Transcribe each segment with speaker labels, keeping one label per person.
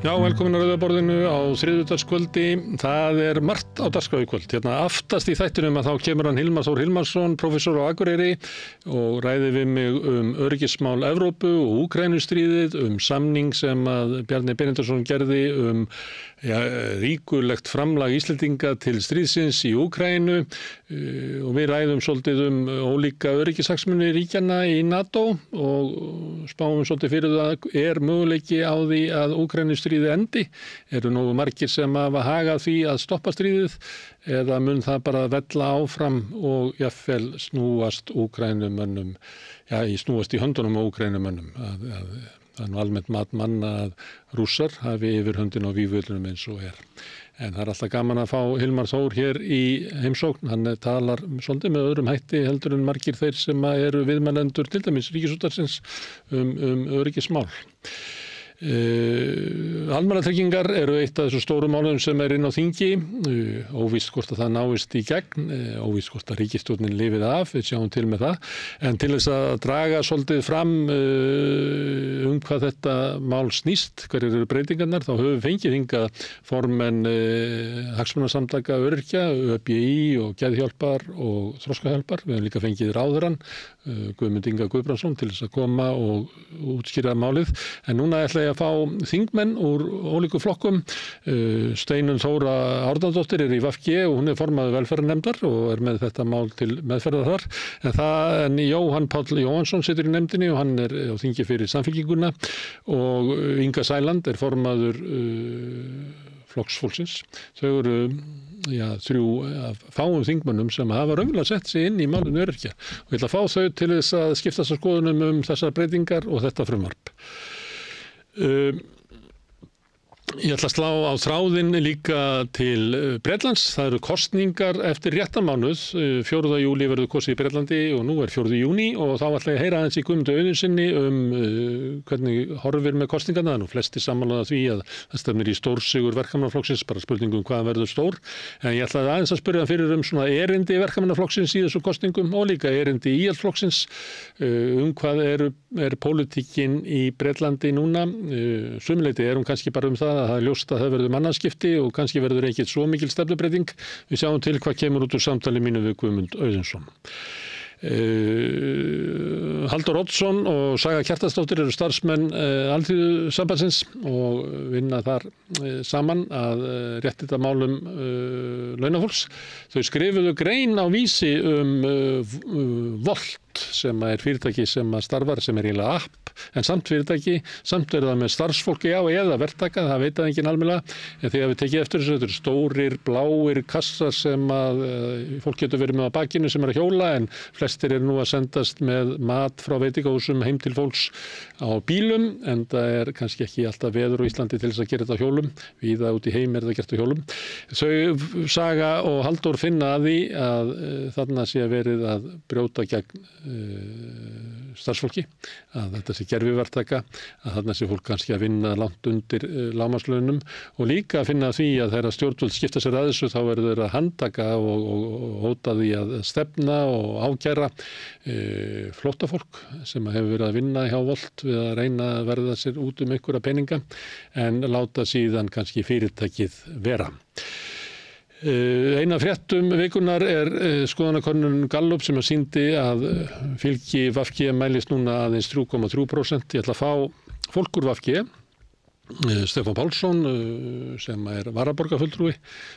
Speaker 1: Já, velkomin að Rauða borðinu á þriðjudagskvöldi. Það margt á dagskrá í kvöld. Hérna aftast í þættinum að þá kemur hann Hilmar Þór Hilmarsson, prófessor á Akureyri og ræðir við mig öryggismál Evrópu og Úkraínustríðið, samning sem að Bjarni Benediktsson gerði ríkulegt framlag Íslendinga til stríðsins í Úkraínu og við ræðum svolítið ólíka öryggishagsmuni ríkjanna í NATO og spáum svolítið fyrir það möguleiki á því að Úkraínustríðið endi. Eru nógu margir sem hafa hagað því að stoppa stríðið eða mun það bara vella áfram og jafnvel snúast Úkrænumönnum, snúast í höndunum á Úkrænumönnum. Það almennt mat manna að Rússar hafi yfirhöndin á vígvöllunum eins og En það alltaf gaman að fá Hilmar Þór hér í heimsókn. Hann talar svolítið með öðrum hætti heldur en margir þeir sem eru viðmælendur til dæmis Ríkisútvarpsins öryggismál. Almannatryggingar eru eitt af þessu stóru málum sem inn á þingi, óvíst hvort að það náist í gegn, óvíst hvort að ríkisstjórnin lifið af, við sjáum til með það, en til þess að draga svolítið fram hvað þetta mál snýst, hverjir eru breytingarnar, þá höfum við fengið hingað formenn hagsmunasamtaka öryrkja, ÖBÍ og Geðhjálpar og Þroskahjálpar, við höfum líka fengið ráðherrann, Guðmund Inga Guðbrandsson til þess að koma og útskýra málið, en núna ætla ég að fá þingmenn úr ólíku flokkum. Steinunn Þóra Árnadóttir í VG og hún formaður velferðarnefndar og með þetta mál til meðferðar þar. En Jóhann Páll Jóhannsson situr í nefndinni og hann á þingi fyrir Samfylkinguna og Inga Sæland formaður Flokks fólksins. Þau eru þrjú af fáum þingmönnum sem hafa raunverulega sett sig inn í málinu öryrkja. Og ég ætla að fá þau til þess að skipta skoðunum þessar breytingar og þetta frumvarp. Ég ætla að slá á þráðinn líka til Bretlands. Það eru kosningar eftir réttamánuð. 4. júlí verður kosið í Bretlandi og nú 4. júní og þá ætla ég að heyra aðeins í Guðmundi Auðunssyni hvernig horfir með kosningarna. Nú flesti sammála því að það stefnir í stórsigur Verkamannaflokksins, bara spurningum hvað verður stór. En ég ætla aðeins að spyrja fyrir svona erindi Verkamannaflokksins í þessu kosningum og líka erindi íhaldsflokksins hvað pólitíkin í Bretlandi núna. Sumleyti hún kannski bara það að það ljóst að það verður mannaskipti og kannski verður ekkert svo mikil stefnubreyting. Við sjáum til hvað kemur út úr samtali mínu við Guðmund Auðunsson. Halldór Oddsson og Saga Kjartansdóttir eru starfsmenn Alþýðusambandsins og vinna þar saman að réttindamálum launafólks. Þau skrifuðu grein á Vísi Volt sem fyrirtæki sem starfar, sem eiginlega app, en samt fyrirtæki, samt það með starfsfólki eða verktaka, það veit það enginn almennilega. En þegar við tekið eftir þessu, þetta eru stórir, bláir kassar sem fólk getur verið með á bakinu sem að hjóla, en flestir eru nú að sendast með mat frá veitingahúsum heim til fólks á bílum, en það kannski ekki alltaf veður á Íslandi til þess að gera þetta á hjólum. Víða út í heim það gert á hjólum. Þau Saga og Halldór finna að því að þarna sé verið að brjóta gegn starfsfólki, að þetta sé gerviverktaka, að þarna sé fólk kannski að vinna langt undir lágmarkslaunum og líka að finna því að þegar stjórnvöld skipta sér að þessu þá verður þeir að handtaka og hóta því að stefna og ákæra flóttafólk sem hefur verið að vinna hjá Volt við að reyna að verða sér út einhverja peninga en láta síðan kannski fyrirtækið vera. Eina fréttum vikunar skoðanakönnun Gallup sem sýndi að fylgi VG mælist núna aðeins 3,3%. Ég ætla að fá fólk úr VG, Stefán Pálsson sem varaborgarfulltrúi,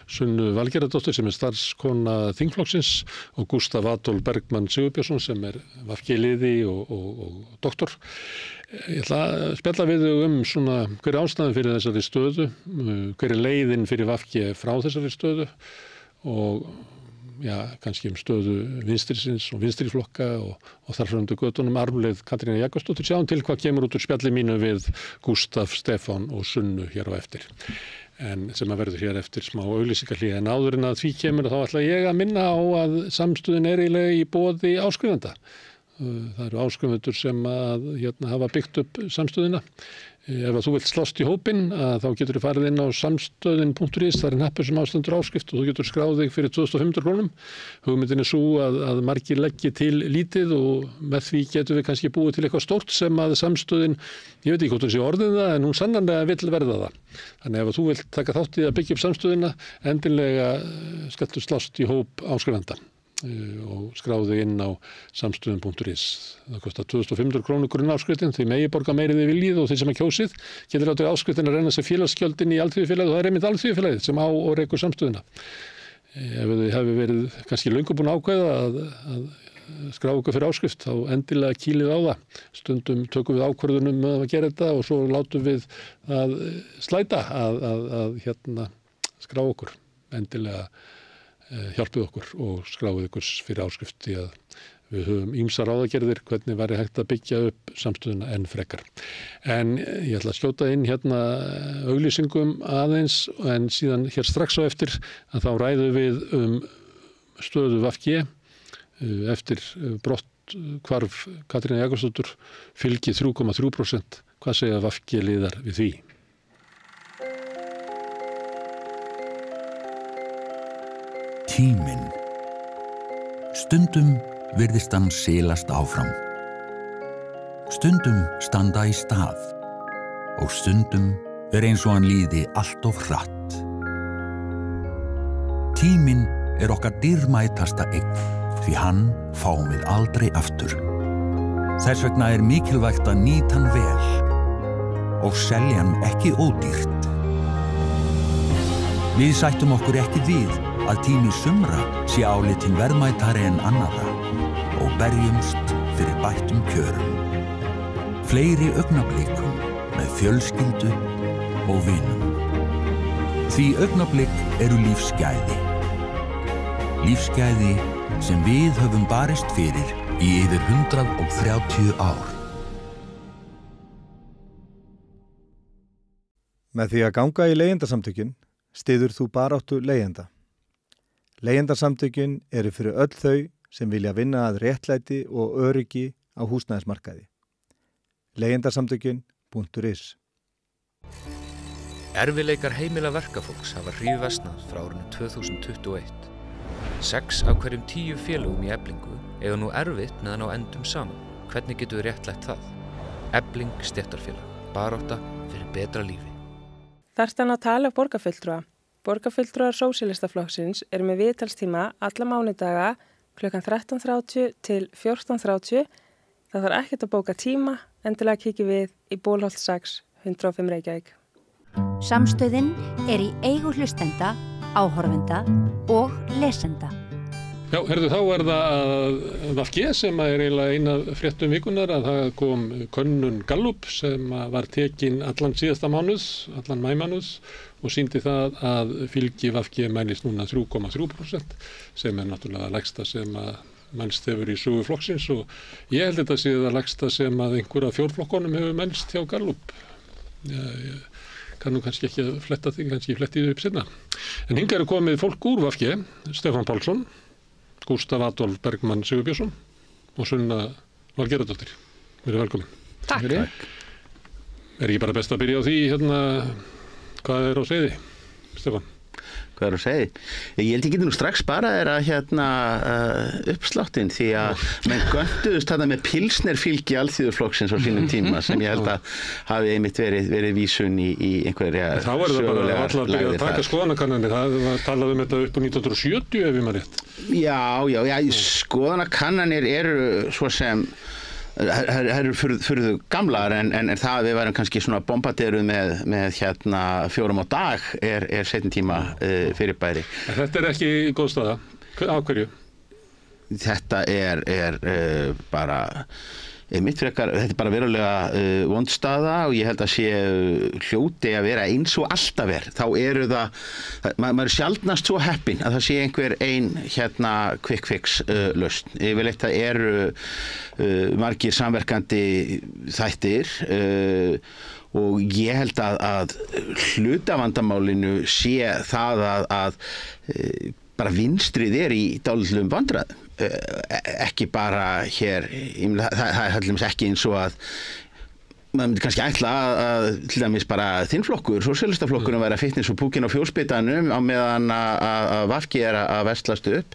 Speaker 1: Sunnu Valgerðardóttir sem starfskona þingflokksins og Gústaf Adolf Bergmann Sigurbjörnsson sem VG-liði og doktor. Ég ætla að spjalla við þau svona hver ástæðan fyrir þessari stöðu, hver leiðin fyrir VG frá þessari stöðu og kannski stöðu vinstrisins og vinstriflokka og þar fram til götunum arfleið Katrínar Jakobsdóttir. Sjáum til hvað kemur út úr spjalli mínu við Gústaf, Stefán og Sunnu hér á eftir. En sem að verður hér eftir smá auglýsingahlé. En áður en að því kemur þá ætla ég að minna á að samstöðin eiginlega í boði áskrifenda. Það eru áskrifendur sem að hafa byggt upp samstöðina. Ef að þú vilt slást í hópinn, þá getur þú farið inn á samstöðin.is, það hnappur sem ástendur áskrift og þú getur skráð þig fyrir 2.500 krónum. Hugmyndin sú að margir leggi til lítið og með því getum við kannski búið til eitthvað stórt sem að samstöðin, ég veit ekki hvort hún sé orðið það, en hún sannarlega vill verða það. Þannig ef þú vilt taka þátt í að byggja upp samstöðina, endilega skaltu slást í hóp áskrifenda og skráðu inn á samstöðun.is. Það kostar 2.500 krónur grunnáskriftinn, því megi borga meiri þið viljið og þeir sem kjósið getur látið áskriftin að reyna sér félagsgjöldin í alþýðufélagið og það er einmitt alþýðufélagið sem á og rekur samstöðuna. Ef þið hefur verið kannski löngu búin að ákveða að skrá ykkur fyrir áskrift, þá endilega kýlið á það. Stundum tökum við ákvörðunum að gera þetta og svo látum við að slæta að skrá okkur. Endilega hjálpið okkur og skráið ykkur fyrir áskrift því að við höfum ýmsar ráðagerðir hvernig væri hægt að byggja upp samstöðuna enn frekar. En ég ætla að skjóta inn auglýsingum aðeins en síðan hér strax á eftir að þá ræðum við stöðu VG eftir brotthvarf Katrínar Jakobsdóttur fylgi 3,3%. Hvað segja VG liðar við því?
Speaker 2: Tíminn. Stundum virðist hann silast áfram. Stundum standa í stað og stundum eins og hann líði allt of hratt. Tíminn okkar dýrmætasta eign því hann fáum við aldrei aftur. Þess vegna mikilvægt að nýta hann vel og selja hann ekki ódýrt. Við sættum okkur ekki við að tími sumra sé álitinn verðmætari en annarra og berjumst fyrir bættum kjörum. Fleiri augnablikum með fjölskyldu og vinum. Því augnablik eru lífsgæði. Lífsgæði sem við höfum barist fyrir í yfir 130 ár.
Speaker 3: Með því að ganga í leigjendasamtökin styður þú baráttu leigjenda. Leigjendasamtökin eru fyrir öll þau sem vilja vinna að réttlæti og öryggi á húsnæðismarkaði. Leigjendasamtökin.is.
Speaker 4: Erfiðleikar heimila verkafólks hafa hríðversnað frá árinu 2021. 6 af hverjum 10 félögum í Eflingu eiga nú erfitt með að ná endum saman. Hvernig getum við réttlætt það? Efling stéttarfélag. Barátta fyrir betra lífi.
Speaker 5: Þarftu að tala af borgarfulltrúa. Borgarfulltrúar Sósíalistaflokksins eru með viðtalstíma alla mánudaga klukkan 13:30 til 14:30. Það þarf ekkert að bóka tíma, endilega kíkjum við í Bólholt 6, 105 Reykjavík.
Speaker 6: Samstöðin í eigu hlustenda, áhorfenda og lesenda.
Speaker 1: Já, þá það að VG sem eiginlega eina fréttum vikunar að það kom könnun Gallup sem var tekin allan síðasta mánuð, allan maímánuð og sýndi það að fylgi VG mælist núna 3,3% sem náttúrulega lægsta sem að mælst hefur í sögu flokksins og ég held þetta sé það lægsta sem að einhver af fjórflokkunum hefur mælst hjá Gallup. Ég kann nú kannski ekki að fletta því, kannski fletti þau upp seinna. En hingað komið fólk úr VG, Stefán Pálsson, Gústaf Adolf Bergmann Sigurbjörnsson og Sunna Valgerðardóttir. Verið velkomin.
Speaker 5: Takk.
Speaker 1: Ekki bara best að byrja á því hvað á seyði, Stefán?
Speaker 7: Hvað á seyði? Ég held ég geti nú strax bara uppsláttinn því að menn gönduðust þarna með pilsnerfylgi alþýðuflokksins á sínum tíma sem ég held að hafi einmitt verið vísun í einhverja
Speaker 1: sögulega lagðir þar. Þá var það bara alltaf að byrja að taka skoðanakannanir. Það talaði þetta upp á 1970 ef ég maður rétt.
Speaker 7: Já, skoðanakannanir eru svo sem það eru fyrir gamlar en það við værum kannski svona bombarderuð með 4 á dag er seinni tíma fyrirbæri.
Speaker 1: Þetta ekki góð staða. Á hverju?
Speaker 7: Þetta er bara mitt frekar, þetta bara verulega vond staða og ég held að sé hljóti að vera eins og alltaf þá eru maður sjaldnast svo heppinn að það sé einhver quick fix lausn. Yfirleitt það eru margir samverkandi þættir og ég held að hluta vandamálinu sé það að bara vinstrið í dálítlum vandræðum. Ekki bara hér, það er ekki eins og að maður myndi kannski ætla að til dæmis bara þinn flokkur, sósíalistaflokkurinn væri að fitna svo púkinn á fjósbitanum á meðan að VG að vestlast upp,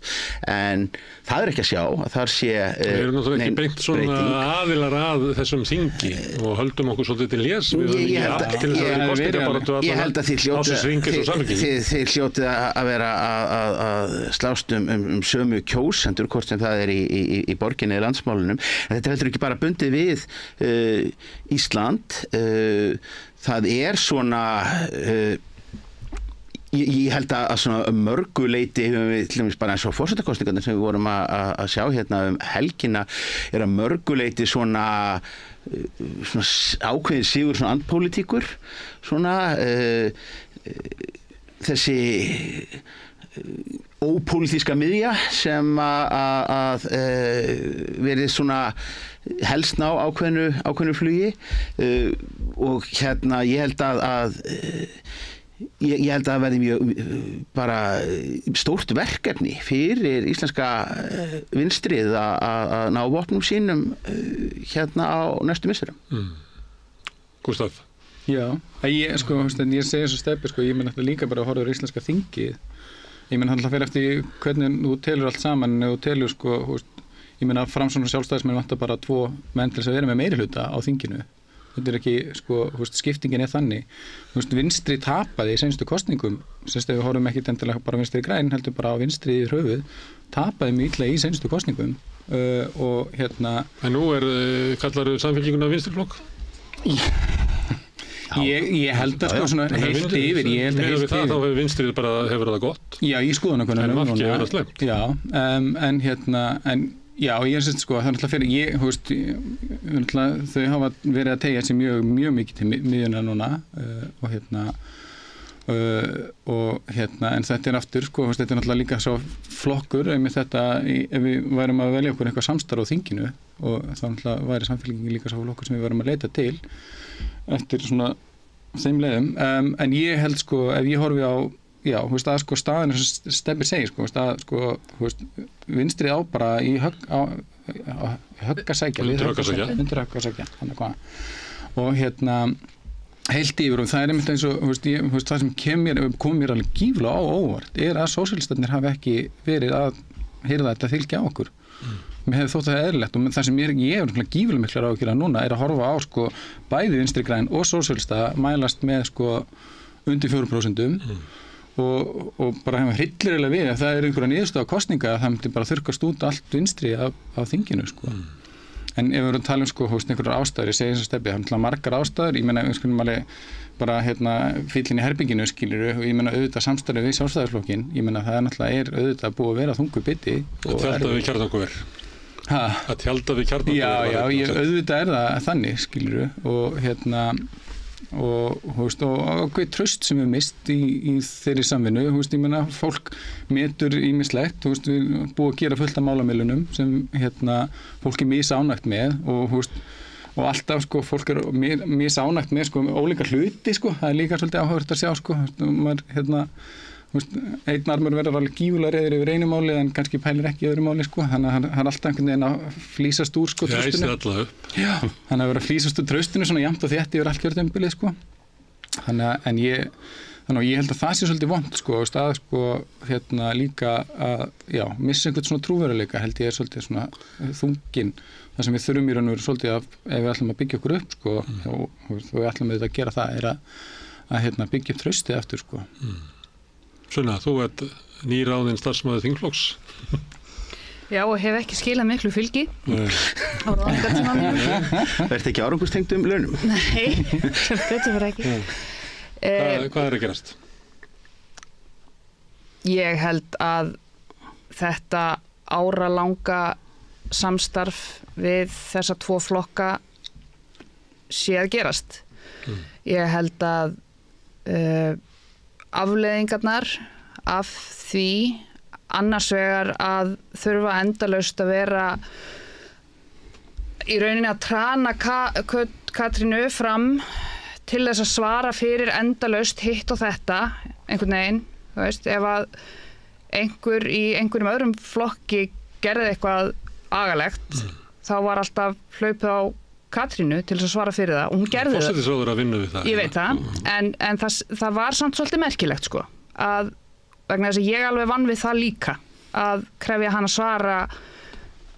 Speaker 7: en það er ekki að sjá að þar sé
Speaker 1: Við erum náttúrulega ekki beint svona aðilar að þessum þingi og höldum okkur svolítið til lés.
Speaker 7: Ég held að þið hljótið að vera að slást sömu kjósendur, hvort sem það er í borginni eða landsmálunum. En þetta heldur ekki bara bundið við Ísland, það er svona ég held að svona mörguleiti við til dæmis bara eins og forsetakosningarnir sem við vorum að sjá hérna helgina er að mörguleiti svona ákveðin sigur svona andpólitíkur svona þessi ópólitíska miðja sem að verið svona helst ná ákveðnu flugi og hérna ég held að það verði mjög bara stórt verkefni fyrir íslenska vinstrið að ná vopnum sínum hérna á næstu misserum.
Speaker 1: Gústaf?
Speaker 8: Já, ég segi svo steppi, ég menn alltaf líka bara að horfa á íslenska þingið. Ég menn alltaf fyrir eftir hvernig þú telur allt saman, þú telur ég meina Framsókn og Sjálfstæðismenn vantar bara 2 menn til þess að vera með meirihluta á þinginu. Þetta er ekki, skiptingin er þannig. Vinstri tapaði í seinustu kosningum, ef við horfum ekki endilega bara Vinstri græn, heldur bara á vinstri í höfuð, tapaði mjög illa í seinustu kosningum og hérna...
Speaker 1: En nú kallar Samfylkinguna vinstriflokk?
Speaker 8: Ég held að svona heilt yfir
Speaker 1: þá hefur vinstrið bara hefur það gott.
Speaker 8: Já, í skoðanakönnunum.
Speaker 1: En VG hefur það slæmt.
Speaker 8: Já, en hérna já, ég syns það er náttúrulega fyrir þau hafa verið að teygja sig mjög mikið til miðjuna núna og en þetta er aftur þetta er náttúrulega líka svo flokkur ef við værum að velja okkur eitthvað samstarf á þinginu og þá náttúrulega væri Samfylkingin líka svo flokkur sem við værum að leita til eftir svona þeim leiðum en ég held ef ég horfi á að staðan er sem Stebbi segir vinstrið á bara í höggasækja og hérna heilt yfir og það er einmitt eins og það sem kom mér alveg gífurlega á óvart er að sósíalistarnir hafi ekki verið að heyra þetta fylgja á okkur. Mér hefði þótt það eðlilegt og það sem ég er gífurlega miklar áhyggjur af núna er að horfa á bæði Vinstri græn og sósíalista mælast með undir 4% og bara hefum hryllilega við að það er einhverja niðurstaða kosninga að það myndi bara þurrkast út allt vinstri af þinginu en ef við erum að tala einhverjar ástæður, ég segi eins og Stebbi það er margar ástæður, ég meina við skulum alveg bara fíllinn í herbygginu og ég meina auðvitað samstarfið við Sjálfstæðisflokkinn ég meina það er auðvitað búið að vera þungu biti
Speaker 1: Að tjalda við kjarnorkuver Að tjalda við kjarnorkuver
Speaker 8: Já, auðvitað það þannig og og hvað traust sem við mist í þeirri samvinnu ég meina fólk metur ýmislegt við búið að gera fullt af málamiðlunum sem fólk er misánægt með og alltaf fólk er misánægt með ólíka hluti það er líka svolítið áhugavert að sjá maður einn armur verður alveg gífulega reiður yfir einu máli en kannski pælir ekki í öðru máli þannig að hann er alltaf einhvern veginn að flýsast úr traustinu hann er verið að flýsast úr traustinu svona jafnt og þétt yfir allt kjörtímabilið þannig að ég held að það sé svolítið vont líka að missa einhvern svona trúveruleika held ég svolítið svona þunginn það sem við þurfum í raun og veru svolítið ef við ætlum að byggja okkur upp og við ætlum að gera það er að byggja upp traustið aftur
Speaker 1: Sunna, þú ert nýráðinn starfsmaður þingflokks.
Speaker 9: Já, og hef ekki skilað miklu fylgi á ráðningartímanum.
Speaker 7: Verður ekki árangurstengdum launum?
Speaker 9: Nei, sem betur fyrir ekki.
Speaker 1: Hvað er að gerast?
Speaker 9: Ég held að þetta áralanga samstarf við þessa 2 flokka sé að gerast. Ég held að afleiðingarnar af því annars vegar að þurfa endalaust að vera í rauninni að trana Katrínu fram til þess að svara fyrir endalaust hitt og þetta einhvern veginn, ef einhver í einhverjum öðrum flokki gerði eitthvað agalegt, þá var alltaf hlaupið á Katrínu til þess að svara fyrir það og hún gerði það.
Speaker 1: Forsætisráðherra að vinna við það.
Speaker 9: Ég veit það, en það var samt svolítið merkilegt sko, að vegna þess að ég alveg vann við það líka, að krefja hann að svara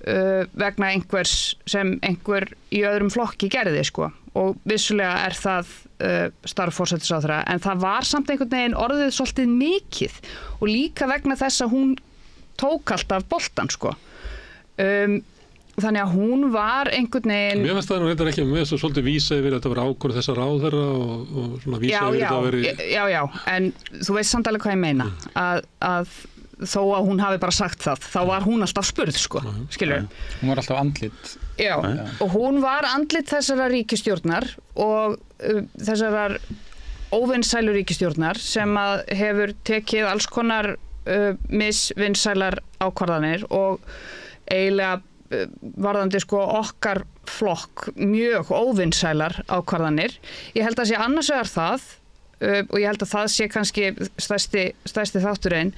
Speaker 9: vegna einhvers sem einhver í öðrum flokki gerði sko, og vissulega það starf forsætisráðherra, en það var samt einhvern veginn orðið svolítið mikið og líka vegna þess að hún tók alltaf boltan sko. Þannig að hún var einhvern veginn... Mér
Speaker 1: finnst það nú reyndar ekki með þess að svolítið vísa yfir að þetta var ákvörð þessar ráðherra og svona vísa yfir þetta að veri...
Speaker 9: Já, en þú veist samt alveg hvað ég meina, að þó að hún hafi bara sagt það, þá var hún alltaf spurð sko, skilur.
Speaker 8: Hún var alltaf andlit.
Speaker 9: Já, og hún var andlit þessarar ríkisstjórnar og þessarar óvinsælu ríkisstjórnar sem að hefur tekið alls konar misvinsælar ákvarðanir og eiginlega varðandi sko okkar flokk mjög óvinsælar ákvarðanir. Ég held að sé annars vegar það og ég held að það sé kannski stærsti þátturinn,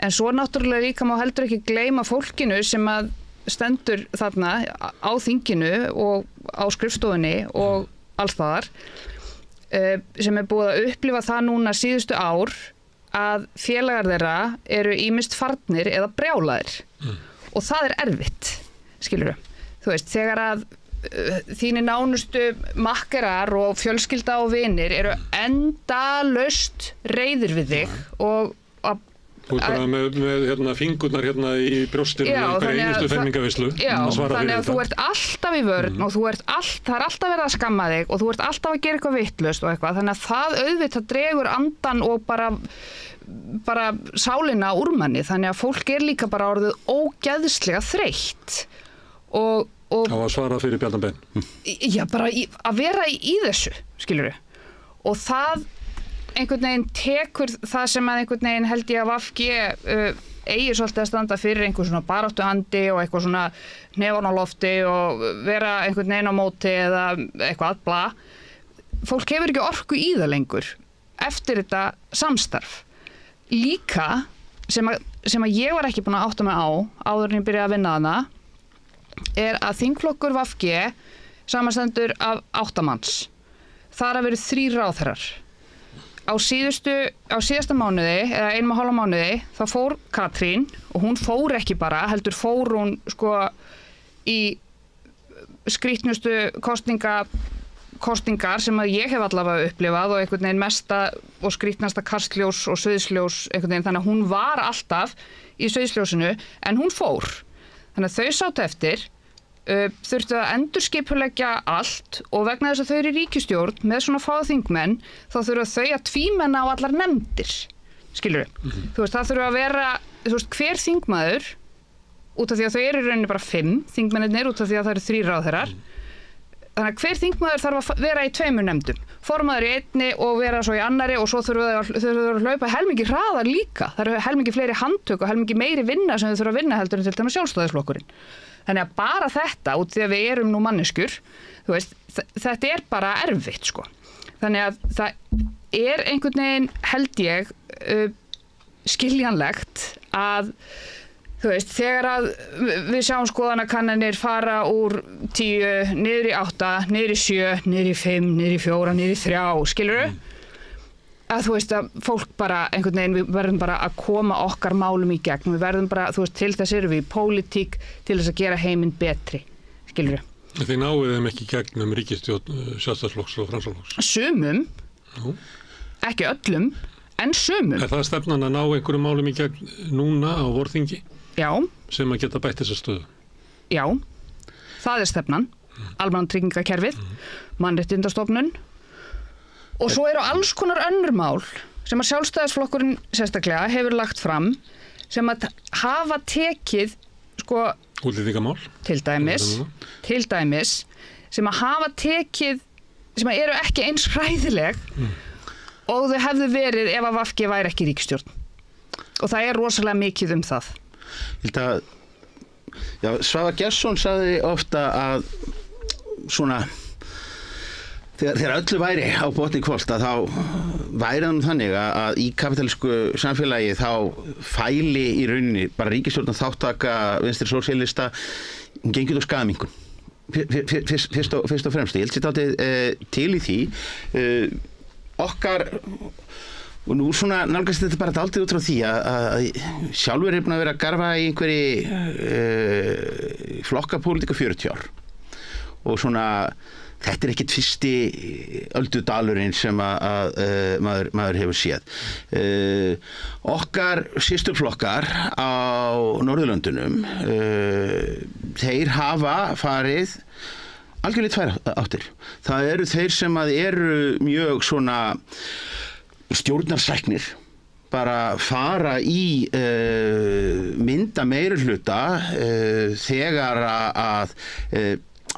Speaker 9: en svo náttúrulega líka má heldur ekki gleyma fólkinu sem að stendur þarna á þinginu og á skrifstofunni og alls þaðar, sem búið að upplifa það núna síðustu ár að félagar þeirra eru ýmist farnir eða brjálaðir og það erfitt, skilurðu. Þú veist, þegar að þínir nánustu makkarar og fjölskylda og vinir eru endalaust reiðir við þig og
Speaker 1: Þú ert bara með fingurnar í brjóstinu í hverju einustu fermingaveislu.
Speaker 9: Já, þannig að þú ert alltaf í vörn og það er alltaf verið að skamma þig og þú ert alltaf að gera eitthvað vitlaust og eitthvað, þannig að það auðvitað dregur andan og bara sálina úr manni, þannig að fólk líka bara orðið ógeðslega þreytt og
Speaker 1: á að svara fyrir bjarnan bein.
Speaker 9: Já, bara að vera í þessu, skilurðu. Og það einhvern veginn tekur það sem að einhvern veginn held ég að VG eigi svolítið að standa fyrir einhver svona baráttuandi og eitthvað svona hnefann á lofti og vera einhvern veginn á móti eða eitthvað bla. Fólk hefur ekki orku í það lengur eftir þetta samstarf. Líka sem að ég var ekki búin að átta mig á áður en ég byrjaði að vinna þarna að þingflokkur VG samanstendur af 8 manns. Þar að verið 3 ráðherrar. Á síðasta mánuði eða 1,5 mánuði þá fór Katrín og hún fór ekki bara, heldur fór hún sko í skrýtnustu kosningar sem að ég hef allavega upplifað og einhvern veginn mesta og skrýtnasta kastljós og sviðsljós einhvern veginn, þannig að hún var alltaf í sviðsljósinu en hún fór. Þannig að þau sátu eftir, þurftu að endurskipuleggja allt og vegna þess að þau eru í ríkisstjórn með svona fáð þingmenn þá þurfa þau að tvímenna á allar nefndir, skilurðu. Þú veist, það þurfa að vera, þú veist, hver þingmaður, út af því að þau eru í rauninni bara 5 þingmennirnir út af því að það eru 3 ráðherrar, þannig að hver þingmaður þarf að vera í 2 nefndum, formaður í einni og vera svo í annari og svo þurfa þau að hlaupa helmingi hraðar líka, það eru helmingi fleiri handtök og helmingi meiri vinna sem þau þurfa að vinna heldur en til dæmis Sjálfstæðisflokkurinn. Þannig að bara þetta, út því að við erum nú manneskjur, þú veist, þetta er bara erfitt, sko. Þannig að það er einhvern veginn, held ég, skiljanlegt að, þú veist, þegar að við sjáum skoðanakannanir fara úr 10, niður í 8, niður í 7, niður í 5, niður í 4, niður í 3, skilurðu? Að þú veist að fólk bara einhvern veginn, við verðum bara að koma okkar málum í gegn, við verðum bara, þú veist, til þess erum við í pólitík til þess að gera heiminn betri, skilurðu.
Speaker 1: Þið náið þeim ekki gegn ríkisstjórn Sjálfstæðisflokks og Framsóknarflokks?
Speaker 9: Sumum, ekki öllum, en sumum.
Speaker 1: Er það stefnan að ná einhverjum málum í gegn núna á vorþingi?
Speaker 9: Já.
Speaker 1: Sem að geta bætt þessa stöðu?
Speaker 9: Já, það er stefnan, almannatryggingakerfið, mannréttindastofnun. Og svo eru alls konar önnur mál sem að Sjálfstæðisflokkurinn sérstaklega hefur lagt fram sem að hafa tekið sko
Speaker 1: útlendingamál
Speaker 9: til dæmis sem að hafa tekið sem að eru ekki eins hræðileg og þau hefðu verið ef að VG væri ekki ríkisstjórn og það er rosalega mikið það.
Speaker 7: Svavar Gestsson sagði ofta að svona þegar öllu væri á botni hvolft að þá væri það nú þannig að í kapitalísku samfélagi þá fæli í rauninni bara ríkisstjórnar þáttaka vinstri sósíalista gengur og skaðaminnkun. Fyrst og fremst. Ég held sér dálítið til í því okkar. Og nú svona nálgast þetta bara dálítið út frá því að sjálfur búin að vera að garfa í einhverji flokkapólitíku 40 ár. Og svona, þetta ekkert fyrsti öldudalurinn sem maður hefur séð. Okkar systurflokkar á Norðurlöndunum, þeir hafa farið algjörlega í tvær áttir. Það eru þeir sem eru mjög svona stjórnarsæknir, bara fara í mynda meirihluta þegar að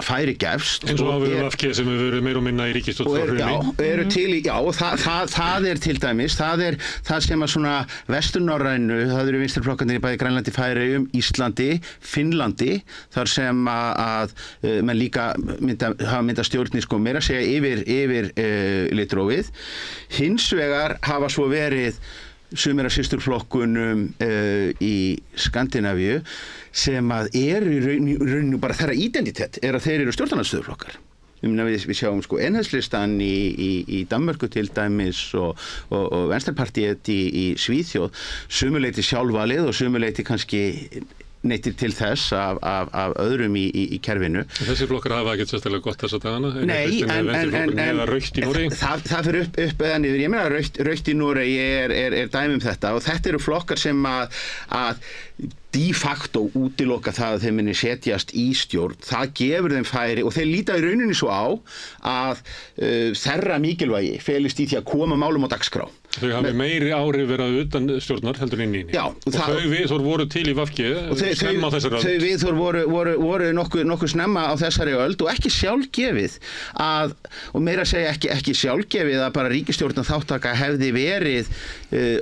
Speaker 7: færi gefst.
Speaker 1: Eins og við VG sem við verum meira og minna í ríkisstjórn frá hruni.
Speaker 7: Eru til í, og það til dæmis, það það sem að svona vesturnorrænu, það eru vinstriflokkarnir í bæði Grænlandi, Færeyjum, Íslandi, Finnlandi, þar sem að menn líka hafa myndað stjórnir sko meira að segja yfir litrófið. Hins vegar hafa svo verið sumir af systurflokkunum í Skandinavíu sem að eru í rauninu bara þeirra identitet að þeir eru stjórnarandstöðuflokkar. Við sjáum sko enhedslistan í Danmörku til dæmis og Venstrepartiet í Svíþjóð, sumuleyti sjálfvalið og sumuleyti kannski neittir til þess af öðrum í kerfinu.
Speaker 1: Þessi flokkar hafa ekkert sérstaklega gott þessa dagana?
Speaker 7: Nei, en
Speaker 1: rautt í Noregi?
Speaker 7: Það fyrir upp eða niður. Ég meina rautt í Noregi er dæmi þetta og þetta eru flokkar sem að de facto útiloka það að þeir muni setjast í stjórn. Það gefur þeim færi og þeir líta í rauninni svo á að þeirra mikilvægi felist í því að koma málum á dagskrá.
Speaker 1: Þau hafi meiri áhrif verið utan stjórnar heldur inn í henni.
Speaker 7: Já.
Speaker 1: Og þau viðhorf voru til í VG snemma á þessari öld.
Speaker 7: Þau viðhorf voru nokkuð snemma á þessari öld og ekki sjálfgefið og meira að segja ekki sjálfgefið að bara ríkisstjórnar þáttaka hefði verið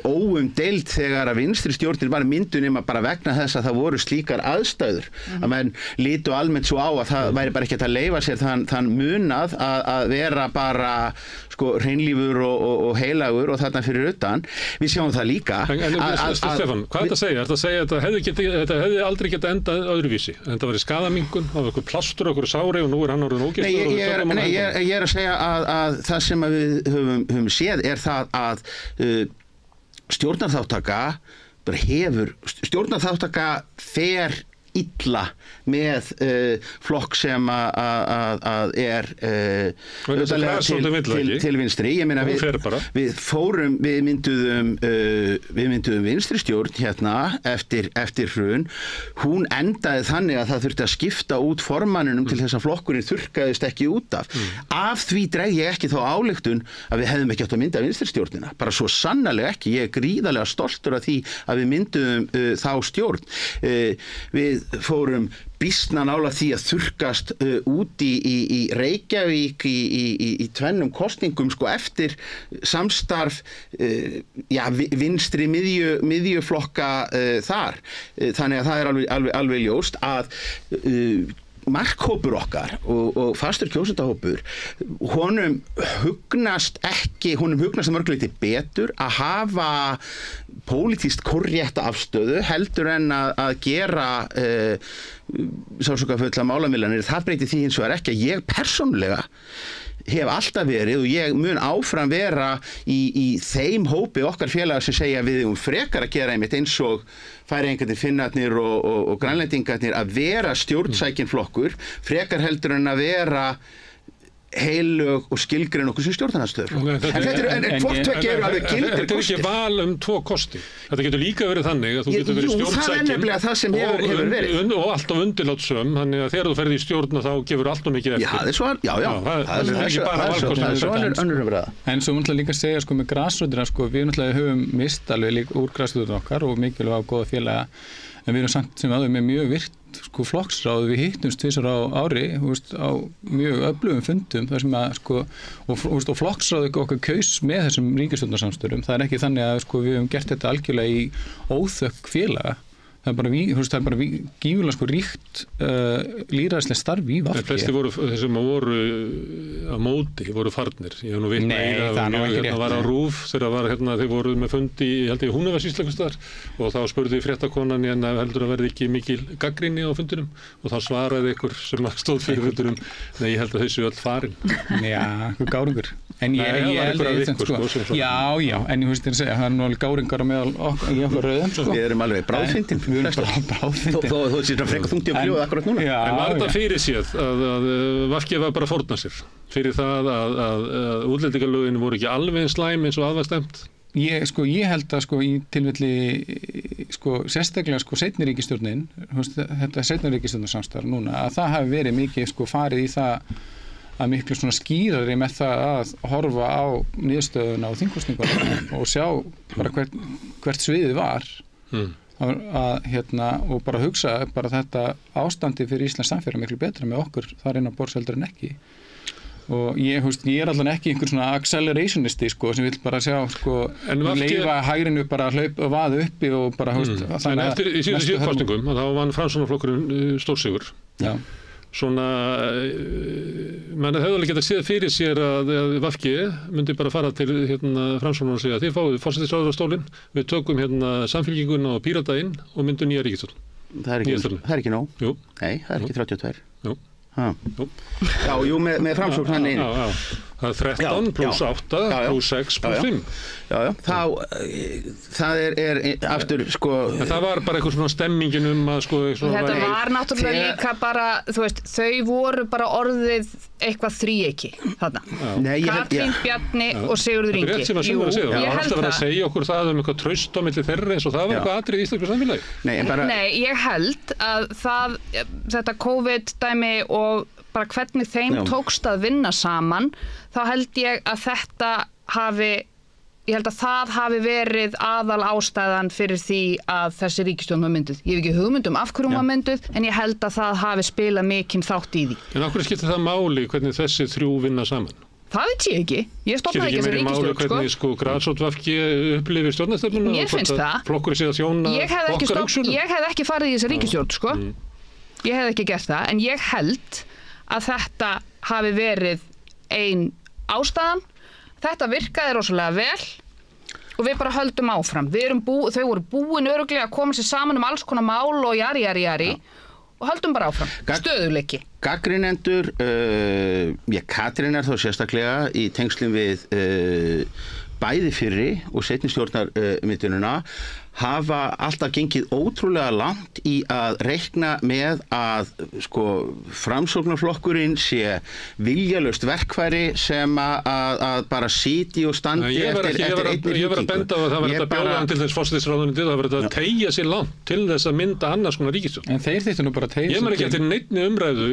Speaker 7: óumdeild þegar að vinstri stjórnir var myndun nema bara vegna þess að það voru slíkar aðstæður að menn lítu almennt svo á að það væri bara ekki að leyfa sér þann munað að vera bara sko hreinlífur og heilagur og þarna fyrir utan. Við sjáum það líka.
Speaker 1: Stefán, hvað er þetta að segja? Er þetta að segja að þetta hefði aldrei getað endað öðruvísi? Þetta var í skaðaminnkun, á einhver plástur, á einhver sári og nú hann orðinn ógeðslegur?
Speaker 7: Nei, ég er að segja að það sem við höfum séð er það að stjórnarþáttaka fer illa með flokk sem að er til vinstri. Ég meina við mynduðum vinstri stjórn hérna eftir hrun. Hún endaði þannig að það þurfti að skipta út formannunum til þess að flokkurinn þurrkaðist ekki út af. Af því dreg ég ekki þá ályktun að við hefðum ekki átt að mynda vinstri stjórnina. Bara svo sannarlega ekki. Ég er gríðarlega stoltur af því að við mynduðum þá stjórn. Við fórum býsna nála því að þurrkast út í Reykjavík í tvennum kosningum sko eftir samstarf vinstri miðjuflokka þar. Þannig að það er alveg ljóst að markhópur okkar og fastur kjósendahópur honum hugnast að mörguleyti betur að hafa pólitískt korrétta afstöðu heldur en að gera sársaukafulla málamiðlanir. Það breytir því hins vegar ekki að ég persónulega hef alltaf verið og ég mun áfram vera í þeim hópi okkar félagar sem segja við frekar að gera einmitt eins og Færeyingarnir, Finnarnir og Grænlendingarnir að vera stjórnsækinn flokkur frekar heldur en að vera heilög og skilgrein okkur sem stjórnarandstöður. En hvort tvekja eru alveg gildir kostir. Þetta er ekki
Speaker 1: val två kosti. Þetta getur líka verið þannig að þú getur verið stjórnsækinn.
Speaker 7: Það er nefnilega það sem hefur verið.
Speaker 1: Og alltaf undirlátssöm, þannig að þegar þú ferð í stjórn þá gefur allt og mikið eftir.
Speaker 7: Það er ekki bara valkostur.
Speaker 8: En svo múlum líka segja sko með grasrótina sko, við náttúrulega höfum mist alveg úr grasrótina okkar og mikilvæg og góða félaga, en við erum samt sem aður með mjög virt sko flokksráð, við hittumst tvisvar á ári á mjög öflugum fundum þar sem að sko og flokksráð okkar kaus með þessum ríkisstjórnarsamstörum. Það er ekki þannig að sko við höfum gert þetta algjörlega í óþökk félaga það er bara gífurlega sko ríkt lýðræðislega starf í VG.
Speaker 1: Flesti voru, þeir sem voru á móti, voru farnir. Ég hef nú vitna í það var á RÚV þegar var þeir voru með fundi ég held ég Húnavatnssýslu og þá spurði fréttakonan heldur að verði ekki mikil gagnrýni á fundinum og þá svaraði ykkur sem stóð fyrir fundinum nei, ég held að þau séu öll farin.
Speaker 8: Já, gáringur. En ég held að já, en ég veist þér að segja, það er nú alveg gáringar á meðal í okkar röðum, sko.
Speaker 7: Við erum alveg bráðfyndin.
Speaker 8: Við erum bara bráðfyndin.
Speaker 7: Þú sér að freka þungti á fljóða akkurat núna.
Speaker 1: En var þetta fyrir séð að VG var bara að fórna sér fyrir það að útlendingalögin voru ekki alveg eins slæm eins og aðvarstemt?
Speaker 8: Ég held að í tilfelli sérstaklega seinni ríkisstjórnin, þetta seinni ríkisstjórnarsamstarf núna, að það hafi verið mikið farið í það að miklu svona skýrari með það að horfa á niðurstöðuna á þingkosningunum og sjá bara hvert sviðið var og bara hugsa bara þetta ástandi fyrir Íslands samfélag miklu betra með okkur þar inn á borðseldur en ekki. Og ég er allan ekki einhver svona accelerationisti sem vill bara sjá leifa hægrinu bara að hlaupa og vaða uppi og bara
Speaker 1: en eftir í síðustu kosningum þá vann Framsóknarflokkurinn stórsigur. Já. Svona menn hefði alveg getað séð fyrir sér að VG myndi bara fara til Framsóknar og segja þið fáið forsætisráðherrastólinn, við tökum Samfylkinguna og Pírata inn og myndum nýja ríkisstjórn.
Speaker 7: Það er ekki nóg.
Speaker 1: Jú.
Speaker 7: Nei, það er ekki 32.
Speaker 1: Jú.
Speaker 7: Já, jú, með Framsókn hann inn.
Speaker 1: Það er 13 pluss 8 pluss 6 pluss 5.
Speaker 7: Já, það er aftur
Speaker 1: en það var bara eitthvað svona stemmingin að
Speaker 9: þetta var náttúrulega líka bara þau voru bara orðið eitthvað þríeyki þarna. Katrín, Bjarni og Sigurður Ingi.
Speaker 1: Það er rétt sem að segja það. Það var alltaf verið að segja okkur það eitthvað traust á milli þeirra eins og það var eitthvað atriði í íslensku samfélagi.
Speaker 9: Nei, ég held að þetta COVID-dæmi og bara hvernig þeim tókst að vinna saman, þá held ég að það hafi verið aðal ástæðan fyrir því að þessi ríkisstjórn var mynduð. Ég hef ekki hugmynd af hverju hún var mynduð, en ég held að það hafi spilað mikinn þátt í því.
Speaker 1: En af hverju skiptir það máli hvernig þessi þrjú vinna saman?
Speaker 9: Það veit ég ekki. Ég stofnaði ekki þessi ríkisstjórn,
Speaker 1: hvernig grasrót VG upplifir stjórnarstefnuna?
Speaker 9: Mér finnst það.
Speaker 1: Flokkurinn sé að þjóna okkar hugsunum?
Speaker 9: Ég hef ekki farið í þessi ríkisstjórn, Ég hef ekki gert það, en ég held að þetta hafi verið ein ástæðan. Þetta virkaði rosalega vel og við bara höldum áfram. Þau voru búin örugglega að koma sér saman alls konar mál og jari og höldum bara áfram. Stöðugleiki.
Speaker 7: Gagnrýnendur, Katrín þó sérstaklega í tengslum við bæði fyrri og seinni stjórnarmyndunina hafa alltaf gengið ótrúlega langt í að reikna með að Framsóknarflokkurinn sé viljalaust verkfæri sem að bara sitji og standi eftir einni hringingu.
Speaker 1: Ég var að benda á að það var þetta bjóðan til þess forsætisráðuneytið, það var þetta að teygja sér langt til þess að mynda annars konar ríkisstjórn.
Speaker 8: En þeir þyrftu nú bara að teygja sér.
Speaker 1: Ég man ekki eftir neinni umræðu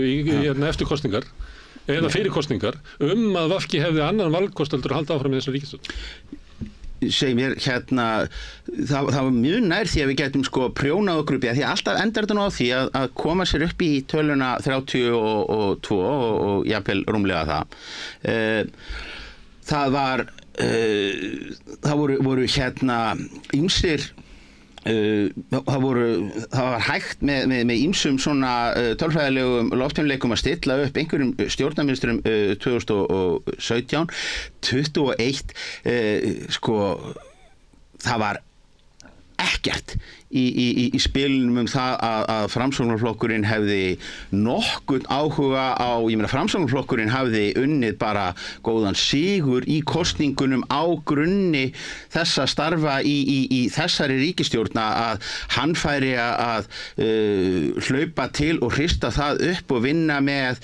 Speaker 1: eftir kosningar eða fyrir kosningar að VG hefði annan valkost heldur að halda áfram í þessari ríkisstjórn.
Speaker 7: Segir mér það var mjög nær því að við getum prjónað okkur upp í því alltaf endar þetta nú á því að koma sér upp í töluna 32 og jafnvel rúmlega það. Það voru ýmsir það var hægt með ýmsum svona tölfræðilegum loftfimleikum að stilla upp einhverjum stjórnarministrum 2017, 21 það var ekkert í spilunum það að Framsóknarflokkurinn hefði nokkurn áhuga á, Framsóknarflokkurinn hefði unnið bara góðan sigur í kosningunum á grunni þessa starfa í þessari ríkisstjórna að hann færi að hlaupa til og hrista það upp og vinna með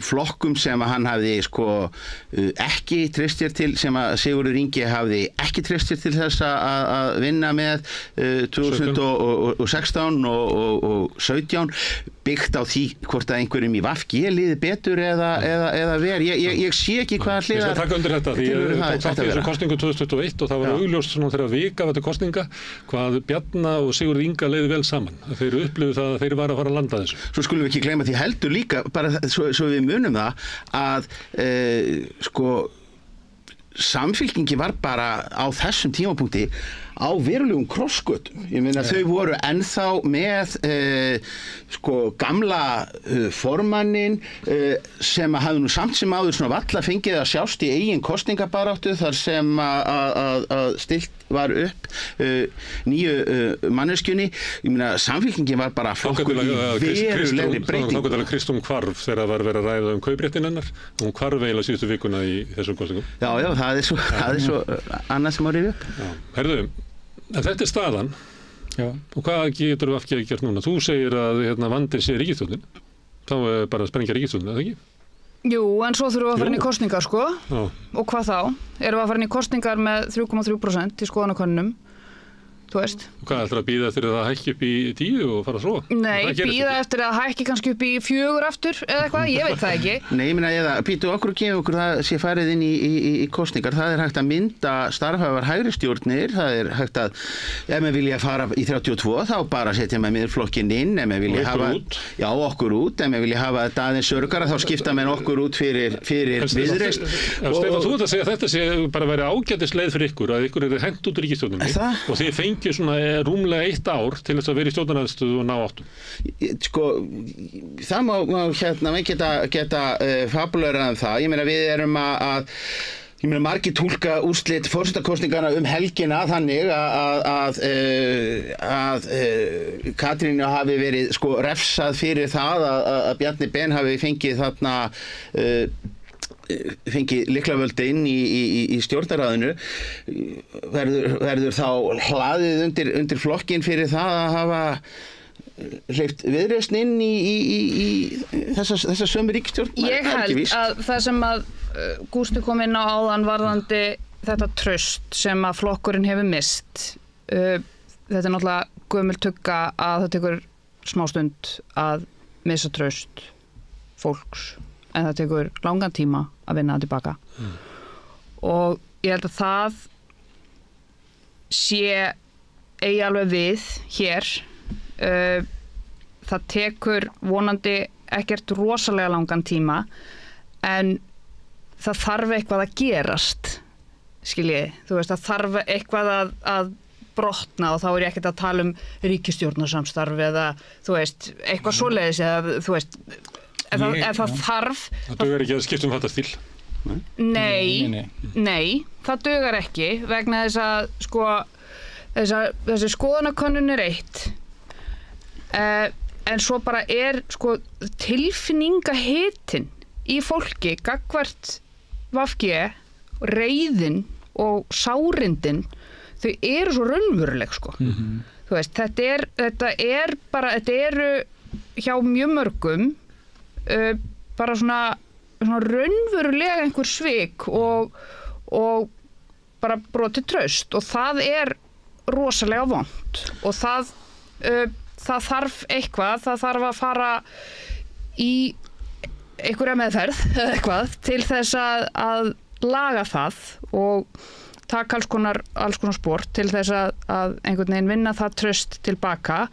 Speaker 7: flokkum sem að hann hefði ekki treyst sér til, sem að Sigurður Ingi hefði ekki treyst sér til þess að vinna með 2016 og 17 byggt á því hvort að einhverjum í VG liði betur eða ver. Ég sé ekki hvaða hliðar.
Speaker 1: Ég skal taka undir þetta því ég tók þátt í þessum kosningu 2021 og það var augljóst svona þegar vika var til kosninga hvað Bjarna og Sigurður Inga leiði vel saman. Þeir upplifðu það að þeir var að fara að landa þessu.
Speaker 7: Svo skulum við ekki gleyma því heldur líka bara svo við munum það að Samfylkingi var bara á þessum tímapunkti á verulegum krossgötum. Ég meina þau voru ennþá með gamla formannin sem að hafði nú samt sem áður svona valla fengið að sjást í eigin kosningabaráttu þar sem að stilt var upp nýju manneskjunni. Ég meina Samfylkingin var bara flokkur í verulegri breytingu.
Speaker 1: Þá gæti Kristrún hvarf þegar það var verið að ræða kaupréttin hennar. Hún hvarf eiginlega síðustu vikuna í þessum kosningum.
Speaker 7: Já, það er svo annað sem á rifja upp.
Speaker 1: Herðu, en þetta er staðan. Já. Og hvað getur við afgjöð gert núna? Þú segir að vandinn sé ríkisstjórnin. Þá er bara að sprengja ríkisstjórnin, eða ekki?
Speaker 9: Jú, en svo þurfum við að fara inn í kosningar, sko. Já. Og hvað þá? Erum við að fara inn í kosningar með 3,3% í skoðanakönnunum, þú veist.
Speaker 1: Og hvað, ætlar að bíða eftir að það hækki upp í 10 og fara svo?
Speaker 9: Nei, bíða eftir að hækki kannski upp í 4 aftur eða eitthvað, ég veit það ekki.
Speaker 7: Nei, ég meina, býtu okkur og gefa okkur það sé farið inn í kosningar. Það er hægt að mynda starfhæfar hægri stjórnir, það er hægt að, ef maður vilja fara í 32, þá bara setja maður miðflokkinn inn, ef maður vilja hafa okkur út, ef maður vilja hafa þetta aðeins örgara, þá skipta maður okkur út fyrir Viðreisn.
Speaker 1: Stefán, þú ert að segja að þetta sé bara væri ágætis leið fyrir ykkur, að ykkur eru hent út úr ríkisstjórninni og þið fengið svona rúmlega 1 ár til þess að vera í stjórnarandstöðu og ná áttum.
Speaker 7: Sko, það má geta fabuleirað um það. Ég meina við erum ég meina margir túlka úrslit forsetakosningana helgina þannig að Katrínu hafi verið refsað fyrir það að Bjarni Ben hafi fengið þarna fengið lyklavöldi inn í stjórnarráðinu. Verður þá hlaðið undir flokkinn fyrir það að hafa hleypt Viðreisn inn í þessa sömu ríkisstjórn?
Speaker 9: Ég held að það sem að Gústi kom inn á áðan varðandi þetta traust sem að flokkurinn hefur mist. Þetta er náttúrulega gömul tugga að það tekur smástund að missa traust fólks, en það tekur langan tíma að vinna það tilbaka. Og ég held að það eigi alveg við hér. Það tekur vonandi ekkert rosalega langan tíma, en það þarf eitthvað að gerast, skiljiði. Þú veist, það þarf eitthvað að brotna, og þá er ég ekkert að tala um ríkisstjórnarsamstarf eða, þú veist, eitthvað svoleiðis eða, þú veist, ef það þarf.
Speaker 1: Það dugar ekki að skipta þetta stíl?
Speaker 9: Nei, það dugar ekki, vegna þess að, sko, þessi skoðanakönnun er eitt. En svo bara er, sko, tilfinningahitinn í fólki gagnvart VG, reiðin og sárindin, þau eru svo raunveruleg, sko. Þú veist, þetta eru hjá mjög mörgum bara svona raunverulega einhver svik og bara brotið traust, og það er rosalega vont, og það þarf eitthvað, það þarf að fara í einhverja meðferð eða eitthvað til þess að laga það og taka alls konar sport til þess að einhvern veginn vinna það traust tilbaka.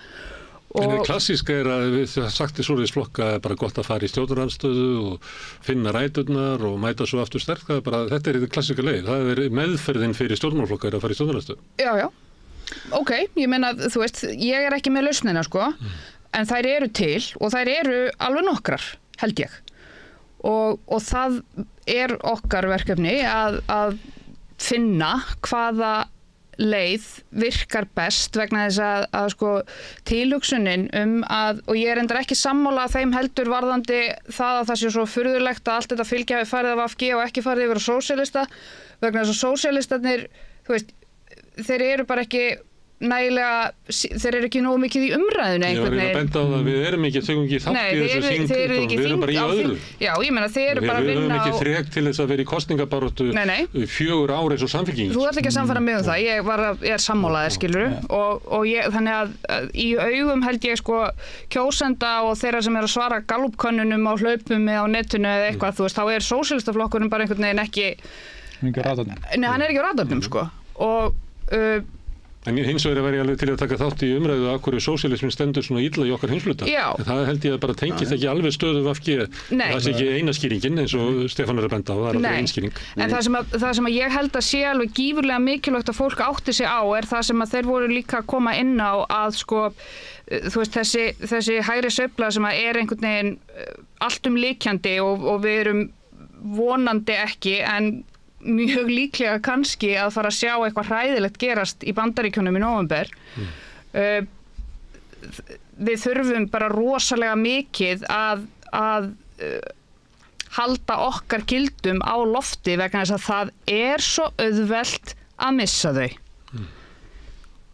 Speaker 1: En það klassíska er að við sagt í svoleiðis flokka er bara gott að fara í stjórnarandstöðu og finna ræturnar og mæta svo aftur sterk. Þetta er klassíska leið. Það er meðferðin fyrir stjórnmálaflokka er að fara í stjórnarandstöðu.
Speaker 9: Já. Ok, ég meina, þú veist, ég er ekki með lausnina, sko, en þær eru til og þær eru alveg nokkrar, held ég. Og það er okkar verkefni að finna hvaða leið virkar best, vegna þess að sko tilhugsunin og ég er endar ekki sammála þeim heldur varðandi það að það sé svo furðulegt að allt þetta fylgja við farið af VG og ekki farið yfir á sósíalista, vegna þess að sósíalistarnir, þú veist, þeir eru bara ekki nægilega, þeir eru ekki nógu mikið í umræðinu einhvern veginn.
Speaker 1: Já, við erum að benda á það, við erum ekki þögum ekki þátt í þessu þing, við erum bara í öðru.
Speaker 9: Já, ég meina, þeir eru bara að vinna á...
Speaker 1: Við höfum ekki þrek til þess að vera í kosningabaráttu 4 ár eins og Samfylkingin.
Speaker 9: Þú ert ekki að samfara mig það, ég er sammálaðir, skilur, og þannig að í augum held ég sko kjósenda og þeirra sem er að svara Gallup-könnunum á hlaupum eða á netinu eða eitthvað, þú veist, þá er sósíalistaflokkurinn bara einhvern veginn ekki...
Speaker 8: Hann er ekki á radarnum.
Speaker 9: Nei, hann er ekki á radarnum, sko. Og
Speaker 1: En hins vegar væri ég alveg til að taka þátt í umræðu af hverju sósíalismin stendur svona illa í okkar heimsluta. En það held ég að bara tengist ekki alveg stöðu VG. Það sé ekki eina skýringin eins og Stefán er að benda á, það aldrei ein skýring.
Speaker 9: En það sem að ég held að sé alveg gífurlega mikilvægt að fólk átti sig á það sem að þeir voru líka að koma inn á að sko, þú veist, þessi hægri sveifla sem að einhvern veginn alltumlykjandi og við erum vonandi ekki en mjög líklega kannski að fara að sjá eitthvað hræðilegt gerast í Bandaríkjunum í nóvember. Við þurfum bara rosalega mikið að halda okkar gildum á lofti vegna þess að það svo auðvelt að missa þau.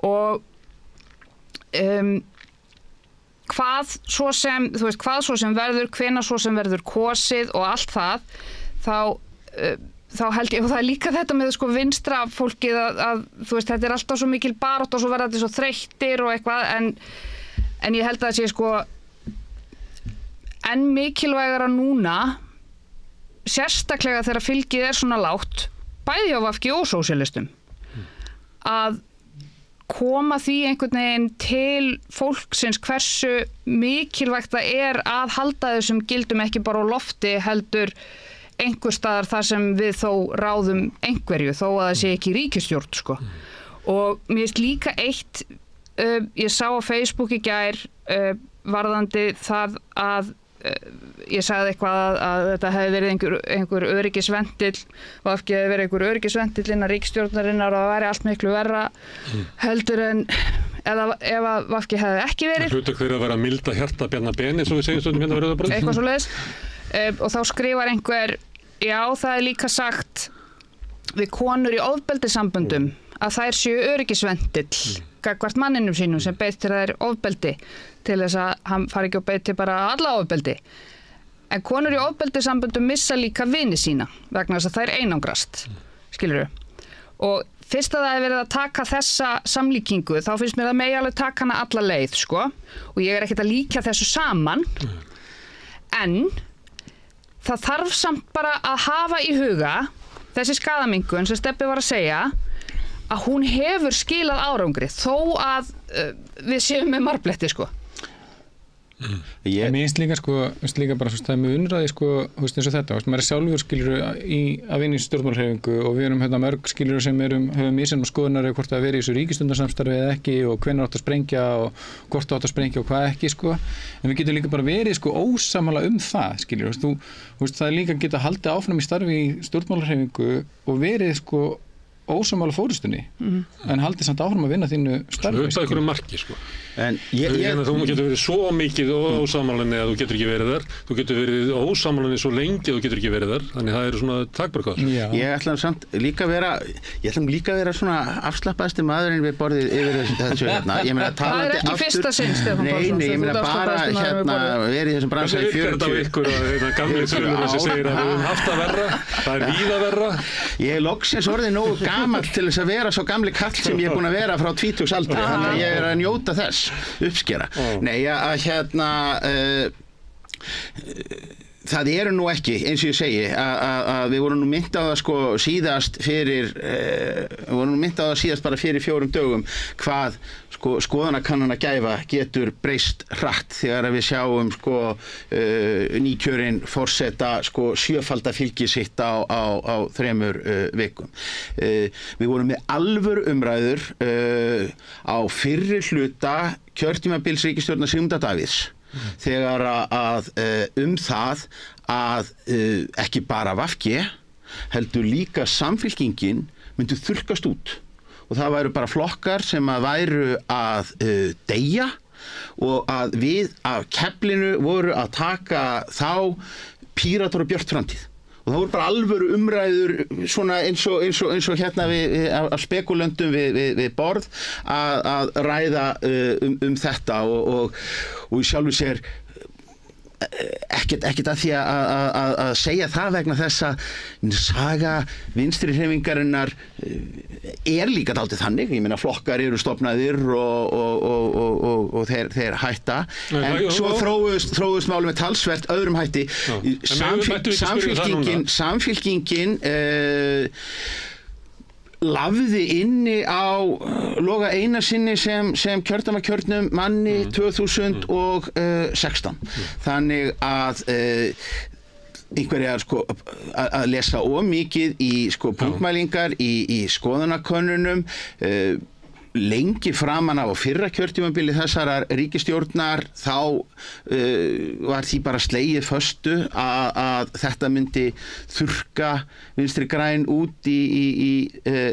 Speaker 9: Og hvað svo sem verður, hvenær svo sem verður kosið og allt það, þá held ég, og það líka þetta með sko vinstra fólkið að þú veist, þetta alltaf svo mikil barátta og svo verða þetta svo þreyttir og eitthvað, en ég held að það sé sko enn mikilvægara núna, sérstaklega þegar fylgið svona lágt, bæði á VG og sósíalistum, að koma því einhvern veginn til fólksins hversu mikilvægt það að halda þessum gildum ekki bara á lofti heldur einhver staðar þar sem við þó ráðum einhverju, þó að það sé ekki ríkisstjórn sko. Og mér finnst líka eitt, ég sá á Facebook í gær varðandi það að ég sagði eitthvað að þetta hefði verið einhver öryggisventil og ekki hefði verið einhver öryggisventil innan ríkisstjórnarinnar og það væri allt miklu verra heldur en ef að VG hefði ekki verið.
Speaker 1: Hlutur hver að vera milda hjarta bjarna beni, svo við segjum stundum hérna verið að bröða.
Speaker 9: Eitthvað svoleiðis. Og þá skrifar einhver, já, það líka sagt við konur í ofbeldissamböndum að þær séu öryggisventil gagnvart manninum sínum sem beit til þær ofbeldi til þess að hann fari ekki og beit til bara alla ofbeldi. En konur í ofbeldissamböndum missa líka vini sína vegna þess að þær einangrast, skilurðu. Og fyrst að það er verið að taka þessa samlíkingu, þá finnst mér að megi alveg taka hana alla leið, sko. Og ég ekkert að líka þessu saman, en það þarf samt bara að hafa í huga þessi skaðamingun sem Stebbi var að segja að hún hefur skilað árangri þó að við séum með marbletti sko.
Speaker 8: Mér finnst líka bara það með unnræði sko, eins og þetta, maður sjálfur skilur að vinna í stjórnmálahreyfingu og við erum mörg skilur sem höfum misjafnar skoðunar hvort að vera í þessu ríkisstjórnarsamstarfi eða ekki og hvenær átt að sprengja og hvort átt að sprengja og hvað ekki sko. En við getum líka bara verið sko ósammála það skilur, það er líka að geta haldið áfram í starfi í stjórnmálahreyfingu og verið sko ósammála fórustunni en haldið samt áfram að vinna þínu starfi.
Speaker 1: Upp að einhverju marki sko. En þú getur verið svo mikið ósammálinni að þú getur ekki verið þar. Þú getur verið ósammálinni svo lengi að þú getur ekki verið þar. Þannig það eru svona takmarkaðar.
Speaker 7: Ég ætla samt líka að vera svona afslappaðasti maðurinn við borðið yfir þessu hérna.
Speaker 9: Það er ekki fyrsta sinn, Stefán Pálsson.
Speaker 7: Nei, ég meina bara verið í þessum bransa í 40.
Speaker 1: Það virkar þetta á ykkur gamli þulur sem segir að við höfum haft það verra. Það er víða verra. Ég er
Speaker 7: loksins orðið nógu gamall til þess að vera svo gamli kall sem ég er búin að vera frá 20 aldri. Þannig að ég er að njóta þess. Uppskera. Nei, að það eru nú ekki, eins og ég segi, að við vorum nú minnt á það sko síðast bara fyrir 4 dögum hvað sko skoðanakannana gæfa getur breyst hratt þegar við sjáum sko nýkjörinn forseta sko 7-falda fylgi sitt á 3 vikum. Við vorum með alvöru umræður á fyrri hluta kjörtímabils ríkisstjórnar Sigmundar Davíðs þegar að það að ekki bara VG heldur líka Samfylkingin myndu þurrkast út og það væru bara flokkar sem að væru að deyja og að við af keflinu voru að taka þá Píratar og Björt framtíð. Og það voru bara alvöru umræður svona eins og hérna af spekulöndum við borð að ræða þetta og í sjálfu sér ekkert að því að segja það vegna þess að saga vinstri hreyfingarinnar líka dálítið þannig. Ég meina flokkar eru stofnaðir og þeir hætta en svo þróuðust málum með talsvert öðrum hætti. Samfylkingin lafði inni á Loga Einarsinni sem kjördæmakjörnum manni 2016. Þannig að einhverjar sko að lesa mikið í sko punktmælingar í skoðanakönnunum lengi framan af á fyrra kjörtímabili þessarar ríkisstjórnar þá var því bara slegið föstu að þetta myndi þurrka Vinstri græn út í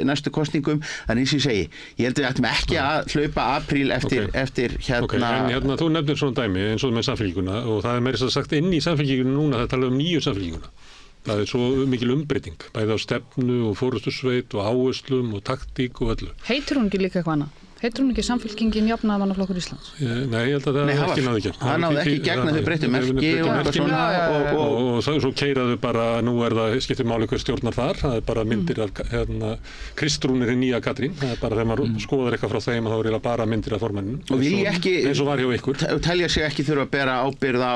Speaker 7: næstu kosningum. Þannig eins og ég segi, ég held að við ættum ekki að hlaupa apríl eftir hérna.
Speaker 1: En þú nefnir svona dæmi eins og með samfélkinguna og það meira svo sagt inn í samfélkinguna núna það tala nýju samfélkinguna. Það svo mikil umbreyting, bæði á stefnu og fórustusveit og áherslum og taktík og öllu.
Speaker 9: Heitir hún ekki líka eitthvað annað? Heitir hún ekki Samfylkingin Jafnaðarmannaflokkur Íslands?
Speaker 1: Nei, ég held að það ekki náði gegn.
Speaker 7: Það náði ekki gegn að þau breyttu merki
Speaker 1: og svo keiraðu bara, nú það skiptir máli hver stjórnar þar, það bara myndir af Kristrún nýja Katrín, það bara þegar maður skoðar eitthvað frá þeim að þá bara myndir af formanninu.
Speaker 7: Og vil ég ekki,
Speaker 1: eins og var hjá ykkur.
Speaker 7: Telja sig ekki þurfa að bera ábyrgð á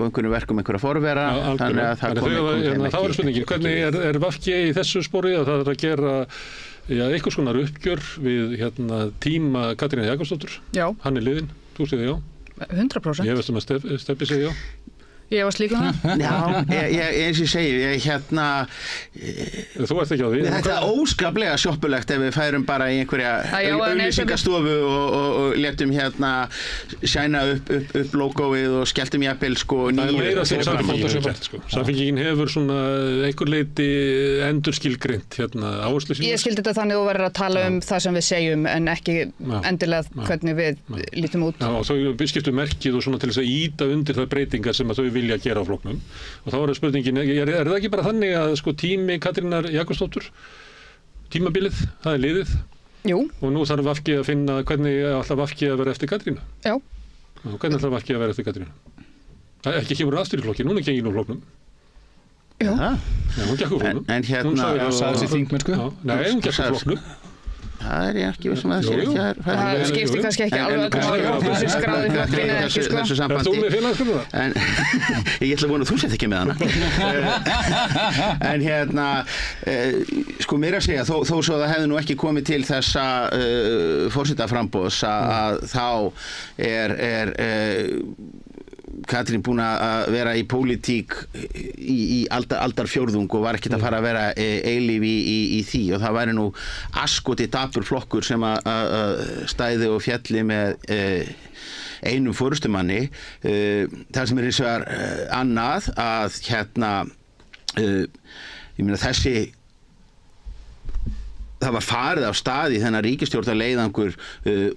Speaker 7: einhverjum verkum einhverja forvera, þannig að það komi
Speaker 1: þá spurningin, hvernig VG í þessu spori að það að gera einhvers konar uppgjör við tíma Katrínar Jakobsdóttur.
Speaker 9: Já.
Speaker 1: Hann liðinn, þú segir já.
Speaker 9: 100%.
Speaker 1: Ég veist að Stebbi segir já.
Speaker 9: Ég var slík það.
Speaker 7: Já, eins og ég segi,
Speaker 1: Þú ert ekki á því.
Speaker 7: Þetta óskaplega sjoppulegt ef við færum bara í einhverja auglýsingastofu og letum shæna upp logoið og skelltum jafnvel
Speaker 1: Það er meira sem Samfylkingin hefur svona einhver leyti endurskilgreint áherslu sína.
Speaker 9: Ég skildi þetta þannig að verður að tala um það sem við segjum en ekki endilega hvernig við lítum út.
Speaker 1: Já, og þau skiptum merkið og svona til þess að ýta undir það breytingar sem að þau vilja gera á flokknum og þá spurningin, er það ekki bara þannig að tími Katrínar Jakobsdóttur tímabilið, það liðið?
Speaker 9: Jú.
Speaker 1: Og nú þarf VG að finna hvernig ætlar VG að vera eftir Katrínu?
Speaker 9: Já.
Speaker 1: Og hvernig ætlar VG að vera eftir Katrínu? Það ekki kemur aftur í flokki, núna gengir nú flokknum.
Speaker 9: Já.
Speaker 1: Já, hún gekk úr flokknum.
Speaker 7: En
Speaker 8: hún sagði sér þingmennsku?
Speaker 1: Nei, hún gekk úr flokknum.
Speaker 7: Það ég ekki vissum að það sé ekki
Speaker 9: það skiptir kannski ekki alveg þessu skráði flokkinn eða ekki
Speaker 7: þessu sambandi.
Speaker 1: Þú með félagsfélagið það?
Speaker 7: En ég ætla að vona að þú sett ekki með hana. En sko mér að segja, þó svo það hefði nú ekki komið til þessa forsetaframboðs að þá er Katrín búin að vera í pólitík í aldarfjórðung og var ekkert að fara að vera eilíf í því og það væri nú askoti dapur flokkur sem að stæði og fjalli með einum forystumanni. Það sem hins vegar annað að ég meina þessi það var farið af stað í þennan ríkisstjórnarleiðangur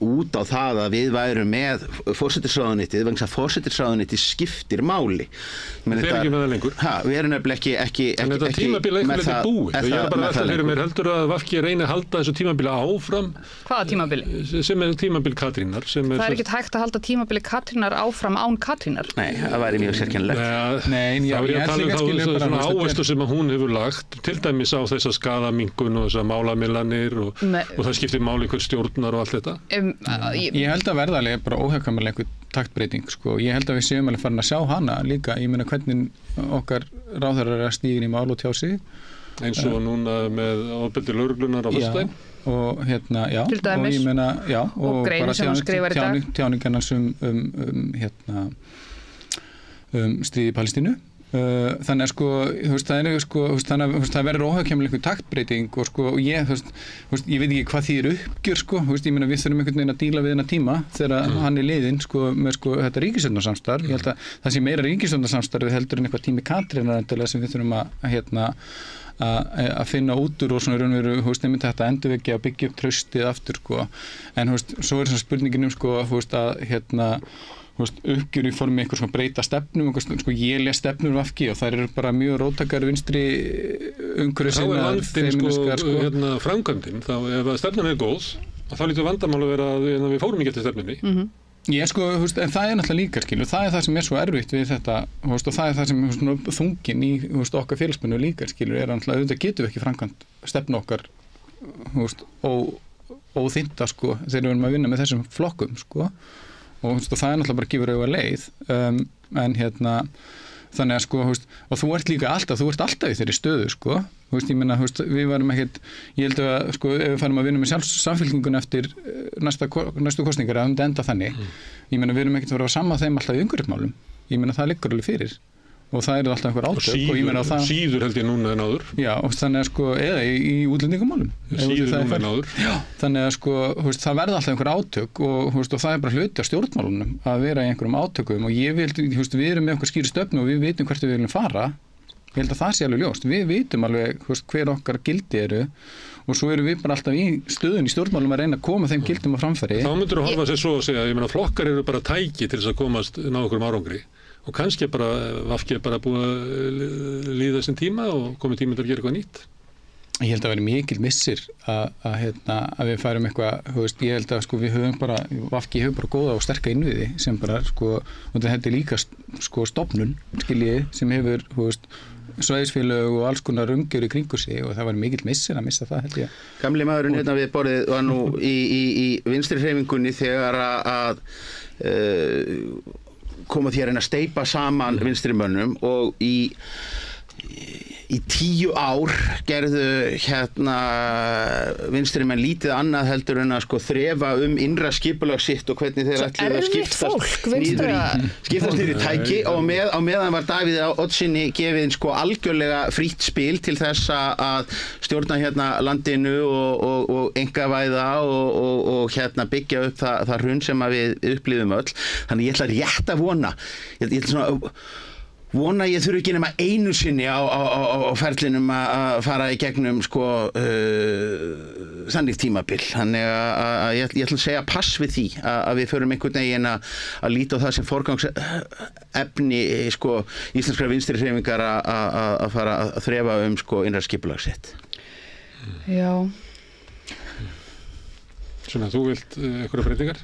Speaker 7: út á það að við værum með forsætisráðuneytið vegna að forsætisráðuneytið skiptir máli.
Speaker 1: Þeir ekki með það lengur.
Speaker 7: Við erum nefnilega ekki
Speaker 1: en þetta tímabili eitthvað leiti búið. Ég bara alltaf fyrir mér heldur að VG reyni að halda þessu tímabili áfram.
Speaker 9: Hvaða tímabili?
Speaker 1: Sem tímabil Katrínar.
Speaker 9: Það er ekkert hægt að halda tímabili Katrínar áfram án Katrínar.
Speaker 7: Nei, það væri mjög sérkennilegt.
Speaker 8: Nei,
Speaker 1: áherslu sem hún hefur lagt, til dæmis á þessa skaðaminnkun og þessa málamiðlanir og það skiptir máli hver stjórnar og allt þetta.
Speaker 8: Ég held að verða alveg bara óhjákvæmilega einhver taktbreyting sko. Ég held að við séum alveg farin að sjá hana líka. Ég meina hvernig okkar ráðherrar er stígin í mál og tjá sig.
Speaker 1: Eins og núna með ofbeldi lögreglunar á föstudaginn.
Speaker 8: Og já,
Speaker 9: til dæmis.
Speaker 8: Og ég meina, já,
Speaker 9: og grein sem hann skrifar í dag.
Speaker 8: Tjáningarnas stríði í Palestínu. Þannig að sko, það verður óhjákvæmilega einhver taktbreyting og sko, ég veit ekki hvað því uppgjör sko, ég meina við þurfum einhvern veginn að díla við þennan tíma þegar hann er liðinn sko, með sko þetta ríkisstjórnarsamstarf. Ég held að það sé meira ríkisstjórnarsamstarfið heldur en eitthvað tími Katrínar endilega sem við þurfum að finna út úr og svona raunveru, nefnir þetta endurvekja að byggja upp traustið aftur sko, en svo er svona spurningin sko, að uppgjör í formi einhvers svona breyta stefnum sko ég les stefnur VG og þær eru bara mjög róttakar vinstri umhverfissinnar
Speaker 1: feministkar sko framkvæmdin, þá ef stefnan er góð þá lítur vandamál að vera að við fórum ekki eftir stefnunni.
Speaker 8: Ég sko, en það er náttúrulega líka skilur, það er það sem er svo erfitt við þetta og það er það sem þungin í okkar félagsmennu líka skilur er náttúrulega auðvitað getum við ekki framkvæmt stefnu okkar óþynda sko þegar við erum að vinna með þessum flokkum sko og það er náttúrulega bara að gefa auðvitað leið en þannig að sko og þú ert alltaf í þeirri stöðu sko Ég meina, við varum ekkert, ég held að sko, ef við farum að vinna með sjálfssamfylkingun eftir næstu kosningar að enda þannig, ég meina, við erum ekkert að vera saman þeim alltaf í umhverfismálum, ég meina, það liggur alveg fyrir og það eru alltaf einhver átök og ég meina það
Speaker 1: síður held ég núna en áður.
Speaker 8: Já, og þannig að sko, eða í útlendingamálum
Speaker 1: síður núna en áður.
Speaker 8: Já, þannig að sko, það verða alltaf einhver átök og það er bara hluti af stjórnmálunum að vera í einhverjum átökum og ég vil, við erum með einhver skýri stefnu og við vitum hvert við viljum fara. Ég held að það sé alveg ljóst. Við vitum alveg hver okkar gildi eru og svo erum við bara alltaf í stöðun í stjórnmálum að reyna að koma þeim gildum á framfæri.
Speaker 1: Þá myndir þú horfa sér svo að segja, ég meina flokkar eru bara tæki til þess að komast ná okkur árangri og kannski bara VG bara búið að líða þessum tíma og komið tíma til að gera eitthvað nýtt.
Speaker 8: Ég held að vera mikil missir að við færum eitthvað, ég held að sko við höfum bara, VG hefur bara góða og sterka innviði sem bara sko, og þetta líka sko stofnun, skiljiði, sem hefur, svæðisfélög og alls konar umgjör í kringu sig og það var mikil missir að missa það, held ég.
Speaker 7: Gamli maðurinn hérna við borðið var nú í vinstri hreyfingunni þegar að koma því að reyna að steypa saman vinstrimönnum og í 10 ár gerðu vinstrimenn lítið annað heldur en að sko þrefa innra skipulag sitt og hvernig þeir ætluðu að skiptast niður í tæki og á meðan var Davíð Oddssyni gefið sko algjörlega frítt spil til þess að stjórna landinu og einkavæða og byggja upp það hrun sem að við upplifum öll. Þannig ég ætla rétt að vona ég þurfi ekki nema einu sinni á ferlinum að fara í gegnum sko þannig tímabil. Þannig að ég ætla að segja pass við því að við förum einhvern veginn að líta á það sem forgangsefni sko íslenskra vinstri hreyfingar að fara að þrefa sko innra skipulag sitt.
Speaker 9: Já.
Speaker 1: Svona, þú vilt einhverja breytingar?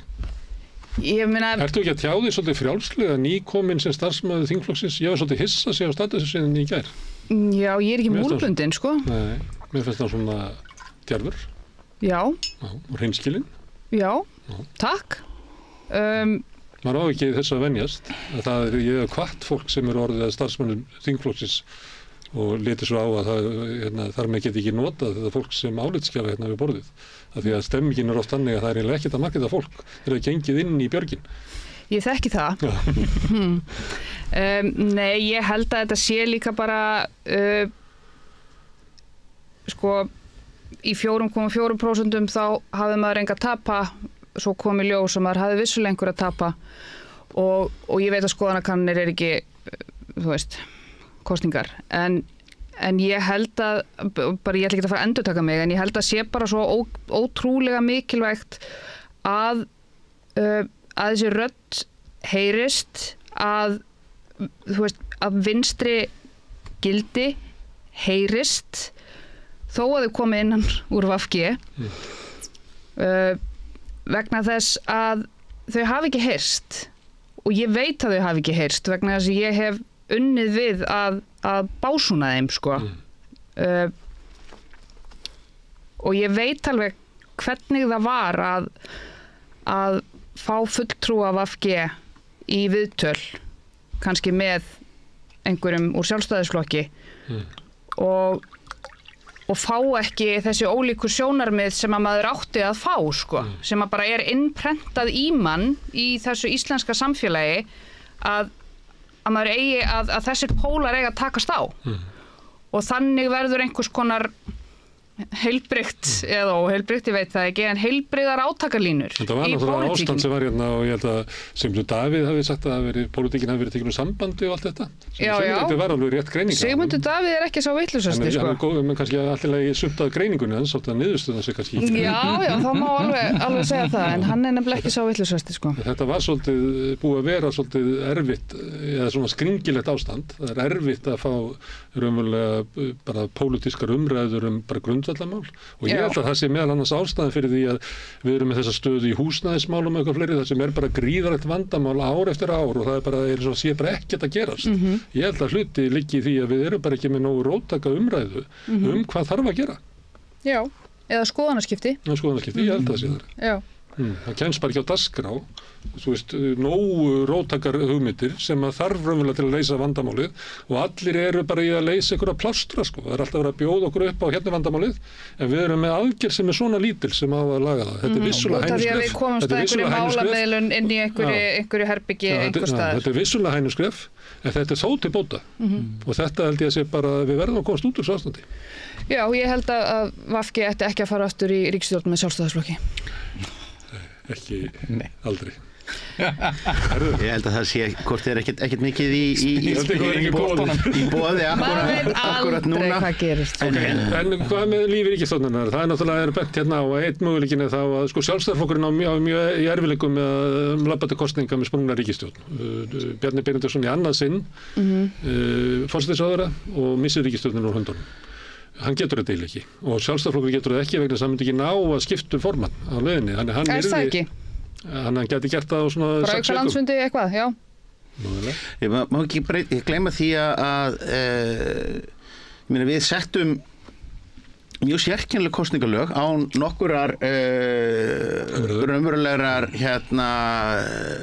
Speaker 9: Ég meina...
Speaker 1: Ertu ekki að tjá því svolítið frjálslega nýkomin sem starfsmaður þingflokksins? Ég var svolítið hissa að segja á statusinni í gær.
Speaker 9: Já, ég er ekki múlbundin, sko.
Speaker 1: Nei, mér finnst það svona djarfur.
Speaker 9: Já.
Speaker 1: Og hreinskilinn.
Speaker 9: Já, takk.
Speaker 1: Maður á ekki þess að venjast. Ég hef hvatt fólk sem eru orðið að starfsmannum þingflokksins og leti svo á að þar með geti ekki notað þetta fólk sem álitsgjafa við borðið. Af því að stemmingin oft þannig að það eiginlega ekkert að markita fólk þegar það gengið inn í björgin.
Speaker 9: Ég þekki það. Nei, ég held að þetta sé líka bara sko í 4,4% þá hafði maður enga tapa, svo kom í ljós að maður hafði vissulega einhver að tapa og ég veit að skoðanakannir er ekki, kosningar, en ég held að, bara ég ætla ekki að fara að endurtaka mig, en ég held að sé bara svo ótrúlega mikilvægt að þessi rödd heyrist, að vinstri gildi heyrist, þó að þau komi innan úr VG, vegna þess að þau hafi ekki heyrst, og ég veit að þau hafi ekki heyrst, vegna þess að ég hef unnið við að básúna þeim sko og ég veit alveg hvernig það var að fá fulltrúa VG í viðtöl kannski með einhverjum úr sjálfstæðisflokki og fá ekki þessi ólíku sjónarmið sem að maður átti að fá sko sem að bara er innprentað í mann í þessu íslenska samfélagi að maður eigi að þessir pólar eiga að takast á og þannig verður einhvers konar heilbrigt eða óheilbrigt, ég veit það ekki, en heilbrigðar átakalínur í pólitíkinni.
Speaker 1: Þetta var náttúrulega ástand sem var hérna og ég held að Sigmundur Davíð hafi sagt að pólitíkin hafi verið tekin sambandi og allt þetta.
Speaker 9: Já.
Speaker 1: Þetta var alveg rétt greining.
Speaker 9: Sigmundur Davíð er ekki sá vitlausasti sko.
Speaker 1: En góð, menn kannski alltaf sumt að greiningunni, en svolítið að niðurstöðna sig kannski ekki.
Speaker 9: Já, það má alveg segja það, en hann er nefnilega ekki sá vitlausasti sko.
Speaker 1: Þetta var svolítið búið að vera svolítið erfitt, eða svona skringilegt ástand. Það er erfitt að fá raunverulega bara pólitískar umræður bara grundvallarmál og ég held að það sé meðal annars ástæðan fyrir því að við erum með þessa stöðu í húsnæðismálum og eitthvað fleiri, það sem bara gríðarlegt vandamál ár eftir ár og það sé bara ekkert að gerast. Ég held að hluti liggi í því að við erum bara ekki með nógu róttæka umræðu hvað þarf að gera.
Speaker 9: Já, eða skoðanaskipti.
Speaker 1: Ég held að það sé þar.
Speaker 9: Já.
Speaker 1: Það kemst bara ekki á dagskrá, þú veist, nógu róttakar hugmyndir sem að þarf raunverulega til að leysa vandamálið og allir eru bara í að leysa einhverja plástra, sko. Það alltaf verið að bjóða okkur upp á hérna vandamálið, en við erum með aðgerð sem er svona lítil sem á að laga það. Þetta er vissulega hænuskref.
Speaker 9: Því að við komumst að einhverju málamiðlun inn í einhverju herbyggi einhver staðar.
Speaker 1: Þetta er vissulega hænuskref, en þetta er þó til bóta. Og þetta held ég að sé bara, við verðum að komast út úr þessu ástandi.
Speaker 9: Já, ég held að VG ætti ekki að fara aftur í ríkisstjórn með Sjálfstæðisflokki.
Speaker 1: Ekki, aldrei.
Speaker 7: Ég held að það sé hvort ekkert mikið í boði akkurat núna.
Speaker 9: Hvað gerist.
Speaker 1: En hvað með lífi ríkisstjórnarinnar? Það er náttúrulega bent hérna á að einn möguleikin er þá að sko Sjálfstæðisflokkurinn á mjög í erfiðleikum með að labba til kosninga með sprungna ríkisstjórn. Bjarni Benediktsson í annað sinn, forsætisráðherra og missir ríkisstjórnin úr höndunum. Hann getur þetta eiginlega ekki og Sjálfstæðisflokkur getur það ekki vegna þess að hann myndi ekki ná að skipta formann á leiðinni.
Speaker 9: Er það ekki?
Speaker 1: Hann geti gert það á svona 6
Speaker 9: vikum. Bara landsfundi eitthvað, já.
Speaker 7: Ég má ekki gleyma því að við settum mjög sérkennileg kosningalög á nokkurar raunverulegar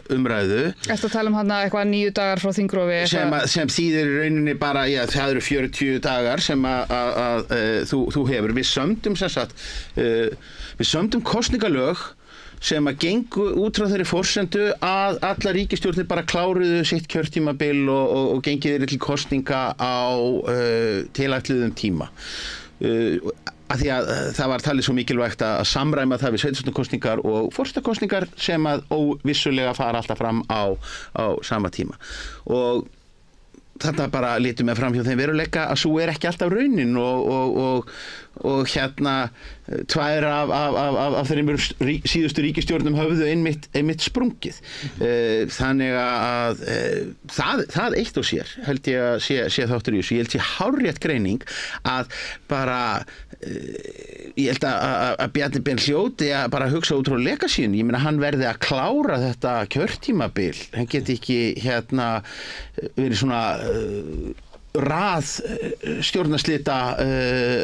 Speaker 7: umræðu.
Speaker 9: Ertu að tala um hann eitthvað 9 dagar frá þingrofi?
Speaker 7: Sem þýðir í rauninni bara, já, það eru 40 dagar sem að þú hefur. Við sömdum kosningalög sem að gengu út frá þeirri forsendu að alla ríkisstjórnir bara kláruðu sitt kjörtímabil og gengið þeirri til kosninga á tilætluðum tíma. Af því að það var talið svo mikilvægt að samræma það við sveitarstjórnarkosningar og forsetakosningar sem að óvissulega fara alltaf fram á sama tíma. Og þetta bara litum við fram hjá þeim veruleika að svo er ekki alltaf raunin og tvær af þeirrim síðustu ríkisstjórnum höfðu einmitt sprungið. Þannig að það eitt og sér held ég að sé þáttur í þessu. Ég held sé hárrétt greining að bara ég held að Bjarni Ben hljóti að bara hugsa út frá legasín. Ég meina hann verði að klára þetta kjörtímabil. Hann geti ekki verið svona stjórnarslita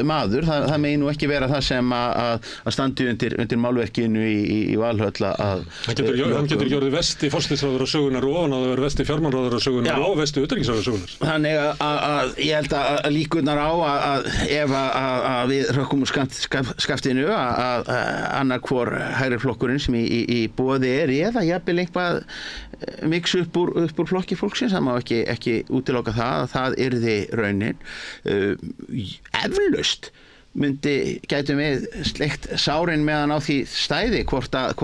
Speaker 7: maður. Það megi nú ekki vera það sem að standi undir málverkinu í Valhöll að
Speaker 1: hann getur ekki orðið vesti forsætisráðherra sögunnar og ofan á að vera vesti fjármálaráðherra sögunnar og vesti utanríkisráðherra sögunnar. Þannig
Speaker 7: að ég held að líkurnar á að ef að við rökkum úr skaftinu að annar hvor hægri flokkurinn sem í boði er eða jafnvel eitthvað mix upp úr flokki fólksins, það má ekki útiloka það að það yrði raunin. Eflaust gætum við sleikt sárin meðan á því stæði hvort að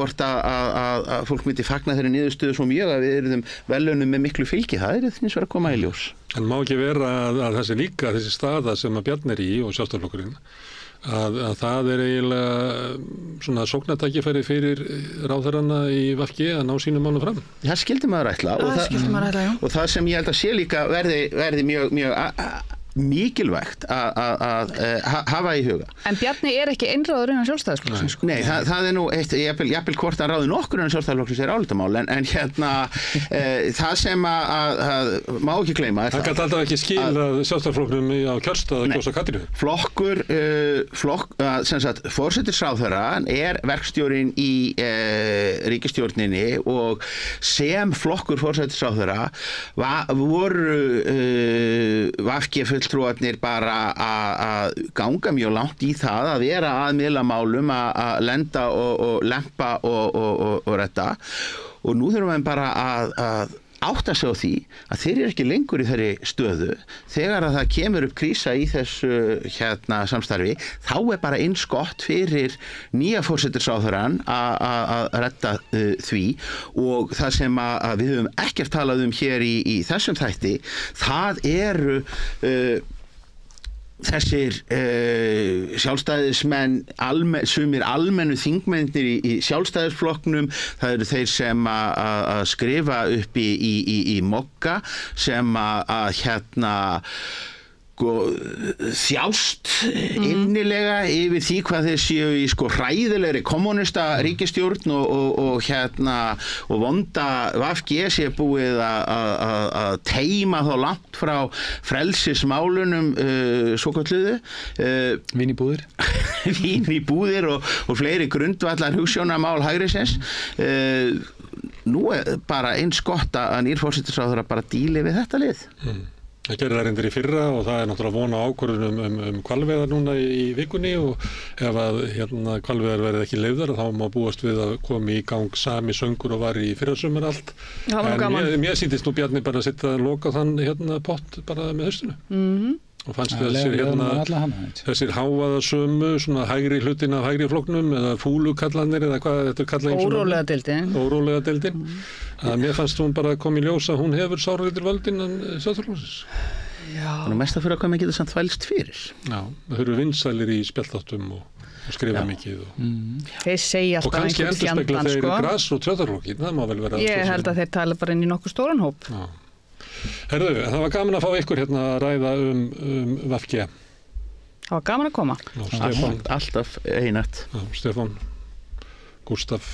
Speaker 7: fólk myndi fagna þeirri niðurstöðu svo mjög að við yrðum velunum með miklu fylgi. Það er þess að koma í ljós.
Speaker 1: En má ekki vera að þessi staða sem að Bjarni er í og Sjálfstæðisflokkurinn að það er eiginlega svona sóknartækifæri fyrir ráðherrana í VG að ná sínum málum fram.
Speaker 7: Það skildi maður ætla og það sem ég held að sé líka verði mjög mikilvægt að hafa í huga.
Speaker 9: En Bjarni er ekki einráður innan Sjálfstæðisflokksins.
Speaker 7: Nei, það er nú eitt, jafnvel hvort hann ráði nokkur innan Sjálfstæðisflokksins er álitamál, en það sem að má ekki gleyma er það.
Speaker 1: Það gæti alltaf ekki skilað Sjálfstæðisflokknum á kjörstað að kjósa Katrínu.
Speaker 7: Sem sagt, forsætisráðherra er verkstjórinn í ríkisstjórninni og sem flokkur forsætisráðherra voru VG fulltrúarnir bara að ganga mjög langt í það að vera að miðla málum að lenda og lempa og retta og nú þurfum við bara að átta sig á því að þeir eru ekki lengur í þeirri stöðu þegar að það kemur upp krísa í þessu samstarfi þá er bara eins gott fyrir nýja forsætisráðherrann að retta því og það sem að við höfum ekkert talað um hér í þessum þætti það eru þessir sjálfstæðismenn sumir almennu þingmennir í sjálfstæðisflokknum það eru þeir sem að skrifa upp í Mokka sem að þjást innilega yfir því hvað þeir séu í hræðilegri kommunista ríkisstjórn og vonda VG sé búið að teima þá langt frá frelsismálunum svokölluðu
Speaker 8: Vín í búðir
Speaker 7: og fleiri grundvallar hugsjónamál hægrisins. Nú bara eins gott að nýr forsætisráðherra bara díli við þetta lið.
Speaker 1: Það gerir það reyndir í fyrra og það náttúrulega vona ákvörðun hvalveiðar núna í vikunni og ef að hvalveiðar verði ekki leyfðar þá má búast við að komi í gang sami söngur og var í fyrrasumar allt. En mér sýndist nú Bjarni bara að setja að loka þann pott bara með haustinu. Og fannst þessir hávaðasömu svona hægri hlutin af hægri flokknum eða fúlukallanir eða hvað þetta kalla órólega deildin að mér fannst hún bara kom í ljós að hún hefur sárleitur völd innan Sjálfstæðisflokksins.
Speaker 7: Þannig mest að fyrir að hvað maður getur samt þvælst fyrir.
Speaker 1: Já, það eru vinsælir í spjallþáttum og skrifa mikið
Speaker 9: þeir segja alltaf
Speaker 1: kannski endurspegla þeir gras og Sjálfstæðisflokkin, það má vel vera.
Speaker 9: Ég held að þeir tala bara inn í nokkuð stóran hóp.
Speaker 1: Herðu, það var gaman að fá ykkur hérna að ræða VG.
Speaker 9: Það var gaman að koma.
Speaker 7: Alltaf einat.
Speaker 1: Stefán, Gústaf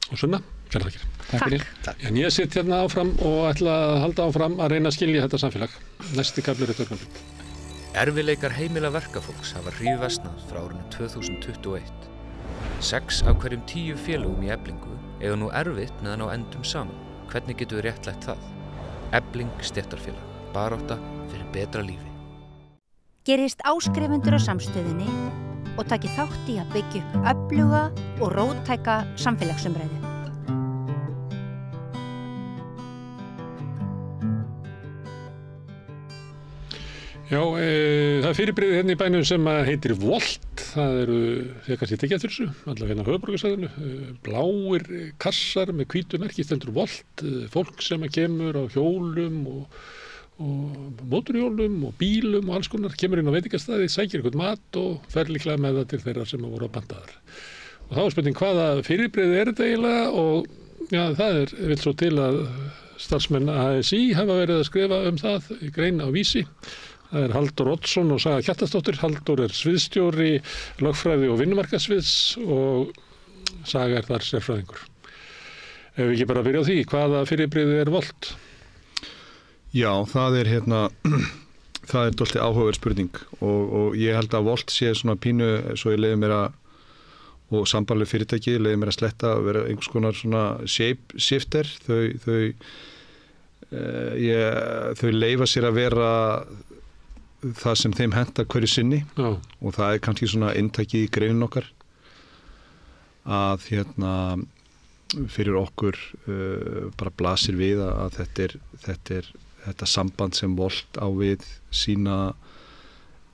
Speaker 1: og Sunna, kærlega.
Speaker 9: Takk fyrir.
Speaker 1: En ég sitt hérna áfram og ætla að halda áfram að reyna að skilja þetta samfélag. Næsti kafli er augnablik.
Speaker 4: Erfiðleikar heimila verkafólks hafa hríðversnað frá árinu 2021. 6 af hverjum 10 félögum í Eflingu eiga nú erfitt með að ná endum saman. Hvernig getum við réttlætt það? Efling stéttarfélag, barátta fyrir betra lífi.
Speaker 6: Gerist áskrifendur á Samstöðinni og taki þátt í að byggja upp öfluga og róttæka samfélagsumræðu.
Speaker 1: Já, það er fyrirbrigði hérna í bænum sem heitir Volt. Það eru, þegar kannski tekið eftir þessu, allavega hérna á höfuðborgarsvæðinu, bláir kassar með hvítu merki stendur Volt, fólk sem kemur á hjólum og mótorhjólum og bílum og alls konar, kemur inn á veitingastæði, sækir eitthvað mat og fer líklega með það til þeirra sem voru á bandaðar. Og þá er spurning hvaða fyrirbrigði er þetta eiginlega og já, það vill svo til að starfsmenn ASÍ hafa verið að skrifa það í grein á Vísi. Það er Halldór Oddsson og Saga Kjartansdóttir. Halldór er sviðsstjóri, lögfræði og vinnumarkaðssviðs og Saga er þar sérfræðingur. Ef við ekki bara byrja á því, hvaða fyrirbrigði er Volt?
Speaker 10: Já, það er það er dálítið áhugaverð spurning og ég held að Volt sé svona pínu, svo ég leiði mér og sambarleg fyrirtæki, leiði mér að sletta að vera einhvers konar svona shape shifter. Þau leyfa sér að vera það sem þeim hentar hverju sinni og það er kannski svona inntækið í greinin okkar að fyrir okkur bara blasir við að þetta samband sem Volt á við sína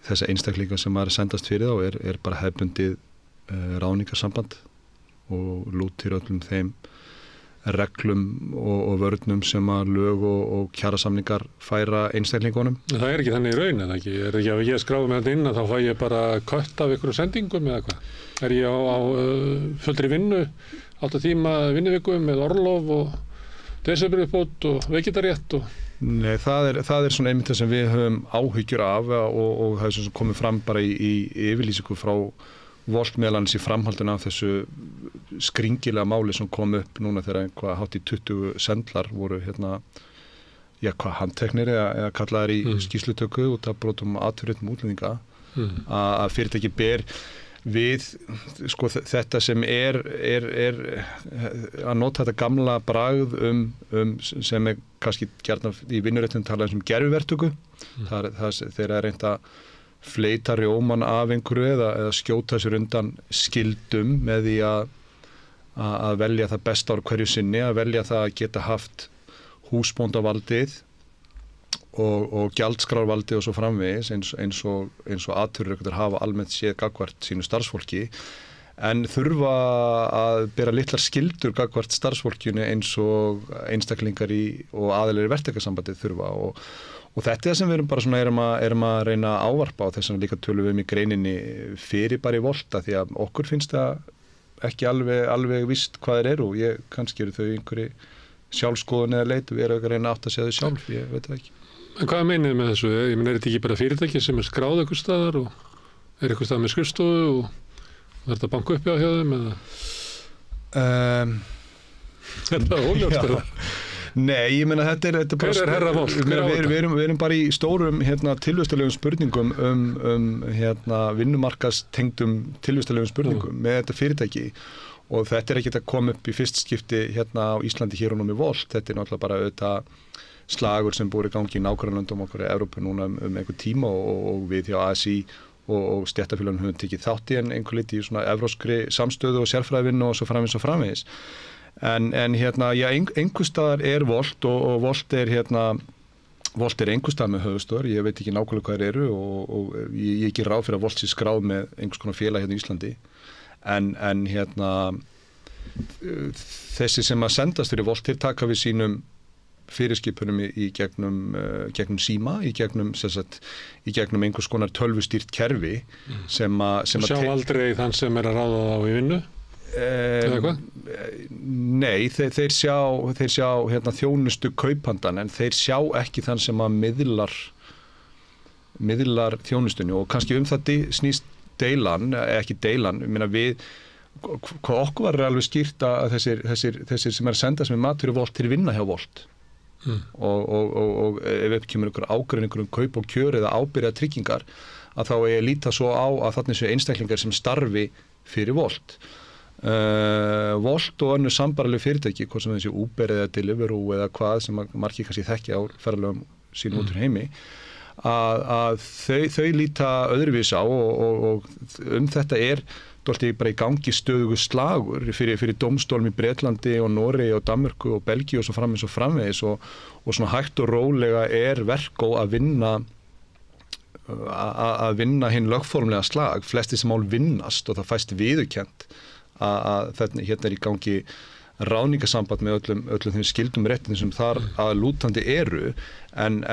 Speaker 10: þessa einstaklinga sem maður sendast fyrir þá er bara hefbundið ráðningarsamband og lútir öllum þeim reglum og vörnum sem að lög og kjarasamningar færa einstaklingunum.
Speaker 1: Það er ekki þannig í raun, eða ekki? Er ekki að ég skráði með þetta inn að þá fæ ég bara kött af ykkur sendingum eða hvað? Er ég á fullri vinnu, 8 tíma vinnuviku með orlof og desemberuppbót og veikitarétt og...
Speaker 10: Nei, það er svona einmitt það sem við höfum áhyggjur af og það er sem komið fram bara í yfirlýsingu frá Volt meðalans í framhaldinu af þessu skringilega máli sem kom upp núna þegar einhvað hátt í 20 sendlar voru handteknir eða kallaðir í skýrslutöku út af brotum atvinnuréttindum útlendinga að fyrirtæki ber við þetta sem er að nota þetta gamla bragð sem kannski gjarnan í vinnuréttindum talað um gerviverktöku. Þeir að reynda fleita rjóman af einhverju eða skjóta sér undan skildum með því að velja það besta á hverju sinni, að velja það að geta haft húsbóndavaldið og gjaldskrárvaldið og svo framvegis eins og atvinnurekendur hafa almennt séð gagnvart sínu starfsfólki en þurfa að bera litlar skyldur gagnvart starfsfólkinu eins og einstaklingar og aðilar í verktakasambandið þurfa og þetta er það sem við erum bara svona erum að reyna að ávarpa og þess vegna líka tölum við í greininni fyrir bara í Volta því að okkur finnst það ekki alveg víst hvað þeir eru og kannski eru þau einhverju sjálfskoðun eða leit og við erum að reyna átt að segja þau sjálf, ég veit það ekki.
Speaker 1: En hvað meinið með þessu? Ég meina, þetta ekki bara fyrirtæki sem skráð eitthvað staðar og eitthvað staðar með skrifstofu og þetta banka upp hjá þeim eða? Þetta óljóst eða?
Speaker 10: Nei, ég meina þetta er bara...
Speaker 1: Hver herra Volt?
Speaker 10: Við erum bara í stórum tilvistalegum spurningum vinnumarkastengdum tilvistalegum spurningum með þetta fyrirtæki og þetta er ekkert að koma upp í fyrst skipti á Íslandi hér og nú með Volt. Þetta er náttúrulega bara auðvitað slagur sem búið í gangi í nágrannlöndum okkur í Evrópu núna einhver tíma og við hjá ASI og stéttarfélögum höfum tekið þátt í einhver liti í svona evrópskri samstöðu og sérfræðivinnu og svo framvegis. En einhvers staðar er Volt og Volt er Volt er einhvers staðar með höfuðstöðvar, ég veit ekki nákvæmlega hvað þeir eru og ég ekki ráð fyrir að Volt sé skráð með einhvers konar félag í Íslandi en þessi sem að sendast fyrir Volt, þeir taka við sínum fyrirskipunum í gegnum síma, í gegnum einhvers konar tölvustýrt kerfi sem
Speaker 1: sjá aldrei þann sem er að ráða á í vinnu?
Speaker 10: Nei, þeir sjá þjónustu kaupandan en þeir sjá ekki þann sem að miðlar þjónustunni og kannski það snýst deilan, ekki deilan, ég meina hvað okkur var alveg skýrt að þessir sem er að senda sem er mat fyrir Volt til vinna hjá Volt og ef upp kemur einhver ágreiningur kaup og kjör eða ábyrgða tryggingar að þá ég líta svo á að þarna séu einstaklingar sem starfi fyrir Volt. Volt og önnur sambærileg fyrirtæki, hvort sem þessi Uber eða Deliveroo eða hvað sem margir kannski þekkja á ferðalögum sínum út úr heimi að þau líta öðruvís á og þetta er dálítið bara í gangi stöðugu slagur fyrir dómstólum í Bretlandi og Noregi og Danmörku og Belgíu og svo framvegis og svona hægt og rólega er Verkó að vinna hinn lögformlega slag, flesti sem mál vinnast og það fæst viðurkennt að hérna er í gangi ráðningasamband með öllum þeim skildum réttindum sem þar að lútandi eru en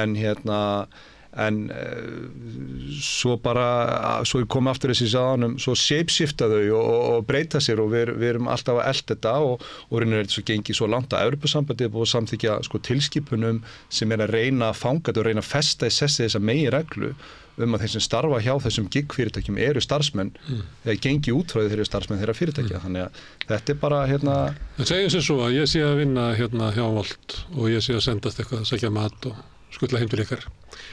Speaker 10: svo ég kom aftur þessi sáðanum, svo shapeshifta þau og breyta sér og við erum alltaf að elta þetta og reynir þetta svo gengið svo langt að Evrópusambandið er búið að samþykkja tilskipunum sem er að reyna að fanga þetta og reyna að festa í sessi þessa meginreglu að þeir sem starfa hjá þessum gig-fyrirtækjum eru starfsmenn þegar gengi útfræði þeirra starfsmenn þeirra fyrirtækja þannig að þetta er bara
Speaker 1: Það segjum sér svo að ég sé að vinna hjá Volt og ég sé að sendast eitthvað að sækja mat og skuttla heim til ykkar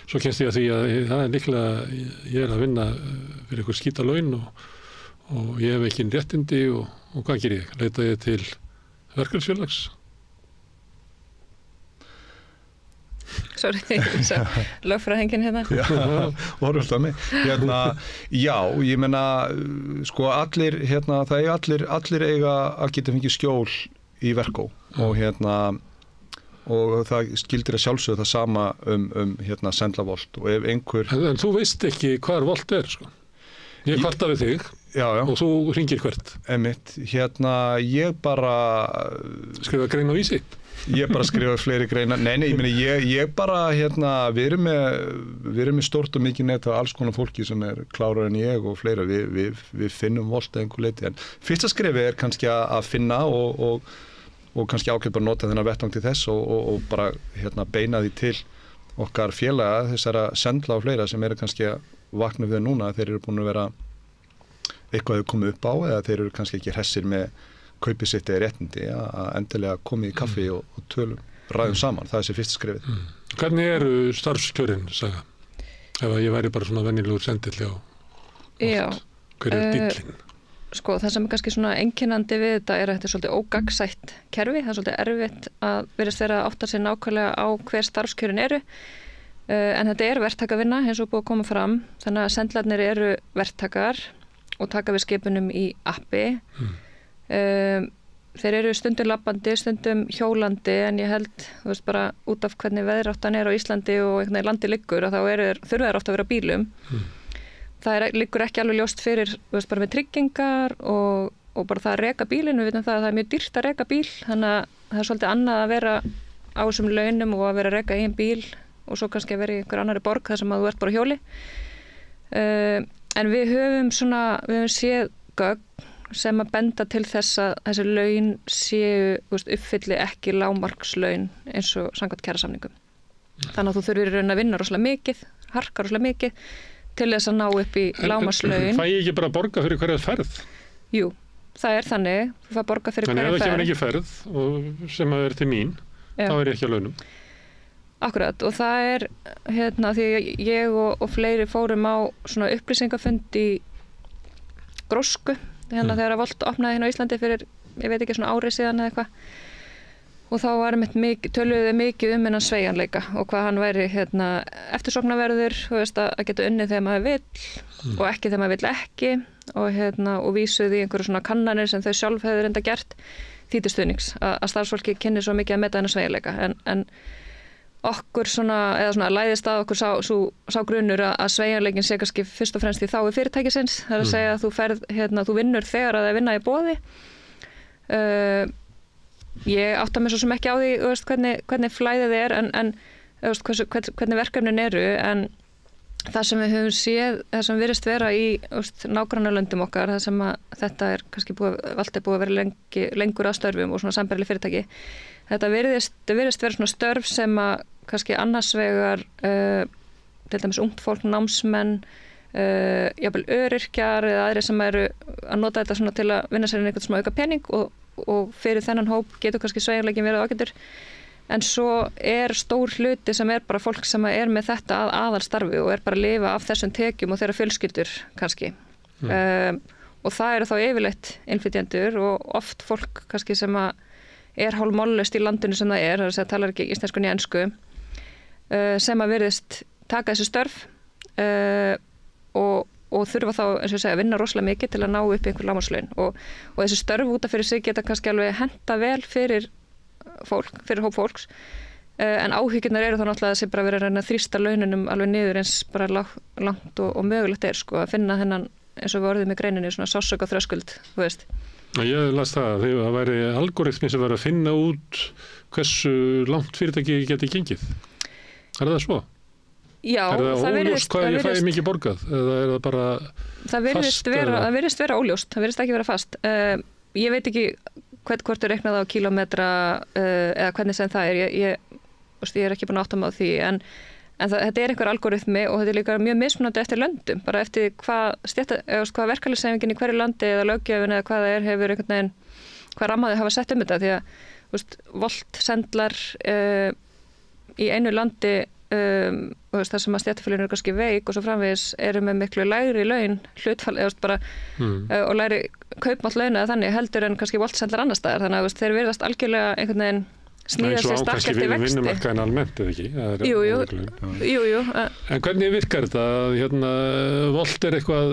Speaker 1: svo kemst ég að því að það er líklega ég er að vinna fyrir eitthvað skýta laun og ég hef ekki réttindi og hvað ger ég? Leita ég til verkefnisfélags?
Speaker 9: Sorry, lögfræðingin hérna.
Speaker 10: Já, orðvöld að mig. Já, ég meina, sko allir, það er allir eiga að geta fengið skjól í Verkó og það skildir að sjálfsögðu það sama sendla Volt og ef einhver...
Speaker 1: En þú veist ekki hvar Volt er, sko? Ég kvarta við þig
Speaker 10: já.
Speaker 1: Og þú hringir hvert?
Speaker 10: Einmitt, ég bara...
Speaker 1: Skrifa grein á Vísi?
Speaker 10: Ég bara skrifa fleiri greina. Nei, ég meina, ég bara, við erum með stórt og mikið net af alls konar fólki sem er klárar en ég og fleira. Við finnum Volt að einhver leiti. En fyrsta skrifið er kannski að finna og kannski ákveð bara nota þennan vettvang til þess og bara beina því til okkar félaga, þessara sendla og fleira sem eru kannski að vakna við núna. Þeir eru búin að vera eitthvað að koma upp á eða þeir eru kannski ekki hressir með kaupið sitt eða réttindi að endilega komið í kaffi og tölum, ræðum saman. Það er sér fyrsta skrifið.
Speaker 1: Hvernig eru starfskjörin, Saga? Ef ég væri bara svona venjulegur sendill hjá Volt. Hver er dýllinn?
Speaker 11: Sko, það sem er kannski svona einkennandi við þetta er að þetta er svolítið ógagnsætt kerfi. Það er svolítið erfitt að virðist vera að átta sig nákvæmlega á hver starfskjörin eru. En þetta er verktakavinna eins og búið að koma fram. Þannig að sendlarnir eru verktakar og taka við skipunum í appi. Þeir eru stundum labbandi, stundum hjólandi en ég held, þú veist bara út af hvernig veðráttan er á Íslandi og einhvern veginn landi liggur að þá þurfa þeir ofta að vera bílum. Það liggur ekki alveg ljóst fyrir, þú veist, bara með tryggingar og bara það að reka bílinn, við vitum það að það er mjög dýrt að reka bíl, þannig að það er svolítið annað að vera á þessum launum og að vera að reka eigin bíl og svo kannski að vera í einhver annari borg þar sem að þú ert bara á hjóli. En við höfum séð gögn sem að benda til þess að þessi laun séu, þú veist, uppfylli ekki lágmarkslaun eins og samkvæmt kjarasamningum. Þannig að þú þurfir í raun að vinna rosalega mikið, harka rosalega mikið til þess að ná upp í lágmarkslaun.
Speaker 1: Fæ ég ekki bara að borga fyrir hverja ferð?
Speaker 11: Jú, það er þannig. Þú fær borga fyrir hverja ferð.
Speaker 1: En ef það kemur ekki ferð sem að vera til mín, þá er ég ekki á launum.
Speaker 11: Akkurat, og það er því ég og fleiri fórum á svona upplýsingafund í Grósku, þegar að Volt opnaði hérna á Íslandi fyrir, ég veit ekki, svona ári síðan eða eitthvað, og þá var töluðu mikið hennan sveigjanleika og hvað hann væri eftirsóknarverður, að geta unnið þegar maður vill og ekki þegar maður vill ekki, og vísuði í einhverju svona kannanir sem þau sjálf hefur enda gert því til stuðnings að starfsfólki kynni svo mikið að meta hennar sveigjanleika, en okkur læðist að okkur sá grunur að sveigjanleikin sé kannski fyrst og fremst í þágu fyrirtækisins. Það er að segja að þú vinnur þegar að það vinna í boði. Ég átta mig svo sem ekki á því hvernig flæðið er en hvernig verkefnin eru, en það sem við höfum séð, það sem virðist vera í nágrannalöndum okkar, það sem að þetta er kannski Volt búið að vera lengur að störfum og svona sambærileg fyrirtæki, þetta virðist vera svona störf sem að kannski annars vegar til dæmis ungt fólk, námsmenn, jafnvel öryrkjar eða aðrir sem eru að nota þetta svona til að vinna sér inn einhvern smá auka pening og fyrir þennan hóp getur kannski sveigjanleikin verið ágætur. En svo er stór hluti sem er bara fólk sem er með þetta að aðalstarfi og er bara að lifa af þessum tekjum og þeirra fjölskyldur kannski. Og það eru þá yfirleitt innflytjendur og oft fólk kannski sem að er hálfmállaust í landinu sem það er að segja talar ekki íslensku né ensku, sem að virðist taka þessi störf og þurfa þá, eins og ég segja, að vinna rosalega mikið til að ná upp einhver lágmarkslaun og þessi störf út af fyrir sig geta kannski alveg henta vel fyrir hóp fólks, en áhyggjurnar eru þá náttúrulega að þessi bara verið að reyna að þrýsta laununum alveg niður eins bara langt og mögulegt er að finna þennan, eins og við orðum í greininni, svona sársauka þröskuld, þú veist.
Speaker 1: Ég las það væri algoritmi sem var að finna út hversu langt fyrirtæki geti gengið. Er það svo?
Speaker 11: Já,
Speaker 1: er það óljóst hvað ég fæ mikið borgað eða er það bara fast? Það virðist vera óljóst, það virðist ekki vera fast. Ég veit ekki hvort er reiknað á kílómetra eða hvernig sem það er. Ég er ekki búin að átta mig á því, en þetta er einhver algoritmi og þetta er líka mjög mismunandi eftir löndum, bara eftir hvað verkalýðshreyfingin í hverju landi eða löggjöfin eða hvað það hefur einhvern veginn, hvað rammaði hafa sett þetta, því að Volt sendlar í einu landi þar sem að stéttarfélögin eru kannski veik og svo framvegis eru með miklu lægri laun hlutfall og lægri kaupmátt launa eða þannig heldur en kannski Volt sendlar annar staðar, þannig að þeir virðast algjörlega einhvern veginn snýða sér stakk eftir vexti. Það er svo ákvæmst við vinnumarkaðin almennt, eða ekki? Jú. En hvernig virkar þetta? Volt er eitthvað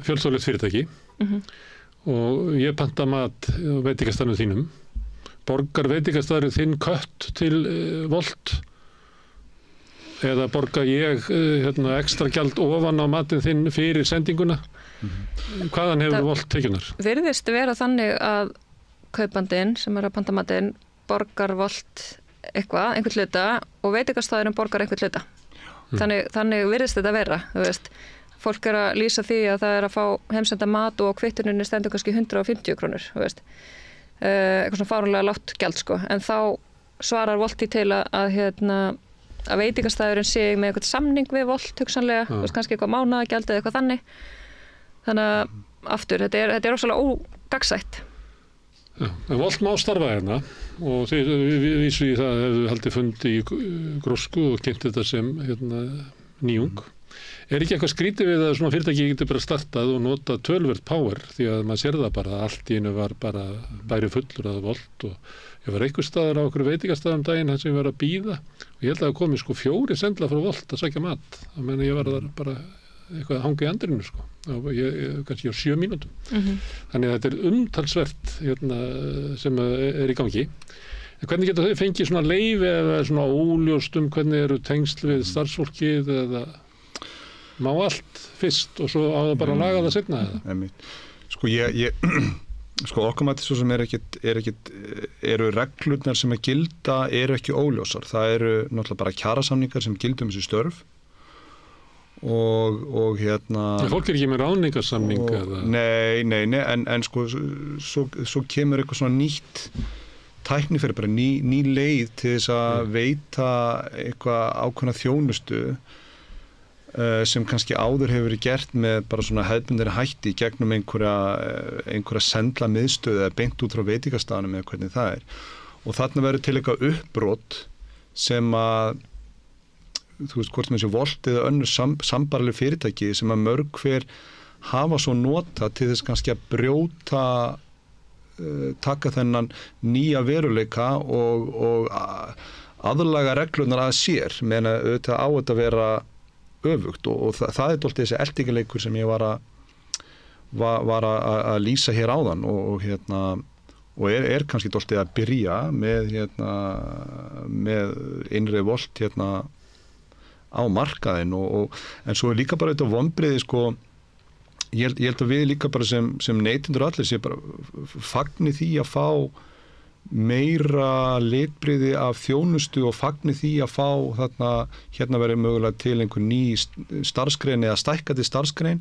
Speaker 1: fjölþjóðlegt fyrirtæki og ég panta mat á veitingastaðnum þínum. Borgar veitingastaðurinn þinn kött til Volt? Eða borga ég ekstra gjald ofan á matinn þinn fyrir sendinguna? Hvaðan hefur Volt tekjunar? Virðist vera þannig að kaupandinn sem er að panta matinn borgar Volt einhvern hluta og veitingastaðurinn borgar einhvern hluta. Þannig virðist þetta vera, þú veist. Fólk er að lýsa því að það er að fá heimsenda mat og á kvittuninni stendur kannski 150 krónur, þú veist. Eitthvað svona fáránlega lágt gjald, en þá svarar Volt í til að veitingastæðurinn sé með eitthvað samning við Volt, hugsanlega, kannski eitthvað mánaðagjald eða eitthvað þannig. Þannig að aftur, þetta er rosalega ógagsætt. Já, en Volt má starfa hérna og þið vísu í það hefðu haldið fundi í Grósku og kynnt þetta sem nýjung. Er ekki eitthvað skrítið við að svona fyrirtæki getur bara startað og nota töluvert power því að maður sér það bara að allt í einu var bara bæri fullur að Volt og ég var einhver staðar á okkur veitingastað daginn þar sem ég var að bíða og ég held að það komi 4 sendla frá Volt að sækja mat. Það meina ég var þar bara eitthvað að hanga í andrinu kannski á 7 mínútum. Þannig að þetta er umtalsvert sem er í gangi. En hvernig getur þau fengið svona leyfi eða svona óljóst hvernig eru tengsl við starfsfólkið eða má allt fyrst og svo á það bara að laga það seinna eða?
Speaker 10: Okkar mati svo sem eru reglurnar sem að gilda eru ekki óljósar. Það eru náttúrulega bara kjarasamningar sem gilda þessi störf og
Speaker 1: fólk er ekki með ráðningarsamning eða?
Speaker 10: Nei, en svo kemur eitthvað svona nýtt tækni fyrir bara ný leið til þess að veita eitthvað ákveðna þjónustu sem kannski áður hefur verið gert með bara svona hefðbundinni hætti gegnum einhverja sendla miðstöð eða beint út frá veitingastaðnum eða hvernig það er. Og þarna verður til eitthvað uppbrot sem að, þú veist, hvort með þessi Volt eða önnur sambarileg fyrirtæki sem að mörg hver hafa svo nota til þess kannski að brjóta, taka þennan nýja veruleika og aðlaga reglunar að sér, meðan auðvitað á þetta vera öfugt og það er dálítið þessi eltingaleikur sem ég var að lýsa hér áðan og er kannski dálítið að byrja með innri Volt á markaðin en svo er líka bara þetta vonbrigði sko, ég held að við líka bara sem neytendur allir sé bara fagni því að fá meira litbrigði af þjónustu og fagni því að fá hérna verið mögulega til einhver ný starfsgrein eða stækkandi starfsgrein.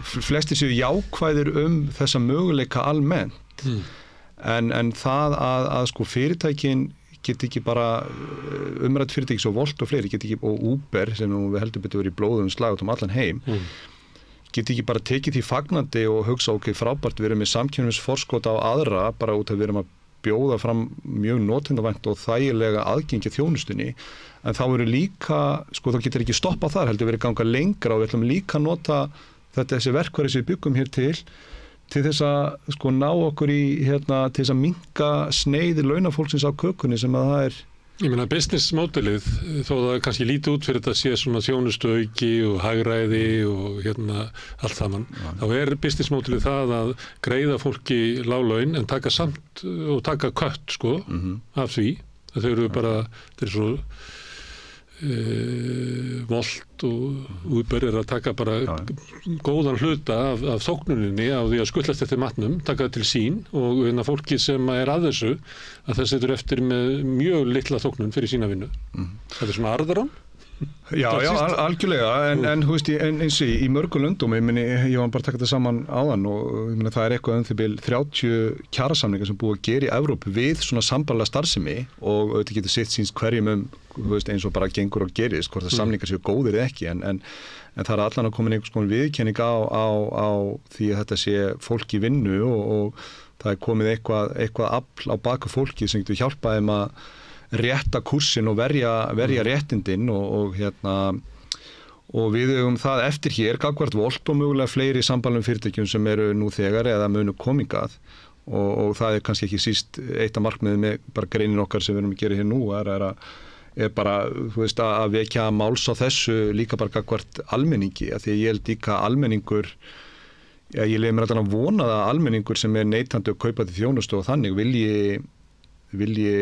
Speaker 10: Flestir séu jákvæðir þessa möguleika almennt en það að sko fyrirtækin get ekki bara umrætt fyrirtæki svo Volt og fleiri get ekki, og Uber sem við heldur betur verið í blóðum slag út allan heim get ekki bara tekið því fagnandi og hugsa ok, frábært, við erum með samkeppnisforskot á aðra bara út að við erum að bjóða fram mjög notendavænt og þægilega aðgengi þjónustunni, en þá eru líka, sko þá getur ekki stoppa þar, heldur verið ganga lengra og við ætlum líka að nota þessi verkfæri sem við byggum hér til þess að sko ná okkur í til þess að minnka sneiði launafólksins á kökunni sem að það er.
Speaker 1: Ég meina business modelið, þó það kannski lítið út fyrir þetta sé svona þjónustu auki og hagræði og allt saman. Þá er business modelið það að greiða fólki lág laun en taka samt og taka kött sko af því. Þau eru bara, þetta er svo Volt og Uber er að taka bara góðan hluta af þóknuninni á því að skutlast eftir matnum, taka það til sín og fólki sem er að þessu að það setur eftir með mjög litla þóknun fyrir sína vinnu. Það er svona arðarán.
Speaker 10: Já, algjörlega, en þú veist, eins og í mörgum löndum, ég var bara að taka þetta saman áðan og það er eitthvað því 30 kjarasamningar sem búið að gera í Evrópu við svona sambarlega starfsemi og auðvitað getur sitt síns hverjum eins og bara gengur og gerist, hvort það samningar séu góðir eða ekki, en það er allan að koma einhvers konar viðurkenning á því að þetta sé fólk í vinnu og það er komið eitthvað afl á bak við fólki sem getur hjálpað þeim að rétta kursin og verja réttindin og við höfum það eftir hér gagnvart Volt og mögulega fleiri sambarlegum fyrirtækjum sem eru nú þegar eða munu komingað og það er kannski ekki síst eitt af markmiðið með bara greinin okkar sem við erum að gera hér nú er bara, þú veist, að vekja máls á þessu líka bara gagnvart almenningi, af því að ég held líka almenningur, ég leyfi mér alltaf að vona að almenningur sem er neytandi að kaupa til þjónustu og þannig vilji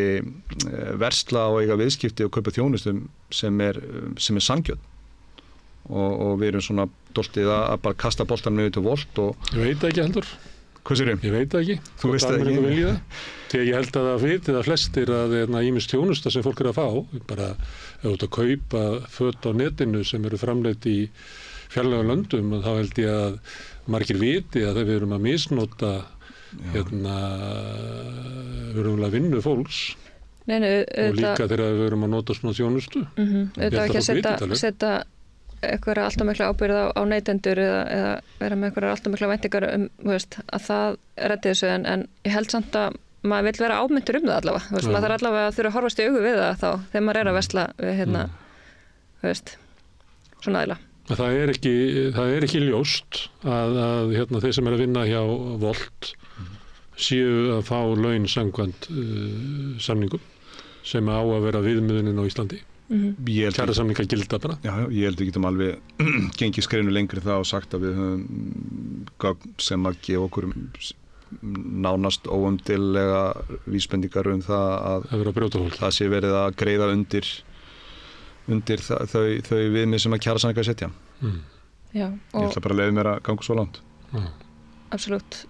Speaker 10: versla og eiga viðskipti og kaupa þjónustum sem er sanngjöld og við erum svona dálítið að bara kasta boltanum niður til Volt og
Speaker 1: Ég veit ekki heldur.
Speaker 10: Hvað sér
Speaker 1: Ég veit ekki.
Speaker 10: Þú veist það ekki?
Speaker 1: Þegar ég held að það viti það flestir að ýmis þjónusta sem fólk er að fá, bara að kaupa föt á netinu sem eru framleidd í fjarlægum löndum, þá held ég að margir viti að við erum að misnota verulega vinnu fólks og líka þegar við erum að nota svona þjónustu.
Speaker 11: Þetta ekki að setja eitthvað alltaf mikla ábyrgð á neytendur eða vera með eitthvað alltaf mikla væntingar að það reddi þessu en ég held samt að maður vil vera ámyndur það allavega. Maður þarf allavega að þurfa að horfast í augu við það þá þegar maður er að versla við svona aðila.
Speaker 1: Það er ekki ljóst að þeir sem er að vinna hjá Volt séu að fá laun samkvæmt samningum sem á að vera viðmiðunin á Íslandi. Kjarasamningar gilda bara.
Speaker 10: Já, ég held við getum alveg gengið skrefinu lengri það og sagt að við höfum gögn sem að gefa okkur nánast óumdeilanlega vísbendingar það að það sé verið að greiða undir þau viðmið sem að kjarasamningar setja.
Speaker 11: Já,
Speaker 10: ég ætla bara að leyfa mér að ganga svo langt.
Speaker 11: Absolutt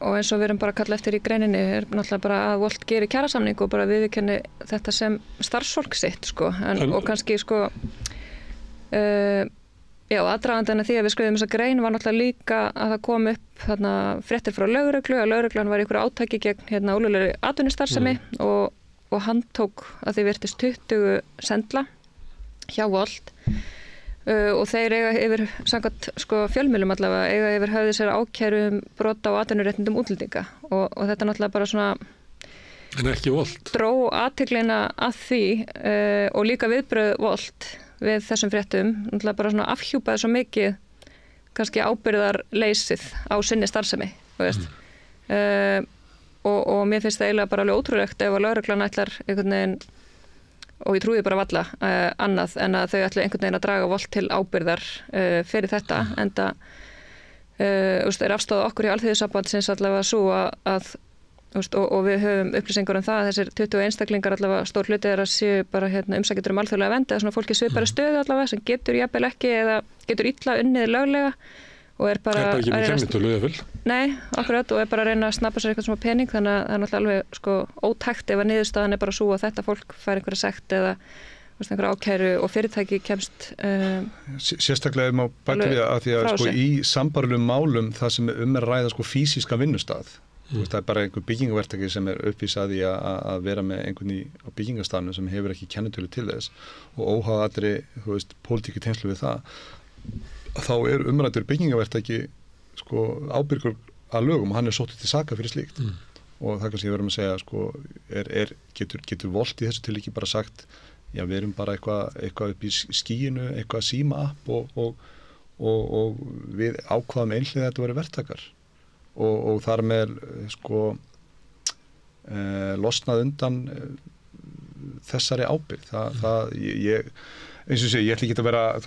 Speaker 11: og eins og við erum bara að kalla eftir í greininni er náttúrulega bara að Volt gerir kjarasamning og bara viðurkenni þetta sem starfsfólk sitt og kannski Já, aðdragandinn að því að við skrifum þessa grein var náttúrulega líka að það kom upp þarna fréttir frá lögreglu, að lögreglan var í einhverju átaki gegn ólöglegri atvinnustarfsemi og hann tók að því virtist 20 sendla hjá Wolt og þeir eiga yfir samkvæmt fjölmiðlum allavega eiga yfir höfði sér ákæru brota á atvinnuréttindum útlendinga og þetta náttúrulega bara svona
Speaker 1: en ekki Wolt
Speaker 11: dró athyglina að því og líka viðbrögð Wolt við þessum fréttum, náttúrulega bara svona afhjúpaði svo mikið kannski ábyrgðarleysið á sinni starfsemi, þú veist. Og mér finnst það eiginlega bara alveg ótrúlegt ef að lögreglan ætlar einhvern veginn, og ég trúi bara valla annað en að þau ætla einhvern veginn að draga Wolt til ábyrgðar fyrir þetta, enda er afstáð okkur í Alþýðusambandsins allavega svo að og við höfum upplýsingar það að þessir 20 einstaklingar allavega stór hluti að séu bara umsækjendur alþjóðlega vernd eða svona fólki svipari stöðu allavega sem getur jafnvel ekki eða getur illa unnið löglega og bara
Speaker 1: ekki með kennitölu eða full.
Speaker 11: Nei, akkurat og bara að reyna að snappa sér eitthvað svona pening þannig að það er náttúrulega alveg ótækt ef að niðurstaðan bara svo að þetta fólk fær einhverja sekt eða einhverja ákæru og fyrirtæki kemst
Speaker 10: sérstaklega má bæta við að því að í sambærilegum málum það sem er að ræða físíska vinnustað það er bara einhver byggingaverktaki sem er uppvísað í að vera með einhvern á byggingarstafnum sem hefur ekki kennitölu til þess og óháð allri, pólitíki tengslu við það þá er umræddur byggingaverktaki ábyrgur að lögum og hann er sóttur til saka fyrir slíkt og það kannski verðum að segja getur Wolt í þessu tilviki bara sagt já við erum bara eitthvað upp í skíinu, eitthvað síma-app og við ákvaðum einhlega þetta verið verktakar og þar með losnað undan þessari ábyrgð ég eins og sé, ég ætla ekki að vera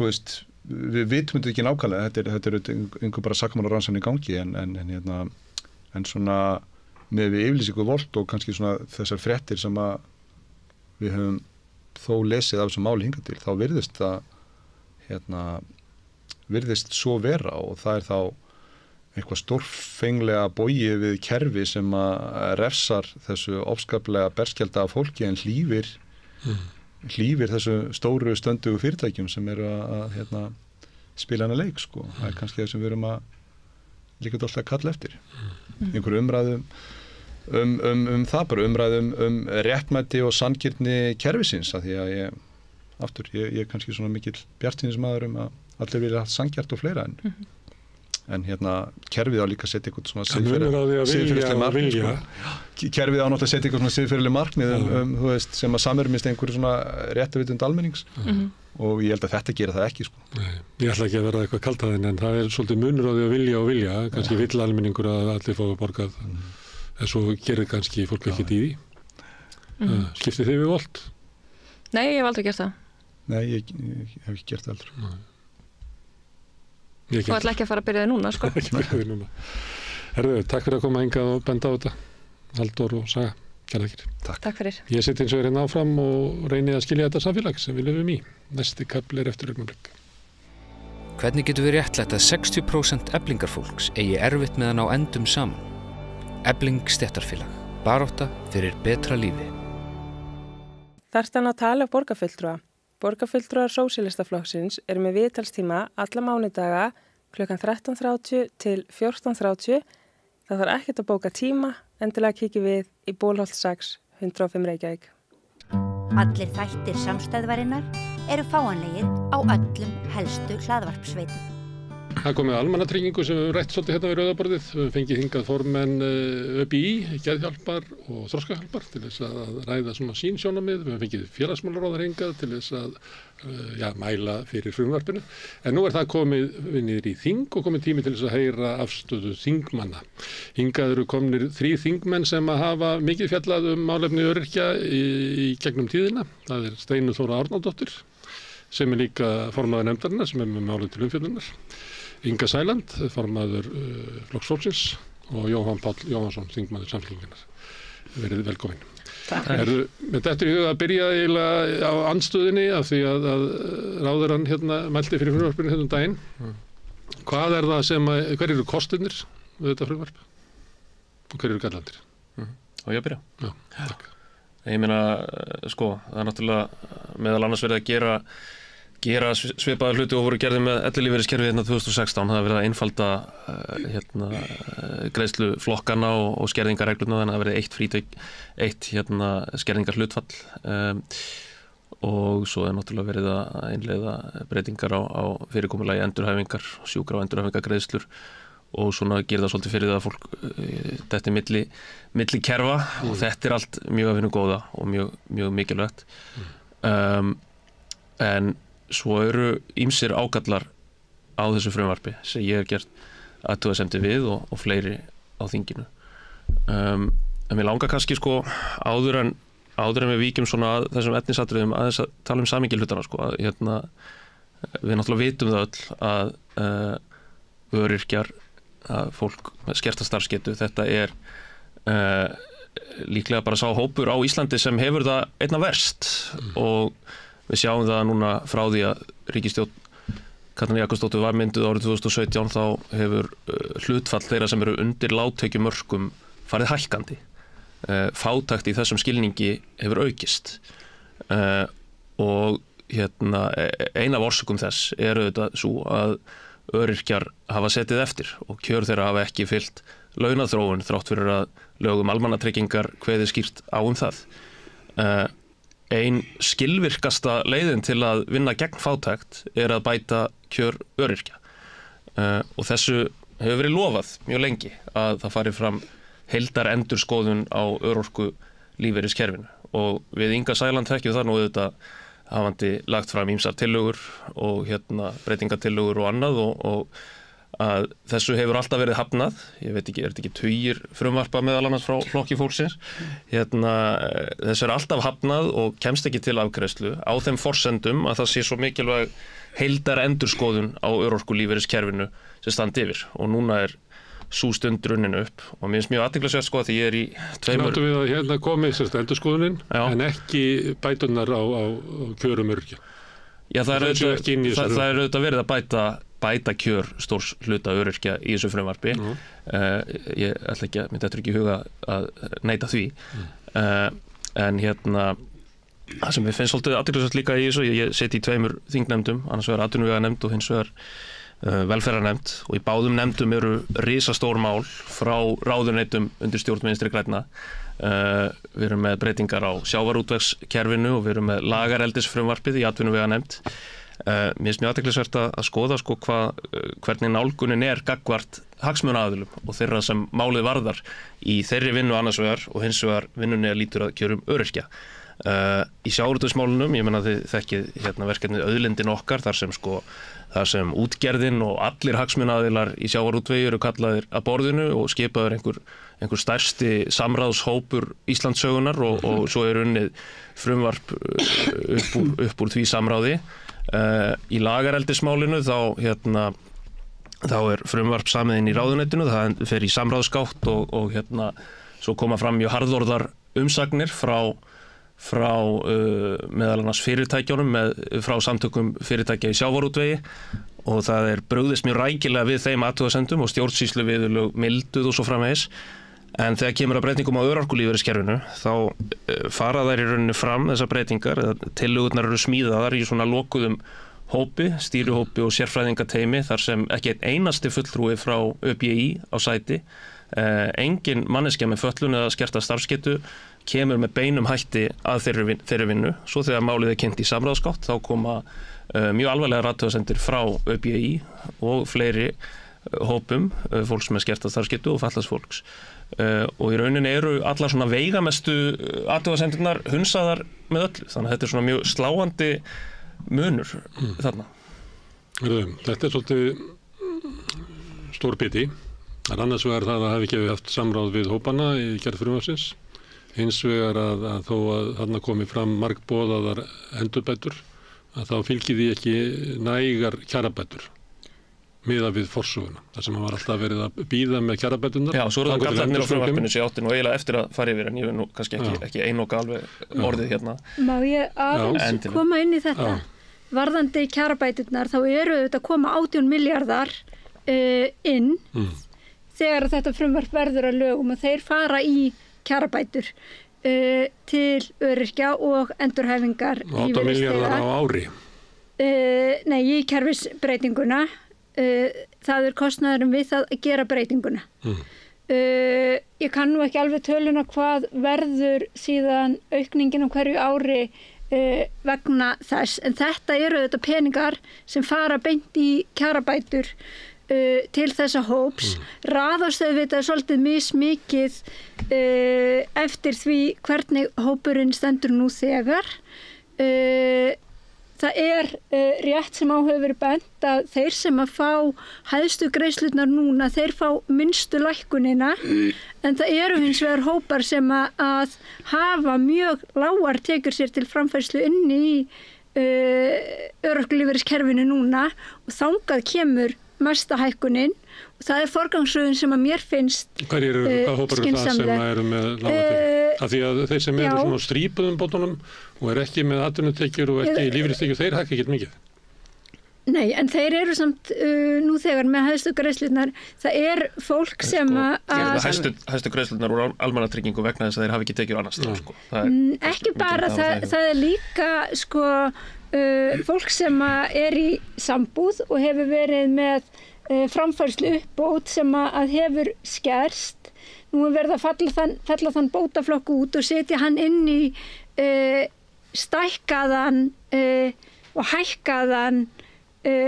Speaker 10: við vitum þetta ekki nákvæmlega þetta er einhver bara sakamálarannsókn í gangi en svona með við yfirlýsingu Wolt og kannski svona þessar fréttir sem að við höfum þó lesið af þessum máli hingað til þá virðist það virðist svo vera og það er þá eitthvað stórfenglega bogið við kerfi sem að refsar þessu ofskaplega berskjalda fólki en hlífir þessu stóru stöndugu fyrirtækjum sem eru að spila hana leik það er kannski það sem við erum að líka alltaf að kalla eftir einhverju umræðum það bara umræðum réttmæti og sanngirni kerfisins að því að ég er kannski svona mikill bjartsýnismaður að allir vilja haft sanngjarnt og fleira en kerfið á líka að setja eitthvað svona siðferðileg markmið kerfið á náttúrulega að setja eitthvað svona siðferðileg markmið sem að samrýmist einhverju svona réttavitund almennings og ég held að þetta gera það ekki
Speaker 1: Nei, ég ætla ekki að vera eitthvað kaltaðinn en það er svolítið munur á því að vilja kannski vill almenningur að allir fái borgað en svo gerir kannski fólk ekkert í því skiptið þið við Wolt?
Speaker 11: Nei, ég hef aldrei gert það
Speaker 10: Nei, ég hef ekki gert það aldrei
Speaker 11: Þú ætla ekki að fara að byrja þig núna,
Speaker 1: Ekki byrja þig núna. Herðu, takk fyrir að koma hingað og benda á þetta. Halldór og Saga, kærar þakkir.
Speaker 11: Takk fyrir.
Speaker 1: Ég sitt eins og hérna áfram og reyni að skilja þetta samfélag sem við lifum í. Næsti kafli er eftir augnablik.
Speaker 4: Hvernig getur við réttlætt að 60% eflingarfólks eigi erfitt með að ná endum saman? Efling stéttarfélag. Barátta fyrir betra lífi.
Speaker 5: Þarftan að tala borgarfulltrúa. Borgarfulltrúar Sósíalistaflokksins eru með viðtalstíma alla mánudaga klukkan 13:30 til 14:30. Það þarf ekkert að bóka tíma, endilega kíkjum við í Bólholt 6, 105 Reykjavík.
Speaker 6: Allir þættir samstæðvarinnar eru fáanlegir á öllum helstu hlaðvarpsveitum.
Speaker 1: Það komið almannatryggingu sem við rætt svolítið hérna við rauðaborðið. Við fengið hingað formenn ÖBÍ, geðhjálpar og þroskahjálpar til þess að ræða svona sín sjónarmið. Við fengið félagsmálaráðar hingað til þess að mæla fyrir frumvarpinu. En nú er það komið niður í þing og komið tími til þess að heyra afstöðu þingmanna. Hingað eru komnir 3 þingmenn sem að hafa mikið fjallað málefni öryrkja í gegnum tíðina. Það er Steinunn Þóra Árnadóttir sem er líka formaður nefndarinnar sem er með málið til umfjöllunar. Inga Sæland, formaður Flokks fólksins og Jóhann Páll Jóhannsson, þingmaður Samfylkingarinnar. Verið velkomin.
Speaker 5: Takk.
Speaker 1: Með þetta í huga að byrja eiginlega á andstöðinni af því að ráðherrann mælti fyrir frumvarpinu hérna daginn. Hvað er það hver eru kostirnir við þetta frumvarp? Og hver eru gallandir?
Speaker 12: Og ég að byrja?
Speaker 1: Já, takk.
Speaker 12: Ég meina, það er náttúrulega meðal annars verið að gera gera svipaða hluti og voru gerði með ellilífeyriskerfið hérna 2016. Það verið að einfalda greiðsluflokkana og skerðingarreglurna, þannig að það verið eitt skerðingarhlutfall og svo náttúrulega verið að innleiða breytingar á fyrirkomulagi endurhæfingar, sjúkra- og endurhæfingargreiðslur og svona gera það svolítið fyrir það að fólk þetta milli kerfa og þetta allt mjög að vinna góða og mjög mikilvægt. En svo eru ýmsir ágallar á þessu frumvarpi sem ég hef gert athugasemdir við og fleiri á þinginu. En mér langar kannski sko áður en við víkjum svona að þessum efnisatriðum aðeins að tala samhengi hlutana sko að við náttúrulega vitum það öll að öryrkjar, að fólk með skerta starfsgetu, þetta líklega bara sá hópur á Íslandi sem hefur það einna verst og við sjáum það núna frá því að ríkisstjórn Katrínar Jakobsdóttur var mynduð árið 2017 þá hefur hlutfall þeirra sem eru undir lágtekjumörkum farið hækkandi. Fátækt í þessum skilningi hefur aukist og ein af orsökum þess auðvitað svo að öryrkjar hafa setið eftir og kjör þeirra hafa ekki fylgt launaþróun þrátt fyrir að lögum almannatryggingar kveði skýrt á það. Ein skilvirkasta leiðin til að vinna gegn fátækt að bæta kjör öryrkja og þessu hefur verið lofað mjög lengi að það fari fram heildarendurskoðun á örorku lífeyriskerfinu og við Inga Sæland þekkjum það nú auðvitað hafandi lagt fram ýmsar tillögur og breytingatillögur og annað og að þessu hefur alltaf verið hafnað. Ég veit ekki, þetta ekki tugir frumvarpa meðal annars frá Flokki fólksins. Þessu alltaf hafnað og kemst ekki til afgreiðslu á þeim forsendum að það sé svo mikilvæg heildarendurskoðun á örorkulífeyriskerfinu sem standi yfir og núna sú stund runnin upp og mér finnst mjög athyglisvert sko að því ég í tveimur...
Speaker 1: Láttu við að komi endurskoðunin en ekki bætunar á kjörum öryrkja.
Speaker 12: Já, það auðvitað verið að bæta kjör stórs hluta öryrkja í þessu frumvarpi. Ég ætla ekki, mér dettur ekki í huga að neita því. En það sem ég finnst svolítið athyglisvert líka í þessu, ég seti í tveimur þingnefndum, annars vegar atvinnuveganefnd og hins vegar velferðarnefnd og í báðum nefndum eru risastór mál frá ráðuneytum undir stjórn Vinstri grænna. Við erum með breytingar á sjávarútvegskerfinu og við erum með lagareldisfrumvarpið í atvinnuveganefnd. Mér finnst mjög athyglisvert að skoða sko hvernig nálgunin gagnvart hagsmunaaðilum og þeirra sem málið varðar í þeirri vinnu annars vegar og hins vegar vinnunni lítur að kjörum öryrkja. Í sjávarútvegsmálunum, ég menna þið þekkið verkefnið Auðlindin okkar þar sem útgerðin og allir hagsmunaaðilar í sjávarútvegi eru kallaðir að borðinu og skipaður einhver stærsti samráðshópur Íslandssögunar og svo unnið frumvarp upp úr því samráði. Í lagareldismálinu þá frumvarp samið inn í ráðuneytinu, það fer í samráðsgátt og svo koma fram mjög harðorðar umsagnir frá meðal annars fyrirtækjunum frá samtökum fyrirtækja í sjávarútvegi og það brugðist mjög rækilega við þeim athugasemdum og stjórnsýsluviðurlög milduð og svo framvegis. En þegar kemur að breytingum á örorkulífeyriskerfinu þá fara þær í rauninni fram þessar breytingar, tillögurnar eru smíðaðar í svona lokuðum hópi, stýrihópi og sérfræðingateymi þar sem ekki einn einasti fulltrúi frá ÖBÍ á sæti, engin manneskja með fötlun eða skerta starfsgetu kemur með beinum hætti að þeirri vinnu. Svo þegar málið kynnt í samráðsgátt þá koma mjög alvarlega athugasemdir frá ÖBÍ og fleiri hópum, fólks með skerta starfsgetu og fatlaðs fólks. Og í rauninni eru allar svona veigamestu athugasemdirnar hunsaðar með öllu. Þannig að þetta svona mjög sláandi munur þarna.
Speaker 1: Þetta svolítið stór biti. En annars vegar það að hafi ekki haft samráð við hópana í gerð frumvarpsins. Hins vegar að þó að þarna komi fram margboðaðar endurbætur að þá fylgir því ekki nægar kjarabætur miðað við forsöguna. Það sem var alltaf verið að bíða með kjarabætunar.
Speaker 12: Já, svo eru það gallarnir á frumvarpinu sem ég átti nú eiginlega eftir að fara yfir en ég vil nú kannski ekki einoka alveg orðið hérna.
Speaker 13: Má ég aðeins koma inn í þetta? Varðandi kjarabæturnar þá eru þetta að koma 18 milljarðar inn þegar þetta frumvarp verður að lögum og þeir fara í kjarabætur til öryrkja og endurhæfingar
Speaker 1: 8 milljarðar á ári.
Speaker 13: í kerfisbreytinguna, það kostnaðurinn við það að gera breytinguna. Ég kann nú ekki alveg töluna hvað verður síðan aukningin á hverju ári vegna þess, en þetta eru þetta peningar sem fara beint í kjarabætur til þessa hóps. Raðast auðvitað svolítið mismikið eftir því hvernig hópurinn stendur nú þegar. Það rétt sem á hefur verið bent að þeir sem að fá hæðstu greiðslurnar núna, þeir fá minnstu lækkunina, en það eru hins vegar hópar sem að hafa mjög lágar tekjur sér til framfærslu inni í örorkulífeyriskerfinu núna og þangað kemur mesta hækkunin og það forgangsröðun sem að mér finnst skynsamleg.
Speaker 1: Hvað hópar eru það sem eru með lágar tekjur? Af því að þeir sem eru svona á strípuðum bótunum og ekki með atvinnutekjur og ekki lífeyristekjur, þeir hækka ekki mikið.
Speaker 13: Nei, en þeir eru samt nú þegar með hæstu greiðslurnar, það fólk sem að
Speaker 12: hæstu greiðslurnar úr almannatryggingu vegna þess að þeir hafi ekki tekjur annars sko.
Speaker 13: Ekki bara, það líka sko fólk sem í sambúð og hefur verið með framfærslu uppbót sem að hefur skerst. Nú verið að fella þann bótaflokk út og setja hann inn í stækkaðan og hækkaðan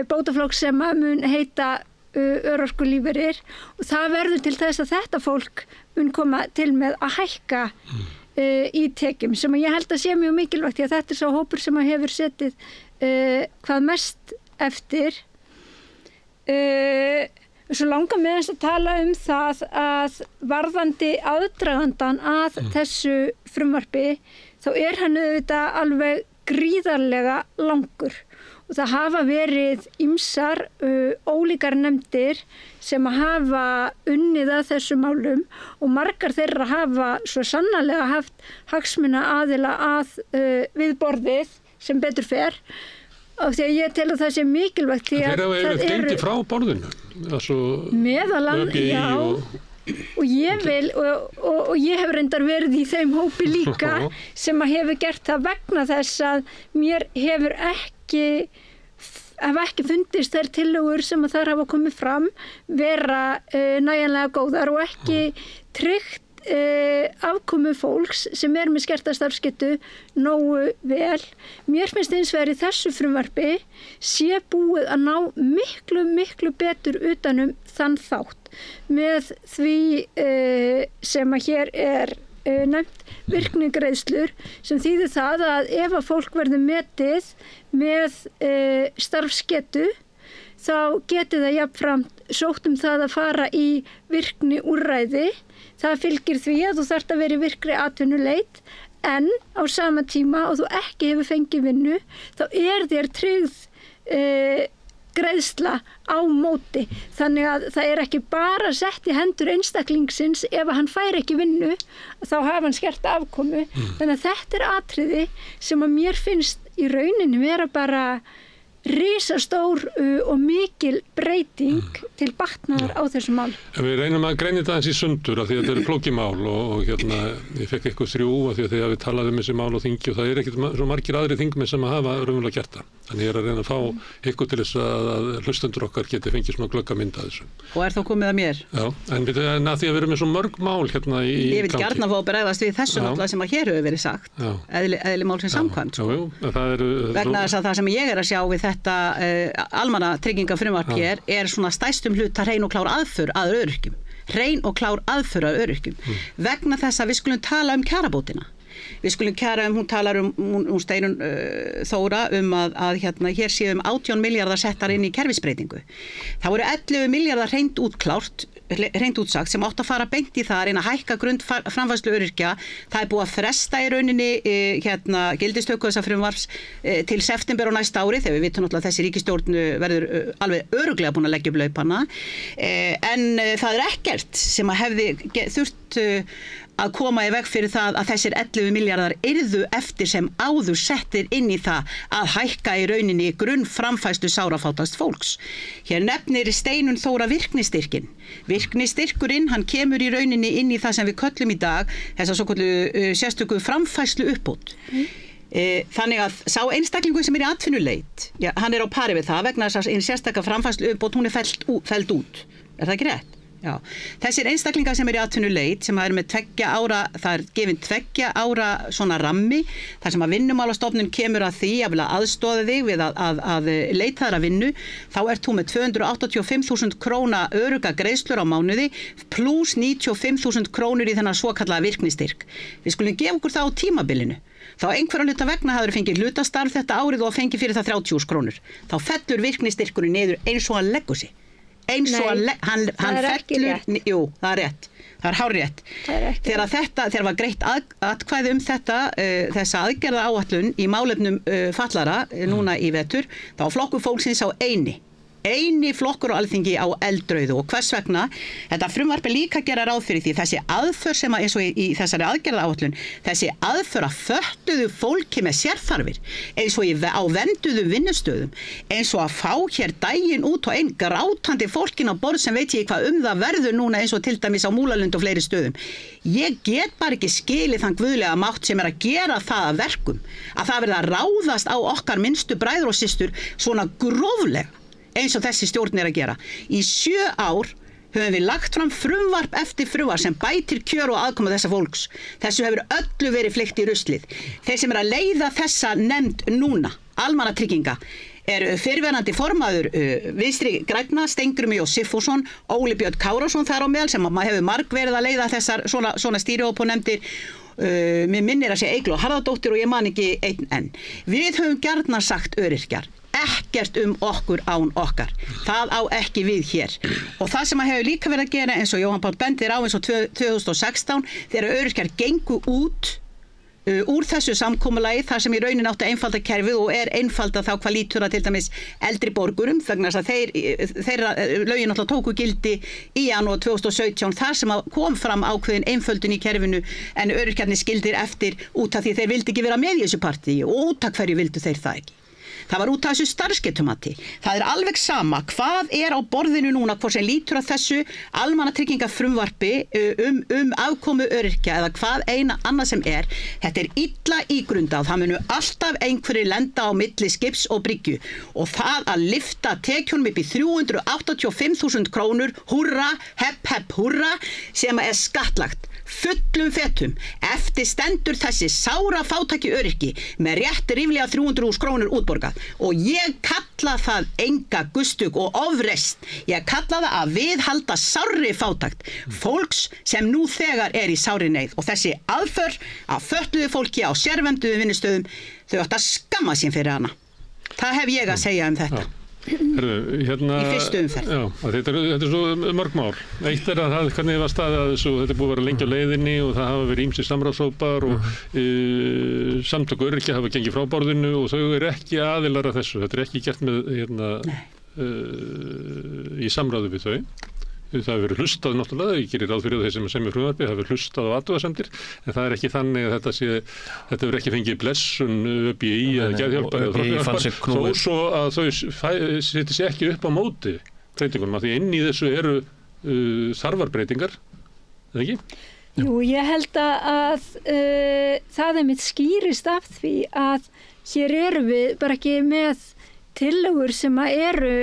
Speaker 13: bótaflokk sem að mun heita örorkulífeyrir og það verður til þess að þetta fólk mun koma til með að hækka í tekjum sem ég held að sé mjög mikilvægt því að þetta sá hópur sem að hefur setið hvað mest eftir. Svo langar mig að tala það að varðandi aðdragandan að þessu frumvarpi þá hann auðvitað alveg gríðarlega langur og það hafa verið ýmsar ólíkar nefndir sem hafa unnið að þessu málum og margar þeirra hafa svo sannarlega haft hagsmuna aðila við borðið sem betur fer af því að ég tel að það sé mikilvægt því að
Speaker 1: það gengið frá borðinu
Speaker 13: og ég vil og ég hef reyndar verið í þeim hópi líka sem að hefur gert það vegna þess að mér hefur ekki fundist þær tillögur sem að þar hafa komið fram vera nægjanlega góðar og ekki tryggt afkomu fólks sem með skerta starfsgetu nógu vel. Mér finnst hins vegar í þessu frumvarpi sé búið að ná miklu betur utanum þann þátt með því sem að hér nefnt virknigreiðslur sem þýðir það að ef að fólk verður metið með starfsgetu þá geti það jafnframt sótt það að fara í virkni úrræði. Það fylgir því að þú þarft að vera í virkri atvinnuleit en á sama tíma og þú ekki hefur fengið vinnu þá þér tryggð greiðsla á móti. Þannig að það ekki bara sett í hendur einstaklingsins ef hann fær ekki vinnu þá hafa hann skerta afkomu. Þannig að þetta atriði sem að mér finnst í rauninni vera bara risastór og mikil breyting til batnaðar á þessu mál.
Speaker 1: Við reynum að greina þetta aðeins í sundur af því að þetta flókið mál og ég fekk eitthvað 3 af því að þið hafið talað þessi mál á þingi og það ekkert svo margir aðri þingmenn sem að hafa raunverulega gert það. Þannig ég að reyna að fá eitthvað til þess að hlustendur okkar geti fengið svona glöggamynd að þessu.
Speaker 14: Og þá komið að mér?
Speaker 1: Já, en að því að við erum með svo mörg mál hérna í gangi.
Speaker 14: Ég vil gjarna fá að bregðast við þessu náttúrulega sem að hér hefur verið sagt. Eðli málsins samkvæmt. Vegna þess að það sem ég að sjá við þetta almannatryggingafrumvarp hér svona stærstum hluta hrein og klár aðför að öryrkjum. Hrein og klár aðför að öryrkjum. Vegna þess að við skulum tala kjarabótina. Við skulum hún talar hún Steinun Þóra að hér séum 18 milljarðar settar inn í kerfisbreytingu. Það voru 11 milljarðar hreint útsagt sem átt að fara beint í það að hækka grunnframfærslu öryrkja. Það búið að fresta í rauninni gildistöku þessa frumvarps til september á næsta ári þegar við vitum náttúrulega að þessi ríkisstjórn verður alveg örugglega búin að leggja upp laupana. En það ekkert sem að hefði þurft að koma í veg fyrir það að þessir 11 milljarðar yrðu eftir sem áður settir inn í það að hækka í rauninni grunnframfærslu sárafátast fólks. Hér nefnir Steinun Þóra virknistyrkin. Virknistyrkurinn, hann kemur í rauninni inn í það sem við köllum í dag, þess að svo kallu sérstöku framfærslu uppbót. Þannig að sá einstaklingu sem í atvinnuleit, hann á pari við það vegna þess að einn sérstaka framfærsluuppbót hún felld út. Það ekki rétt? Já. Þessir einstaklingar sem í atvinnuleit sem með 2 ára, það gefin 2 ára svona rammi þar sem að Vinnumálastofnun kemur að því að aðstoða þig við að leita þar að vinnu, þá ert þú með 285.000 króna öruga greiðslur á mánuði pluss 95.000 krónur í þennan svokallaða virknistyrk. Við skulum gefa okkur það á tímabilinu. Þá einhverja hluta vegna hafður fengið hlutastarf þetta árið og fengið fyrir það 30.000 krónur. Þá fellur virknistyrkurinn niður eins og hann leggur sig. Eins og hann fellur, jú, það er rétt, það er hárrétt. Þegar var greitt atkvæði þessa aðgerða áætlun í málefnum fallara núna í vetur, þá flokkur fólksins á eini flokkur á Alþingi á eldrauðu og hvers vegna þetta frumvarp líka gera ráð fyrir því þessi aðför sem eins og í þessari aðgerðaáætlun, þessi aðför að föttuðu fólki með sérþarfir eins og á vernduðu vinnustöðum, eins og að fá hér daginn út og einn grátandi fólkin á borð sem veit ég hvað það verður núna eins og til dæmis á Múlalund og fleiri stöðum. Ég get bara ekki skilið þann guðlega mátt sem að gera það að verkum að það verða að ráðast á okkar minnstu bræður og systur svona gróflega eins og þessi stjórn að gera. Í 7 ár höfum við lagt fram frumvarp eftir frumvarp sem bætir kjör og aðkoma þessa fólks. Þessu hefur öllu verið fleygt í ruslið. Þeir sem að leiða þessa nefnd núna, almannatrygginga, fyrrverandi formaður Vinstri grænna, Steingrímur J. Sigfússon, Óli Björn Kárason þar á meðal sem hefur margverið að leiða þessar svona stýrihópanefndir. Mér minnir að sé Eygló Harðardóttir og ég man ekki einn enn. Við höfum gjarnan sagt öryrkjar. Ekkert okkur án okkar. Það á ekki við hér. Og það sem að hefur líka verið að gera eins og Jóhann Páll bendir á eins og 2016 þegar öryrkjar gengu út úr þessu samkomulagi þar sem í raunin átti að einfalda kerfið og einfalda þá hvað lítur að til dæmis eldri borgurum vegna þess að þeirra lögin alltaf tóku gildi í janúar 2017 þar sem kom fram ákveðin einföldun í kerfinu en öryrkjarnir skildir eftir út af því þeir vildi ekki vera með í þessu partíi og út af hverju vildu þeir það ekki. Það var út af þessu starfsgetumati. Það alveg sama hvað á borðinu núna hvort sem lítur að þessu almannatryggingafrumvarpi afkomu öryrkja eða hvað eina annað sem þetta illa ígrundað. Það munu alltaf einhverjir lenda á milli skips og bryggju og það að lyfta tekjunum upp í 385.000 krónur, húrra, hepp, húrra, sem skattlagt. Fullum fetum. Eftir stendur þessi sára fátæki öryrki með rétt ríflega 300.000 krónur útborgað og ég kalla það enga gustug og ofreist. Ég kalla það að viðhalda sárri fátækt fólks sem nú þegar í sárri neyð og þessi aðför að fötluðu fólki á sérvernduðu vinnustöðum þau átt að skamma sín fyrir hana. Það hef ég að segja þetta.
Speaker 1: Herðu,
Speaker 14: í fyrstu umferð.
Speaker 1: Já, þetta er svo mörg mál. Eitt að það, hvernig var staðið að þessu, þetta er búið að vera lengi á leiðinni og það hafa verið ýmsir samráðshópar og samtök öryrkja hafa gengið frá borðinu og þau ekki aðilar að þessu. Þetta er ekki gert með í samráði við þau. Það hefur verið hlustað náttúrulega, ég gerir ráð fyrir þeir sem frumvarpið, það hefur verið hlustað á athugasemdir, en það er ekki þannig að þetta hefur ekki fengið blessun ÖBÍ eða geðhjálpar þó svo að þau setja sér ekki upp á móti breytingunum, af því inn í þessu eru þarfarbreytingar, eða ekki?
Speaker 13: Jú, ég held að það mitt skýrist af því að hér erum við bara ekki með tillögur sem eru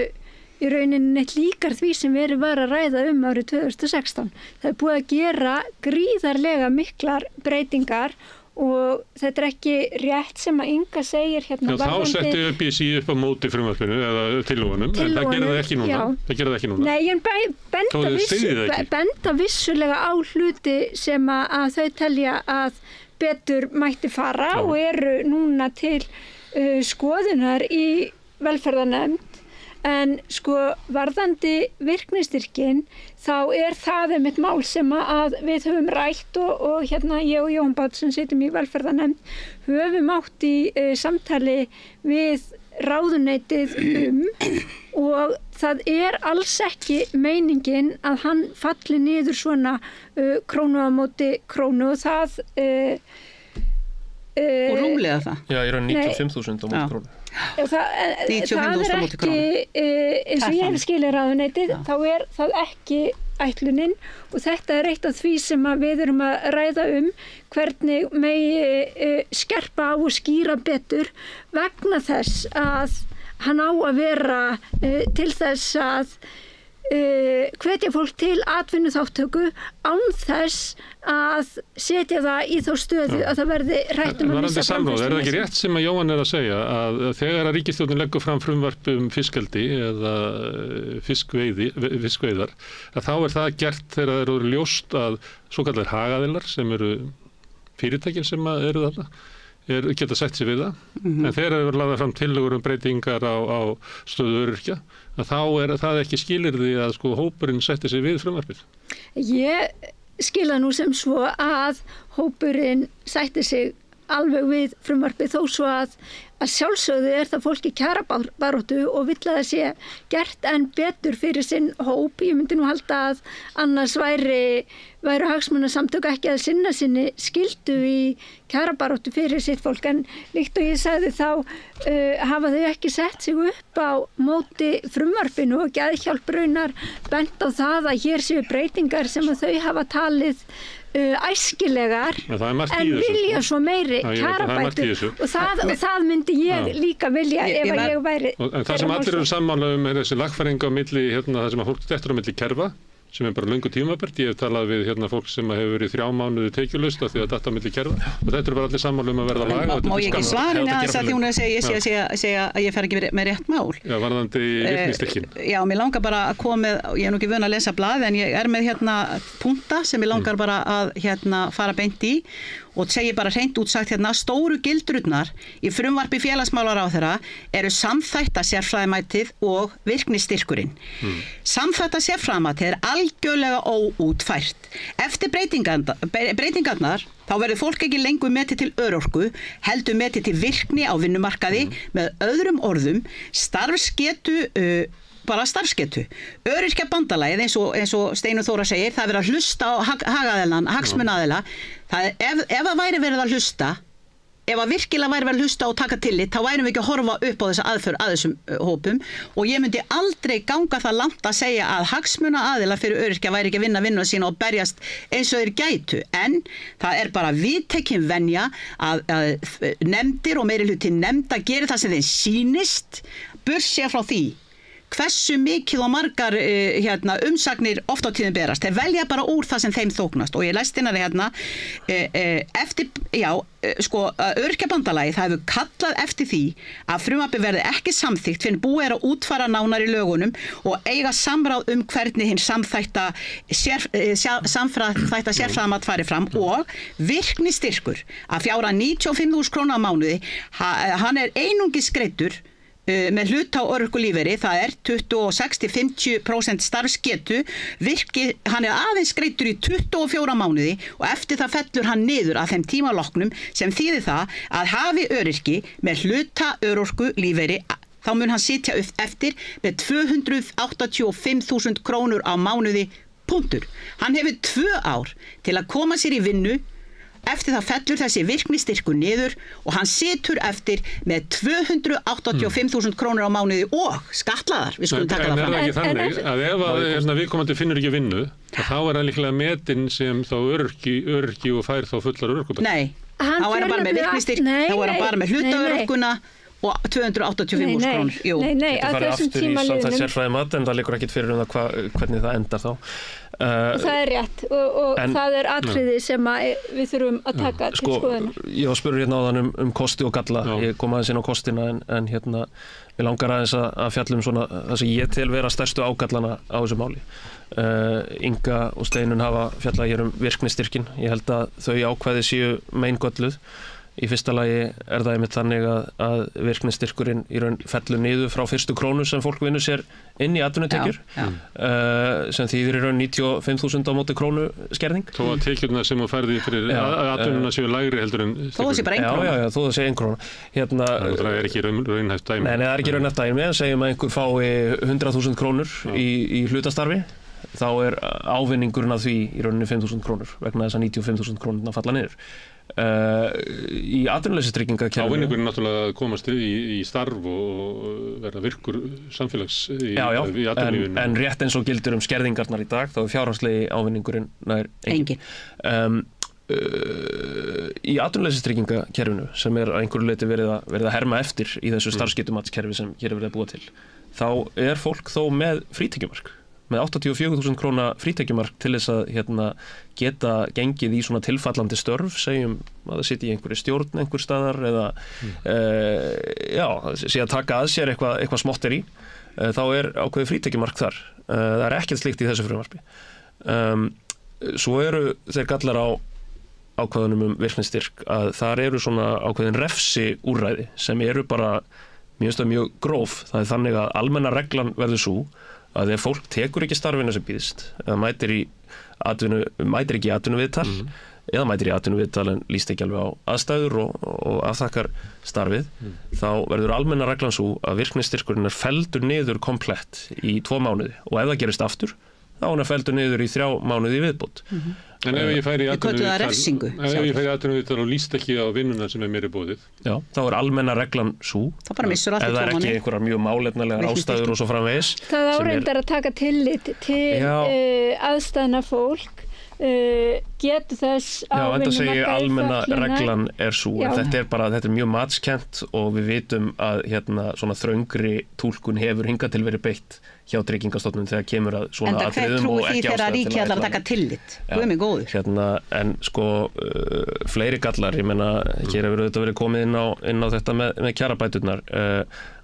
Speaker 13: í rauninni neitt líkar því sem verið var að ræða árið 2016. Það er búið að gera gríðarlega miklar breytingar og þetta er ekki rétt sem að Inga segir hérna.
Speaker 1: Já, þá setti ÖBÍ upp á móti frumvarpinu eða tillögunum, en það gerði það ekki núna. Það gerði það ekki núna.
Speaker 13: Nei, en benda vissulega á hluti sem að þau telja að betur mætti fara og eru núna til skoðunar í velferðarnefnd. En sko varðandi virknistyrkin þá það einmitt mál sem að við höfum rætt og hérna ég og Jóhann Páll sem sitjum í velferðarnefnd höfum átt í samtali við ráðuneytið og það alls ekki meiningin að hann falli niður svona krónu á móti krónu og það
Speaker 14: og rúmlega það.
Speaker 12: Já, ég 95.000 á móti krónu.
Speaker 13: Það ekki, eins og ég hef skilið ráðuneytið, þá það ekki ætlunin og þetta er eitt af því sem við erum að ræða hvernig megi skerpa á og skýra betur vegna þess að hann á að vera til þess að hvetja fólk til atvinnuþátttöku án þess að setja það í þá stöðu að það verði rætt að missa framfærslu.
Speaker 1: Er það ekki rétt sem að Jóhann er að segja að þegar að ríkisstjórnin leggur fram frumvarp fiskeldi eða fiskveiðar að þá er það gert þegar það eru ljóst að svokallar hagaðilar sem eru fyrirtækin sem eru þarna geta sett sér við það, en þegar það eru lagðar fram tillögur breytingar á stöðu öryrkja, að þá er það ekki skilyrði að hópurinn setti sér við frumvarpið.
Speaker 13: Ég skila nú sem svo að hópurinn setti sig alveg við frumvarpið þó svo að sjálfsögðu það fólk í kjarabaráttu og vill að það sé gert enn betur fyrir sinn hóp. Ég myndi nú halda að annars væru hagsmunasamtök ekki að sinna sinni skyldu í kjarabaráttu fyrir sitt fólk, en líkt og ég sagði þá hafa þau ekki sett sig upp á móti frumvarpinu og Geðhjálp raunar bent á það að hér séu breytingar sem að þau hafa talið æskilegar en vilja svo meiri kjarabætur og það myndi ég líka vilja ef að ég væri.
Speaker 1: En það sem allir eru sammála þessi lagfæring á milli, það sem að fólk dettur á milli kerfa, sem bara löngu tímabært. Ég hef talað við folk sem hefur verið 3 mánuði tekjulaust af því að detta á milli kerfa og þetta eru bara allir sammála að verða lag.
Speaker 14: Má ég ekki svarinu aðeins að því hún segja að ég fer ekki með rétt mál?
Speaker 1: Já, varðandi virknistykkin.
Speaker 14: Já, mér langar bara að koma með, ég nú ekki vön að lesa blað, en ég með punta sem ég langar bara að fara beint í og segi bara hreint útsagt stóru gildrurnar í frumvarpi félagsmálaráðherra eru samþætta sérfræðimætið og virknistyrkurinn. Samþætta sérfræðimætið algjörlega óútfært. Eftir breytingarnar þá verður fólk ekki lengur metið til örorku, heldur metið til virkni á vinnumarkaði, með öðrum orðum starfsgetu Öryrkjabandalagið eins og Steinunn Þóra segir, það er verið að hlusta á hagsmunaaðila. Ef það væri verið að hlusta, ef að virkilega væri verið að hlusta og taka tillit, þá værum við ekki að horfa upp á þessa aðför að þessum hópum og ég myndi aldrei ganga það langt að segja að hagsmunaaðila fyrir öryrkja væri ekki að vinna vinnuna sína og berjast eins og þeir gætu, en það er bara viðtekin venja að nefndir og meiri hluti nefnda gerir það sem þeim sýnist, burtséð frá því hversu mikið og margar umsagnir oft á tíðum berast. Þeir velja bara úr það sem þeim þóknast og ég læst inn að Öryrkjabandalagið það hefur kallað eftir því að frumvarpið verði ekki samþykkt fyrir búið er að útfæra nánar í lögunum og eiga samráð hvernig hinn samþætta sérfræðimat fari fram og virknistyrkur að fjárhæð 95.000 krónur á mánuði, hann er einungis greiddur með hlut á örorkulífeyri, það er 26-50% starfsgetu, hann er aðeins greiddur í 24 mánuði og eftir það fellur hann niður að þeim tímaloknum sem þýðir það að hafi öryrki með hluta örorkulífeyri þá mun hann sitja eftir með 285.000 krónur á mánuði, punktur. Hann hefur 2 ár til að koma sér í vinnu. Eftir það fellur þessi virknistyrkur niður og hann situr eftir með 285.000 krónur á mánuði og skatlaðar. Við skulum taka það fram.
Speaker 1: En er það ekki þannig að ef viðkomandi finnur ekki vinnu, þá er það líklega metinn sem þá öryrki og fær þá fullar örorkubætur?
Speaker 14: Nei, þá er hann bara með virknistyrk, þá er hann bara með hlutaörorkuna og 285.000 krónur.
Speaker 13: Nei, að þessum tímaliðnum.
Speaker 12: Það er sérfræðimat en það liggur ekkit fyrir það hvernig það endar þá.
Speaker 13: Og það er rétt og það er atriði sem við þurfum að taka til skoðunar.
Speaker 12: Ég var spurður áðan kosti og galla. Ég kom aðeins inn á kostina en við langar aðeins að fjalla svona það sem ég tel vera stærstu ágallana á þessu máli. Inga og Steinunn hafa fjallað hér virknistyrkin. Ég held að þau ákvæði séu meingölluð. Í fyrsta lagi er það einmitt þannig að virknistyrkurinn í raun fellur niður frá fyrstu krónu sem fólk vinnur sér inn í atvinnutekjur sem þýðir í raun 95.000 á móti krónu skerðing.
Speaker 1: Þó að tekjurna sem þú færði fyrir atvinnuna séu lægri heldur en
Speaker 14: þó það sé bara 1 króna.
Speaker 12: Já, þó það sé 1 króna.
Speaker 1: Það er ekki raunhæft dæmi.
Speaker 12: Nei, það er ekki raunhæft dæmi. Segjum að einhver fái 100.000 krónur í hlutastarfi þá ávinningurinn af því í rauninni 5.000 krónur vegna þess að 95.000 krónurna falla niður. Í atvinnuleysistryggingakerfinu
Speaker 1: ávinningurinn náttúrulega komast í starf og verða virkur samfélags í atvinnulífinu.
Speaker 12: En rétt eins og gildir skerðingarnar í dag, þá fjárhagslegi ávinningurinn nær engin. Í atvinnuleysistryggingakerfinu sem að einhverju leyti verið að herma eftir í þessu starfsgetumatskerfi sem hér verið að búa til, þá fólk þó með frítekjumark, með 84.000 króna frítekjumark til þess að geta gengið í svona tilfallandi störf, segjum að það sitji í einhverju stjórn einhver staðar eða sé að taka að sér eitthvað smottir í, þá ákveðið frítekjumark þar. Það ekkert slíkt í þessu frumvarpi. Svo þeir gallar á ákvæðunum virknistyrk að þar svona ákveðin refsi úrræði sem bara mjög gróf. Það þannig að almenna reglan verður svo að ef fólk tekur ekki starfinu sem býðist eða mætir ekki í atvinnuviðtal eða mætir í atvinnuviðtal en líst ekki alveg á aðstæður og afþakkar starfið, þá verður almenna reglan svo að virknistyrkurinn felldur niður komplett í 2 mánuði og ef það gerist aftur, þá hann felldur niður í 3 mánuði í viðbót.
Speaker 1: En ef ég færi í atvinnuviðtal og líst ekki á vinnuna sem mér boðið,
Speaker 12: já, þá almenna reglan svo.
Speaker 14: Það bara missur allt í 2 mánuði. Ef það ekki einhverjar
Speaker 12: mjög málefnalegar ástæður og svo framvegis.
Speaker 13: Það áreindar að taka tillit til aðstæðna fólk, getur þess á
Speaker 12: vinnumarkaði. Já, enda segi almenna reglan svo. Þetta mjög matskent og við vitum að svona þröngri túlkun hefur hingað til verið beitt hjá Tryggingastofnun þegar kemur að svona atriðum og ekki ástæða til að
Speaker 14: þegar ríkið ætlar að taka tillit. Guð minn góður.
Speaker 12: En fleiri gallar, ég meina hér hefur þetta verið komið inn á þetta með kjarabæturnar,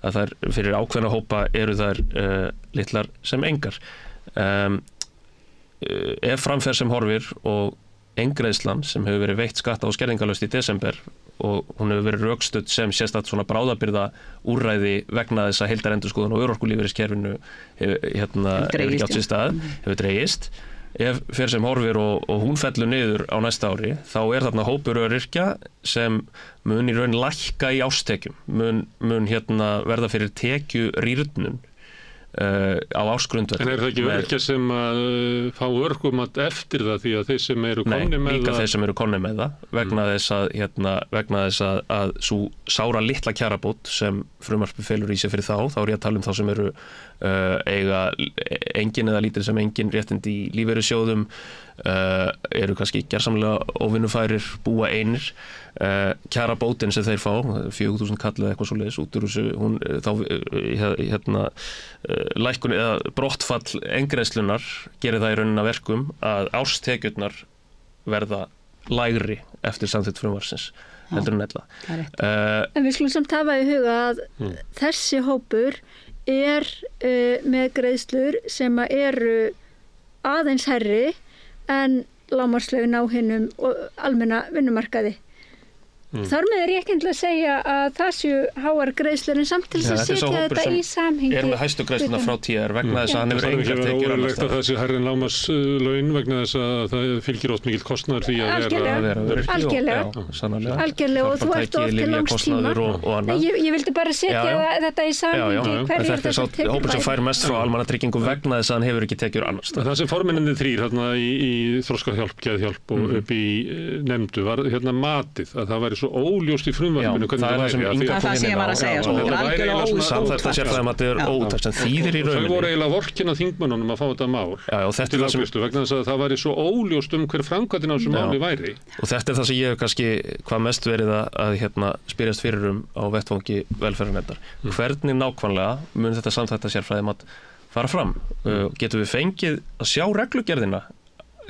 Speaker 12: að þær fyrir ákveðna hópa þær litlar sem engar. Ef framferð sem horfir og eingreiðslan sem hefur verið veitt skatta- og skerðingarlaust í desember og hún hefur verið rökstudd sem sérstakt svona bráðabirgða úrræði vegna þess að heildarendurskoðun og örorkulífeyriskerfinu hefur ekki átt sér stað, hefur dregist. Ef fer sem horfir og hún fellur niður á næsta ári, þá þarna hópur öryrkja sem mun í raun lækka í ástekjum, mun verða fyrir tekjurýrnun á ársgrundvelli.
Speaker 1: En það ekki öryrkja sem að fá örorkumat eftir það því að þeir sem eru komnir með það? Nei,
Speaker 12: líka þeir sem eru komnir með það vegna þess að svo sára litla kjarabót sem frumvarpið felur í sig fyrir þá ég að tala þá sem eru eiga engin eða lítil sem engin réttindi í lífeyrissjóðum, eru kannski gersamlega óvinnufærir, búa einir. Kjarabótin sem þeir fá 4.000 kall eða eitthvað svoleiðis út úr þessu lækkun eða brottfall eingreiðslunnar gerir það í rauninni að verkum að árstekjurnar verða lægri eftir samþykkt frumvarpsins heldur en ella.
Speaker 13: En við skulum samt hafa í huga að þessi hópur með greiðslur sem eru aðeins hærri en lágmarkslaun á hinum almenna vinnumarkaði. Þar með ég ekki að segja að það séu háar greiðslur en samt til þess að setja þetta í samhengi.
Speaker 12: Með hæstu greiðsluna frá TR vegna þess að hann hefur
Speaker 1: engar tekjur annars staðar. Það sé hærri en lágmarkslaun vegna þess að það fylgir oft mikill kostnaður því að
Speaker 13: vera algjörlega og þú ert oft til langs tíma. Ég vildi bara setja þetta í samhengi hverju
Speaker 12: þetta er tekjur. Hópur sem fær mest frá almannatryggingum vegna þess að hann hefur ekki tekjur annars staðar.
Speaker 1: Það sem formennirnir 3 í Þroskahjálp, Geðhjálp og upp í nefndu var matið að það væri svo óljóst í frumvarpinu hvernig það væri.
Speaker 14: Það sem ég var að segja, það er algjörlega
Speaker 12: samþætta sérfræðimatið ótækt sem þýðir í rauninni.
Speaker 1: Þau voru eiginlega vorkenna þingmönnunum að fá þetta mál til afgreiðslu vegna þess að það væri svo óljóst hver framkvæmdin á þessu máli væri.
Speaker 12: Og þetta það sem ég hef kannski hvað mest verið að spyrjast fyrir á vettvangi velferðarnefndar. Hvernig nákvæmlega mun þetta samþætta sérfræðimat fara fram? Getum við fengið að sjá reglugerðina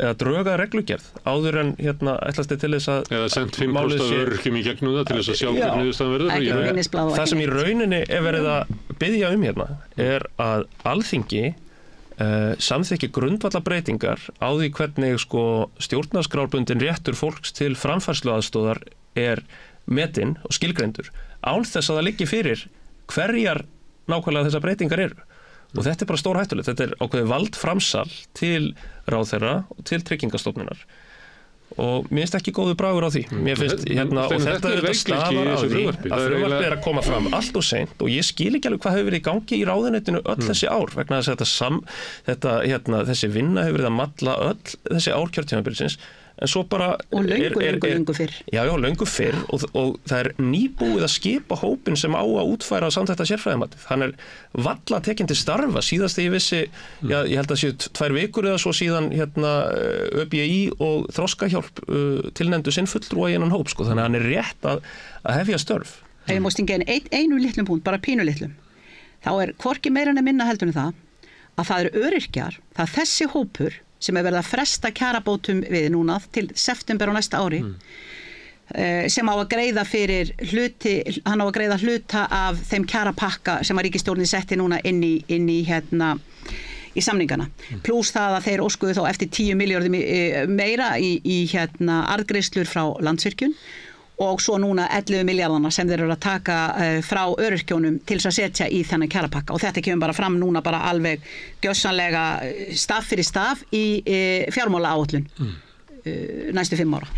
Speaker 12: eða dröga reglugerð áður en ætlast til þess að
Speaker 1: eða sendt 5% öryrkjum í gegnum það til þess að sjá hvernig niðurstaðan verður.
Speaker 12: Það sem í rauninni verið að biðja er að Alþingi samþykki grundvallarbreytingar á því hvernig stjórnarskrárbundin réttur fólks til framfærsluaðstoðar metinn og skilgreindur án þess að það liggi fyrir hverjar nákvæmlega þessar breytingar eru. Og þetta bara stór hættulegt. Þetta ákveðið valdframsal til ráðherra og til Tryggingastofnunar. og mér finnst ekki góðu bragur á því. Mér finnst, og þetta er stafar á því að frumvarpið er að koma fram allt og seint og ég skil ekki alveg hvað hefur verið í gangi í ráðuneytinu öll þessi ár, vegna þess að þessi vinna hefur verið að malla öll þessi ár kjörtímabilsins, en svo bara
Speaker 14: og löngu fyrr.
Speaker 12: Já, löngu fyrr og það er nýbúið að skipa hópin sem á að útfæra samþætta sérfræðimatið. Hann er valla tekinn til starfa, síðast þegar ég vissi, ég held að séu 2 vikur eða svo síðan ÖBI og Þroskahjálp tilnefndu sinn fulltrúa í innan hóp, sko, þannig að hann er rétt að hefja störf.
Speaker 14: Ef ég má stinga inn einu litlum punkt, bara pínu litlum, þá er hvorki meira en minna heldur en það að það eru öryrkjar, það er þessi hópur sem er verið að fresta kjarabótum við núna til september á næsta ári sem á að greiða fyrir hann á að greiða hluta af þeim kjarapakka sem að ríkisstjórnin setti núna inn í samningana. Plús það að þeir óskuðu þá eftir 10 milljörðum meira í arðgreiðslur frá Landsvirkjun og svo núna 11 miljardana sem þeir eru að taka frá öryrkjónum til þess að setja í þennan kjarapakka og þetta kemur bara fram núna bara alveg gjörsamlega staf fyrir staf í fjármálaáætlun næstu 5 ára.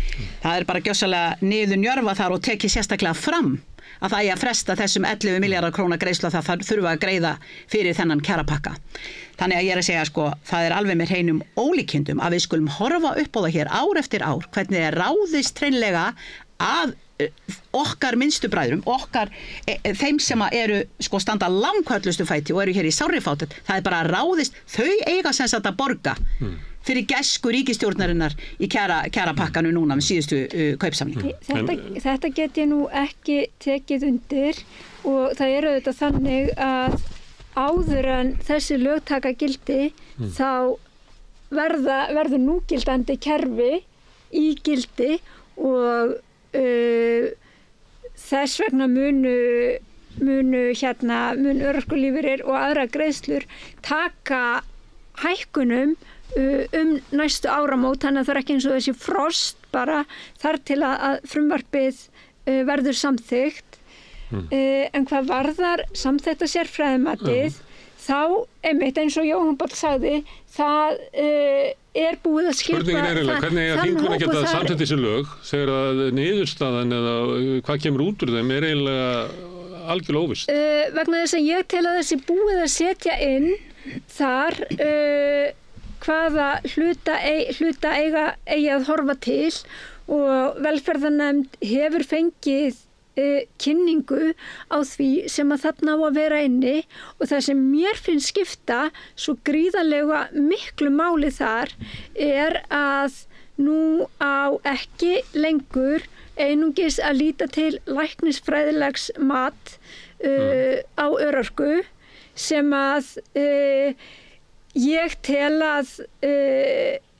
Speaker 14: Það er bara gjörsamlega niður njörfa þar og tekið sérstaklega fram að það eigi að fresta þessum 11 miljardar króna greiðslu að það þurfa að greiða fyrir þennan kjarapakka. Þannig að ég er að segja, sko, það er alveg með hreinum ólíkindum að við skulum horfa upp á það hér ár eftir ár, hvernig er ráðist hreinlega að okkar minnstu bræðrum, þeim sem eru sko standa langkvöllustu fæti og eru hér í sárri fátækt, það er bara ráðist, þau eiga sem sagt að borga fyrir gæsku ríkisstjórnarinnar í kjarapakkanu núna með síðustu kaupsamning.
Speaker 13: Þetta get ég nú ekki tekið undir og það eru auðvitað þannig að áður en þessi lög taka gildi þá verður núgildandi kerfi í gildi og þess vegna mun örorkulífeyrir og aðra greiðslur taka hækkunum næstu áramót, þannig að það er ekki eins og þessi frost bara þar til að frumvarpið verður samþykkt en hvað varðar samþætta sérfræðimatið þá einmitt eins og Jóhann Páll sagði það er búið að skipa
Speaker 1: spurningin er eiginlega hvernig að þingmenn geta samþykkt þessi lög þegar að niðurstaðan eða hvað kemur út úr þeim er eiginlega algjörlega óvisst
Speaker 13: vegna þess að ég tel að þessi búið að setja inn þar hvaða hluta eigi að horfa til og velferðarnefnd hefur fengið kynningu á því sem að þarna á að vera inni og það sem mér finnst skipta svo gríðarlega miklu máli þar er að nú á ekki lengur einungis að líta til læknisfræðilegs mat á örorku sem að ég tel að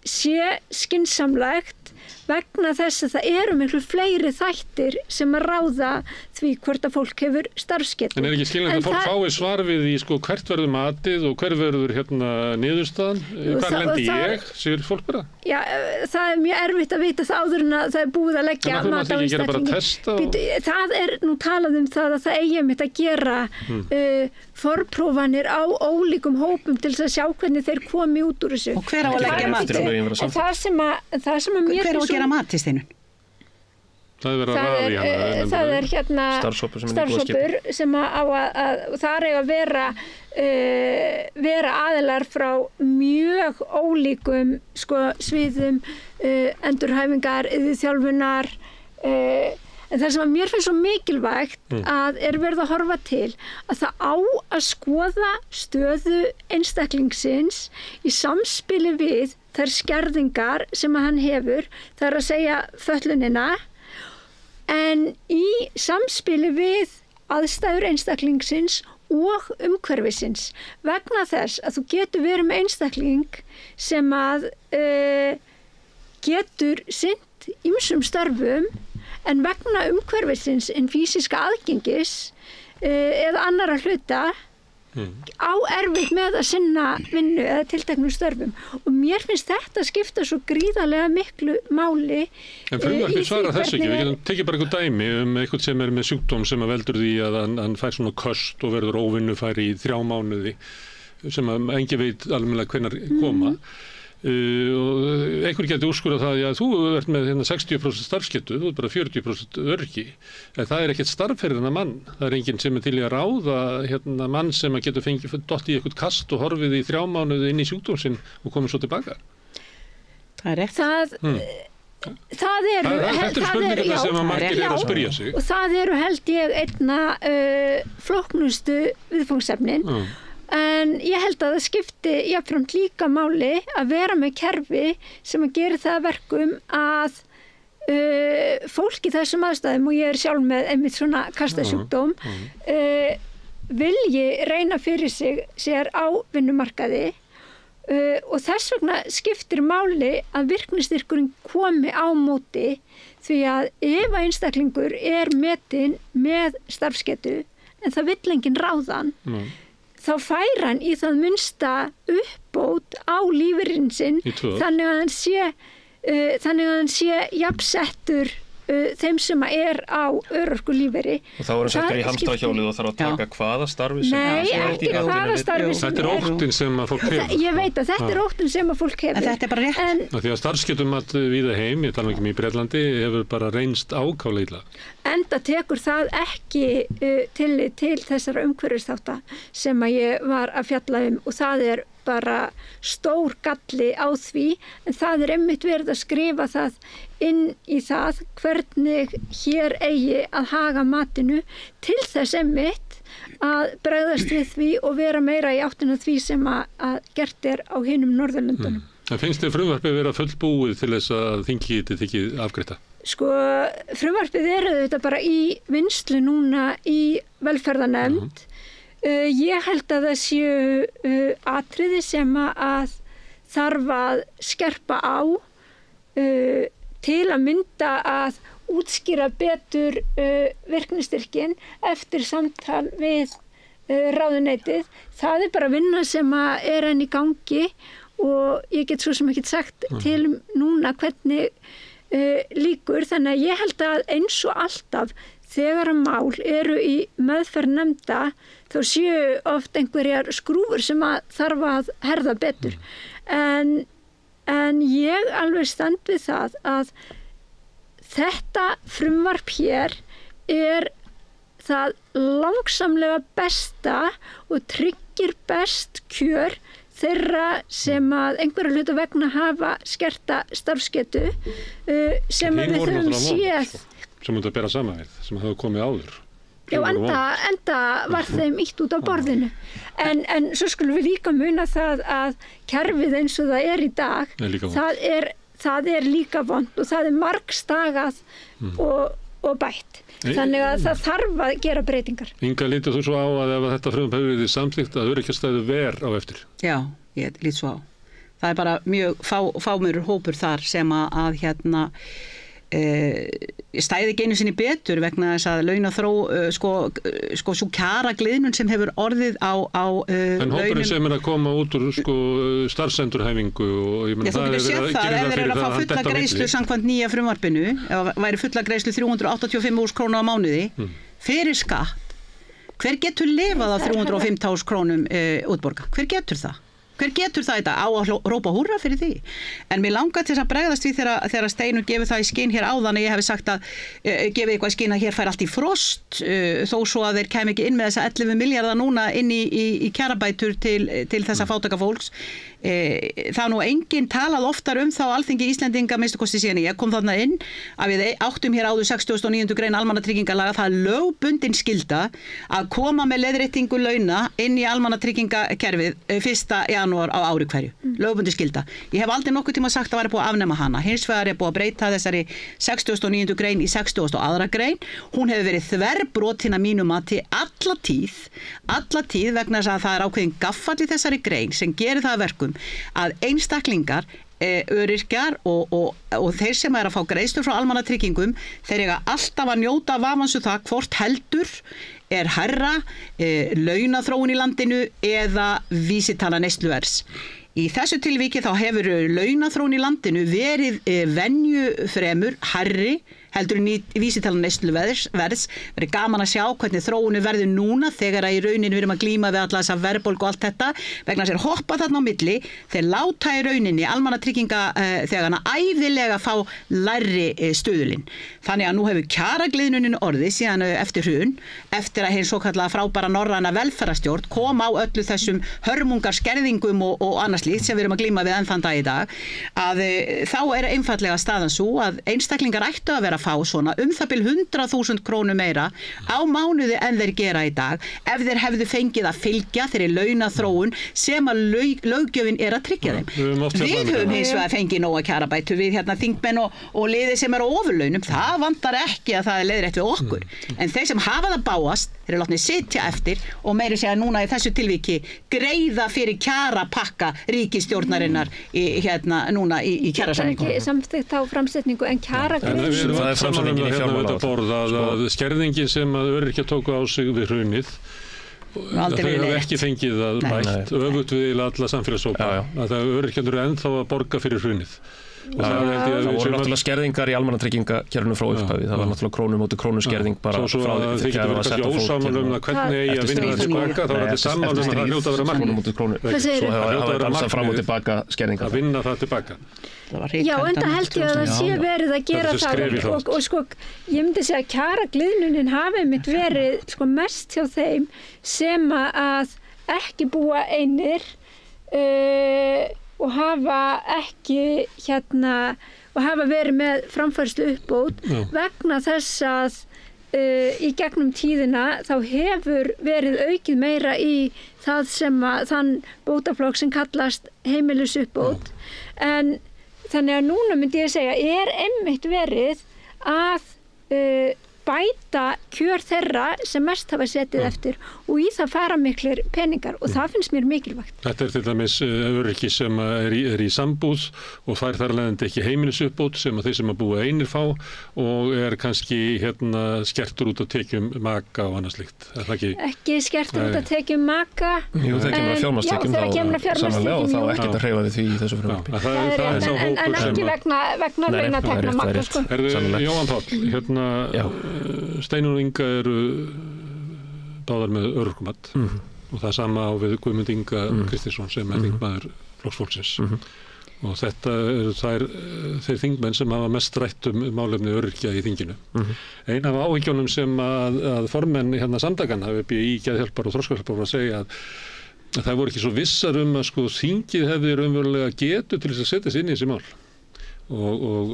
Speaker 13: sé skynsamlegt vegna þess að það eru miklu fleiri þættir sem að ráða því hvort að fólk hefur starfsgetu.
Speaker 1: En er ekki skiljanlegt að fólk fái svar við í sko hvert verður matið og hver verður niðurstaðan? Hvar lendi ég? Sér fólk bara?
Speaker 13: Já, það er mjög erfitt að vita það áður en að það er búið að leggja mat á
Speaker 1: einstaklingi.
Speaker 13: Það er nú talað um það að það eigi mitt að gera forprófanir á ólíkum hópum til þess að sjá hvernig þeir komi út úr þessu.
Speaker 14: Og hver á að leggja matið?
Speaker 13: Það sem að mér
Speaker 14: hver á að gera matið þínu?
Speaker 13: Það er
Speaker 12: starfshópur
Speaker 13: sem á að þar eiga að vera aðilar frá mjög ólíkum sviðum endurhæfingar, þjálfunar en það sem að mér finnst svo mikilvægt að er verið að horfa til að það á að skoða stöðu einstaklingsins í samspili við þær skerðingar sem að hann hefur, það er að segja fötlunina en í samspili við aðstæður einstaklingsins og umhverfisins vegna þess að þú getur verið með einstakling sem að getur sinnt ýmsum störfum en vegna umhverfisins en físiska aðgengis eða annara hluta á erfitt með að sinna vinnu eða tilteknum störfum og mér finnst þetta skipta svo gríðarlega miklu máli
Speaker 1: En frumvarpið svarar þessu ekki, við getum tekið bara eitthvað dæmi eitthvað sem er með sjúkdóm sem að veldur því að hann fær svona köst og verður óvinnufær í 3 mánuði sem að engi veit almennilega hvenær koma og einhver getur úrskurðað það að þú ert með 60% starfsgetu, þú ert bara 40% öryggi, en það ekkert starf fyrir þennan mann. Það enginn sem til í að ráða mann sem að getur fengið dott í eitthvað kast og horfið í 3 mánuði inn í sjúkdómsinn og komið svo tilbaka.
Speaker 14: Það rétt.
Speaker 1: Þetta spurningar sem að margir að spyrja sig.
Speaker 13: Og það held ég einna flóknustu viðfangsefnin. En ég held að það skipti jafnframt líka máli að vera með kerfi sem að gera það verkum að fólk í þessum aðstæðum, og ég sjálf með einmitt svona kastasjúkdóm, vilji reyna fyrir sér á vinnumarkaði, og þess vegna skiptir máli að virknistyrkurinn komi á móti, því að ef einstaklingur metinn með starfsgetu en það vill enginn ráðan, þá fær hann í það minnsta uppbót á lífeyrinn sinn, þannig að hann sé jafnsettur þeim sem á örorkulífeyri.
Speaker 12: Og þá hann settur í hamstrahjólið og þarf að taka hvaða starfi sem
Speaker 13: ekki hvaða starfi sem
Speaker 1: Þetta óttinn sem að fólk hefur.
Speaker 13: Ég veit að þetta óttinn sem að fólk hefur.
Speaker 14: En þetta bara rétt.
Speaker 1: Því að starfsgetumat víða heim, ég tala ekki í Bretlandi, hefur bara reynst ákaflega illa.
Speaker 13: Enda tekur það ekki tillit til þessara umhverfisþátta sem að ég var að fjalla og það bara stór galli á því, en það einmitt verið að skrifa það inn í það hvernig hér eigi að haga matinu til þess einmitt að bregðast við því og vera meira í áttina því sem að gert á hinum Norðurlöndunum.
Speaker 1: Það finnst þér frumvarpið vera fullbúið til þess að þingi geti tekið afgreita?
Speaker 13: Sko, frumvarpið þetta bara í vinnslu núna í velferðarnefnd. Ég held að það séu atriði sem að þarf að skerpa á til að mynda að útskýra betur virknistyrkinn eftir samtal við ráðuneytið. Það bara vinna sem að enn í gangi og ég get svo sem ekki sagt til núna hvernig líkur, þannig að ég held að eins og alltaf þegar að mál eru í meðferð nefnda þá séu oft einhverjar skrúfur sem að þarf að herða betur. En ég alveg stend við það að þetta frumvarp hér það langsamlega besta og tryggir best kjör þeirra sem að einhverja hluta vegna hafa skerta starfsgetu sem að við höfum séð
Speaker 1: sem þetta bera saman við, sem hafa komið áður.
Speaker 13: Já, enda var þeim ítt út á borðinu. En svo skulum við líka muna það að kerfið eins og það í dag, það líka vont og það margstagað og bætt. Þannig að það þarf að gera breytingar.
Speaker 1: Inga, lítur þú svo á að ef þetta frumvarp hefur verið samþykkt að öryrkjastæðu ver á eftir?
Speaker 14: Já, ég lít svo á. Það bara mjög fámur hópur þar sem að stæði ekki einu sinni betur vegna þess að launaþró svo kjara gliðnun sem hefur orðið á
Speaker 1: en hópurinn sem að koma út úr starfsendurhæfingu og ég meina
Speaker 14: það séð það ef þeir að fá fulla greiðslu samkvæmt nýja frumvarpinu ef væri fulla greiðslu 385.000 krónur á mánuði fyrir skatt, hver getur lifað á 305.000 krónum útborga? Hver getur það? Hver getur það þetta á að rópa húrra fyrir því? En mér langar til að bregðast við þegar Steinunn gefur það í skinn hér áðan að ég hef sagt að gefið eitthvað í skinn að hér fær allt í frost þó svo að þeir kæmi ekki inn með þessa 11 milljarða núna inn í kjarabætur til þessa fátæka fólks. Það nú enginn talað oftar þá Alþingi Íslendinga minnstu kosti síðan ég kom þarna inn að við áttum hér áður 69. grein almannatryggingalaga, það lögbundin skylda að koma með leiðréttingu launa inn í almannatryggingakerfið 1. janúar á ári hverju. Lögbundin skylda. Ég hef aldrei nokkuð tíma sagt að væri búið að afnema hana. Hins vegar búið að breyta þessari 69. grein í 62. grein. Hún hefur verið þverbrotin að mínu mati alla tíð vegna þess að það ákveðin gaffall í þessari grein sem gerir það að verkum að einstaklingar, öryrkjar og þeir sem að fá greiðslur frá almannatryggingum, þeir eiga alltaf að njóta vafansu það hvort heldur hærra launaþróun í landinu eða vísitala neysluverðs. Í þessu tilviki þá hefur launaþróun í landinu verið venju fremur hærri heldur en í vísitala neysluverðs. Verður gaman að sjá hvernig þróunu verður núna þegar að í rauninni við erum að glíma við alla þessa verðbólgu og allt þetta, vegna þess að hoppa þarna á milli, þeir láta í rauninni almannatryggingaþegana ævilega fá lægri stuðulinn. Þannig að nú hefur kjaragliðnunin orðið síðan eftir hrun, eftir að hinn svokallaða frábæra norræna velferðarstjórn kom á öllu þessum hörmungar skerðingum og annars slíkt sem við erum að glíma við enn þann dag í dag, að þá einfallega staðan svo að einstaklingar ættu að vera að fá svona það bil 100.000 krónur meira á mánuði en þeir gera í dag ef þeir hefðu fengið að fylgja þeirri launaþróun sem að löggjöfin er að tryggja þeim. Við höfum hins vegar fengið nóga kjarabætur við þingmenn og liðir sem eru á ofurlaunum, það vantar ekki að það er leiðrétt við okkur, en þeir sem hafa það báast, þeir eru látnir sitja eftir og meiri segja núna í þessu tilviki greiða fyrir kjarapakka ríkisstjórnarinnar núna í kjarasamningum.
Speaker 13: Það er ekki samþykkt á framsetningu en kjaragreiðslur.
Speaker 1: Það er framsetningin í fjármálaáætlun að skerðingin sem að öryrkjar tóku á sig við hrunið, þau hefur ekki fengið að bætt öfugt við alla samfélagshópa, að það öryrkjarnir eru ennþá að borga fyrir hrunið.
Speaker 12: Það voru náttúrulega skerðingar í almannatryggingakerfinu frá upphafi, það var náttúrulega krónu móti krónu skerðing bara frá því
Speaker 1: þeir geta verið kannski ósammála um það hvernig eigi að vinna það tilbaka, þá er þetta sammála um að það hljóta að vera markmið.
Speaker 12: Krónu móti krónu, svo hafa dansað fram og tilbaka skerðingar.
Speaker 1: Að vinna það tilbaka.
Speaker 13: Já, en það held ég að það sé verið að gera það og sko, ég myndi segja að kjaragliðnunin hafi mitt verið sko mest hjá þeim sem að ekki búa einir og hafa ekki og hafa verið með framfærslu uppbót vegna þess að í gegnum tíðina þá hefur verið aukið meira í það sem að þann bótaflokk sem kallast heimilisuppbót en þannig að núna myndi ég segja einmitt verið að bæta kjör þeirra sem mest hafa setið eftir og í það fara miklir peningar og það finnst mér mikilvægt.
Speaker 1: Þetta til dæmis öryrki sem er í sambúð og fær þar leiðandi ekki heimilisuppbót sem að þeir sem að búa einir fá og er kannski skertur út á tekjum maka og annað slíkt. Er það
Speaker 13: ekki skertur út á tekjum maka?
Speaker 12: Jú, það kemur að fjármagnstekjum og þá ekkert að hreyfa við því í þessu frumvarpi.
Speaker 13: En ekki vegna launatekna maka, sko.
Speaker 1: Jóhann Páll, Steinunn og Inga eru báðar með örorkumat og það sama á við Guðmund Inga Kristinsson sem er þingmaður Flokks fólksins og þetta eru þeir þingmenn sem hafa mest rætt málefni öryrkja í þinginu. Ein af áhyggjunum sem að formenn samtakanna hafi upp í Geðhjálpar og Þroskahjálpar að segja að það voru ekki svo vissar að sko þingið hefði raunverulega getu til þess að setja sig inn í þessi mál. Og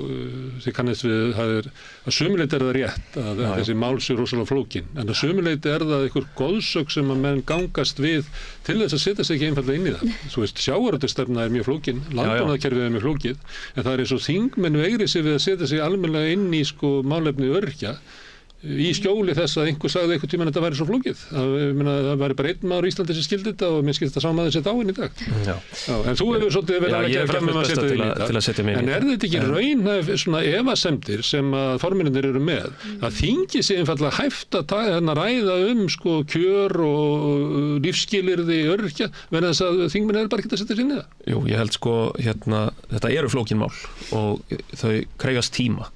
Speaker 1: þið kannast við að sumuleyti er það rétt að þessi mál sé rosalega flókin en að sumuleyti er það einhver goðsögn sem að menn gangast við til þess að setja sig ekki einfallega inn í það. Þú veist, sjávarútvegsstefna er mjög flókin, landbúnaðarkerfið er mjög flókið en það er eins og þingmenn veigri sig við að setja sig almennilega inn í sko málefni öryrkja í skjóli þess að einhver sagði einhvern tímann að þetta væri svo flókið. Það væri bara einn maður í Íslandi sem skildi þetta og mér skildi þetta saman að setja á inn í dag. En þú hefur svolítið verið að leggja fram að setja inn í dag. En er þetta ekki raunhæf svona efasemdir sem að formennir eru með að þingi sig einfallega hæft að ræða sko kjör og lífsskilyrði öryrkja verðan þess að þingmenn er bara ekki að setja sér inn í það?
Speaker 12: Jú, ég held sko þetta eru flókin mál og þau krefjast tíma.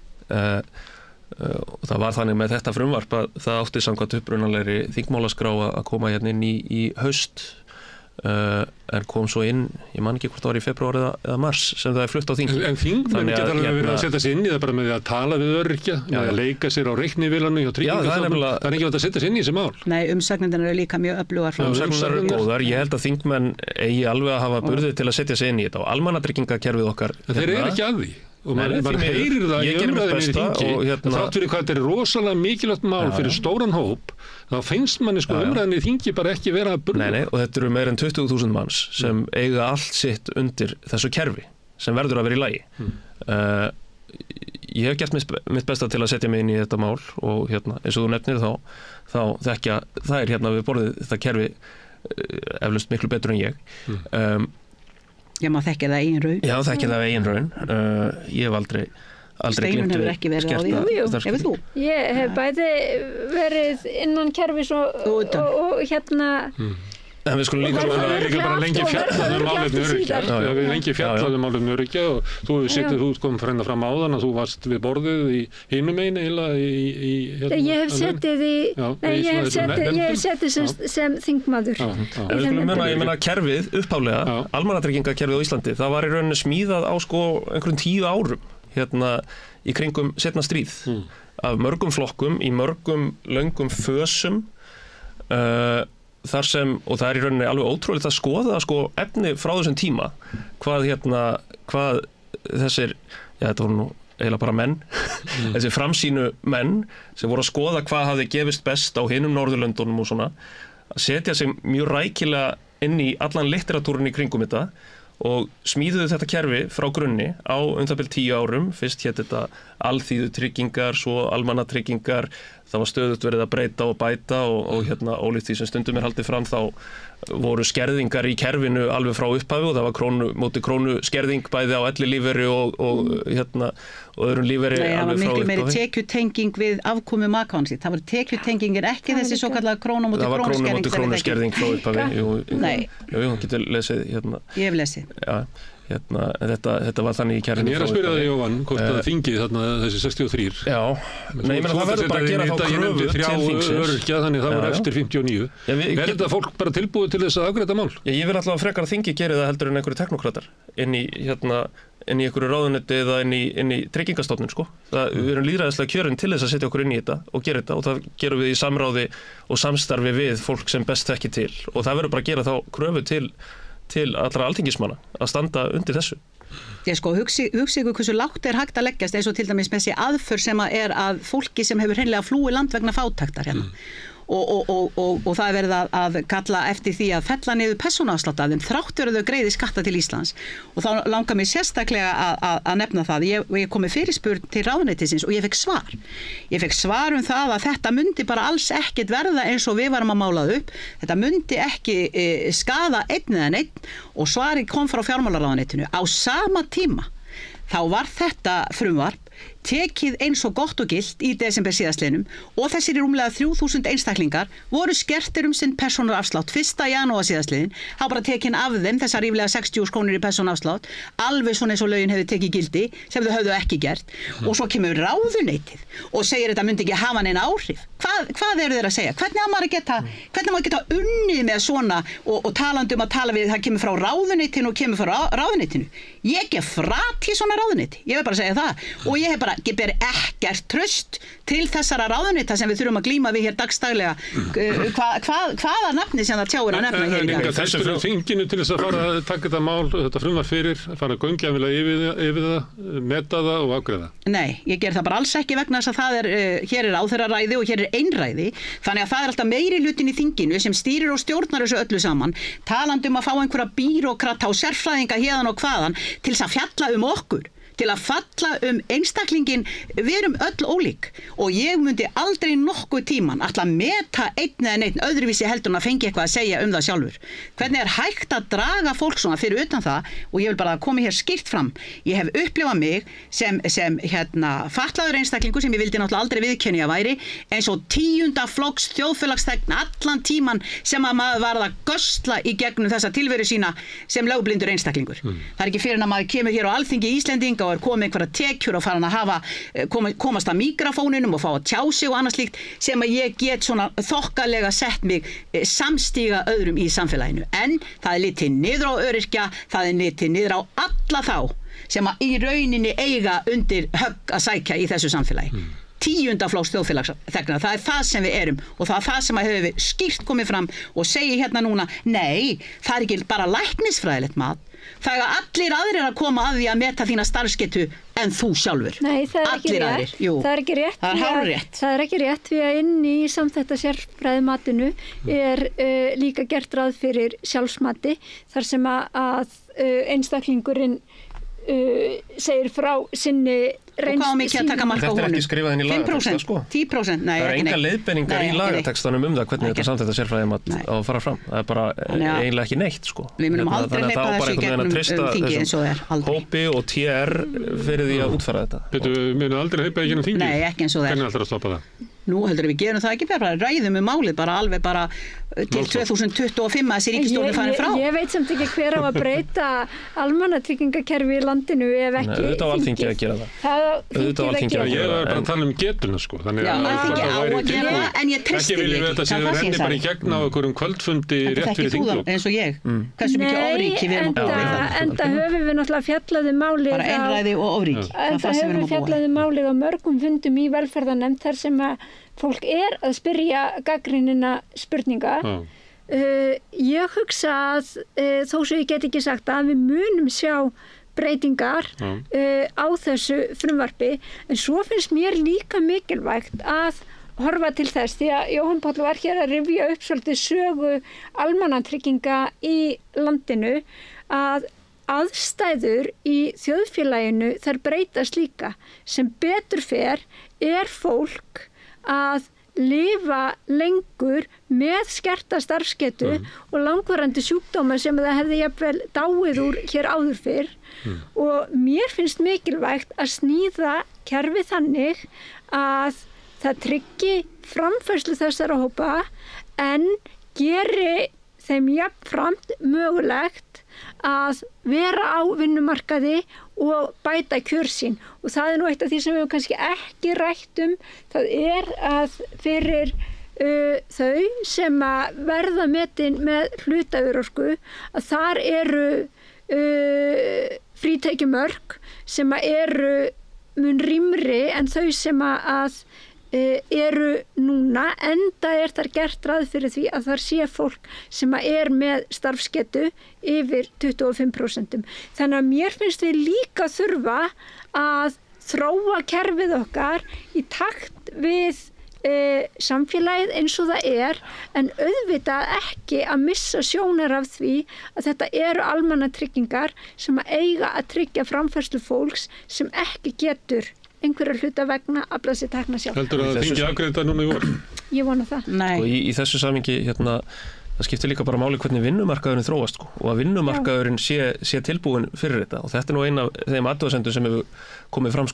Speaker 12: Og það var þannig með þetta frumvarp að það átti samkvæmt upprunalegri þingmálaskrá að koma hérna inn í haust en kom svo inn, ég man ekki hvort það var í febrúar eða mars sem það er flutt á þing.
Speaker 1: En þingmenn geta alveg verið að setja sig inn í það bara með því að tala við öryrkja, með að leika sér á reiknivélarnu hjá tryggingastofnun. Það er ekki verið að setja sig inn í þessi mál.
Speaker 14: Nei, umsagnirnar eru líka mjög öflugar.
Speaker 12: Umsagnirnar eru góðar, ég held að þingmenn eigi alveg að hafa burði til að setja sig inn í þetta og almannatryggingakerfið okkar.
Speaker 1: Þeir eru ekki að því. Og maður heyrir það í umræðinni í þingi og þátt fyrir hvað þetta er rosalega mikilvægt mál fyrir stóran hóp þá finnst manni sko umræðinni í þingi bara ekki vera að burða.
Speaker 12: Nei, og þetta eru meir en 20.000 manns sem eiga allt sitt undir þessu kerfi sem verður að vera í lagi. Ég hef gert mitt besta til að setja mig inn í þetta mál og eins og þú nefnir þá þekkja það er við borðið þetta kerfi eflaust miklu betur en ég.
Speaker 14: Já, maður þekkja það eigin raun.
Speaker 12: Já, þekkja það eigin raun. Ég hef aldrei
Speaker 14: Steinunn hefur ekki verið á því. Hefur þú?
Speaker 13: Ég hef bæði verið innan kerfis og
Speaker 12: En við skulum líka
Speaker 1: bara lengi fjallað málefni öryrkja. Við lengi fjallað málefni öryrkja og þú kom fram áðan að þú varst við borðið í hinum megin eiginlega
Speaker 13: Ég hef setið sem þingmaður.
Speaker 12: En við skulum muna kerfið upphálega, almannatryggingakerfið á Íslandi, það var í rauninni smíðað á einhverjum 10 árum hérna í kringum seinna stríð af mörgum flokkum í mörgum löngum fösum þar sem, og það í rauninni alveg ótrúlegt að skoða efni frá þessum tíma hvað þessir, þetta voru nú eiginlega bara menn þessi framsýnu menn sem voru að skoða hvað hafði gefist best á hinum Norðurlöndunum og svona að setja sig mjög rækilega inn í allan litteratúrin í kringum þetta og smíðuðu þetta kerfi frá grunni á það bil 10 árum. Fyrst hét þetta alþýðutryggingar, svo almannatryggingar, það var stöðugt verið að breyta og bæta og ólíkt því sem stundum haldið fram þá voru skerðingar í kerfinu alveg frá upphafi og það var krónu móti krónu skerðing bæði á ellilífeyri og öðrum lífeyri alveg frá upphafi. Það var miklu meiri tekjutenging við afkomu makans. Það var tekjutengingin ekki þessi svo kallega krónu móti krónu skerðing. Það var krónu móti krónu skerðing frá upphafi. Nei. Jú, getur lesið hérna. Ég hef lesið. Já. Þetta var þannig í kerfinu. En ég að spyrja þig, Jóhann, hvort að þingið þarna þessi 63. Já, nei, ég meina það verður bara að gera þá kröfu til þingsins. Öryrkja, þannig það voru eftir 59. Er þetta fólk bara tilbúið til þess að afgreiða mál? Ég vil alltaf frekar að þingið geri það heldur en einhverju teknokratar inn í einhverju ráðuneyti eða inn í tryggingastofnun, sko. Við erum lýðræðislega kjörin til þess að setja okkur inn í þetta og gera þetta og það gerum við í samráði og samstarfi við fólk sem best þekki til og það verður bara að gera þá kröfu til allra alþingismanna að standa undir þessu. Ég hugsi ykkur hversu lágt hægt að leggjast eins og til dæmis með þessi aðför sem að fólki sem hefur hreinlega flúið land vegna fátæktar hérna. Og það er verið að kalla eftir því að fella niður persónuafslátt af þeim þrátt verið þau greiði skatta til Íslands og þá langar mér sérstaklega að nefna það. Ég kom með fyrirspurn til ráðuneytisins og ég fekk svar. Ég fekk svar það að þetta myndi bara alls ekkert verða eins og við varum að mála upp. Þetta myndi ekki skaða einn eða neitt og svarið kom frá fjármálaráðuneytinu. Á sama tíma þá var þetta frumvarp tekið eins og gott og gilt í desember síðastliðnum og þessir rúmlega 3000 einstaklingar voru skertir sinn persónuafslátt 1. janúar síðastliðin, þá bara tekin af þeim þessar ríflega 60 krónur í persónuafslátt, alveg svona eins og lögin hefur tekið gildi sem þau höfðu ekki gert og svo kemur ráðuneytið og segir þetta myndi ekki hafa neina áhrif. Hvað eru þeir að segja? Hvernig á maður að geta unnið með svona og talandi að tala við það kemur frá ráðuneytinu og kemur frá ráðuneytinu. Ég gef frat í svona ráðuneyti, ég vil bara segja það og ég ber ekkert traust til þessara ráðuneyta sem við þurfum að glíma við hér dagstaglega. Hvaða nafni sem það tjáir að nefna hér í dag? Þessu fyrir þinginu til þess að fara að taka þetta mál, þetta frumvarp fyrir, fara að göngjafilega yfir það, meta það og afgreiða? Nei, ég ger það bara alls ekki vegna þess að hér er ráðherraræði og hér er einræði, þannig að það er alltaf meiri hlutin í þinginu sem stýrir og stjórnar þessu öllu saman, talandi að fá einhverja bírókrata og sérfræðinga héðan og hvaðan til þess að fjalla okkur. Til að falla einstaklingin, við erum öll ólík og ég myndi aldrei nokkuð tíman ætla að meta einn eða neitt öðruvísi heldur en að fengi eitthvað að segja það sjálfur. Hvernig er hægt að draga fólk svona fyrir utan það og ég vil bara koma hér skýrt fram. Ég hef upplifað mig sem fatlaður einstaklingur sem ég vildi náttúrulega aldrei viðurkenna að væri eins og 10. flokks þjóðfélagsþegn allan tíman sem að maður varð að gösla í gegnum þessa tilveru sína sem lögblindur einstaklingur. Það er ekki fyrir en að maður kemur hér á Alþingi Íslendinga og komið einhverja tekjur og fara að komast að mikrofónunum og fá að tjá sig og annað slíkt sem að ég get svona þokkalega sett mig samstíga öðrum í samfélaginu. En það er litið niður á öryrkja, það er litið niður á alla þá sem að í rauninni eiga undir högg að sækja í þessu samfélagi. 10. flokks þjóðfélagsþegna, það er það sem við erum og það er það sem að hefur skýrt komið fram og segir hérna núna, nei, það er ekki bara læknisfræðilegt mat. Það er allir aðrir að koma að því að meta þína starfsgetu en þú sjálfur. Nei, það er ekki rétt. Það er ekki rétt. Það er hárrétt. Það er ekki rétt því að inn í samþætta sérfræðimatinu er líka gert ráð fyrir sjálfsmati þar sem að einstaklingurinn segir frá sinni
Speaker 14: og hvað mikið að taka marka á honum?
Speaker 12: Þetta er ekki skrifað inn í lagateksta, sko.
Speaker 14: 10%, nei,
Speaker 12: það er enga leiðbeiningar í lagatekstanum það hvernig þetta samþætta sérfræðimat á að fara fram. Það er bara eiginlega ekki neitt, sko.
Speaker 14: Við munum aldrei leipa þessu í gegnum þingi eins og aldrei.
Speaker 12: Hópi og TR fyrir því að útfæra þetta.
Speaker 1: Við munum aldrei leipa í gegnum þingi?
Speaker 14: Nei, ekki eins og
Speaker 1: Hvernig ætlar að stoppa það?
Speaker 14: Nú heldur við gerum það ekki bara ræðum málið bara alveg bara til 2025 að þessi ríkisstjórn farin frá.
Speaker 13: Ég veit samt ekki hver á að breyta almannatryggingakerfi í landinu ef ekki.
Speaker 12: Nei, auðvitað á Alþingi að gera það.
Speaker 1: Ég var bara að tala getuna sko. Þannig
Speaker 14: að það væri tilbúið. En ég treysti því ekki.
Speaker 1: Þetta séu renni bara í gegn á einhverjum kvöldfundi rétt fyrir þinglok.
Speaker 14: Eins og ég. Hversu mikið ofríki við erum að búa við.
Speaker 13: Enda höfum við náttúrulega fjallaði málið.
Speaker 14: Bara einræði og ofríki.
Speaker 13: Enda höfum við fjallaði málið á mörgum fundum í velferðarnefnd þar sem að fólk að spyrja gagnrýnina spurninga. Ég hugsa að þó svo ég get ekki sagt að við munum sjá breytingar á þessu frumvarpi, en svo finnst mér líka mikilvægt að horfa til þess, því að Jóhann Páll var hér að rifja upp svolítið sögu almannatrygginga í landinu, að aðstæður í þjóðfélaginu þær breytast líka. Sem betur fer fólk að lifa lengur með skerta starfsgetu og langvarandi sjúkdóma sem það hefði jafnvel dáið úr hér áður fyrr. Og mér finnst mikilvægt að sníða kerfi þannig að það tryggi framfærslu þessara hópa en geri þeim jafnframt mögulegt að vera á vinnumarkaði og bæta kjör sín. Og það nú eitt af því sem við kannski ekki rætt það að fyrir þau sem að verða metin með hlutaörorku, að þar eru frítekjumörk sem að eru mun rýmri en þau sem að eru núna, enda þar gert ráð fyrir því að þar sé fólk sem að með starfsgetu yfir 25%. Þannig að mér finnst við líka þurfa að þróa kerfið okkar í takt við samfélagið eins og það en auðvitað ekki að missa sjónar af því að þetta eru almannatryggingar sem að eiga að tryggja framfærslu fólks sem ekki getur einhverja hluta vegna að blasa tekna sjálf.
Speaker 1: Heldur að það þingi afgreiða núna í vor?
Speaker 13: Ég vona það.
Speaker 12: Og í þessu samhengi það skiptir líka bara máli hvernig vinnumarkaðurinn þróast og að vinnumarkaðurinn sé tilbúin fyrir þetta, og þetta einn af þeim athugasemdum sem hefur komið fram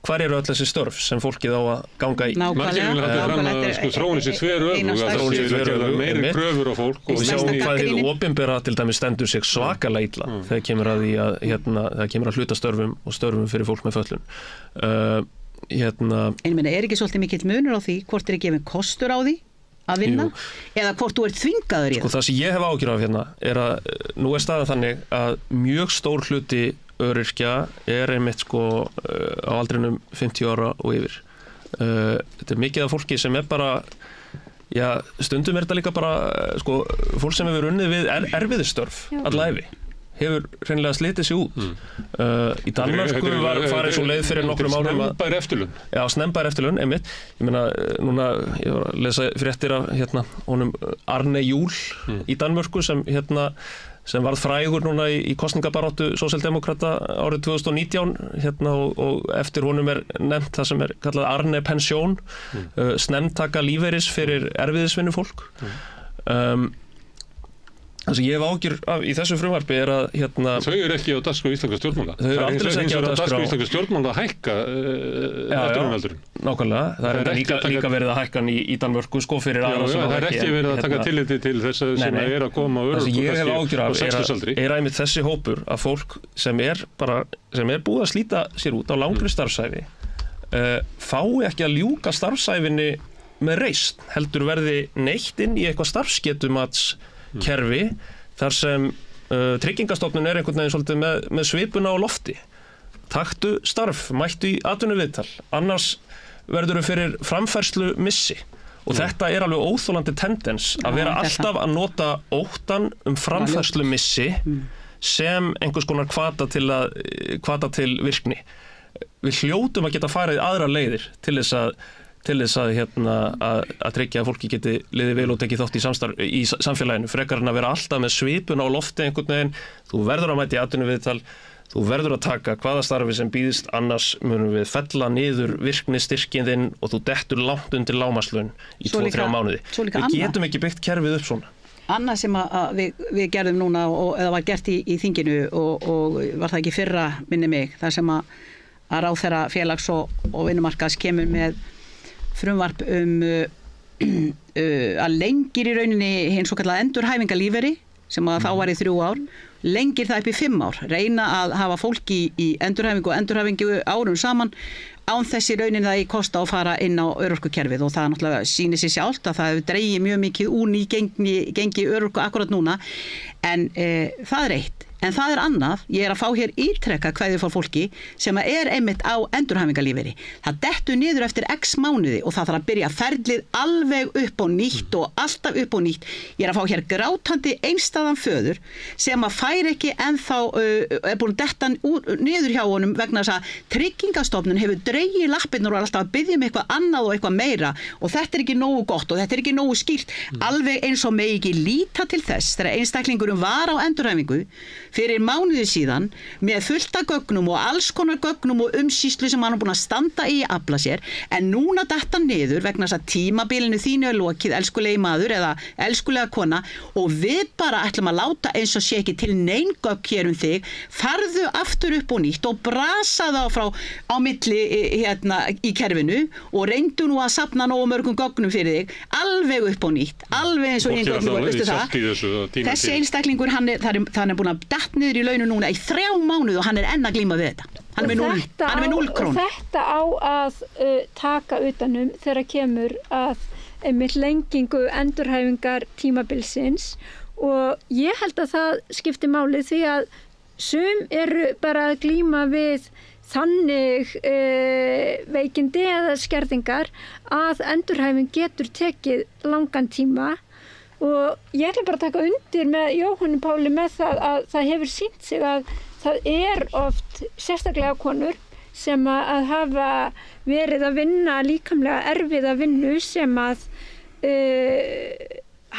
Speaker 12: hvar eru öll þessi störf sem fólkið á að ganga í.
Speaker 1: Nákvæmlega. Þróunin sé þveröfuga, meiri kröfur á fólk.
Speaker 12: Og við sjáum hvað hið opinbera til dæmis stendur sig svakalega illa þegar kemur að því að kemur að hlutastörfum og störfum fyrir fólk með fötlun.
Speaker 14: Ekki svolítið mikill munur á því hvort ekki gefin kostur á því að vinna? Eða hvort þú þvingaður í það?
Speaker 12: Það sem ég hef áhyggjur af að nú staðan þannig að mjög stór hluti öryrkja einmitt á aldrinum 50 ára og yfir. Þetta mikið af fólki sem bara, stundum þetta líka bara fólk sem hefur unnið við erfiðistörf alla ævi, hefur hreinlega slitið sig út. Í Danmörku var farið svo leið fyrir nokkrum árum
Speaker 1: snembær eftirlaun.
Speaker 12: Já, snembær eftirlaun, einmitt. Ég meina, núna, ég var að lesa fréttir af honum Arne Jul í Danmörku sem varð frægur núna í kosningabaráttu sósíaldemókrata árið 2019 og eftir honum nefnt það sem kallað Arne Pension, snemmtaka lífeyris fyrir erfiðisvinnufólk. Það sem ég hef ágjur í þessu frumvarpi að
Speaker 1: Þau eru ekki á dagskrá íslenska stjórnmála.
Speaker 12: Þau eru aldrei ekki á
Speaker 1: dagskrá íslenska stjórnmála að hækka eftirlaunaldurinn.
Speaker 12: Nákvæmlega. Það er líka verið að hækka í Danmörku fyrir aðra sem
Speaker 1: það er ekki verið að taka tilliti til þess sem að að koma á örorku
Speaker 12: ég hef ágjur af einmitt þessi hópur að fólk sem búið að slíta sér út á langri starfsævi fái ekki að ljúka starfsæfinni með reisn, heldur verði neytt inn í eitthvað starfsgetumats kerfi þar sem Tryggingastofnun einhvern veginn svolítið með svipuna á lofti. Taktu starf, mættu í atvinnuviðtal, annars verður þau fyrir framfærslu missi. Og þetta alveg óþolandi tendens að vera alltaf að nota óttan framfærslu missi sem einhvers konar hvata til virkni. Við hljótum að geta farið aðra leiðir til þess að tryggja að fólki geti liðið vel og tekið þátt í samfélaginu, frekar en að vera alltaf með svipuna á lofti einhvern veginn. Þú verður að mæta í atvinnuviðtal, þú verður að taka hvaða starfi sem býðist, annars munum við fella niður virknistyrkinn þinn og þú dettur langt undir lágmarkslaun í 2-3 mánuði. Við getum ekki byggt kerfið upp svona.
Speaker 14: Annað sem við gerðum núna eða var gert í þinginu og var það ekki fyrra minni mig, þar sem að ráðherra félags- og vinnumarkaðs kemur með frumvarp að lengir í rauninni hins svo kallað endurhæfingalífeyri sem að þá var í 3 ár, lengir það upp í 5 ár, reyna að hafa fólki í endurhæfingu árum saman án þessi raunin það í kosta að fara inn á örorkukerfið og það náttúrulega sýnir sig sjálft að það hefur dregið mjög mikið úr gengi örorku akkurat núna en það er eitt. En það er annað, ég að fá hér ítrekka kveðju frá fólki sem er einmitt á endurhæfingalífeyri. Það dettur niður eftir x mánuði og það þarf að byrja ferlið alveg upp á nýtt og alltaf upp á nýtt. Ég að fá hér grátandi einstæðan föður sem að fær ekki ennþá, er búin að detta niður hjá honum vegna þess að Tryggingastofnun hefur dregið lappirnar og er alltaf að biðja eitthvað annað og eitthvað meira og þetta er ekki nógu gott og þetta er ekki nógu skýrt. Alveg eins og megi ekki líta til þess þegar einstaklingurum var á endurhæfingu fyrir mánuði síðan með fullta gögnum og alls konar gögnum og umsýslu sem hann er búin að standa í að afla sér en núna detta niður vegna þess að tímabilinu þínu er lokið elskulegi maður eða elskulega kona og við bara ætlum að láta eins og sé ekki til nein gögn hér þig farðu aftur upp og nýtt og brasa það frá á milli hérna í kerfinu og reyndu nú að safna nógu mörgum gögnum fyrir þig alveg upp og nýtt alveg eins og einn gögnum veistu það þessi einstaklingur hann er búin að niður í launu núna í 3 mánuð og hann er enn að glíma við þetta. Hann er með 0 krón.
Speaker 13: Og þetta á að taka utanum þegar kemur að einmitt lengingu endurhæfingar tímabilsins og ég held að það skipti máli því að sum eru bara að glíma við þannig veikindi eða skerðingar að endurhæfing getur tekið langan tíma og ég ætla bara að taka undir með Jóhanni Páli með það að það hefur sýnt sig að það er oft sérstaklega konur sem að hafa verið að vinna líkamlega erfiða vinnu sem að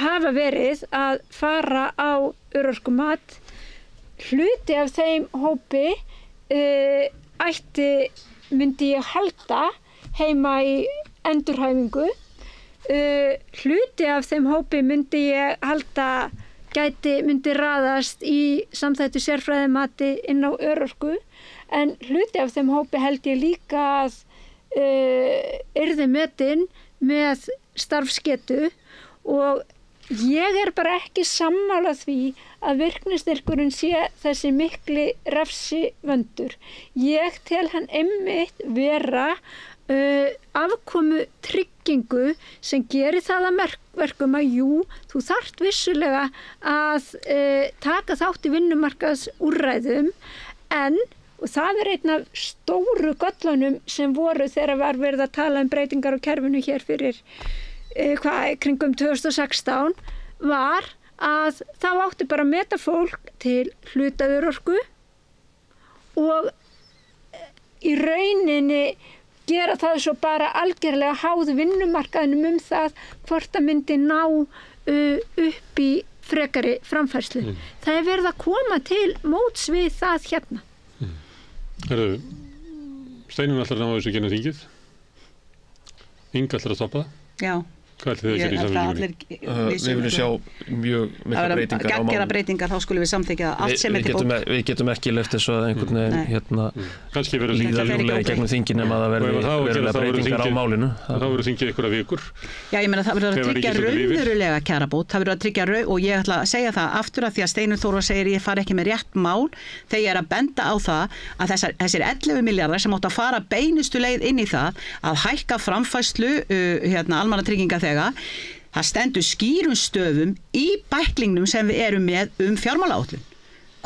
Speaker 13: hafa verið að fara á örorkumat. Hluti af þeim hópi myndi ég halda heima í endurhæfingu. Hluti af þeim hópi myndi ég halda myndi raðast í samþættu sérfræðimati inn á örorku en hluti af þeim hópi held ég líka að yrði metin með starfsgetu og ég er bara ekki sammála því að virknistyrkurinn sé þessi mikli refsivöndur. Ég tel hann einmitt vera afkomu tryggingu sem gerir það að verkum að jú, þú þarft vissulega að taka þátt í vinnumarkaðsúrræðum en, og það er einn af stóru göllunum sem voru þegar var verið að tala breytingar á kerfinu hér fyrir kringum 2016 var að þá átti bara að meta fólk til hlutaörorku og í rauninni gera það svo bara algjörlega háð vinnumarkaðinum það hvort það myndi ná upp í frekari framfærslu. Það er verið að koma til móts við það hérna.
Speaker 1: Herðu, Steinunn ætlar að ná þessu genið þingið. Inga ætlar að stoppa það.
Speaker 14: Já.
Speaker 1: Hvað ætlir þið að gera í samfélaginu?
Speaker 12: Við viljum sjá mjög mikla breytingar á málum.
Speaker 14: Breytingar, þá skulum við samþykja allt sem er til bóta.
Speaker 12: Við getum ekki leyft þessu að einhvern veginn líða ljúlega gegnum þingin ef að það verður breytingar á málinu.
Speaker 1: Það verður þingið einhverja vikur.
Speaker 14: Já, ég meina það verður að tryggja raunverulega kjarabót. Það verður að tryggja og ég ætla að segja það aftur að því að Steinunn Þóra segir ég fari ekki með rétt mál þegar ég er að benda á það að þessir 11 milljarðar sem áttu að fara beinustu leið inn í það að hækka framfærslu almannatrygginga það stendur skýrum stöfum í bæklingnum sem við erum með fjármálaáætlun.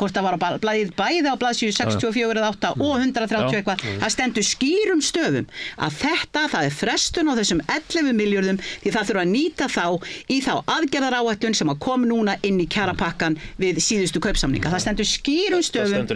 Speaker 14: Hvort það var bæði á blaðsíðu 64 eða 8 og 130 eitthvað, það stendur skýrum stöfum að það er frestun á þessum 11 milljörðum því það þurfa að nýta þá í þá aðgerðaráætlun sem að koma núna inn í kjarapakkan við síðustu kaupsamninga. Það stendur skýrum stöfum,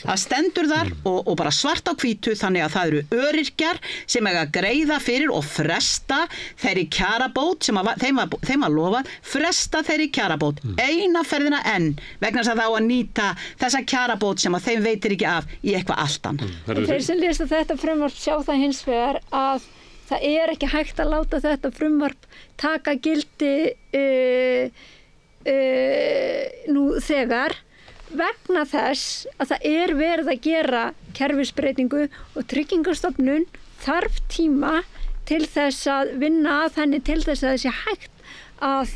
Speaker 14: það stendur þar og bara svart á hvítu þannig að það eru öryrkjar sem eiga að greiða fyrir og fresta þeirri kjarabót sem þeim að lofa, fresta þeirri kjarabót eina ferðina enn vegna þess að það á að nýta þessa kjarabót sem að þeim veitir ekki af í eitthvað alltan.
Speaker 13: Þeir sem lesa þetta frumvarp sjá það hins vegar að það er ekki hægt að láta þetta frumvarp taka gildi nú þegar vegna þess að það er verið að gera kerfisbreytingu og Tryggingastofnun þarf tíma til þess að vinna að henni til þess að þessi hægt að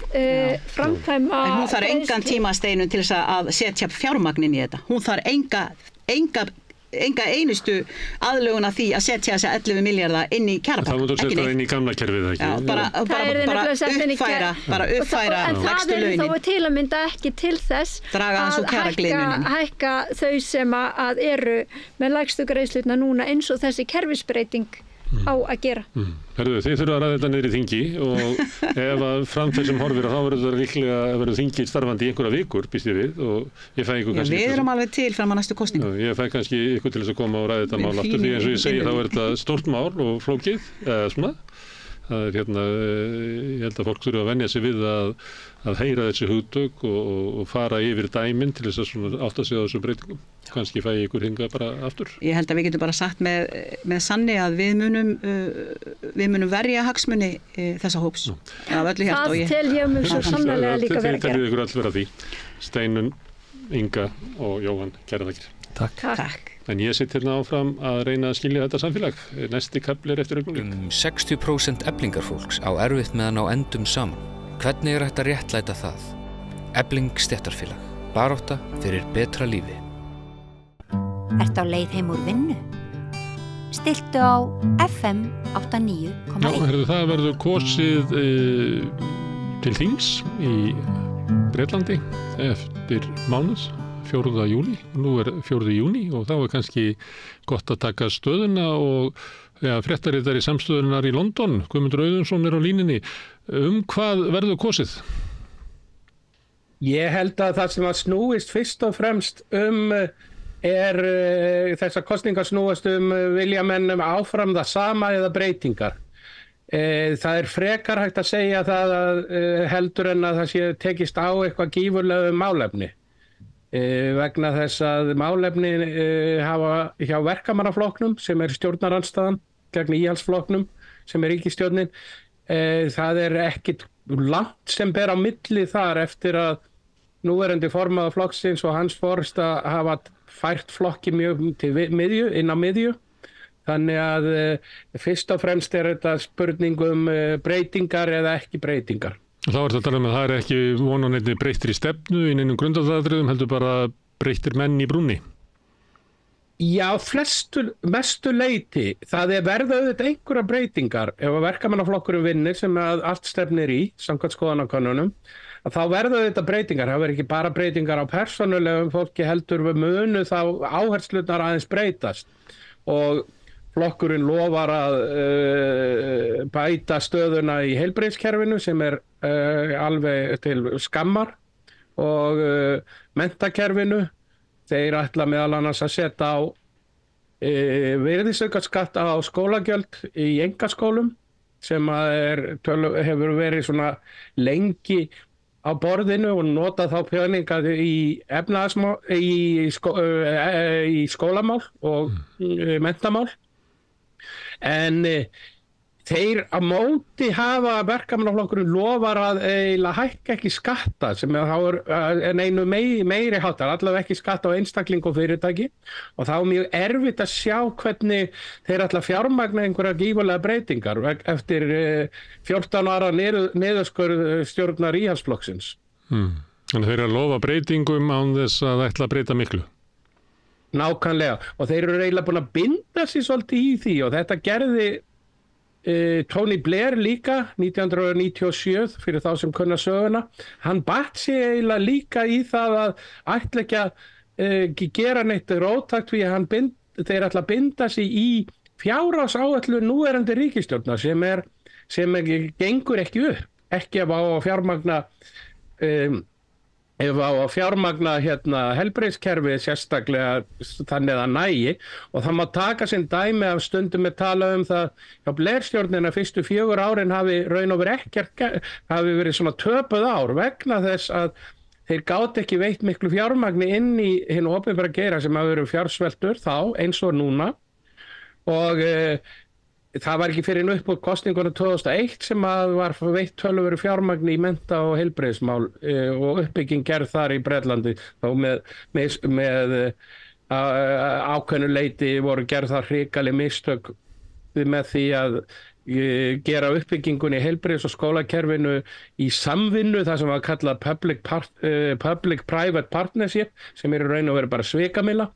Speaker 13: framkvæma.
Speaker 14: En hún þarf engan tíma Steinunn til þess að setja fjármagnin í þetta. Hún þarf enga einustu aðlögun að því að setja þessi 11 milljarða inn í kjarapakka.
Speaker 1: Það mútu að setja það inn í gamla kerfið, ekki?
Speaker 14: Já, bara uppfæra lægstu launin.
Speaker 13: En það er þá til að mynda ekki til þess að hækka þau sem að eru með lægstu greiðslurnar núna eins og þessi kerfisbreyting á að gera.
Speaker 1: Herðu, þið þurfa að ræða þetta niður í þingi og ef að framfyrir sem horfir þá verður það líklega að verður þingið starfandi í einhverja vikur, býst ég við, og ég fæ ykkur kannski...
Speaker 14: Við erum alveg til fram að næstu kosningu.
Speaker 1: Ég fæ kannski ykkur til þess að koma og ræða þetta mál aftur, því eins og ég segi þá er þetta stórt mál og flókið, svona. Það er ég held að fólk þurfa að venja sig við að heyra þessi hugtök og fara yfir dæmin til þess að átta sig á þessum breytingum. Kannski fæ ég ykkur hingað bara aftur.
Speaker 14: Ég held að við getum bara sagt með sanni að við munum verja hagsmuni þessa hóps. Af öllu hjarta.
Speaker 13: Það tel ég mjög svo sannlega líka vera að gera.
Speaker 1: Það tel ykkur öll vera því. Steinunn, Inga og Jóhann, kærar þakkir.
Speaker 14: Takk.
Speaker 1: En ég sitt hérna áfram að reyna að skilja þetta samfélag. Næsti kafli eftir augnablik.
Speaker 4: 60% Eflingarfólks á erfitt með að ná endum saman. Hvernig er hægt að réttlæta það? Efling stéttarfélag. Barátta fyrir betra lífi.
Speaker 6: Ertu á leið heim úr vinnu? Stilltu á FM 89,1.
Speaker 1: Já, það verður kosið til þings í Bretlandi eftir mánuð. 4. júli, nú er 4. júni og þá er kannski gott að taka stöðuna og fréttaritari samstöðunar í London, Guðmundur Auðunsson er á línunni. Hvað verður kosið?
Speaker 15: Ég held að það sem að snúist fyrst og fremst þessar kosningar snúast vilja menn áfram það sama eða breytingar. Það er frekar hægt að segja það heldur en að það sé tekist á eitthvað gífurlega málefni. Vegna þess að málefni hafa hjá verkamannaflokknum sem er stjórnarandstaðan gegn íhaldsflokknum sem er ríkisstjórnin, það er ekkit langt sem ber á milli þar eftir að núverandi formaður flokksins og hans forsta hafa fært flokki mjög til miðju, inn á miðju. Þannig að fyrst og fremst er þetta spurning breytingar eða ekki breytingar.
Speaker 1: Þá er þetta að tala um að það er ekki von á neinni breyttir í stefnu í neinum grundvallaratriðum, heldur bara breyttir menn í brúnni?
Speaker 15: Já, mestu leyti. Það er verða auðvitað einhverja breytingar ef að verkamannaflokkurinn vinnir sem allt stefnir í, samkvæmt skoðanakönnunum, að þá verða auðvitað breytingar. Það verður ekki bara breytingar á persónulegum fólki heldur við munu þá áherslurnar aðeins breytast og flokkurinn lofar að bæta stöðuna í heilbrigðiskerfinu sem er alveg til skammar og menntakerfinu. Þeir ætla meðal annars að setja á virðisaukaskatt á skólagjöld í einkaskólum sem hefur verið svona lengi á borðinu og nota þá peninga í skólamál og menntamál. En þeir á móti hafa verkamannaflokkurinn lofar að eiginlega hækka ekki skatta sem er einu meiri háttar, allavega ekki skatta á einstakling og fyrirtæki og þá er mjög erfitt að sjá hvernig þeir ætla að fjármagna einhverja gífurlega breytingar eftir 14 ára niðurskurð stjórnar íhaldsflokksins.
Speaker 1: Þannig þeir eru að lofa breytingum án þess að ætla að breyta miklu?
Speaker 15: Nákvæmlega, og þeir eru eiginlega búin að binda sig svolítið í því og þetta gerði Tony Blair líka 1997 fyrir þá sem kunna söguna. Hann batt sig eiginlega líka í það að ætla ekki gera neitt róttækt því að þeir ætla að binda sig í fjárhagsáætlun núverandi ríkisstjórnar sem gengur ekki upp, ekki ef á að fjármagna heilbrigðiskerfið sérstaklega þannig að nægi og það má taka sinn dæmi af stundum með tala það hjá Blair-stjórnina fyrstu 4 árin hafi raun og hafi verið svona töpuð ár vegna þess að þeir gátu ekki veitt miklu fjármagni inn í hinn opinbera geira sem hafi verið fjársveltur þá eins og núna og það var ekki fyrir upp úr kosningunum 2001 sem var veitt töluverðu fjármagni í mennta- og heilbrigðismál og uppbygging gerð þar í Bretlandi þá með ákveðnu leyti voru gerð þar hrikaleg mistök með því að gera uppbyggingunni í heilbrigðis- og skólakerfinu í samvinnu, það sem var kallað public-private partnership, sem í raun og veru bara svikamilla,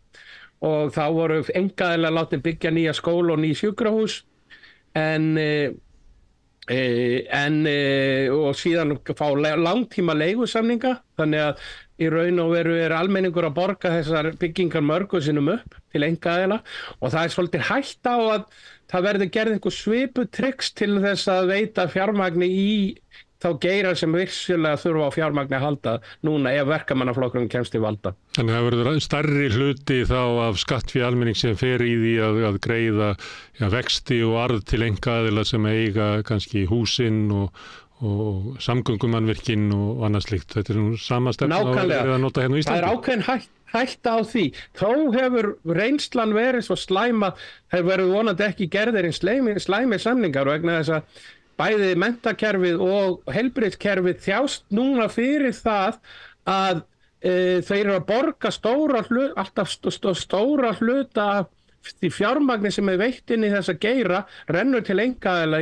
Speaker 15: og þá voru einkaaðilar látin byggja nýja skóla og ný sjúkrahús og síðan fá langtíma leigusamninga, þannig að í raun og veru almenningur að borga þessar byggingar mörgum sinnum upp til einkaaðila, og það svolítið hægt á að það verði gerð einhver svipuð tricks til þess að veita fjármagni í þá geira sem virkilega þurfa á fjármagni að halda núna ef verkamannaflokkurinn kemst í valda.
Speaker 1: Þannig að það verður stærri hluti þá af skattfé almenning sem fer í því að greiða vexti og arð til einkaaðila sem eiga kannski húsin og samgöngumannvirkin og annað slíkt. Þetta nú sama stefna að verða að nota hérna í Íslandi.
Speaker 15: Það ákveðin hætta á því. Þó hefur reynslan verið svo slæma, það verður vonandi ekki gerðir slæmi samningar vegna þess að bæði menntakerfið og heilbrigðiskerfið þjást núna fyrir það að þeir eru að borga stóra hluta af því fjármagni sem veitt inn í þessa geira rennur til einkaaðila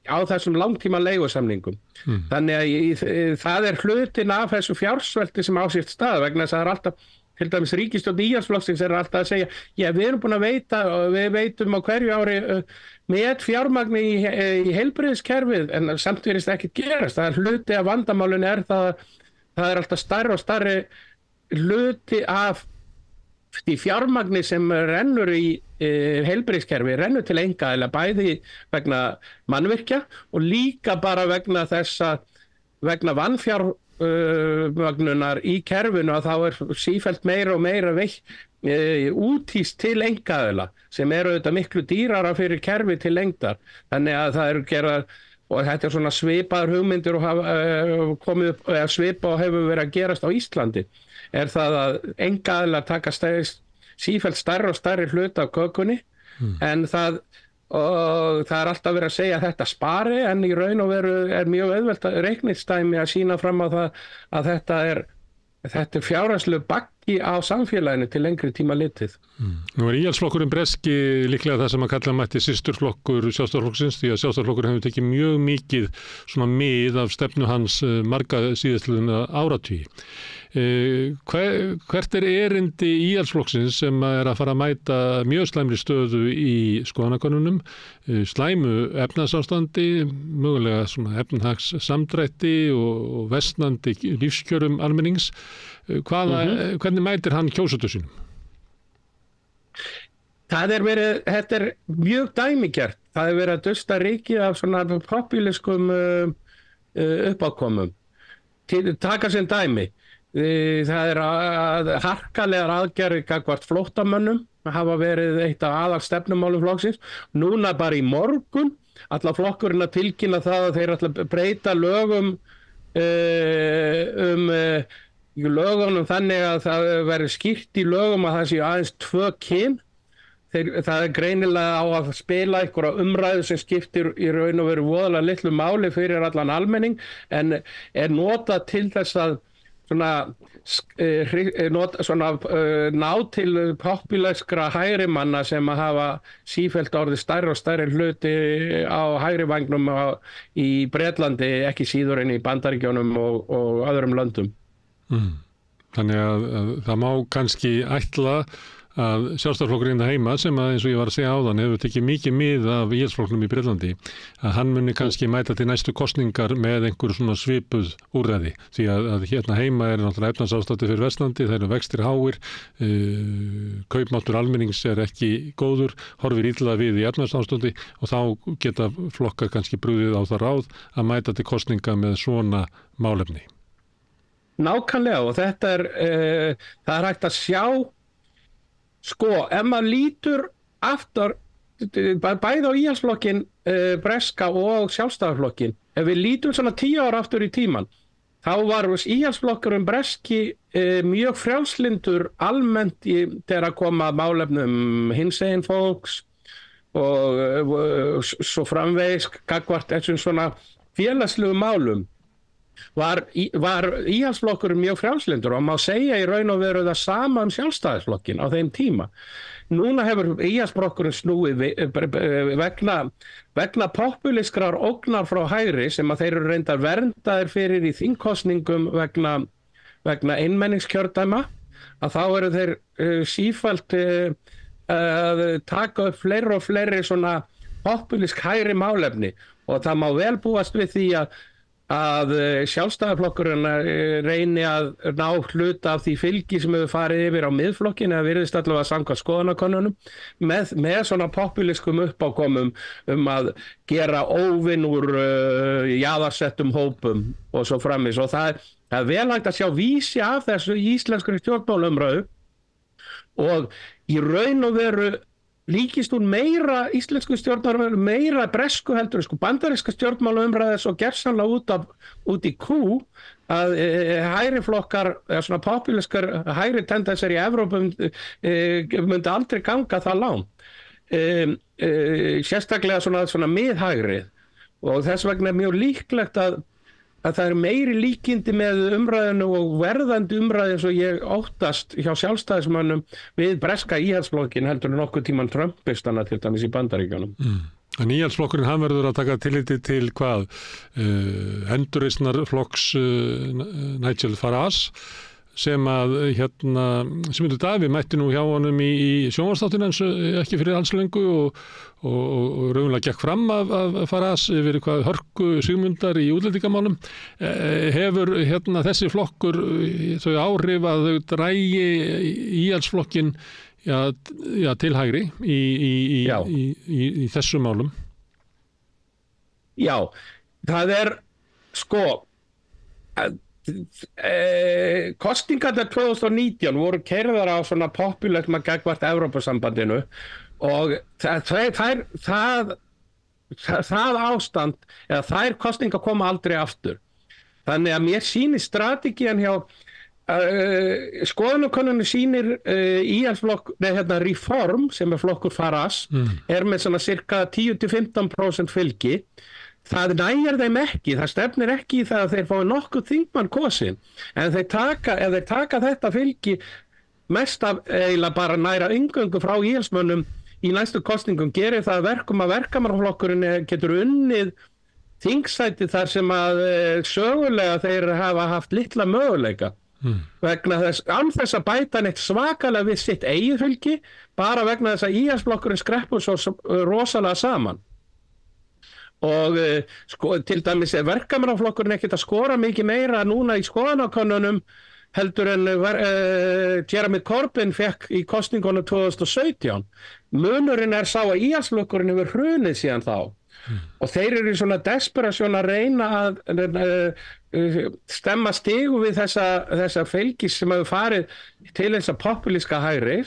Speaker 15: á þessum langtíma leigusamningum. Þannig að það hlutin af þessu fjársvelti sem á sér stað vegna þess að það alltaf, til dæmis ríkisstjórn Íhaldsflokksins alltaf að segja, við erum búin að veita og við veitum á hverju ári með fjármagni í heilbrigðiskerfið en samt virðist ekkert gerast. Það hluti af vandamálinu það alltaf stærri og stærri hluti af því fjármagni sem rennur í heilbrigðiskerfi rennur til einkaaðila bæði vegna mannvirkja og líka bara vegna vegna vanfjármögnunar í kerfinu að þá sífellt meira og meira úthýst til einkaaðila sem auðvitað miklu dýrara fyrir kerfi til lengdar. Þannig að það gerðar og þetta svona svipaðar hugmyndir og komið upp svipa og hefur verið að gerast á Íslandi. Það að einkaaðilar taka sífellt stærri og stærri hluta af kökunni en það alltaf verið að segja að þetta spari en í raun og veru mjög auðvelt reikningsdæmi að sýna fram á það að þetta er fjárhagslegur baggi á samfélaginu til lengri tíma litið.
Speaker 1: Nú Íhaldsflokkurinn breski líklega það sem að kalla mætti systurflokkur Sjálfstæðisflokksins því að Sjálfstæðisflokkurinn hefur tekið mjög mikið svona mið af stefnu hans marga síðastliðna áratugi. Hvert erindi Íhaldsflokksins sem að fara að mæta mjög slæmri stöðu í skoðanakönnunum, slæmu efnahagsástandi, mögulega svona efnahagssamdrætti og versnandi lífskjörum almennings. Hvernig mætir hann kjósendur sínum?
Speaker 15: Þetta mjög dæmigert. Það verið að dusta ríkið af svona popúliskum uppákomum. Taka sem dæmi. Það harkalegar aðgerðir gagnvart flóttamönnum hafa verið eitt af aðalstefnumálum flokksins. Núna bara í morgun ætla flokkurinn að tilkynna það að þeir ætla að breyta lögunum þannig að það verður skýrt í lögum að það séu aðeins 2 kyn. Það greinilega á að spila einhverja umræðu sem skiptir í raun og veru voðalega litlu máli fyrir allan almenning en notað til þess að ná til popúlískra hægrimanna sem að hafa sífellt orðið stærri og stærri hluti á hægri vangnum í Bretlandi, ekki síður en í Bandaríkjunum og öðrum löndum.
Speaker 1: Þannig að það má kannski ætla að Sjálfstæðisflokkurinn heima sem að eins og ég var að segja áðan hefur tekið mikið mið af Íhaldsflokknum í Bretlandi að hann muni kannski mæta til næstu kosningar með einhver svona svipuð úrræði því að hérna heima náttúrulega efnahagsástandi fyrir Vestlandi, það vextir háir, kaupmáttur almennings ekki góður, horfir illa við í efnahagsástandi og þá geta flokkar kannski brugðið á það ráð að mæta til kosninga með svona málefni.
Speaker 15: Nákvæmlega og þetta það hægt að sjá ef maður lítur aftur bæði á Íhaldsflokkinn breska og Sjálfstæðisflokkinn, ef við lítum svona 10 ára aftur í tíman, þá var Íhaldsflokkurinn breski mjög frjálslyndur almennt þegar að koma að málefnum hinsegin fólks og svo framvegis gagnvart þessum svona félagslegu málum. var íhaldsflokkurinn mjög frjálslyndur og má segja í raun og veru það sama sjálfstæðisflokkin á þeim tíma. Núna hefur íhaldsflokkurinn snúið vegna populískrar ógnar frá hægri sem að þeir eru reyndar verndaðir fyrir í þingkosningum vegna einmenningskjördæma, að þá eru þeir sífellt að taka upp fleiri og fleiri svona populísk hægri málefni og það má vel búast við því að sjálfstæðisflokkurinn reyni að ná hluta af því fylgi sem hefur farið yfir á miðflokkin eða virðist allavega samkvæmt skoðanakönnunum með svona populískum uppákomum að gera óvinn úr jaðarsettum hópum og svo framvegis og það er vel hægt að sjá vísi af þessu í íslenskri stjórnmálaumræðu og í raun og veru líkist hún meira íslensku stjórnmálaumræðu, meira bresku heldur, bandaríska stjórnmálaumræðu svo gersamlega út í kú að hægri flokkar, eða svona populískar hægri tendensar í Evrópu myndi aldrei ganga það langt. Sérstaklega svona miðhægrið og þess vegna mjög líklegt að það er meiri líkindi með umræðinu og verðandi umræði eins og ég óttast hjá sjálfstæðismönnum við breska íhaldsflokkin heldur en nokkuð tíman Trumpistana til dæmis í Bandaríkjunum.
Speaker 1: En íhaldsflokkurinn hann verður að taka tilliti til hvað? Endurreisnarflokks Nigel Farage sem að Sigmundur Davíð mætti nú hjá honum í sjónvarpsþáttinn hans ekki fyrir alls löngu og raunlega gekk fram af Farage yfir hvað hörku Sigmundar í útlendingamálum. Hefur þessi flokkur þau áhrif að þau drægi íhaldsflokkin til hægri í þessum málum?
Speaker 15: Já, það er kostingarnar 2019 voru keyrðar á svona populisma gagnvart Evrópusambandinu og það ástand eða þær kostingar koma aldrei aftur. Þannig að mér sýnir strategían hjá skoðanakönnunum sýnir íhaldsflokk Reform sem er flokkur Farage er með svona cirka 10-15% fylgi. Það nægir þeim ekki, það stefnir ekki í það að þeir fái nokkuð þingmann kosin en ef þeir taka þetta fylgi mest af eiginlega bara næra inngöngu frá íhaldsmönnum í næstu kosningum gerir það verkum að verkamannaflokkurinn getur unnið þingsæti þar sem að sögulega þeir hafa haft litla möguleika vegna þess að bæta neitt svakalega við sitt eigið fylgi bara vegna þess að íhaldsflokkurinn skreppur svo rosalega saman. Og til dæmis er verkamannaflokkurinn ekkert að skora mikið meira núna í skoðanakönnunum heldur en Jeremy Corbyn fekk í kosningunum 2017. Munurinn er sá að íhaldsflokkurinn hefur hrunið síðan þá. Og þeir eru í svona desperasjón að reyna að stemma stigu við þessa fylgis sem hefur farið til þessa populíska hægri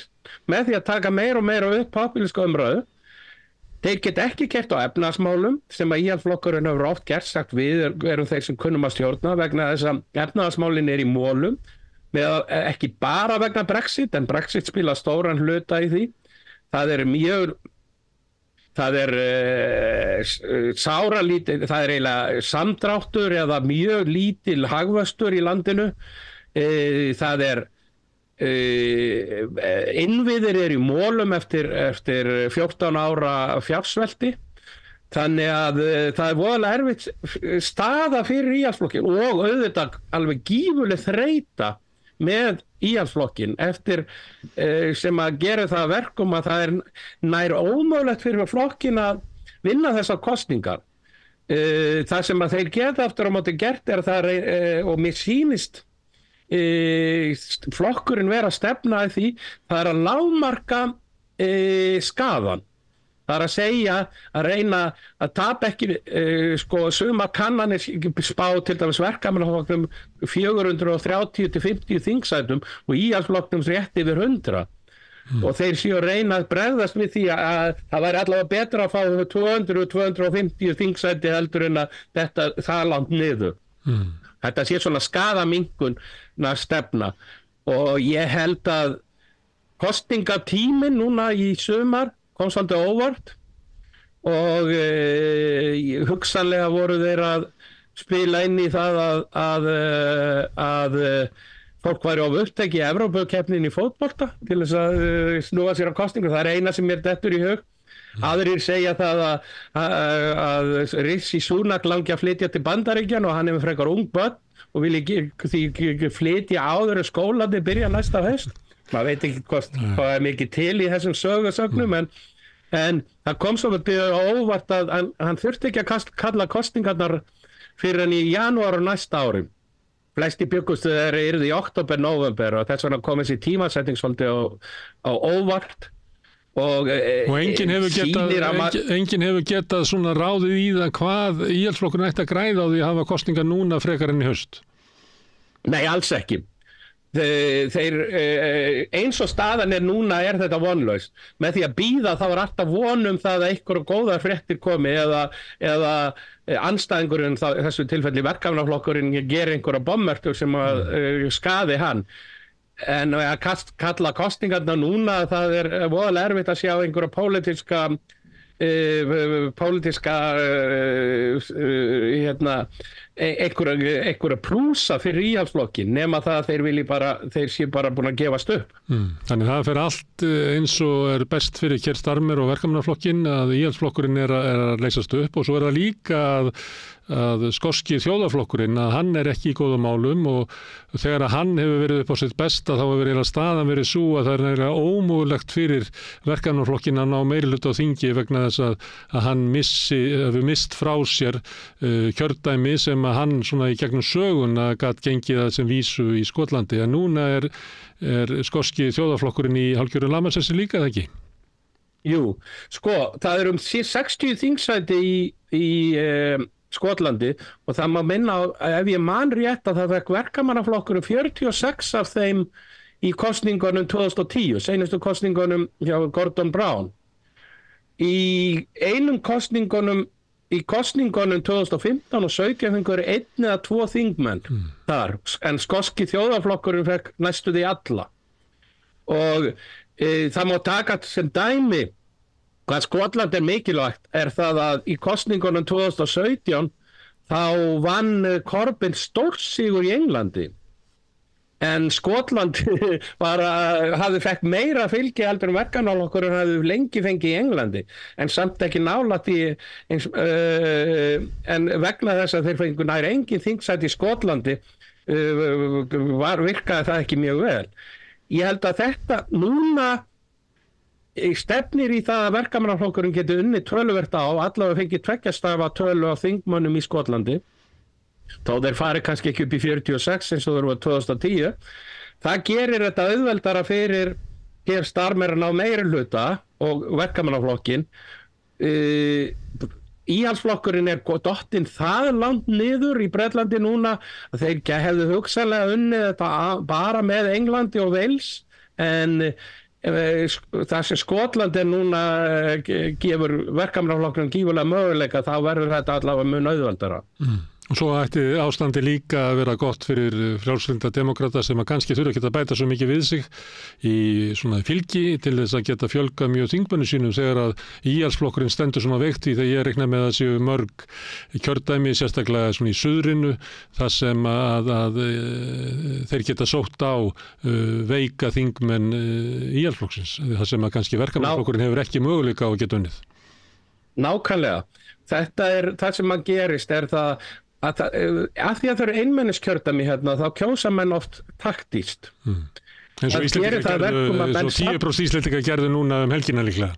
Speaker 15: með því að taka meira og meira upp populíska umræðu. Þeir get ekki kert á efnahagsmálum sem að íhaldsflokkurinn hefur oft gert sagt við erum þeir sem kunnum að stjórna vegna þess að efnahagsmálin er í mólum ekki bara vegna Brexit en Brexit spila stóran hluta í því. Það er sáralítið, það er eiginlega samdráttur eða mjög lítil hagvöxtur í landinu. Það er innviðir í mólum eftir 14 ára fjársvelti þannig að það er voðalega erfitt staða fyrir íhaldsflokkin og auðvitað alveg gífurleg þreyta með íhaldsflokkin eftir sem að gera það verkum að það er nær ómögulegt fyrir flokkin að vinna þessar kosningar. Það sem að þeir geta aftur á móti gert er það og mér sýnist flokkurinn vera að stefna að því það er að lágmarka skaðan. Það er að segja að reyna að tapa ekki suma kannanir spá til dæmis verkamannaflokknum 430-50 þingsætum og íhaldsflokknum rétt yfir 100 og þeir séu að reyna að bregðast við því að það væri allavega betra að fá 200-250 þingsæti heldur en að það langt niður. Þetta sé svona skaðaminkunna stefna og ég held að kosningatíminn núna í sumar kom svolítið óvart og hugsanlega voru þeir að spila inn í það að fólk væri of uppteki í Evrópukeppnin í fótbolta til þess að snúa sér á kosningu. Það er eina sem mér dettur í hug. Aðrir segja það að Rishi Sunak langi að flytja til Bandaríkjanna og hann hefur frekar ung börn og vil ekki flytja áður en skólandi byrja næsta haust. Maður veit ekki hvað er mikið til í þessum sögursögnum en það kom svo óvart að hann þurfti ekki að kalla kosningarnar fyrir hann í janúar og næsta ári. Flesti bjuggustu þeir eru í október, nóvember og þess vegna kom þessi tímasetning svolítið á óvart. Og
Speaker 1: enginn hefur getað svona ráðið í það hvað íhaldsflokkurinn ætti að græða á því að hafa kosningar núna frekar enn í haust.
Speaker 15: Nei, alls ekki. Þeir eins og staðan núna þetta vonlaust. Með því að bíða þá alltaf vonum það að einhverjum góðar fréttir komi eða andstæðingurinn þessu tilfelli verkefnaflokkurinn gerir einhverja bommertur sem að skaði hann. En að kalla kosningarna núna, það voðalega erfitt að sjá einhverja einhverja plúsa fyrir íhaldsflokkin nema það að þeir sé bara búin að gefast upp.
Speaker 1: Þannig það fer allt eins og er best fyrir Keir Starmer og verkamannaflokkin að íhaldsflokkurinn er að leysast upp og svo það líka að skoski þjóðarflokkurinn að hann ekki í góðum málum og þegar að hann hefur verið upp á sitt besta þá hefur verið staðan verið svo að það er nefnilega ómögulegt fyrir verkamannaflokkin að ná meirihluta á þingi vegna þess að hann hefur mist frá sér kjördæmi sem að hann svona í gegnum söguna gat gengið að sem vísu í Skotlandi en núna er skoski þjóðarflokkurinn í hálfgerðum lamarsessi líka eða ekki?
Speaker 15: Jú, það 60 þingsæti í Skotlandi og það má minna á, ef ég man rétt að það fekk verkamannaflokkurinn 46 af þeim í kosningunum 2010, seinustu kosningunum hjá Gordon Brown. Í kosningunum 2015 og 17 fengur 1 eða 2 þingmenn þar, en skoski þjóðarflokkurinn fekk næstu því alla. Og það má taka sem dæmi hvað Skotland mikilvægt það að í kosningunum 2017 þá vann Corbyn stórsigur í Englandi en Skotland hafði fekk meira fylgi heldur en verkamannaflokkurinn hafði lengi fengið í Englandi en samt ekki nálægt en vegna þess að þeir fengu nær engin þingsæti í Skotlandi virkaði það ekki mjög vel. Ég held að þetta núna stefnir í það að verkamannaflokkurinn geti unnið töluvert á, allavega fengið 2 stafa tölu á þingmönnum í Skotlandi þó þeir fari kannski ekki upp í 46 eins og þeir voru 2010. Það gerir þetta auðveldara fyrir Keir Starmer að ná meirihluta og verkamannaflokkin. Íhaldsflokkurinn dottinn það langt niður í Bretlandi núna að þeir hefðu hugsanlega unnið þetta bara með Englandi og Wales en það sem Skotland núna gefur verkamannaflokkurinn gífurlega möguleika þá verður þetta allavega mun auðveldara.
Speaker 1: Og svo ætti ástandi líka að vera gott fyrir frjálslynda demokrata sem að kannski þurfa ekki að bæta svo mikið við sig í svona fylgi til þess að geta fjölga mjög þingmönnum sínum þegar að íhaldsflokkurinn stendur svona veikt í þegar ég reikna með að séu mörg kjördæmi, sérstaklega svona í suðrinu þar sem að þeir geta sótt á veika þingmenn íhaldsflokksins, þar sem að kannski verkamannaflokkurinn hefur ekki möguleika á að geta unnið.
Speaker 15: Nákvæmlega. Þetta það sem að gerist það að því að það eru einmenniskjördæmi þá kjósa menn oft taktíst.
Speaker 1: Eins og Íslendingar gerðu, svo 10% Íslendingar gerðu núna helgina líklega.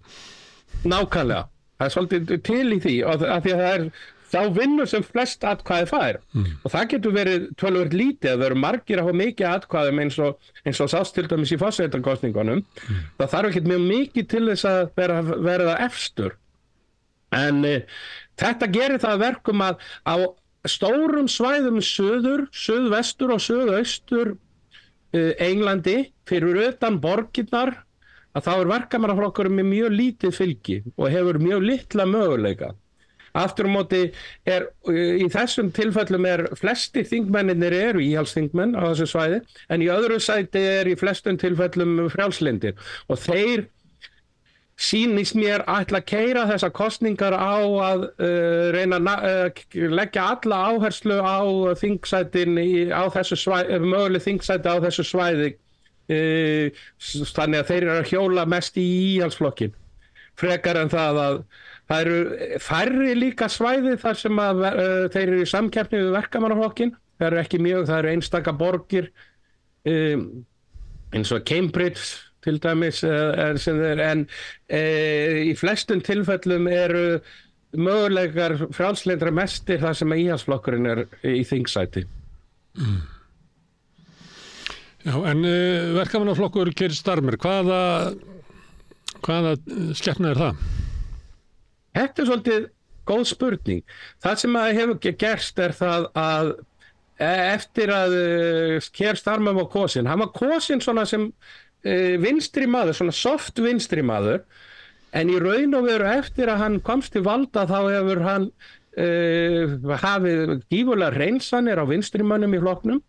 Speaker 15: Nákvæmlega. Það svolítið til í því að því að þá vinnur sem flest atkvæði fær. Og það getur verið töluvert lítið að það eru margir að hafa mikið atkvæðum eins og sást til dæmis í forsetakosningunum. Það þarf ekkert mjög mikið til þess að verða efstur. En þetta gerir það verkum að á stórum svæðum suðvestur og suðaustur Englandi fyrir utan borgirnar að þá verkamannaflokkurinn með mjög lítið fylgi og hefur mjög litla möguleika. Aftur á móti í þessum tilfellum flestir þingmennir eru íhaldsþingmenn á þessu svæði en í öðru sæti í flestum tilfellum frjálslyndir og þeir sýnist mér ætla að keyra þessar kosningar á að reyna að leggja alla áherslu á þingsætin á þessu svæði, möguleg þingsæti á þessu svæði, þannig að þeir eru að hjóla mest í íhaldsflokkin, frekar en það að það eru færri líka svæði þar sem að þeir eru í samkeppni við verkamannaflokkin, það eru ekki mjög, það eru einstaka borgir eins og Cambridge til dæmis, en í flestum tilfellum eru möguleikar frjálslyndra mestir þar sem íhaldsflokkurinn er í þingsæti.
Speaker 1: Já, en verkamannaflokkur Keir Starmer, hvaða skepna er það?
Speaker 15: Þetta er svolítið góð spurning. Það sem að hefur gerst er það að eftir að Keir Starmer var kosinn, hann var kosinn svona sem vinstri maður, svona soft vinstri maður, en í raun og veru eftir að hann komst til valda þá hefur hann hafið gífurlega hreinsanir á vinstri mönnum í flokknum,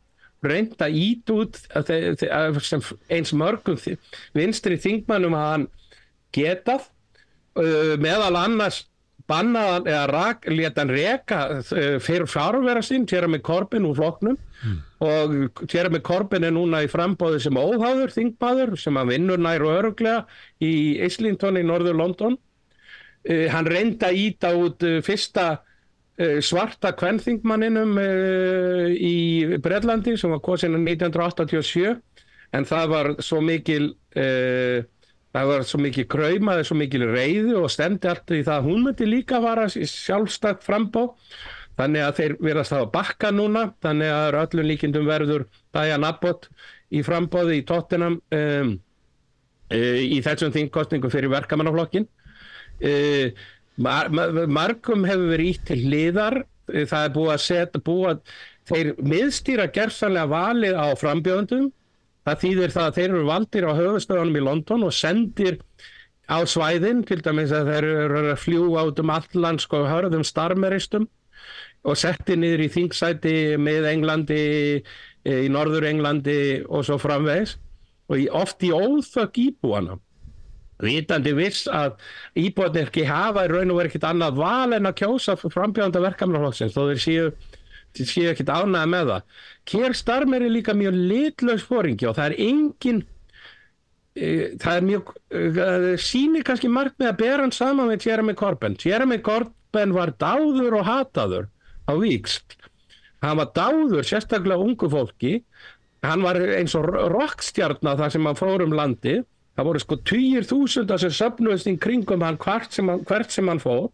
Speaker 15: reynt að ýta út sem eins mörgum vinstri þingmönnum að hann getað, meðal annars bannaðan eða lét hann reka fyrir fjárvera sín, Jeremy Corbyn úr flokknum, og Jeremy Corbyn er núna í framboði sem óháður þingmaður sem hann vinnur nær og örugglega í Islington í norður London. Hann reyndi að ýta út fyrsta svarta kvenþingmanninum í Bretlandi sem var kosinn 1987, en það var svo mikil kraumaði, svo mikil reiði og stemdi allt í það að hún myndi líka vara sjálfstætt framboð. Þannig að þeir virðast hafa bakka núna, þannig að öllum líkindum verður Diane Abbott í framboði í Tottenham í þessum þingkosningum fyrir verkamannaflokkin. Margum hefur verið ýtt til hliðar, það er búið að þeir miðstýra gersamlega valið á frambjóðendum. Það þýðir það að þeir eru valdir á höfuðstöðunum í London og sendir á svæðin, til dæmis að þeir eru að fljúga út allt land sko hörðum Starmeristum og setti niður í þingsæti með Englandi, í Norður Englandi og svo framvegis, og oft í óþökk íbúana. Vitandi viss að íbúarnir ekki hafa í raun og veru ekkert annað val en að kjósa frambjóðanda verkamannaflokksins, þó þeir séu ekkert ánægða með það. Keir Starmer er líka mjög litlaus foringi og það er engin, það er mjög, sýnir kannski margt með að bera hann saman með Jeremy Corbyn. Jeremy Corbyn var dáður og hataður á víxl. Hann var dáður sérstaklega ungu fólki, hann var eins og rockstjarna þar sem hann fór landið. Það voru sko 10.000 sem söfnuðust í kringum hann hvert sem hann fór,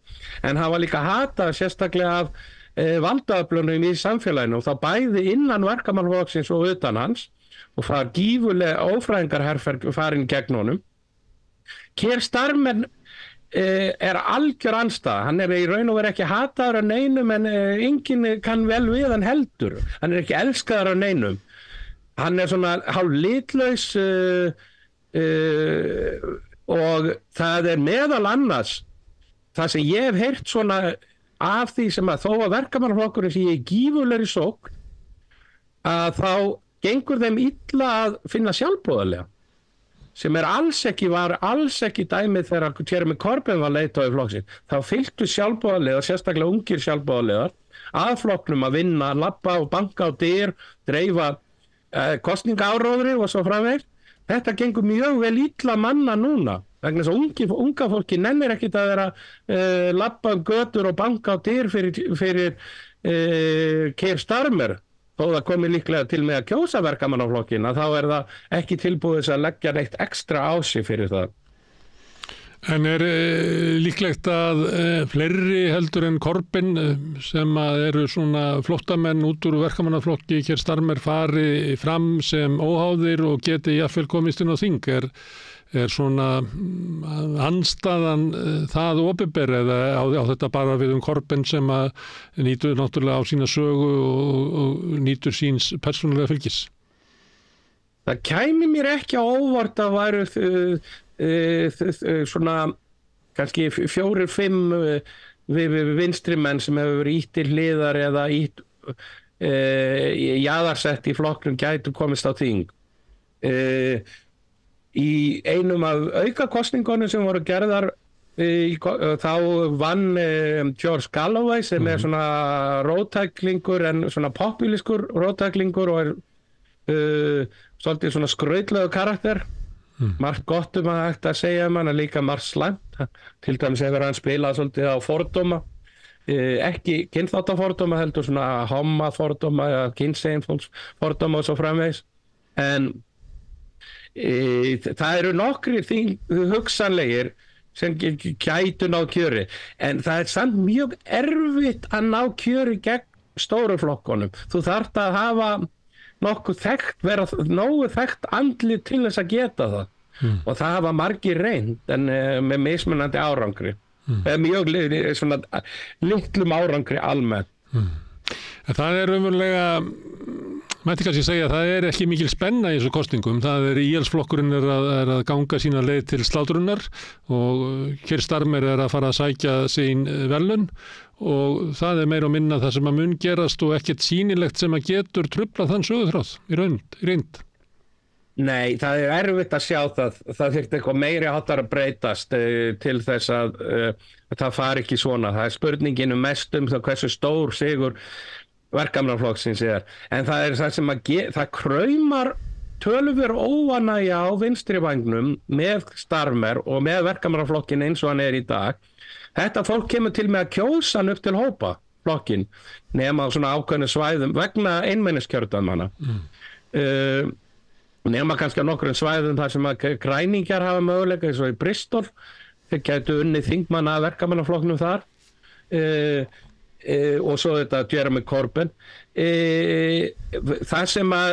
Speaker 15: en hann var líka hatað sérstaklega af valdaöflunum í samfélaginu og það bæði innan verkamannaflokksins og utan hans, og það gífurlega ófræðingarherferð farin gegn honum. Keir Starmer er algjör andstæða, hann er í raun og veru ekki hataður af neinum, en enginn kann vel við hann heldur, hann er ekki elskaður af neinum, hann er svona hálf litlaus og það er meðal annars það sem ég hef heyrt svona af því sem að þó að verkamannaflokkurinn sé í gífurlegri sókn, að þá gengur þeim illa að finna sjálfboðaliða, sem var alls ekki dæmið þegar Jeremy Corbyn var leiðtogi flokksins. Þá fylgdu sjálfboðaliðar, sérstaklega ungir sjálfboðaliðar, að flokknum að vinna, labba og banka á dyr, dreifa kosningaáróðri og svo framvegis. Þetta gengur mjög vel illa manna núna, vegna þess að unga fólki nennir ekkit að vera labba götur og banka á dyr fyrir Keir Starmer, þó það komi líklega til með að kjósa verkamannaflokkina, þá er það ekki tilbúið að leggja neitt ekstra á sig fyrir það.
Speaker 1: En er líklegt að fleiri heldur en Corbyn sem að eru svona flóttamenn út úr verkamannaflokki Keir Starmer fari fram sem óháðir og geti jafnvel komist inn á þing? Er svona andstaðan það opinber eða á þetta bara við Corbyn sem að nýtur náttúrulega á sína sögu og nýtur síns persónulega fylgis?
Speaker 15: Það kæmi mér ekki á óvart að væru svona kannski 4-5 vinstri menn sem hefur verið ýtt til hliðar eða jaðarsett í flokknum gætu komist á þing. í einum af aukakosningunum sem voru gerðar þá vann George Galloway sem svona róttæklingur en svona populískur róttæklingur og svolítið svona skrautlegu karakter. Margt gott að hægt að segja hann en líka margt slæmt. Til dæmis hefur hann spilað svolítið á fordóma, ekki kynþáttafordóma heldur svona homafordóma eða kynsegin og svo framvegis. En það eru nokkri hugsanlegir sem gætu ná kjöri, en það samt mjög erfitt að ná kjöri gegn stóru flokkunum. Þú þarft að hafa nokkuð þekkt, vera nógu þekkt andlit til þess að geta það. Og það hafa margir reynd en með mismunandi árangri. Mjög svona litlum árangri almennt.
Speaker 1: Það umverulega, mætti kannski segja að það ekki mikil spenna í þessu kosningum. Það íhaldsflokkurinn er að ganga sína leið til slátrunar og Keir Starmer að fara að sækja sín verðlaun og það meira og minna það sem að mun gerast og ekkert sýnilegt sem að getur truflað þann söguþráð í reynd.
Speaker 15: Nei, það erfitt að sjá það. Það þyrfti eitthvað meiri háttar að breytast til þess að það fari ekki svona. Það spurningin mest hversu stór sigur Verkamannaflokksins en það það sem það kraumar töluverð óánægja á vinstri vangnum með Starmer og með Verkamannaflokkin eins og hann í dag. Þetta fólk kemur til með að kjósa hann upp til hópa flokkin nema á svona ákveðnu svæðum vegna einmenniskjördæmanna. Nema kannski á nokkrum svæðum þar sem að græningjar hafa möguleika eins og í Bristol. Þeir gætu unnið þingmann að Verkamannaflokknum þar. Og svo þetta Jeremy Corbyn. Það sem að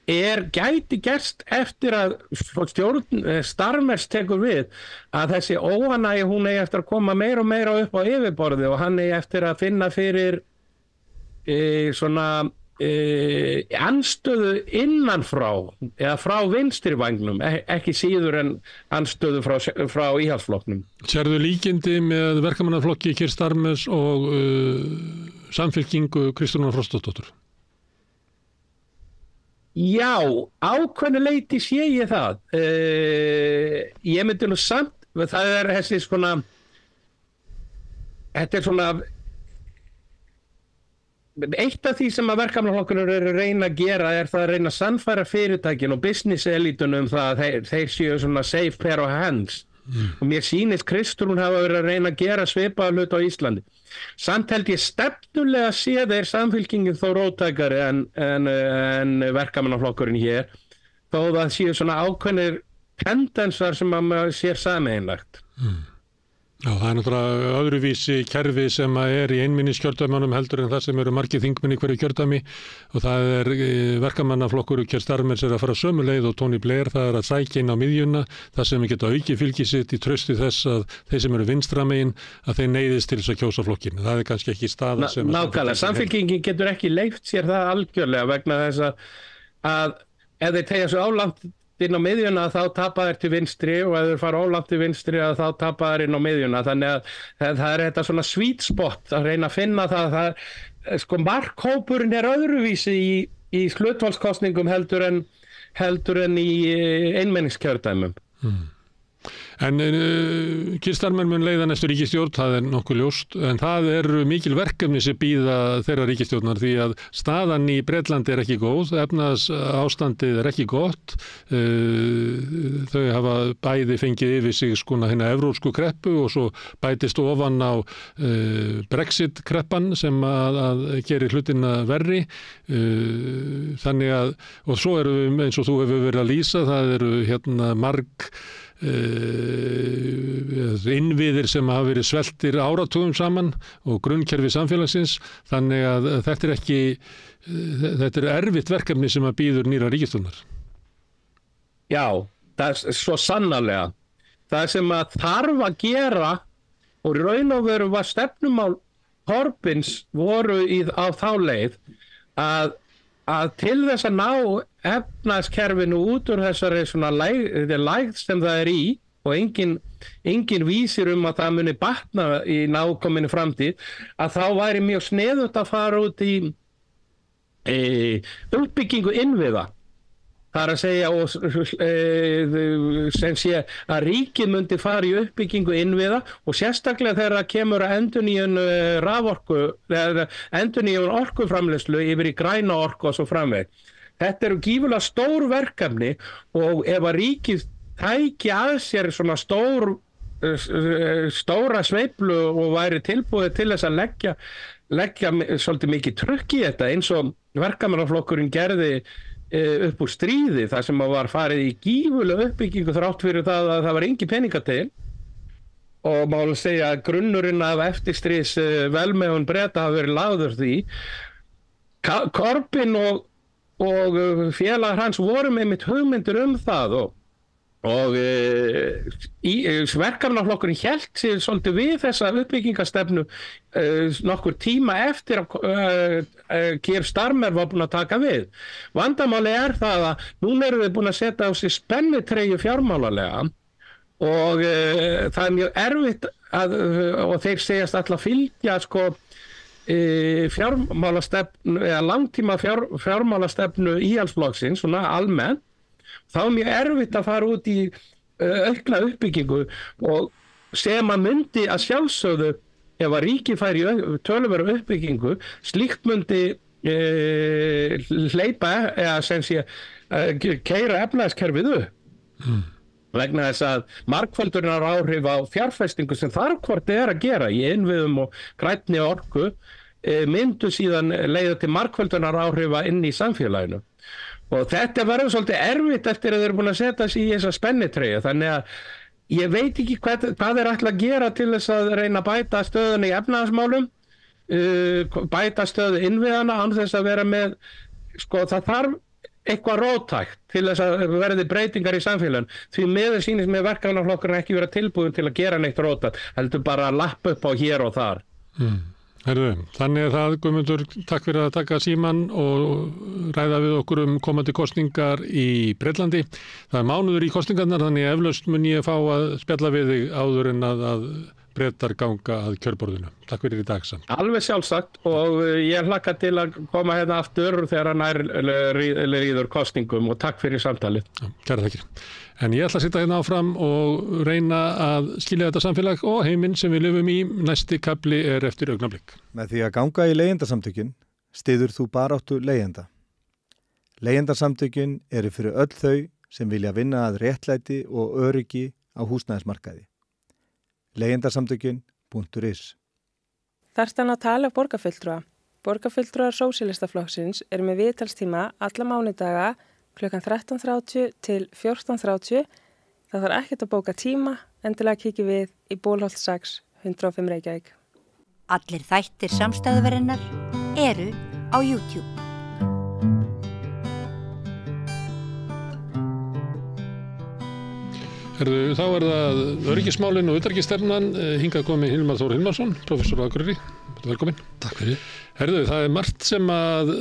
Speaker 15: gæti gerst eftir að stjórn Starmers tekur við að þessi óánægja hún eftir að koma meira og meira upp á yfirborði og hann eftir að finna fyrir svona anstöðu innanfrá eða frá vinstri vangnum, ekki síður en anstöðu frá íhaldsflokknum.
Speaker 1: Sérðu líkindi með Verkamannaflokki Keir Starmers og samfylkingu Kristrúnar Frostadóttur?
Speaker 15: Já, ákveðnu leyti sé ég það. Ég myndi nú samt, það þessi svona, þetta svona, eitt af því sem að Verkamannaflokkurinn að reyna að gera það að reyna að sannfæra fyrirtækin og business elitunum það að þeir séu svona safe pair of hands. Og mér sýnist Kristrún hafa verið að reyna að gera svipaða hlut á Íslandi. Samt held ég stefnulega sé þeir samfylkingin þó róttækari en Verkamannaflokkurinn hér, þó það séu svona ákveðnir tendensar sem að maður sér sameiginlegt.
Speaker 1: Já, það náttúrulega öðruvísi kerfi sem að í einmenniskjördæmunum heldur en það sem eru margir þingmenn í hverju kjördæmi og það Verkamannaflokkur Keir Starmer að fara sömu leið og Tony Blair það að sækja inn á miðjuna það sem geta auki fylgi sitt í trausti þess að þeir sem eru vinstramegin að þeir neyðist til þess að kjósa flokkin. Það kannski ekki staða sem
Speaker 15: nákvæmlega, samfylkingin getur ekki leyft sér það algjörlega vegna þess að ef þeir tegja svo álangt inn á miðjuna þá tapa þeir til vinstri og ef þeir fara ólangt til vinstri þá tapa þeir inn á miðjuna þannig að það þetta svona sweet spot að reyna að finna það sko markhópurinn öðruvísi í hlutfallskosningum heldur en í einmenningskjördæmum.
Speaker 1: En Keir Starmer mun leiða næstu ríkisstjórn, það nokkuð ljóst, en það mikil verkefni sem bíða þeirra ríkisstjórnar því að staðan í Bretlandi ekki góð, efnahagsástandið ekki gott, þau hafa bæði fengið yfir sig skona hérna evrópsku kreppu og svo bætist ofan á Brexit kreppan sem að gerir hlutina verri, þannig að, og svo við eins og þú hefur verið að lýsa, það hérna marg innviðir sem hafa verið sveltir áratugum saman og grunnkerfi samfélagsins þannig að þetta erfitt verkefni sem að bíður nýra ríkisstjórnar.
Speaker 15: Já, það svo sannarlega. Það sem að þarf að gera og raun og veru var stefnumál Corbins voru á þá leið að til þess að ná efnahagskerfinu út úr þessari svona lægð sem það í og engin vísir að það muni batna í nákominni framtíð að þá væri mjög sniðugt að fara út í uppbyggingu innviða Það að segja sem sé að ríkið myndi fara í uppbyggingu innviða og sérstaklega þegar það kemur að endurnýjun raforku, endurnýjun orkuframleiðslu yfir í græna orku og svo framveg. Þetta eru gífurlega stór verkefni og ef að ríkið tæki að sér svona stóra sveiflu og væri tilbúið til þess að leggja svolítið mikið trukk í þetta eins og verkamannaflokkurinn gerði upp úr stríði þar sem var farið í gífurlega uppbyggingu þrátt fyrir það að það var engin peninga til og má segja að grunnurinn af eftirstríðs velmegun Breta hafi verið lagður því. Corbyn og félagar hans voru með mitt hugmyndir það og verkefnaflokkurinn hélt sig svolítið við þessa uppbyggingastefnu nokkur tíma eftir að Keir Starmer var búin að taka við. Vandamáli það að núna eru þau búin að setja á sig spennitreyju fjármálalega og það mjög erfitt og þeir segjast alltaf fylgja fjármálastefnu eða langtíma fjármálastefnu íhaldsflokksins svona almennt. Þá mjög erfitt að fara út í aukna uppbyggingu og sem að myndi að sjálfsögðu ef að ríki færi töluverðu uppbyggingu slíkt myndi hleypa eða sem sé keyra efnahagskerfið upp. Vegna þess að margföldurinnar áhrif á fjárfestingu sem þarf hvort að gera í innviðum og grænni orku myndu síðan leiða til margföldurinnar áhrifa inn í samfélaginu. Og þetta verður svolítið erfitt eftir að þeir eru búin að setja sig í þessa spennitreyju. Þannig að ég veit ekki hvað þeir ætla að gera til þess að reyna að bæta stöðuna í efnahagsmálum, bæta stöðu innviðana án þess að vera með, það þarf eitthvað róttækt til þess að verði breytingar í samfélaginu. Því miður sýnist með verkefnaflokkurinn ekki vera tilbúin til að gera neitt róttækt, heldur bara að lappa upp á hér og þar.
Speaker 1: Þannig að það, Guðmundur, takk fyrir að taka síman og ræða við okkur komandi kosningar í Bretlandi. Það mánuður í kosningarnar, þannig að eflaust mun ég fá að spjalla við þig áður en að Bretar ganga að kjörborðinu. Takk fyrir í dag samt.
Speaker 15: Alveg sjálfsagt og ég hlakka til að koma hérna aftur þegar nær líður kosningum og takk fyrir samtalið.
Speaker 1: Kæra þakkir. En ég ætla að sitja hérna áfram og reyna að skilja þetta samfélag og heiminn sem við lifum í. Næsti kafli eftir augnablik.
Speaker 3: Með því að ganga í leigjendasamtökin styður þú baráttu leigjenda. Leigjendasamtökin eru fyrir öll þau sem vilja vinna að réttlæti og öryggi á húsnæðismarkaði. Leigjendasamtökin.is.
Speaker 5: Þarftan að tala borgarfulltrúa. Borgarfulltrúar Sósíalistaflokksins eru með viðtalstíma alla mánudaga klukkan 13:30 til 14:30. Það þarf ekkert að bóka tíma, endilega kíkja við í Bólholt 6, 105 Reykjavík.
Speaker 6: Allir þættir samstæðuverinnar eru á YouTube.
Speaker 1: Þá það öryggismálin og utanríkisstefnan. Hingað komið Hilmar Þór Hilmarsson, prófessor á Akureyri. Velkomin.
Speaker 16: Takk fyrir.
Speaker 1: Það margt sem að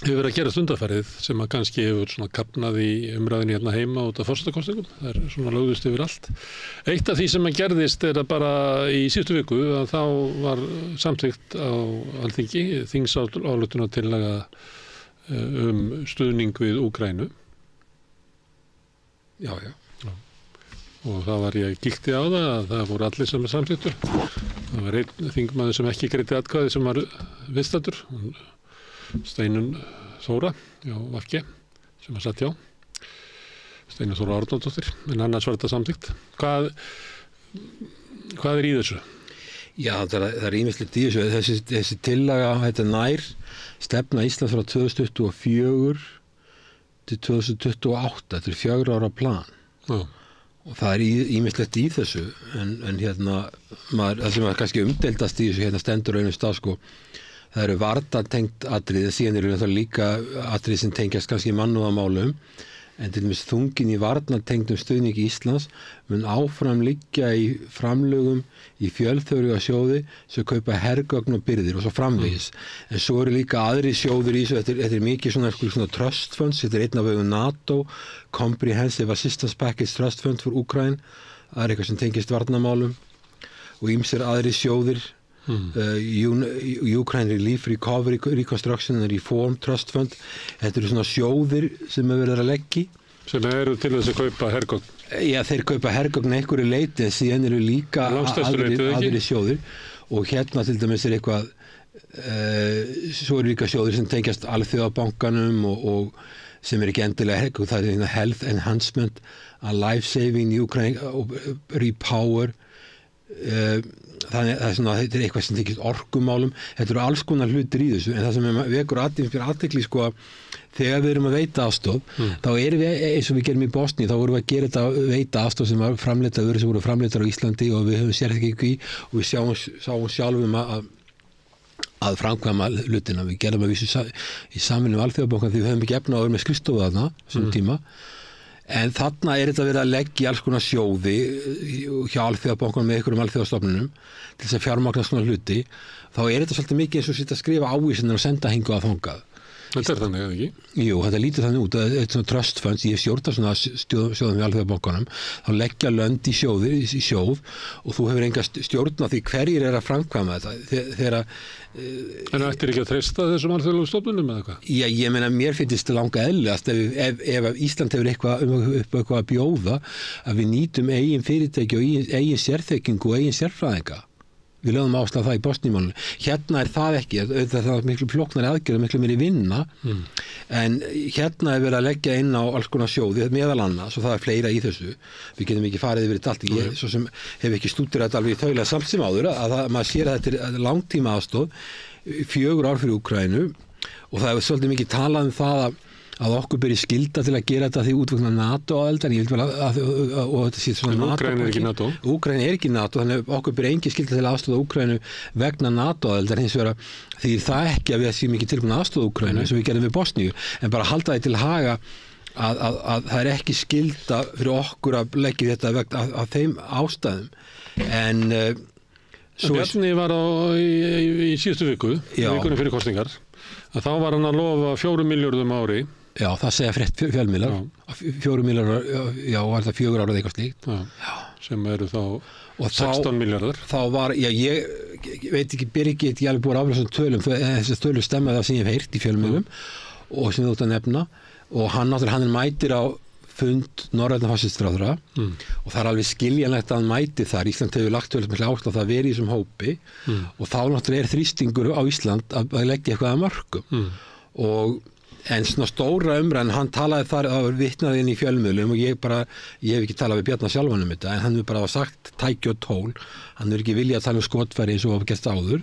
Speaker 1: hefur verið að gera undanfarið sem að kannski hefur svona kafnað í umræðinni hérna heima út af forsetakosningum. Það svona lögðust yfir allt. Eitt af því sem að gerðist að bara í síðustu viku að þá var samþykkt á Alþingi þingsályktunartillaga stuðning við Úkraínu.
Speaker 16: Já.
Speaker 1: Og það var ég gíkti á það að það voru allir sem samþykktu. Það var einn þingmaður sem ekki greiddi atkvæði sem var viðstaddur, Steinunn Þóra hjá VG sem að satt hjá. Steinunn Þóra Árnadóttir, en annars var þetta samþykkt. Hvað í þessu?
Speaker 16: Já, það ýmislegt í þessu. Þessi tillaga, þetta nær stefna Íslands frá 2024 til 2028, þetta 4 ára plan.
Speaker 1: Já.
Speaker 16: Og það ýmislegt í þessu en hérna, það sem er kannski umdeildast í þessu, hérna stendur einum stað það eru varnartengt atriði, síðan eru það líka atriði sem tengjast kannski mannúðarmálum, en til dæmis þungin í varnartengdum stuðningi Íslands mun áfram liggja í framlögum í fjölþjóðlega sjóði sem kaupa hergögn og birgðir og svo framvegis. En svo eru líka aðri sjóður í þessu, þetta mikið svona trust funds, þetta einn af vegum NATO, Comprehensive Assistance Package Trust Fund for Ukraine, það eitthvað sem tengist varnarmálum og ýmsir aðri sjóðir Ukraine Relief Recovery Reconstruction and Reform Trust Fund. Þetta eru svona sjóðir sem verið að leggja.
Speaker 1: Sem eru til þess að kaupa hergögn.
Speaker 16: Já, þeir kaupa hergögn einhverju leyti, en síðan eru líka aðrir sjóðir. Og hérna til dæmis eitthvað, svo eru líka sjóðir sem tengjast Alþjóðabankanum og sem ekki endilega hergögn. Það er Health Enhancement, Life Saving Ukraine, Repower. Þannig að þetta er eitthvað sem þykist orkumálum. Þetta eru alls konar hlutir í þessu, en það sem vekur athygli sko, þegar við erum að veita aðstoð, þá erum við, eins og við gerum í Bosníu, þá vorum við að gera þetta að veita aðstoð sem var framleiddar, sem voru framleiddar á Íslandi og við höfum sérþekkingu í og við sáum sjálfum að framkvæma hlutina. Við gerðum að vísu í samvinnu Alþjóðabankann því við höfum ekki efna að vera með skrifstofu þarna sem tíma. En þarna er þetta verið að leggja alls konar sjóði hjá Alþjóðabankanum með einhverjum alþjóðastofnunum til þess að fjármagna svona hluti. Þá er þetta svolítið mikið eins og sitt að skrifa ávísanir og senda hingað að þangað.
Speaker 1: Þetta þannig, eða ekki?
Speaker 16: Jú, þetta lítið þannig út. Þetta er svona trust funds, ég stjórnar svona sjóðum í Alþjóðabankanum. Þá leggja lönd í sjóð og þú hefur enga stjórn á því hverjir er að framkvæma þetta.
Speaker 1: En ættir ekki að treysta þessum alþjóðlegu stofnunum eða hvað?
Speaker 16: Já, ég meina, mér finnst langa eðlilegast ef Ísland hefur eitthvað að bjóða að við nýtum eigin fyrirtæki og eigin sérþekkingu og eigin sérfræðinga. Við lögum ástæða það í Bosníumálunum. Hérna er það ekki, það er miklu flóknari aðgerð, miklu meiri vinna, en hérna er verið að leggja inn á alls konar sjóði, meðal annars, og það er fleira í þessu. Við getum ekki farið yfir þetta allt. Ég svo sem hef ekki stúddirað þetta alveg í þaulega samt sem áður, að maður sér að þetta er langtíma aðstoð, 4 ár fyrir Úkraínu, og það er svolítið mikið talað um það að okkur beri skylda til að gera þetta því útvökna NATO-aðeldar, ég vil vel og þetta sé svona NATO.
Speaker 1: Úkraína er ekki NATO.
Speaker 16: Úkraína er ekki NATO, þannig að okkur beri engin skylda til að aðstoða Úkraínu vegna NATO-aðeldar, hins vegar því það ekki að við séum ekki tilbúin að aðstoða Úkraínu sem við gerðum við Bosníu, en bara halda því til haga að það er ekki skylda fyrir okkur að leggja þetta vegna af þeim ástæðum. En
Speaker 1: Bjarni var í síðustu vikunum fyrir kosningar, að þá var hann að lofa 4 milljörðum ári.
Speaker 16: Já, það segja frétt fjölmiðlar. 4 milljarðar, já, var það 4 ára eða eitthvað slíkt.
Speaker 1: Já, sem eru þá 16 milljarðar.
Speaker 16: Þá var, já, ég veit ekki, ég alveg búið að aflega svona tölum, þessi tölur stemma það sem ég hef heyrt í fjölmiðlum og sem þú út að nefna, og hann er mætir á fund norrænna fascistráðra og það er alveg skiljanlegt að hann mæti þar. Ísland hefur lagt tölum með átt að það veri í þessum hópi og þá náttúrulega er þrýstingur á Ísland að leggja eitthvað að mörkum. En svona stóra umræðan, hann talaði þar, það var vitnað inn í fjölmiðlum og ég hef ekki talað við Bjarna sjálfan um þetta, en hann hefur bara sagt tæki og tól, hann hefur ekki viljað að tala um skotfæri eins og hafa gert áður.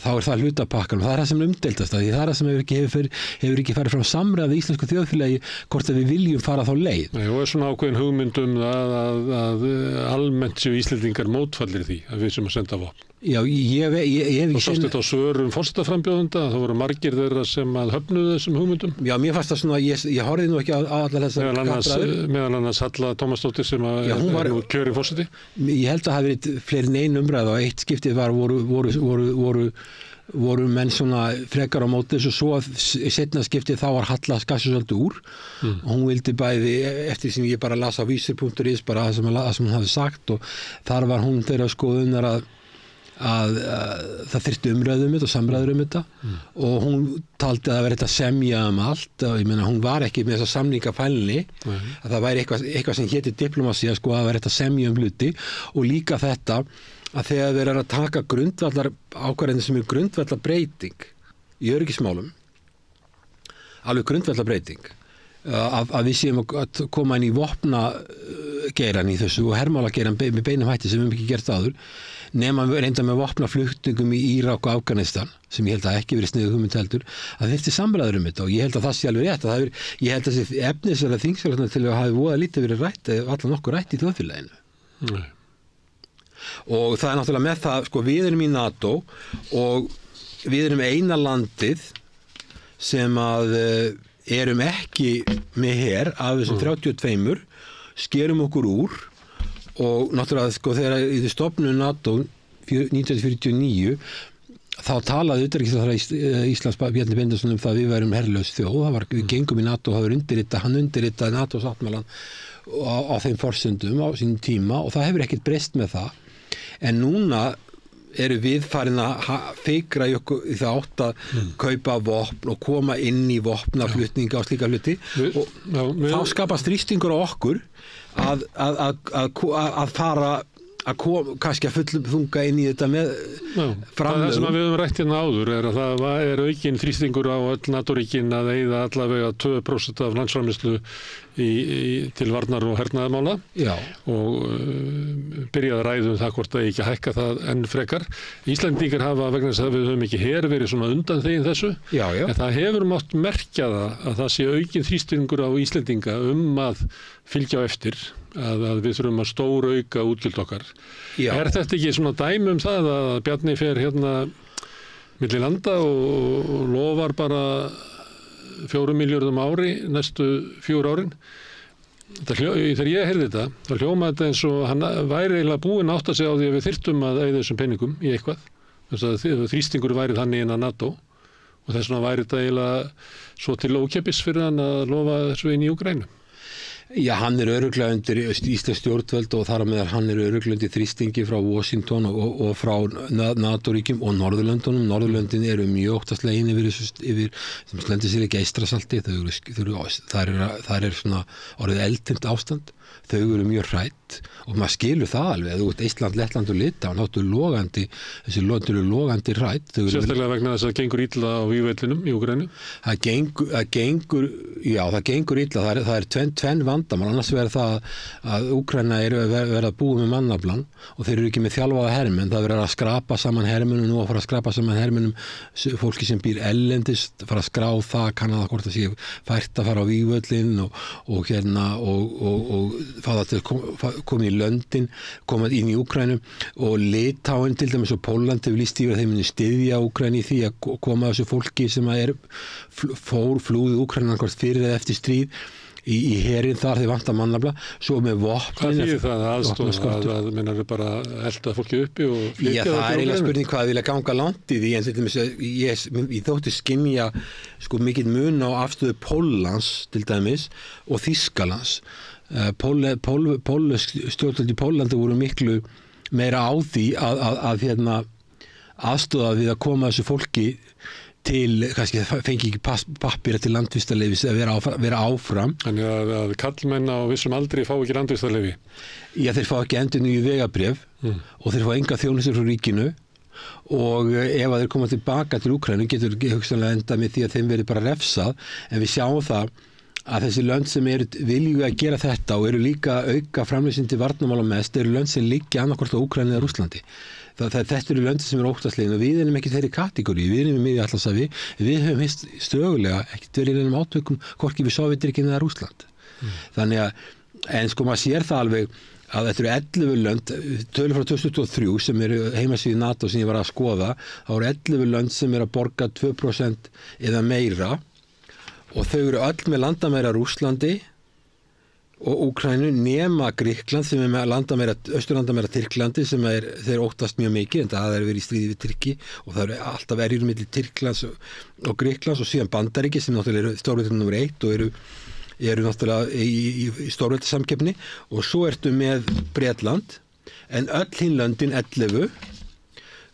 Speaker 16: Þá er það hlutapakkan og það er það sem umdeildast, því það er það sem hefur ekki farið fram samræði í íslensku þjóðfélagi hvort að við viljum fara þá leið.
Speaker 1: Og er svona ákveðin hugmynd að almennt séu Íslendingar mótfallir því að við sem að senda vopn.
Speaker 16: Já, ég hef ekki...
Speaker 1: Og sástu þetta á svörum forsetaframbjóðenda, það voru margir þeirra sem að höfnuðu þessum hugmyndum?
Speaker 16: Já, mér fannst það svona, ég horfði nú ekki á allar þessar kappræður.
Speaker 1: Meðal annars Halla Tómasdóttir sem er nú kjörin forseti.
Speaker 16: Ég held að það hafi verið fleiri en ein umræða og eitt skiptið voru menn svona frekar á móti þessu, svo að setna skiptið þá var Halla skassu svolítið úr og hún vildi bæði, eftir sem ég bara las á vísir.is bara það sem hún hafði sagt, og þar var hún þeirra skoðunar að það þyrfti umræðum þetta og samræður þetta og hún taldi að það verið þetta semja allt, og ég meina hún var ekki með þessa samningafælni að það væri eitthvað sem héti diplomasi, sko, að verið þetta semja hluti, og líka þetta að þegar þeir eru að taka grundvallar ákvarðanir sem er grundvallar breyting í öryggismálum, alveg grundvallar breyting, að við séum að koma inn í vopnageiran í þessu og hermálageiran með beinum hætti sem við ekki gert áður, nema reynda með vopnaflutningum í Írak og Afganistan, sem ég held að ekki verið sniðuð hugmynd heldur, að þetta er samræður þetta, og ég held að það sé alveg rétt, ég held að þessi efnisverða þingsálfarnar til að hafi voða lítið verið rætt, allan okkur rætt í þjóðfélaginu. Og það er náttúrulega með það, sko, við erum í NATO og við erum eina landið sem að erum ekki með her af þessum 32, skerum okkur úr, og náttúrulega, sko, þegar í stofnun NATO 1949 þá talaði utanríkisráðherra Íslands Bjarni Benediktsson um það að við værum herlaus þjóð, við gengum í NATO og hann undirritaði NATO-sáttmálann á þeim forsendum á sínum tíma, og það hefur ekkert breyst með það. En núna eru við farin að fikra í það átt að kaupa vopn og koma inn í vopnaflutninga og slíka hluti og þá skapast þrýstingur á okkur að fara kannski að fullum þunga inn í þetta með framlögum.
Speaker 1: Það sem við höfum rætt hérna áður að það er aukinn þrýstingur á öll NATO-ríkin að eyða allavega 2% af landsframleiðslu til varnar og hernaðarmála og byrjaði að ræða það hvort það ekki hækka það enn frekar. Íslendingar hafa vegna þess að við höfum ekki verið svona undan þegin þessu en það hefur mátt merkja að það sé aukinn þrýstingur á Íslendinga að fylgja á eftir að við þurfum að stórauka útgjöld okkar. Er þetta ekki svona dæmi það að Bjarni fer hérna milli landa og lofar bara 4 milljörðum ári næstu 4 árin? Þegar ég heyrði þetta, þá hljómaði þetta eins og hann væri eiginlega búinn að átta sig á því að við þyrftum að eyða þessum peningum í eitthvað. Þess að þrýstingur væri þannig innan NATO og þess vegna væri þetta eiginlega svo til ókeppis fyrir hann að lofa þessu inn í Úkraínu.
Speaker 16: Já, hann örugglega undir íslensk stjórnvöld og þar á meðal hann örugglega undir þrýstingi frá Washington og frá NATO-ríkjum og Norðurlöndunum. Norðurlöndin eru mjög óttaslegin yfir sem slendir sér ekki Eystrasalti. Það er svona orðið eldfimt ástand. Þau eru mjög hrætt og maður skilur það alveg. Þú veit, Ísland, Lettland og Litauen þessi lönd eru logandi hrætt.
Speaker 1: Sérstaklega vegna þess að það gengur illa á vígvellinum í Úkraínu?
Speaker 16: Það gengur illa. Það er tvenn vandamál. Annars verður það að Úkraína verða að búa með mannaflan og þeir eru ekki með þjálfaða hermenn. Það verður að skrapa saman hermennum og fara að skrapa saman hermennum fólki sem býr ellendist, fara að skrá það, kanna það hvort það sé fært að fara á vígvöllin og fá það til að koma í löndin, koma inn í Úkraínu og Litáen til dæmis og Pólland hefur lýst yfir að þeir muni styðja Úkraínu í því að koma þessu fólki sem flúði Úkraínu fyrir eða eftir stríð í herinn þar þeir vantar mannafla svo með vopnin.
Speaker 1: Hvað þýðir það aðstofa að mennar bara elda fólki uppi og flytja
Speaker 16: það? Já, það er eiginlega spurning hvað vilja ganga langt í því en til dæmis ég þótti skynja mikið mun á afstöðu Póllands til dæmis og Þýskalands. Stjórnvöld í Póllandi voru miklu meira á því að aðstoða við að koma þessu fólki til, kannski fengi ekki pappíra til landvistarleyfis að vera áfram.
Speaker 1: Þannig að karlmenn á vissum aldri fá ekki landvistarleyfi?
Speaker 16: Já, þeir fá ekki endurnýju vegabréf og þeir fá enga þjónustur frá ríkinu og ef að þeir koma tilbaka til Úkraínu getur hugsanlega enda með því að þeim verið bara refsað en við sjáum það að þessi lönd sem eru viljuga að gera þetta og eru líka að auka framleiðslu til varnarmála mest eru lönd sem liggja annarkvort á Úkraínu eða Rússlandi. Þetta eru lönd sem eru óttaslegin og við erum ekki þeirri kategóri, við erum í miðju Atlantshafi, við höfum hist stögulega ekkert verið í einum átökum hvorki við Sovétríkin eða Rússland. Þannig að, en maður sér það alveg að þetta eru 11 lönd, tölur frá 2023 sem eru heimasíðu NATO sem ég var að skoða, þá eru 11 lönd sem eru að borga 2% eða meira og þau eru öll með landamæra Rússlandi og Úkraínu nema Grikkland sem með austurlandamæra Tyrklandi sem þeir óttast mjög mikið en það verið í stríði við Tyrki og það eru alltaf verið milli Tyrklands og Grikklands og síðan Bandaríki sem náttúrulega eru stórveldið nr. 1 og eru náttúrulega í stórveldasamkeppni og svo ertu með Bretland en öll hinn löndin 11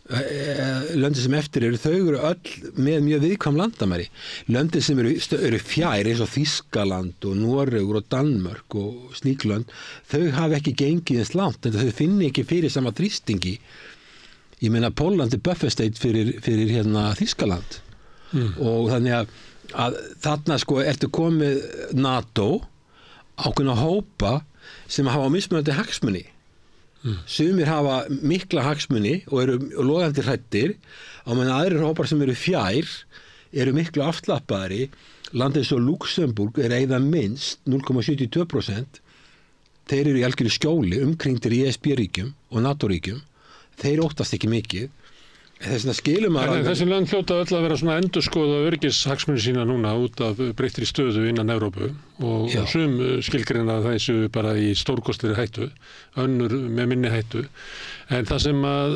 Speaker 16: löndin sem eftir eru, þau eru öll með mjög viðkvæm landamæri. Löndin sem eru fjær eins og Þýskaland og Noregur og Danmörk og slík lönd, þau hafa ekki gengið eins langt en þau finni ekki fyrir sama þrýstingi. Ég meina Pólland er buffer state fyrir Þýskaland og þannig að þarna ertu komið NATO ákveðna hópa sem hafa mismunandi hagsmuni. Sumir hafa mikla hagsmuni og eru logandi hrættir á meðan aðrir hópar sem eru fjær eru miklu afslappaðri. Landið eins og Luxemburg eyða minnst 0,72%. Þeir eru í algjöru skjóli umkringdir í ESB-ríkjum og NATO-ríkjum. Þeir óttast ekki mikið. Þess vegna skilum að
Speaker 1: þessi lönd hljóta öll að vera svona endurskoða öryggishagsmuni sína núna út af breyttri stöðu innan Evrópu og sum skilgreina þessu bara í stórkostri hættu, önnur með minni hættu. En það sem að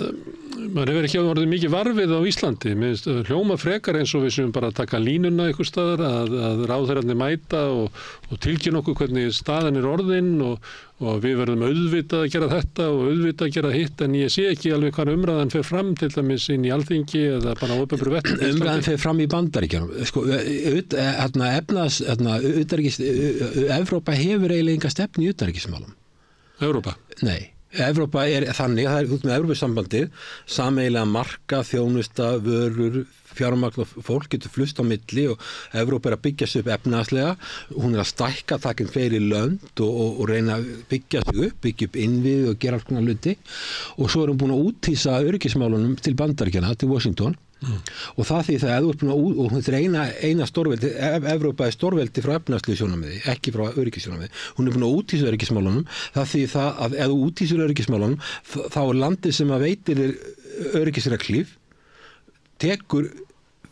Speaker 1: maður hefur ekki orðið mikið varfið á Íslandi, minnst hljóma frekar eins og við sem bara taka línuna einhver staðar, að ráðherrarnir mæta og tilkynna okkur hvernig staðan er orðin og við verðum auðvitað að gera þetta og auðvitað að gera hitt, en ég sé ekki alveg hvað umræðan fer fram til dæmis inn í Alþingi eða bara á opinberu vettvangi.
Speaker 16: Umræðan fer fram í Bandaríkjunum. Sko, Evrópa hefur eiginlega enga stefnu í utanríkismálum.
Speaker 1: Evrópa?
Speaker 16: Nei. Evrópa er þannig, það er út með Evrópusambandið, sameiginlega marka, þjónusta, vörur, fjármagn og fólk getur flust á milli og Evrópa er að byggja sig upp efnahagslega, hún er að stækka, taka inn fleiri lönd og reyna að byggja sig upp, byggja upp innviði og gera alls konar hluti og svo er hún búin að úthýsa öryggismálunum til Bandaríkjanna, til Washington. Og það því það og þetta er eina stórveldi, Evrópa er stórveldi frá efnahagslegu sjónarmiði, ekki frá öryggissjónarmiði. Hún er búin að úthýsa öryggismálunum, það því það að ef þú úthýsir öryggismálunum, þá er landið sem að veitir þér öryggisreglíf,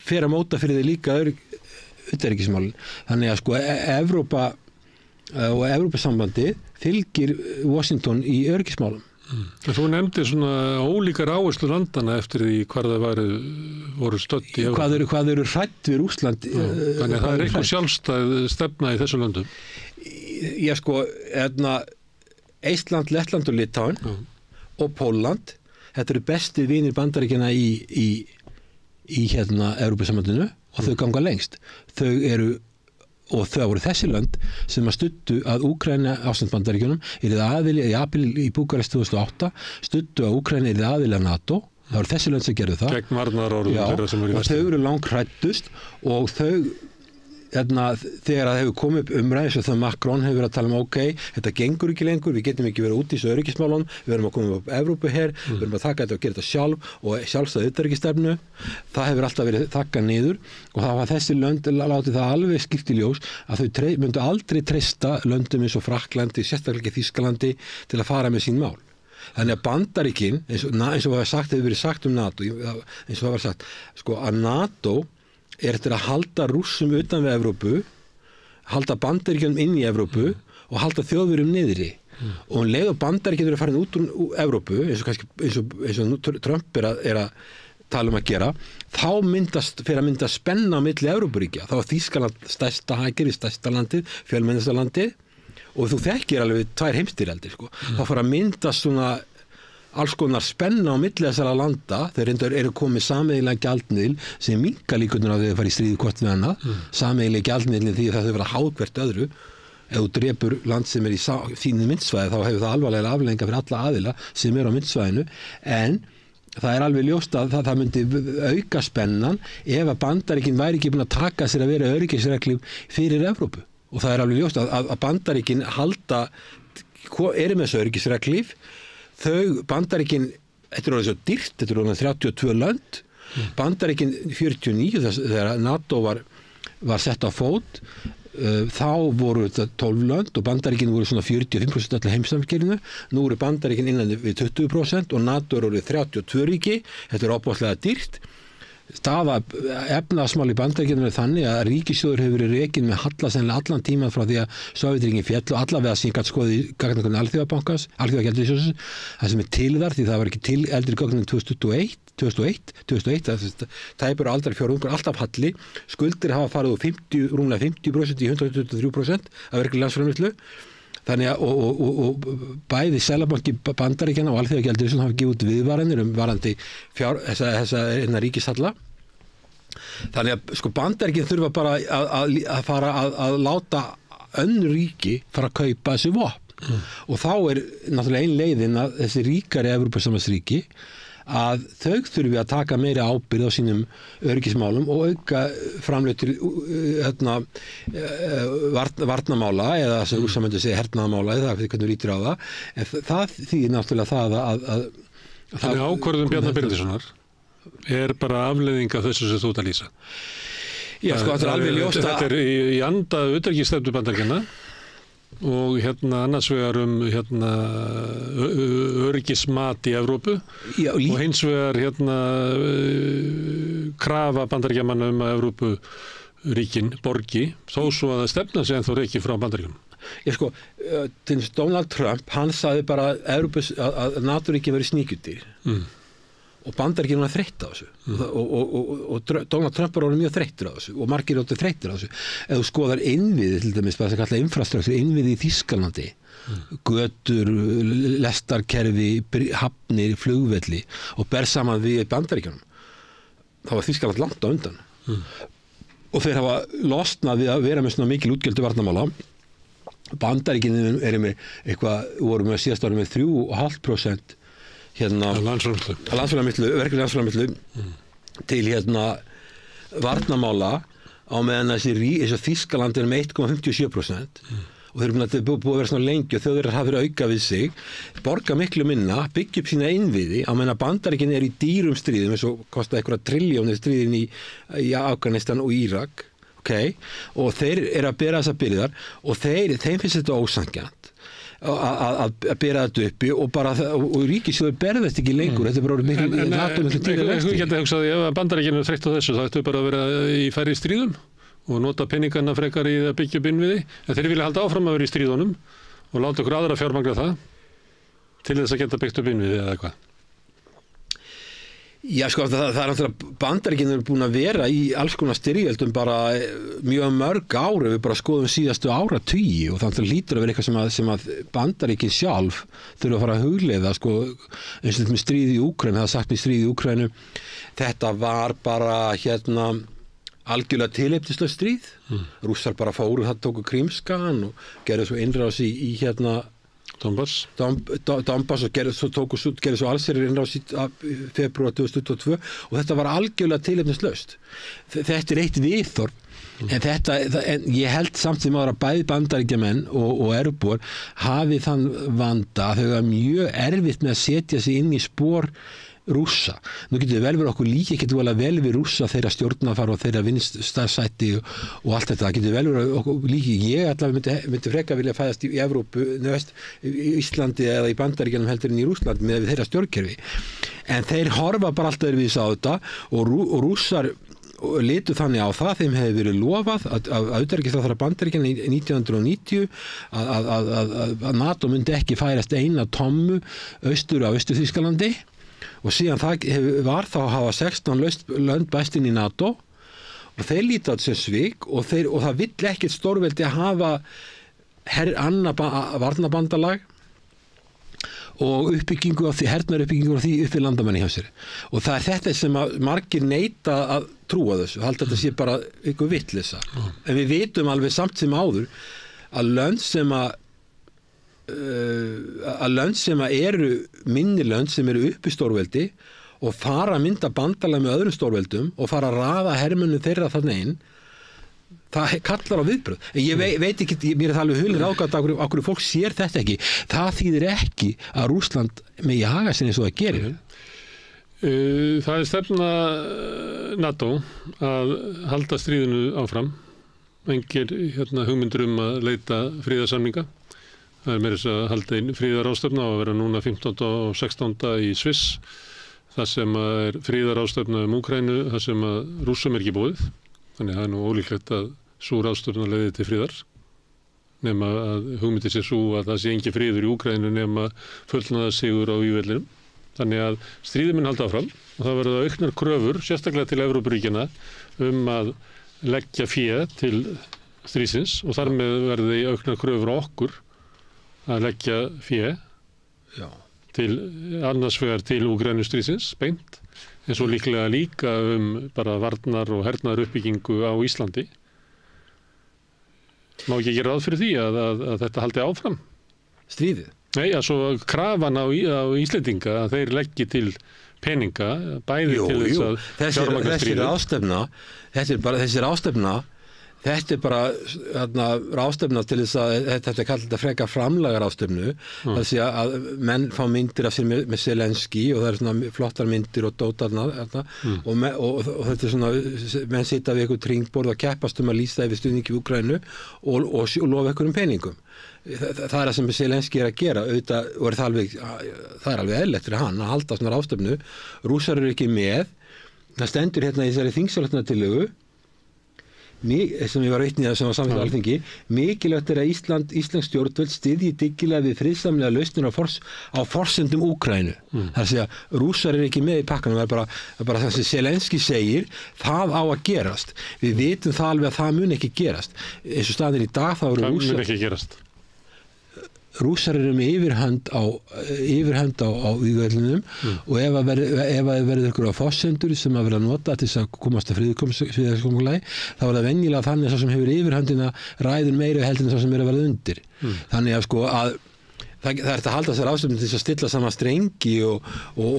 Speaker 16: fer að móta fyrir þig líka utanríkismálin. Þannig að sko Evrópa og Evrópusambandi fylgir Washington í öryggismálum.
Speaker 1: Þú nefndir svona ólíkar áherslu landana eftir því hvar það voru stödd í Evrópu.
Speaker 16: Hvað eru hrædd við Rússland?
Speaker 1: Þannig að það er einhver sjálfstæð stefna í þessu löndum.
Speaker 16: Já sko, Eistland, Lettland og Litáin og Pólland, þetta eru bestu vinir Bandaríkjanna í Evrópusambandinu og þau ganga lengst. Og þau voru þessi lönd sem að studdu að Úkraína ásamt Bandaríkjunum aðili í apríl í Búkarest 2008 studdu að Úkraína aðili að NATO. Það voru þessi lönd sem gerðu það.
Speaker 1: Gegn varnaðarorðum þeirra sem voru í
Speaker 16: vestur. Og þau eru langhræddust og þau þegar það hefur komið upp umræðis og það Macron hefur verið að tala ok, þetta gengur ekki lengur, við getum ekki verið út í þessu öryggismálunum, við erum að koma upp Evrópuher, við erum að taka þetta og gera þetta sjálf og sjálfstæð utanríkisstefnu, það hefur alltaf verið þakkað niður og það var þessi lönd látið það alveg skýrt í ljós að þau myndu aldrei treysta löndum eins og Frakklandi, sérstaklega ekki Þýskalandi til að fara með sín mál. Þannig að Bandaríkin, eins og hefur verið sagt NATO, eins og það var sagt, sko að NATO er eftir að halda Rússum utan við Evrópu, halda Bandaríkjunum inn í Evrópu og halda Þjóðverjum niðri. Og leið og Bandaríkjunum eru farin út úr Evrópu, eins og Trump er að tala að gera, þá fer að mynda spenna á milli Evrópuríkja. Þá er Þýskaland stærsta landið, fjölmennasta landið og þú þekkir alveg tvær heimsstyrjaldir. Sko. Þá fer að mynda svona alls konar spenna á milli þessara landa, þeir eru komið sameiginlega gjaldmiðil sem minnka líkurnar á því að fara í stríði hvort við annað, sameiginlega gjaldmiðil því að það hefur verið háð hvert öðru. Ef þú drepur land sem er í þínu myndsvæði þá hefur það alvarlega afleiðingar fyrir alla aðila sem eru á myndsvæðinu, en það er alveg ljóst að það myndi auka spennan ef að Bandaríkin væri ekki búin að taka sér að vera öryggisreglum fyrir Evrópu. Og það er alveg ljóst að Bandaríkin eru með þessu öryggisreglif. Þau Bandaríkin, þetta er orðið svo dýrt, þetta er orðið 32 lönd, Bandaríkin 49 þegar NATO var sett á fót, þá voru þetta 12 lönd og Bandaríkin voru svona 45% allir heimssamskilinu, nú eru Bandaríkin innan við 20% og NATO er orðið 32 ríki, þetta er óbúðslega dýrt. Staða efnahagsmál í Bandaríkjunum er þannig að ríkissjóður hefur verið rekinn með halla sennilega allan tíman frá því að Sovétríkin féll og allavega sem ég gæti skoðið í gagnakönnum Alþjóðabankans, Alþjóðagjaldeyrissjóðsins, það sem er til þar því það var ekki til eldri gögnum 2001, það er bara aldrei fjórðungur, alltaf halli, skuldir hafa farið úr rúmlega 50% í 123% af verkli landsframleiðslu. Þannig að og bæði Seðlabanki Bandaríkjanna og Alþjóðagjaldeyrissjóðsins hafa gefið út viðvaranir varðandi þessa ríkishalla. Þannig að sko Bandaríkin þurfa bara að fara að láta önnur ríki fara að kaupa þessi vopn. Og þá er náttúrulega ein leiðin að þessi ríkari Evrópusambandsríki að þau þurfi að taka meiri ábyrgð á sínum öryggismálum og auka framlög til varnamála eða sem Rússar myndu segja hernaðarmála eða hvernig við lítur á það. En það þýðir náttúrulega það að
Speaker 1: Þannig ákvörðun Bjarna Benediktssonar er bara afleiðing af þessu sem þú ert að lýsa.
Speaker 16: Já, sko, þetta er alveg ljóst að
Speaker 1: þetta er í anda utanríkisstefnu Bandaríkjanna og annars vegar öryggismat í Evrópu og hins vegar krafa Bandaríkjamanna að Evrópuríkin borgi þó svo að það stefna sig ennþá ekki frá Bandaríkjunum.
Speaker 16: til Donald Trump, hann sagði bara að NATO-ríkin verið sníkjudýr og Bandaríkin var þreytt á þessu og Donald Trump var mjög þreyttur á þessu og margir áttu þreyttur á þessu. Ef þú skoðar innviði, til dæmis bara sem kalla infrastruktúr, innviði í Þýskalandi, götur, lestarkerfi, hafnir, flugvelli og ber saman við Bandaríkjunum, þá var Þýskaland langt á undan. Og þeir hafa losnað við að vera með svona mikil útgjöld til varnarmála. Bandaríkin eru með voru með síðast ári með 3,5% verkefni landsframleiðslu til varnarmála á meðan þessi Þýskaland er með 1,57% og þeir eru búið að vera svona lengi og Þjóðverjar hafa verið auka við sig, borga miklu minna, byggja upp sína innviði á meðan Bandaríkin er í dýrum stríðum eins og kosta einhverja triljónir stríðin í Afganistan og Írak, og þeir eru að bera þessa byrðar og þeim finnst þetta ósanngjarnt að bera þetta uppi og ríkissjóður berðast ekki lengur. Þetta er bara miklu tíma
Speaker 1: vexti. Ég geti hugsað ef Bandaríkin er þreytt á þessu, það ættu bara að vera í færri stríðum og nota peningana frekar í að byggja upp innviði, en þeir vilja halda áfram að vera í stríðunum og láta okkur aðra fjármagna það til þess að geta byggt upp innviði eða eitthvað.
Speaker 16: Já, það er náttúrulega Bandaríkin eru búin að vera í alls konar styrjöldum bara mjög mörg ári, við bara skoðum síðastu áratugi og þannig lítur að vera eitthvað sem að Bandaríkin sjálf þurfa að fara að hugleiða, eins og þetta með stríði í Úkraínu, það er sagt með stríði í Úkraínu, þetta var bara algjörlega tilefnislaust stríð. Rússar bara fóru, það tóku Krímskagan og gerðu svo innrás í Donbass og gerðu svo allsherjar innrás í febrúar 2022 og þetta var algjörlega tilefnislaust. Þetta er eitt viðhorf, en ég held samt sem að bæði Bandaríkjamenn og Evrópubúar hafi þann vanda að þau hafa mjög erfitt með að setja sig inn í spor Rússa. Nú getur við vel verið okkur líka, getur vel við Rússa þeirra stjórnarfar og þeirra vinstarssæti og allt þetta, getur vel verið okkur líka. Ég allavega myndi freka vilja fæðast í Evrópu, í Íslandi eða í Bandaríkjunum heldur en í Rússlandi með þeirra stjórnkerfi. En þeir horfa bara alltaf öðruvísi á þetta og Rússar litu þannig á það, þeim hefði verið lofað að utanríkisráðherra Bandaríkjanna í 1990 að NATO myndi ekki færast eina tommu austur af Austur-Þýskalandi. Og síðan það var þá að hafa 16 lönd bæst inn í NATO og þeir líta á þetta sem svik og það vill ekkert stórveldi að hafa annað varnarbandalag og uppbyggingu á því, hernaðaruppbyggingu á því uppi landamenni hjá sér. Og það er þetta sem að margir neita að trúa þessu, halda þetta sé bara eitthvað vitleysa. En við vitum alveg samt sem áður að lönd sem eru minni lönd sem eru uppi stórveldi og fara að mynda bandalag með öðrum stórveldum og fara að raða hermönnum þeirra þannig inn, það kallar á viðbrögð. En ég veit ekki, mér er það alveg hulið ráðgátt af hverju fólk sér þetta ekki. Það þýðir ekki að Rússland megi haga sér eins og það gerir.
Speaker 1: Það er stefna NATO að halda stríðinu áfram. Engir hugmyndur að leita friðarsamninga. Það er meira þess að halda einn fríðarástefna og að vera núna 15. og 16. í Sviss. Það sem er fríðarástefna Úkraínu, það sem að Rússum er ekki búið. Þannig að það er nú ólíklegt að sú rástefna leiði til fríðar. Nema að hugmyndi sé svo að það sé engin fríður í Úkraínu nema fullnaða sigur á vígvellinum. Þannig að stríðið mun halda áfram og það verða auknar kröfur, sérstaklega til Evrópuríkjanna, að leggja fé til stríðsins og þar með verði auknar kröfur á okkur að leggja fé til annars vegar til Úkraínustríðsins beint, en svo líka bara varnar og hernaðar uppbyggingu á Íslandi. Má ekki gera ráð fyrir því að þetta haldi áfram?
Speaker 16: Stríðið?
Speaker 1: Nei, svo krafan á Íslendinga að þeir leggji til peninga, bæði til þess að fjármagna stríðið. Þessi ráðstefna, þetta er bara ráðstefna til þess að þetta kallar þetta frekar framlaga ráðstefnu, þess að menn fá myndir af sér með Zelenski og það er svona flottar myndir og dótarna og þetta er svona, menn sita við eitthvað tringborð og keppast að lýsa yfir stuðningi í Úkraínu og lofa einhverjum peningum. Það er það sem Zelenski er að gera auðvitað, og það er alveg eðlilegt fyrir hann að halda svona ráðstefnu. Rússar eru ekki með, það stendur hérna í þessari þingsályktunartillögu
Speaker 16: sem ég var vitni að sem var samþykkt á Alþingi, mikilvægt að Íslensk stjórnvöld styðji dyggilega við friðsamlega lausnir á forsendum Úkraínu. Það er að segja, Rússar ekki með í pakkanum, það er bara það sem Zelenský segir, það á að gerast. Við vitum það alveg að það mun ekki gerast. Eins og staðir í dag þá eru
Speaker 1: Rússar... Það mun ekki gerast.
Speaker 16: Rússar eru með yfirhönd á vígvellinum og ef það verður ykkur á fossendur sem að vera að nota til þess að komast að friðarkomulagi, þá er það venjulega þannig að sá sem hefur yfirhöndina ræður meira heldur en sá sem er að verða undir. Þannig að sko að það er að halda þessar ástöfnum til þess að stilla saman strengi og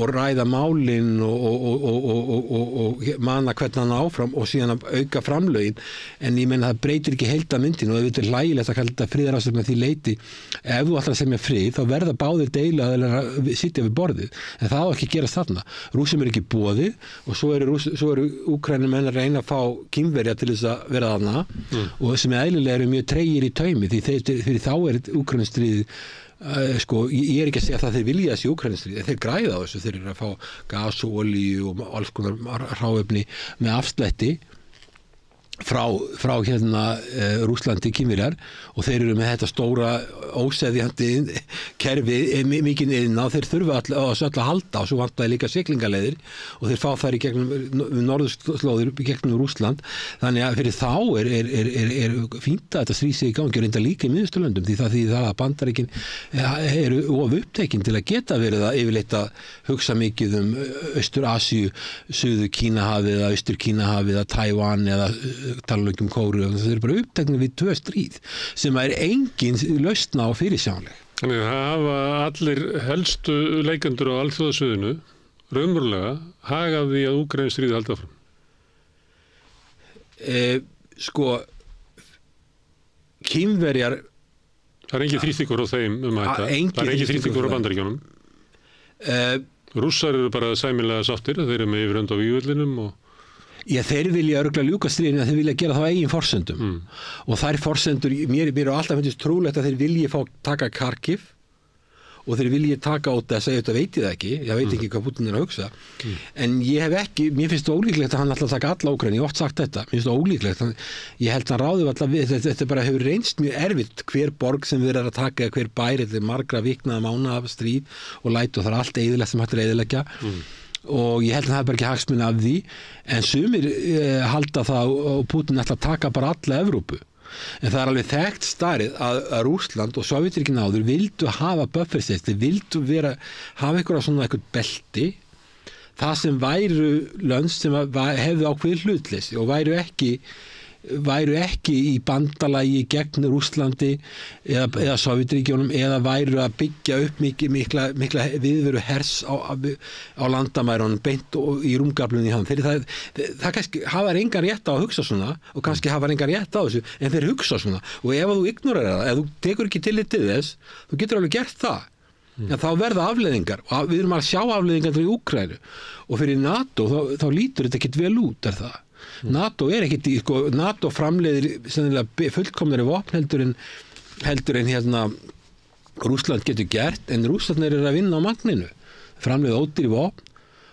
Speaker 16: ræða málin og manna hvernig hann áfram og síðan að auka framlögin, en ég meina það breytir ekki heildarmyndin og ef þetta er hlægilegt að kalla þetta friðarástöfnum því leiti, ef þú ætlar að semja frið þá verða báðir deila að sitja við borðið, en það á ekki að gerast þarna. Rússum ekki boðið og svo eru Úkraínumenn að reyna að fá Kínverja til þess að vera þarna og sem eðlilega eru mjög tregir í taumi því fyrir þá Úkraínustríðið sko, ég er ekki að segja að þeir vilja þessi Úkraínustríð, en þeir græða á þessu, þeir eru að fá gas og olíu og alls konar hráefni með afslætti frá Rússlandi Kínverjar og þeir eru með þetta stóra óseðjandi kerfi mikið inná, þeir þurfa öll að halda og svo vantaði líka siglingaleiðir og þeir fá þær í gegnum norðurslóðir gegnum Rússland, þannig að fyrir þá er fínt að þetta stríð sé í gangi og reynda líka í Miðausturlöndum því það að Bandaríkin eru of upptekin til að geta verið að yfirleitt að hugsa mikið Austur-Asíu, Suður-Kínahafið eða Austur-Kínahafið eða Tævan eða tala um Kóru, það er bara uppteknir við 2 stríð sem er engin lausn á fyrirsjáanleg.
Speaker 1: Þannig að hafa allir helstu leikendur á alþjóðasviðinu raunverulega hagað því að Úkraínustríðið haldi áfram?
Speaker 16: Sko, Kínverjar...
Speaker 1: Það er engin þrýstingur á þeim þetta. Það er engin þrýstingur á Bandaríkjunum. Rússar eru bara sæmilega sáttir, þeir eru með yfirhönd á vígvellinum og...
Speaker 16: Já, þeir vilja örugglega ljúka stríðinu að þeir vilja gera það á eigin forsendum og þær forsendur, mér er alltaf finnst trúlegt að þeir vilji taka Kharkiv og þeir vilji taka Odessa, ég veit það ekki, ég veit ekki hvað Putin er að hugsa en mér finnst það ólíklegt að hann alltaf taka alla Úkraínu, ég hef oft sagt þetta, mér finnst það ólíklegt, ég held að hann ráði alltaf við, þetta bara hefur reynst mjög erfitt hver borg sem við erum að taka, hver bær, þetta er margra viknaða mánaða stríð og læt og það er allt eyðilegt sem hægt er eyðileggja og ég held að það er bara ekki hagsmuni af því en sumir halda það og Putin ætla að taka bara alla Evrópu en það er alveg þekkt starið að Rússland og Sovétríkin áður vildu hafa bufferstate, þeir vildu hafa eitthvað belti það sem væru lönd sem hefðu ákveðið hlutleysi og væru ekki í bandalagi gegn Rússlandi eða Sovétríkjunum eða væru að byggja upp mikla viðveru hers á landamærunum beint í rúmgaflunni í hann. Það kannski hafa engan rétt á að hugsa svona og kannski hafa engan rétt á þessu en þeir hugsa svona og ef þú ignorerar það, ef þú tekur ekki tillit til þess, þú getur alveg gert það. En þá verða afleiðingar og við erum að sjá afleiðingar í Úkraínu og fyrir NATO þá lítur þetta ekkert vel út það. NATO er ekkert NATO framleiðir fullkomnari vopn heldur en Rússland getur gert en Rússland er að vinna á magninu framleiða ódýr vopn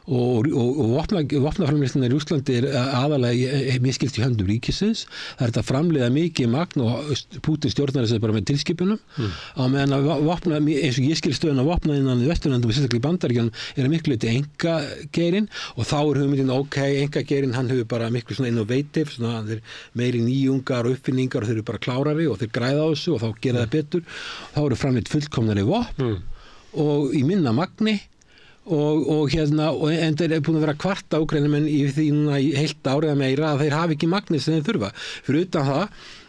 Speaker 16: og vopnaframleiðslan í Rússlandi er aðalega miskilt í höndum ríkisins, það er þetta framleiða mikið magn og Putin stjórnar þessu bara með tilskipunum á meðan að vopna, eins og ég skil stöðun að vopna innan í Vesturlöndum og sérstaklega í Bandaríkjunum er miklu liti einkageirinn og þá er hugmyndin einkageirinn hann hefur bara miklu svona innovative, svona þeir meiri nýjungar og uppfinningar og þeir eru bara klárari og þeir græða á þessu og þá gera það betur, þá eru framleitt fullkomnari vopn og í minna magni og en þeir eru búin að vera kvarta Úkraínumenn í því núna í heilt árið meira að þeir hafi ekki magnið sem þeir þurfa. Fyrir utan það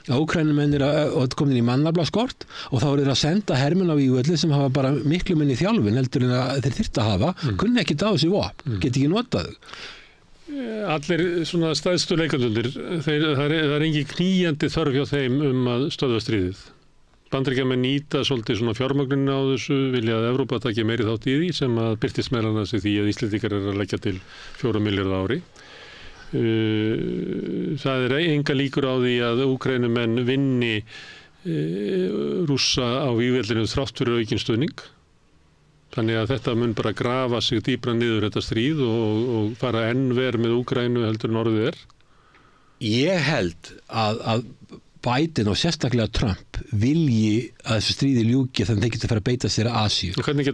Speaker 16: að Úkraínumenn eru komin í mannaflaskort og þá eru þeir að senda hermenn á vígvelli sem hafa bara miklu minni þjálfun heldur en að þeir þyrftu að hafa, kunni ekki á þessi vopn, geti ekki notað þau.
Speaker 1: Allir svona stæðstu leikandundir, það er engin knýjandi þörf hjá þeim að stöðva stríðið. Bandaríkjamenn nýta svolítið svona fjármagninu á þessu, vilja að Evrópa taki meiri þátt í því sem að birtist meðal annars í því að Íslendingar eru að leggja til 4 milljarða ári. Það er enga líkur á því að Úkraínumenn vinni Rússa á vígvellinu þrátt fyrir aukinn stuðning. Þannig að þetta mun bara grafa sig dýpra niður þetta stríð og fara enn verð með Úkraínu heldur en orðið er.
Speaker 16: Ég held að Biden og sérstaklega Trump vilji að þessu stríði ljúki þannig að þeir geta að fara að beita sér að Asíu.
Speaker 1: Hvernig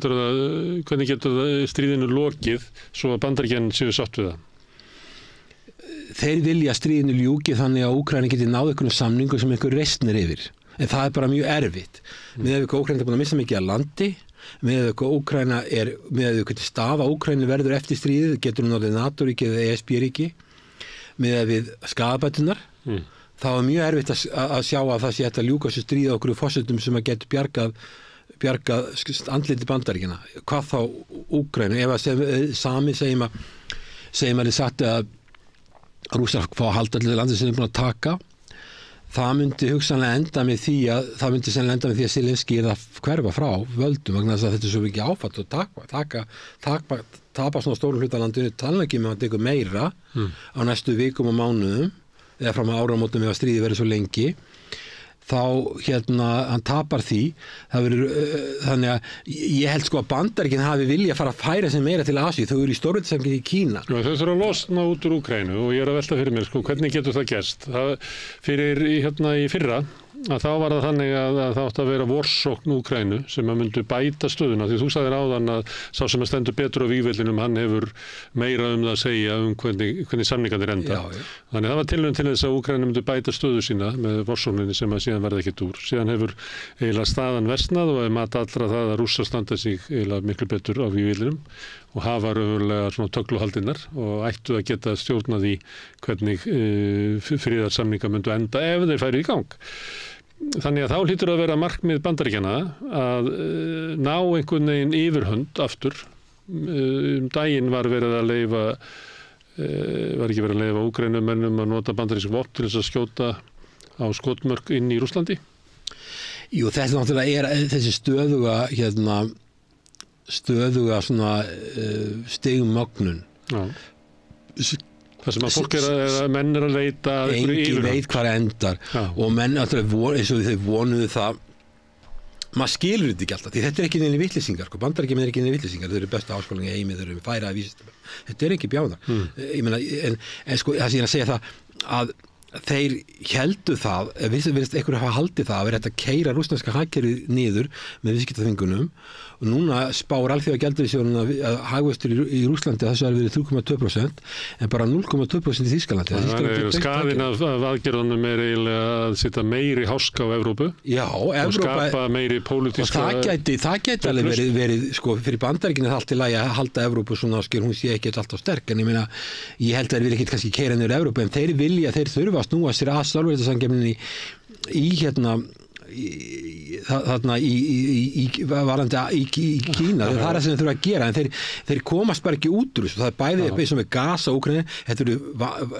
Speaker 1: getur stríðinu lokið svo að Bandaríkjamenn séu sátt við það?
Speaker 16: Þeir vilja að stríðinu ljúki þannig að Úkraína geti náð einhvern samningu sem einhver reistnir yfir. En það bara mjög erfitt. Með að Úkraína er búin að missa mikið af landi, með að Úkraína með að hvernig staða Úkraínu verður eftir stríðið, getur hún orðið NATO-ríki eða ESB-ríki, með að við skaðabætunar. Það var mjög erfitt að sjá að það sé hægt að ljúka þessu stríða okkur fórsendum sem að getur bjargað andliti Bandaríkjanna. Hvað þá Úkraínu? Ef að sami segjum að þið sagt að Rússar fá að halda allir landið sem þið búin að taka, það myndi hugsanlega enda með því að Zelenský er að hverfa frá völdum vegna þess að þetta er svo mikið áfatt og tapa svona stórum hlutalandinu talnæki með að tekur meira á næstu vikum og mánuðum eða fram á áramótum ef að stríði verið svo lengi þá hann tapar því þannig að ég held sko að Bandaríkin hafi vilja að fara að færa sem meira til Asíu, þau eru í stórveldasamkeppni í Kína.
Speaker 1: Þau þurfa að losna út úr Úkraínu og ég er að velta fyrir mér sko, hvernig getur það gerst? Fyrir í fyrra að þá var það þannig að það átti að vera vorsókn Úkraínu sem að myndu bæta stöðuna því þú sagðir áðan að sá sem að stendur betur á vígvellinum hann hefur meira það að segja hvernig samningarnir enda. Þannig það var tilraun til þess að Úkraína myndu bæta stöðu sína með vorsókninni sem að síðan verði ekkert úr. Síðan hefur eiginlega staðan versnað og mat allra það að Rússar standa sig eiginlega miklu betur á vígvellinum og hafa raunverulega svona tögluhaldinnar og ættu að geta stjórnað í hvernig friðarsamningar myndu enda ef þeir færu í gang. Þannig að þá hlýtur að vera markmið Bandaríkjanna að ná einhvern veginn yfirhönd aftur. Daginn var verið að leyfa Úkrænumönnum að nota bandarísk vopn til þess að skjóta á skotmörk inn í Rússlandi?
Speaker 16: Jú, þetta náttúrulega er þessi stöðuga svona stigmögnun.
Speaker 1: Já. Það sem að fólk að menn að leita
Speaker 16: engin veit hvað endar og menn eins og þau vonuðu það maður skilur þetta ekki alltaf því þetta er ekki neina vitlýsingar Bandaríkjamenn er ekki neina vitlýsingar þau eru bestu háskólanum í heimi þau eru færaði vísindamenn þetta er ekki bjáðar ég meina en sko það sem ég er að segja það að þeir héldu það virðist einhverju hafa haldið það að vera að keyra rússneska hagkerfið niður með viðskiptaþvingunum og núna spár Alþjóðagjaldeyrissjóðurinn að hagvöxtur í Rússlandi þessu hafi verið 3,2% en bara 0,2% í Þýskalandi.
Speaker 1: Skaðinn af aðgerðunum er eiginlega að setja meiri háska á Evrópu og skapa meiri pólitíska
Speaker 16: og það gæti alveg verið sko fyrir Bandaríkin er það allt í lagi að halda Evrópu svona hún sé ekki alltaf sterk en ég meina ég held að þeir vilja ekki kannski keyra niður Evrópu en þeir þurfa að snúa sér að stálverðarsamkeppninni í Kína það er það sem þeir þurfa að gera en þeir komast bara ekki út úr þessu það er bæði eins og með gas á Úkraínu þetta eru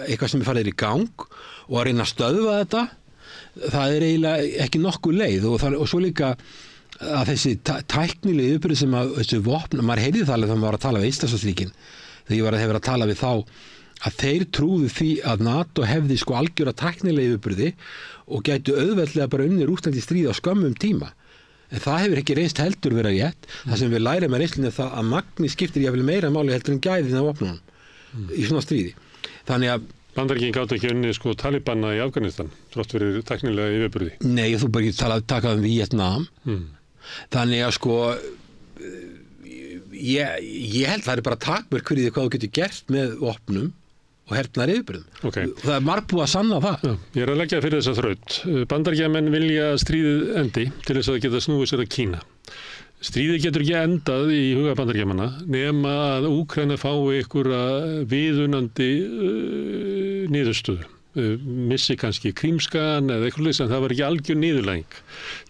Speaker 16: eitthvað sem er farið í gang og að reyna að stöðva þetta það er eiginlega ekki nokkuð leið og svo líka að þessi tæknilegu uppbyrði sem að þessu vopn maður heyrði það alveg þegar maður var að tala við Eystrasaltsríkin þegar ég hefur að tala við þá að þeir trúðu því að NATO hefði sko algjöra tæknilega uppbyrði og gætu auðveldlega bara unnið Rússlandi stríð á skömmum tíma. En það hefur ekki reynst heldur verið rétt. Það sem við lærum með reynslunni er það að magni skiptir jafnvel meira máli heldur en gæðin af vopnunum í svona stríði. Þannig að
Speaker 1: Bandaríkin gátu ekki unnið sko Talibana í Afganistan þrátt fyrir tæknilega yfirbyrði.
Speaker 16: Nei, þú bara ekki takað Vietnam. Þannig að sko ég held það er bara takmörk fyrir því hvað þú getur gert með vopnum og hernaðar yfirbyrðum. Og það er margbúið að sanna það.
Speaker 1: Já, ég er að leggja fyrir þessa þraut. Bandaríkjamenn vilja stríðið endi til þess að geta snúið sér að Kína. Stríðið getur ekki endað í huga Bandaríkjamanna nema að Úkraína fái einhverja viðunandi niðurstöðu. Missi kannski Krímskagan eða eitthvað leys en það var ekki algjör niðurlæging.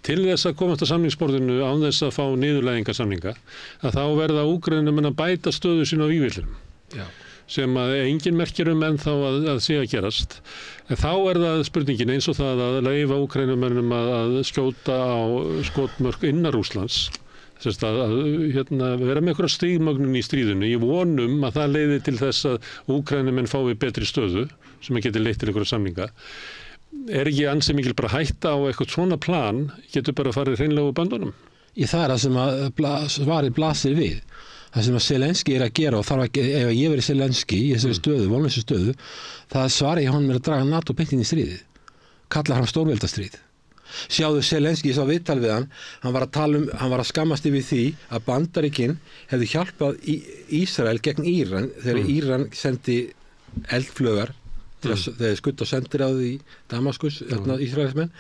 Speaker 1: Til þess að komast að samningsborðinu án þess að fá niðurlægingarsamninga að þá verða Úkraínumenn að bæta stöðu sín á vígvellinum. Já. Sem að engin merkir ennþá að sé að gerast. En þá er það spurningin eins og það að leyfa Úkrænumönnum að skjóta á skotmörk innan Rússlands. Þess að vera með einhverja stigmögnun í stríðinu. Ég vonum að það leiði til þess að Úkrænumenn fái betri stöðu sem að geti leitt til einhverja samninga. Er ekki ansi mikil bara hætta á eitthvað svona plan getur bara farið hreinlega úr böndunum?
Speaker 16: Það er það sem að svarið blasir við. það sem að Zelenski að gera og þarf ekki, ef ég verið Zelenski í þessari stöðu, vonleysu stöðu, það svari honum að draga NATO beint inn í stríðið, kalla hann stórveldastríð. Sjáðu Zelenski, ég sá viðtal við hann var að tala hann var að skammast yfir því að Bandaríkin hefðu hjálpað Ísrael gegn Íran þegar Íran sendi eldflögar þegar skutt og sendir á því Damaskus, Ísraelsmenn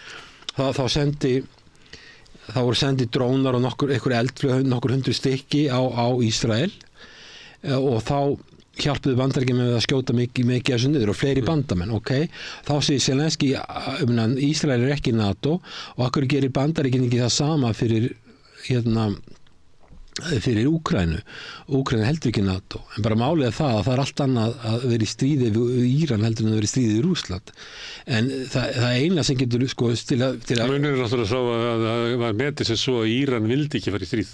Speaker 16: þá voru sendið drónar og einhver eldflög, nokkur 100 stykki á Ísrael og þá hjálpuðu Bandaríkin með að skjóta mikið af þessu niður og fleiri bandamenn, þá segir Zelenski Ísrael ekki NATO og akkur gerir Bandaríkin ekki það sama fyrir Úkraínu heldur ekki NATO, en bara málið það að það allt annað að vera í stríði við Íran heldur en að vera í stríði við Rússland, en það eina sem getur til að
Speaker 1: munur náttúrulega sá að það var metið sem svo að Íran vildi ekki fara í stríð.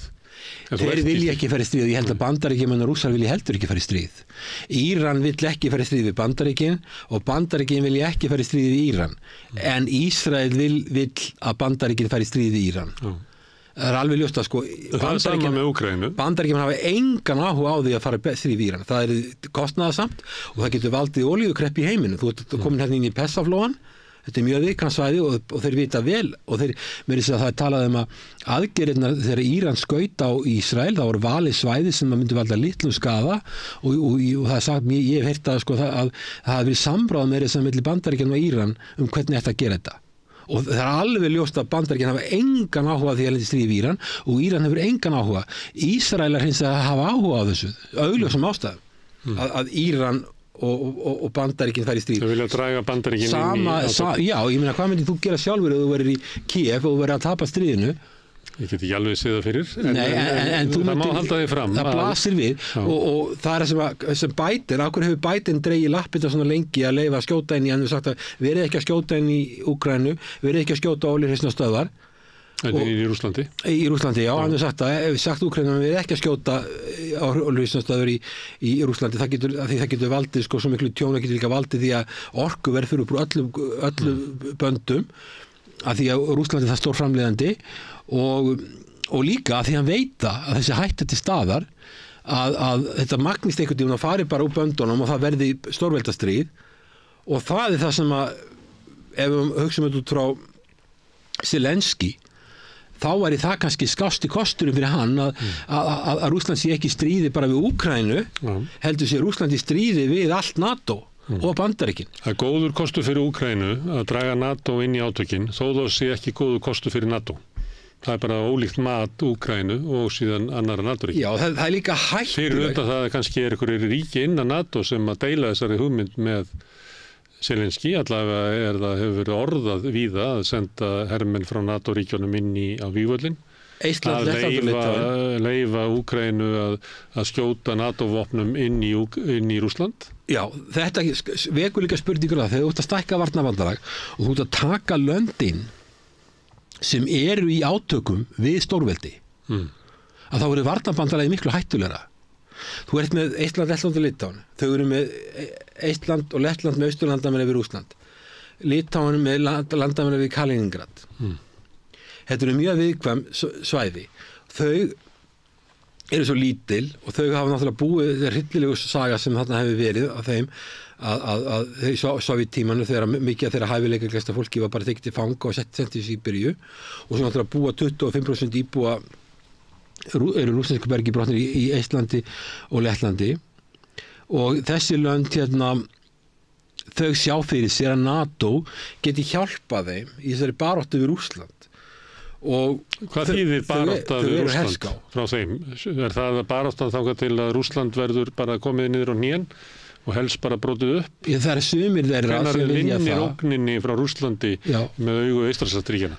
Speaker 16: Þeir vilja ekki fara í stríð og ég held að Bandaríkin og Rússar vilja heldur ekki fara í stríð. Íran vill ekki fara í stríð við Bandaríkin og Bandaríkin vilja ekki fara í stríð við Íran, en Ísrael vill að Bandaríkin fara í stríð við Íran. Það er alveg ljóst að Bandaríkin hafa engan áhuga á því að fara í stríð við Íran. Það er kostnaðarsamt og það getur valdið olíukreppu í heiminu. Þú ert komin hérna inn í Persaflóan. Þetta er mjög viðkvæmt svæði og þeir vita vel og það er talað að aðgerðirnar þegar Íran skaut á Ísrael, það voru valið svæði sem myndi valda litlum skaða og það er sagt, ég hef heyrt að það hafi verið samráð með þess að milli Bandaríkjanna og Íran hvernig þetta að gera þetta. Og það er alveg ljóst að Bandaríkin hafa engan áhuga því að lendi stríð við Íran og Íran hefur engan áhuga. Ísraelar hins að hafa áhuga á þessu, augljósum ástæðum, að Íran og Bandaríkin fær í stríð.
Speaker 1: Það vilja draga Bandaríkin inn í...
Speaker 16: Já, ég meina, hvað myndir þú gera sjálfur ef þú verður í Kiev og þú verður að tapa stríðinu?
Speaker 1: Ég get ekki alveg séð það fyrir,
Speaker 16: en
Speaker 1: það má halda því fram.
Speaker 16: Það blasir við og það er sem Biden, ákveður hefur Biden dregið lappirnar svona lengi að leyfa að skjóta inn í, hann hefur sagt að verið ekki að skjóta inn í Úkraínu, verið ekki að skjóta á olíuhreinsunarstöðvar.
Speaker 1: Í Rússlandi?
Speaker 16: Í Rússlandi, já, hann hefur sagt Úkraínu að við ekki að skjóta á olíuhreinsunarstöðvar í Rússlandi, það getur valdið svo miklu tjón, það getur líka valdið því að orkuverð fyrir úr öllum böndum, að því að Rússlandi það stór framleiðandi og líka að því hann veita að þessi hætta til staðar að þetta magnist einhvern tímann að fari bara úr böndunum og það verði stórveldastríð og það er það sem að ef við hugsaum þetta út frá Zelenski þá væri það kannski skásti kosturum fyrir hann að Rússland sé ekki stríði bara við Úkraínu, heldur sé Rússland í stríði við allt NATO og Bandaríkin.
Speaker 1: Það er góður kostur fyrir Úkraínu að draga NATO inn í átökin, þó það sé ekki góður kostur fyrir NATO. Það er bara ólíkt mat Úkraínu og síðan annara NATO-ríki.
Speaker 16: Já, það er líka hættulegt.
Speaker 1: Fyrir þetta það kannski einhverjir ríki innan NATO sem að deila þessari hugmynd með Zelenski, allavega hefur verið orðað víða að senda hermenn frá NATO-ríkjónum inn á vígvöllin.
Speaker 16: Ísland,
Speaker 1: að leyfa Úkraínu að skjóta NATO-vopnum inn í Rússland.
Speaker 16: Já, þetta vekur líka spurningur það þegar þú ert að stækka varnarbandalag og þú ert að taka löndin sem eru í átökum við stórveldi að þá eru varnarbandalagi miklu hættulegra. Þú ert með Eistland, Lettland og Litáin, þau eru með Eistland og Lettland með austurlandamenn við Rússland, Litáin með landamenn við Kaliningrad. Þetta eru mjög viðkvæm svæði. Þau eru svo lítil og þau hafa náttúrulega búið þegar hryllilegu saga sem þarna hefur verið af þeim að þau Sovéttímanu þegar mikið af þeirra hæfileikaglesta fólki var bara tekið til fanga og sent í Síberíu og svo náttúrulega búa 25% íbúa eru rússnesku bergibrotnir í Eistlandi og Lettlandi og þessi lönd þau sjá fyrir sér að NATO geti hjálpað þeim í þessari baráttu við Rússland. Og
Speaker 1: hvað þýðir barátta við Rússland frá þeim? Er það barátta þangað til að Rússland verður bara komið niður á hnén og helst bara brotið upp?
Speaker 16: Það er sumir þeirra sem vilja það.
Speaker 1: Hvenær vinnir ógninni frá Rússlandi með augu Eystrasaltsríkjanna?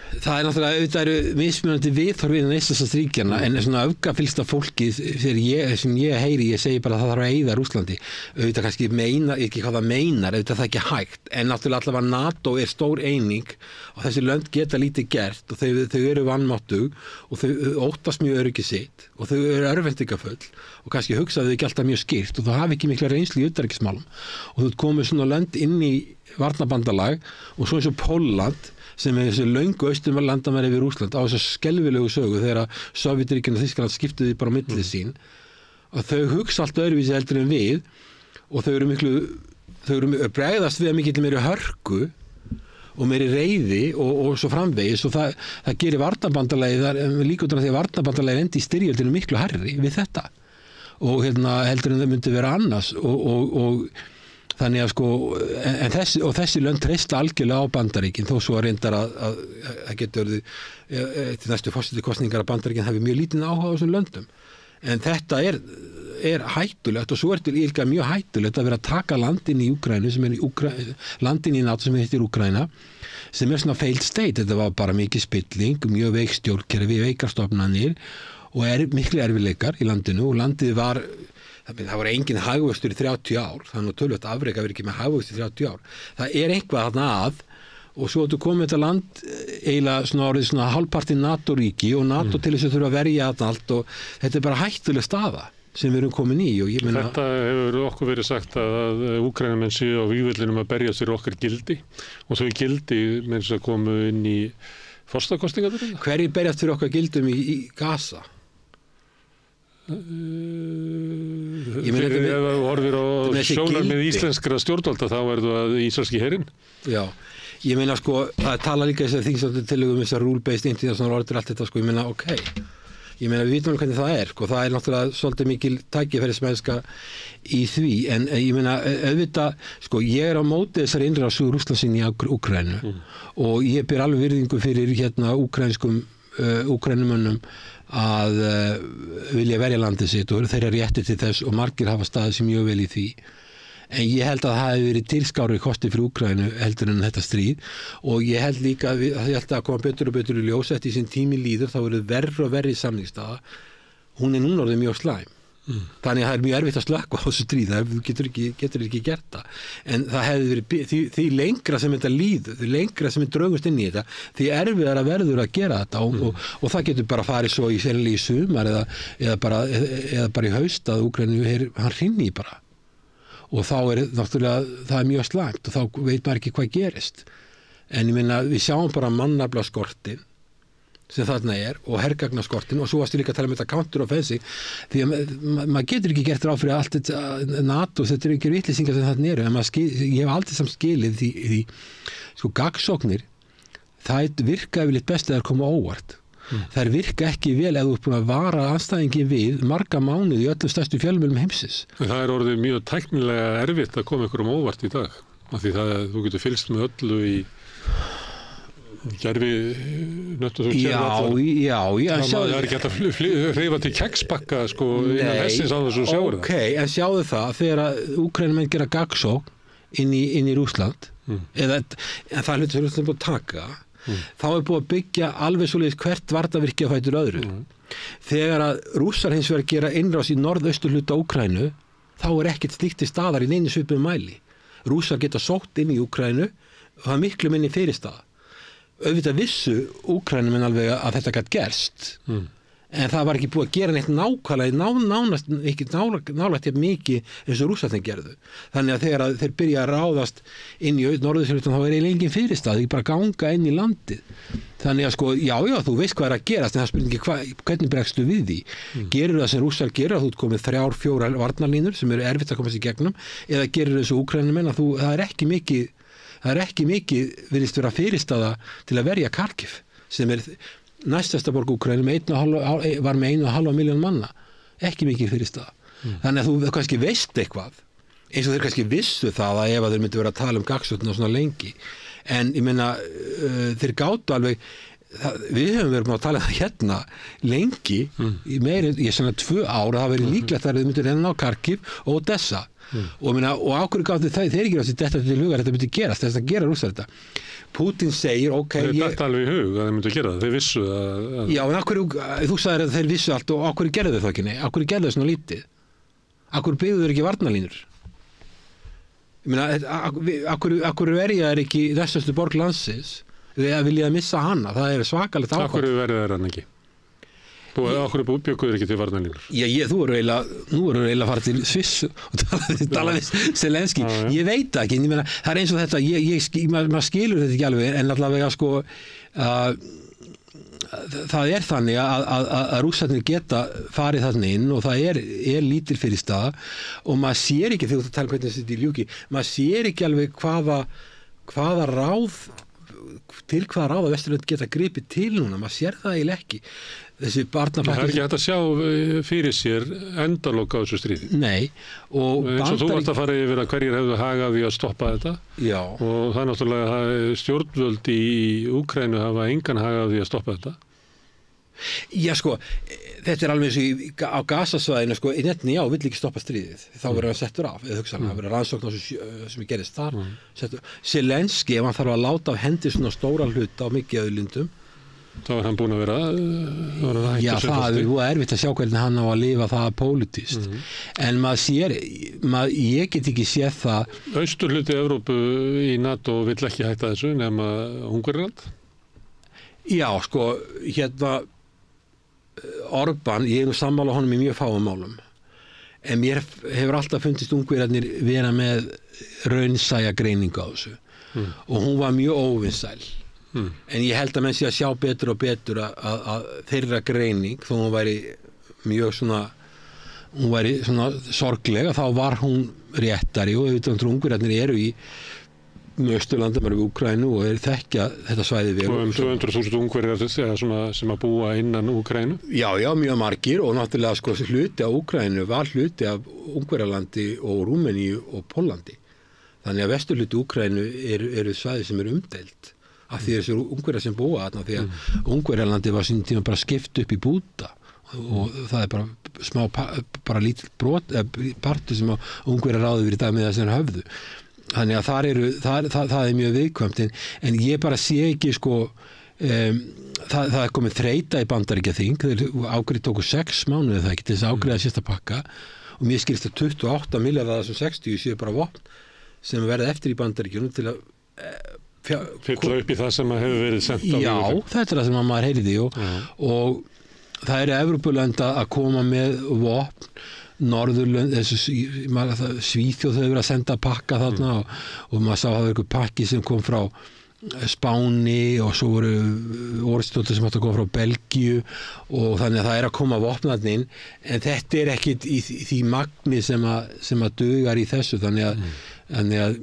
Speaker 16: Það er náttúrulega, auðvitað eru mismunandi viðhorf innan Eystrasaltsríkjanna en svona öfgafyllsta fólki sem ég heyri, ég segi bara að það þarf að eyða Rússlandi. Auðvitað kannski meina, ekki hvað það meinar, auðvitað það ekki hægt, en náttúrulega allavega NATO er stór eining og þessi lönd geta lítið gert og þau eru vanmáttug og þau óttast mjög öryggi sitt og þau eru örvæntingafull og kannski hugsaðu þau ekki alltaf mjög skýrt og þau hafa ekki mikla reynslu í utanríkismálum og þú komið svona lönd inn í varnarbandalag og svo eins og Pólland sem er þessi löngu austum landamæri við Rússland á þessu skelfilegu sögu þegar Sovétríkin og Þýskaland skiptuði bara á milli sín og þau hugsa allt öðruvísi heldur en við og þau eru bregðast við að mikill meiri hörku og meiri reiði og svo framvegis og það gerir varnarbandalagið líka út af því að varnarbandalagið endi í styrjöldinu miklu hærri við þetta og heldur en það myndi vera annars og þannig að sko þessi lönd treysta algjörlega á Bandaríkin þó svo að reyndar að getur orðið til næstu forsetakosningar að Bandaríkin hafi mjög lítinn áhuga á þessum löndum en þetta er hættulegt og svo líka mjög hættulegt að vera að taka landin í Úkraínu sem landin í NATO sem heitir Úkraína sem er svona failed state, þetta var bara mikið spilling, mjög veik stjórnkerfi, veikar stofnanir og miklu erfiðleikar í landinu og landið það var engin hagvöxtur í 30 ár, þannig að tölvöld afrek að vera ekki með hagvöxtur í 30 ár. Það er eitthvað þarna að og svo þú komið þetta land eiginlega svona orðið svona hálfpartinn NATO-ríki og NATO til þess að þurfa að verja allt og þetta er bara hættuleg staða sem við erum komin í og ég meina...
Speaker 1: Þetta hefur okkur verið sagt að Úkraínamenn séu á vígvellinum að berjast fyrir okkar gildi og þau gildi með þess að komu inn í forsetakosningar.
Speaker 16: Hverjir berjast fyrir okkar gildum í Gaza?
Speaker 1: Ef þú horfir á sjónar með íslenskra stjórnvalda þá er það íslenski herinn.
Speaker 16: Já, ég meina sko það tala líka þess að þingstjórnartillögum þessar rule-based international order allt þetta sko, ég meina ok ég meina við vitum hvernig það er sko, það er náttúrulega svolítið mikil tækifærismennska í því en ég meina auðvitað sko ég er á móti þessari innrás úr Rússlandsinni í Úkraínu og ég ber alveg virðingu fyrir Úkrænumönnum að vilja verja landið sitt og þeirra rétti til þess og margir hafa staðið sem mjög vel í því en ég held að það hefði verið tilskári kosti fyrir Úkraínu heldur en þetta stríð og ég held líka að ég held að koma betur og betur í ljós eftir því sem tími líður þá verður verri og verri samningsstaða hún er núna orðið mjög slæm þannig að það er mjög erfitt að slökkva á þessu stríð þú getur ekki gert það en það hefði verið því lengra sem þetta líður því lengra sem þetta draugust inn í þetta því erfiðar að verður að gera þetta og það getur bara farið svo í sumar eða bara í haust að Úkraínu hann hrynni bara og þá er náttúrulega það er mjög slæmt og þá veit maður ekki hvað gerist en ég meina við sjáum bara mannafla skortin sem þarna er og hergagnaskortin og svo varstu líka að tala um þetta counter-offensive því að maður getur ekki gert ráð fyrir allt þetta NATO, þetta er ekki vitleysingar sem þarna eru en ég hef aldrei samt skilið því sko gagsóknir það virka yfirleitt best að það koma óvart þær virka ekki vel ef þú ert búin að vara anstæðingi við marga mánuði í öllum stærstu fjölmiðlum heimsins.
Speaker 1: Það er orðið mjög tæknilega erfitt að koma ykkur óvart í dag af því þú getur fylgst með öllu í gerfi nöttu þú það er ekki hægt að hreyfa til keksbakka sko innan hessins á þessu sjáur
Speaker 16: en sjáðu það þegar Úkraínumenn gera gagsókn inn í Rússland en það hlutur sem Rússland búið að taka þá er búið að byggja alveg svoleiðis hvert varnarvirki á fætur öðru þegar að Rússar hins vegar gera innrás í norðausturhluta Úkraínu þá er ekkert slíkt til staðar í neinu svipuðum mæli Rússar geta sótt inn í Úkraínu og það er miklu minni fyrirstaða auðvitað vissu Úkraínumenn alveg að þetta gat gerst en það var ekki búið að gera neitt nákvæmlega nánast ekki nálægt mikið eins og Rússarnir gerðu þannig að þegar þeir byrja að ráðast inn í norðurhlutan þá er eiginlega engin fyrirstað ekki bara ganga inn í landið þannig að sko, já, þú veist hvað er að gerast en það spyrir ekki hvernig bregstu við því gerur það sem Rússar gerur að þú ert komið 3-4 varnarlínur sem eru erfitt að komast í gegnum eða gerur þessu Úkraínumenn að það er ekki mikið virðist vera fyrirstaða til að verja Kharkiv sem er næstasta borg Úkraínu var með 1,5 miljón manna ekki mikið fyrirstaða þannig að þú kannski veist eitthvað eins og þeir kannski vissu það að ef þeir myndi vera að tala um gagsóknina svona lengi en ég meina þeir gátu alveg við höfum verið að tala það hérna lengi í svona 2 ár það verið líklegt að þeir myndi reyna á Kharkiv og Odessa og ákveður gátu þeir ekki rátt þetta til hugar þetta myndi gerast þess að gera Rússar þetta Putin segir
Speaker 1: það er þetta alveg í hug að þeir myndi gera það þeir vissu að
Speaker 16: já en þú sagðir að þeir vissu allt og ákveður gerðu þau það ekki nei ákveður gerðu þau svona lítið ákveður byggðu þau ekki varnarlínur ég meina ákveður verja er ekki þessastu borg landsins þegar vilja að missa hana það er svakalegt ákvæmt
Speaker 1: ákveður verja er hann ekki Okkur bjökuður ekki til varnarlínur?
Speaker 16: Já, þú eru eiginlega að fara til Sviss og tala við Zelenski. Ég veit það ekki, ég meina, það eins og þetta, maður skilur þetta ekki alveg, en allavega sko, það þannig að Rússarnir geta farið þarna inn og það er lítil fyrir staða og maður sér ekki, þegar þú tala hvernig þetta í ljúki, maður sér ekki alveg hvaða ráð að Vesturlönd geta gripið til núna, maður sér það eiginlega ekki. Þessi barnapakki...
Speaker 1: Það ekki hægt að sjá fyrir sér endalok á þessu stríði.
Speaker 16: Nei. Og
Speaker 1: eins og þú varst að fara yfir að hverjir hefðu hagað því að stoppa þetta.
Speaker 16: Já.
Speaker 1: Og það er náttúrulega stjórnvöld í Úkraínu hafa engan hagað því að stoppa þetta.
Speaker 16: Já, sko, þetta alveg eins og á Gazasvæðinu, sko, Netanyahu vill ekki stoppa stríðið. Þá verður hann settur af, eða hugsaðan, það verður rannsókn á sem gerist þar. Zelenski, ef hann þarf að láta af hendi svona stóra hluta á mikið auðlindum,
Speaker 1: þá er hann búin að vera
Speaker 16: já, það er erfitt að sjá hvernig hann á að lifa það pólitískt. En maður sér, ég get ekki séð það.
Speaker 1: Austurhluti Evrópu í NATO vill ekki hætta þessu nema Ungverjaland?
Speaker 16: Já, sko, Orbán, ég nú sammála honum í mjög fáum málum. En mér hefur alltaf fundist Ungverjarnir vera með raunsæja greiningu á þessu. Og hún var mjög óvinsæl. En ég held að menn sé að sjá betur og betur að þeirra greining, þó hún væri mjög svona sorglega, þá var hún réttari og auðvitað Ungverjarnir eru í Austurlandi, maður við Úkraínu og þekkja þetta svæði vel.
Speaker 1: Og 200.000 Ungverjar sem að búa innan Úkraínu?
Speaker 16: Já, mjög margir og náttúrulega sko hluti af Úkraínu var hluti af Ungverjalandi og Rúmeníu og Póllandi. Þannig að vesturhluti Úkraínu eru svæði sem eru umdeilt. Af því þessi Ungverjar sem búa þarna, því að Ungverjalandi var sín tíma bara skipt upp í búta og það er bara bara lítill partur sem Ungverjar ráði fyrir dag með þessar höfðu. Þannig að það er mjög viðkvæmt en ég bara sé ekki sko það er komið þreyta í Bandaríkjaþing, þeir ágreið tóku 6 mánuði það ekki til þess að ágreiða síðasta pakka og mér skilst að 28 milljarðar af þessum 60 séu bara vopn sem verða eftir í Bandaríkjunum til að
Speaker 1: fylla upp í það sem hefur verið sendt á.
Speaker 16: Já, þetta er það sem maður heyriði og það eru Evrópulönd að koma með vopn, Norðurlönd, Svíþjóð þau verið að senda pakka þarna og maður sá að það var einhver pakki sem kom frá Spáni og svo voru orðstóttir sem átt að koma frá Belgíu og þannig að það er að koma vopnarnir inn en þetta er ekkit í því magni sem að dugar í þessu þannig að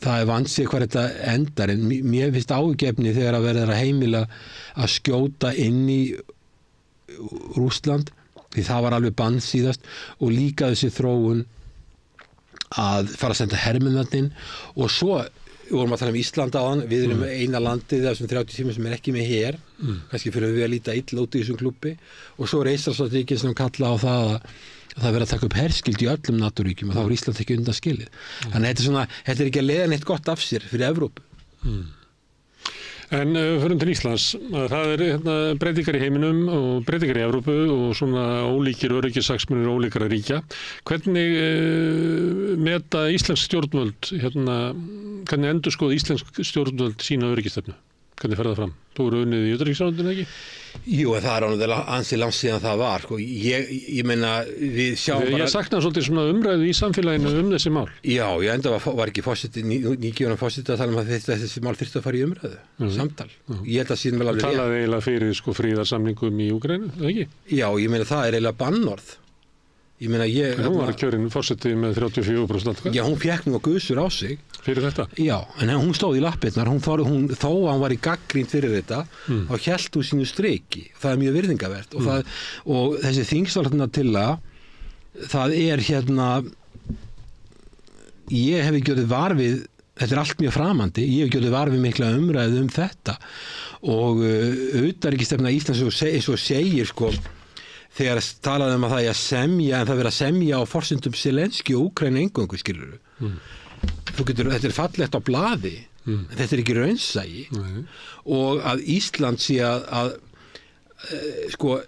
Speaker 16: það er vansið hvað þetta endar en mér finnst ágefni þegar að verða að heimila að skjóta inn í Rússland því það var alveg bann síðast og líka þessi þróun að fara að senda hermennarnir og svo vorum að tala Ísland áðan, við erum eina landið þessum 30 tíma sem er ekki með her kannski fyrir við að líta illa út í þessum klubbi og svo er Eystrasaltsríkin sem kalla á það að það verður að taka upp herskild í öllum NATO-ríkjum og þá er Ísland ekki undan skilið. Þannig að þetta er ekki að leiða neitt gott af sér fyrir Evrópu.
Speaker 1: En förum til Íslands, það er breytingar í heiminum og breytingar í Evrópu og svona ólíkir öryggishagsmunir ólíkra ríkja. Hvernig meta íslensk stjórnvöld, hvernig endurskoða íslensk stjórnvöld sína öryggistefnu? Hvernig fer það fram? Þú eru unnið í utanríkisráðuneytinu ekki?
Speaker 16: Jú, en það er ánum ansið langt síðan það var. Ég meina, við sjáum bara...
Speaker 1: Ég sakna svolítið svona umræðu í samfélaginu þessi mál.
Speaker 16: Já, ég enda var ekki nýgjöfuna fórseti að tala um að þessi mál þyrfti að fara í umræðu, samtal. Ég held að síðan vel alveg...
Speaker 1: Það talaði eiginlega fyrir fríðarsamningum í Úkraínu, eða ekki?
Speaker 16: Já, ég meina það er eiginlega bannorð. Ég meina
Speaker 1: hún var kjörinn fórseti með 34%.
Speaker 16: Já, hún fékk nú að gusur á sig.
Speaker 1: Fyrir þetta?
Speaker 16: Já, en hún stóð í lappirnar, þó að hann var í gagnrýnd fyrir þetta, þá hélt hún sínu striki. Það er mjög virðingavert og þessi þingsályktunartillaga, það er ég hef ekki orðið var við, þetta er allt mjög framandi, ég hef ekki orðið var við mikla umræðu þetta og utanríkisstefna Íslands eins og segir sko þegar talaði að það er að semja en það verið að semja á forsendum Zelenski og Úkraínu eingöngu skilurðu. Þetta er fallegt á blaði en þetta er ekki raunsæi og að Ísland sé að sko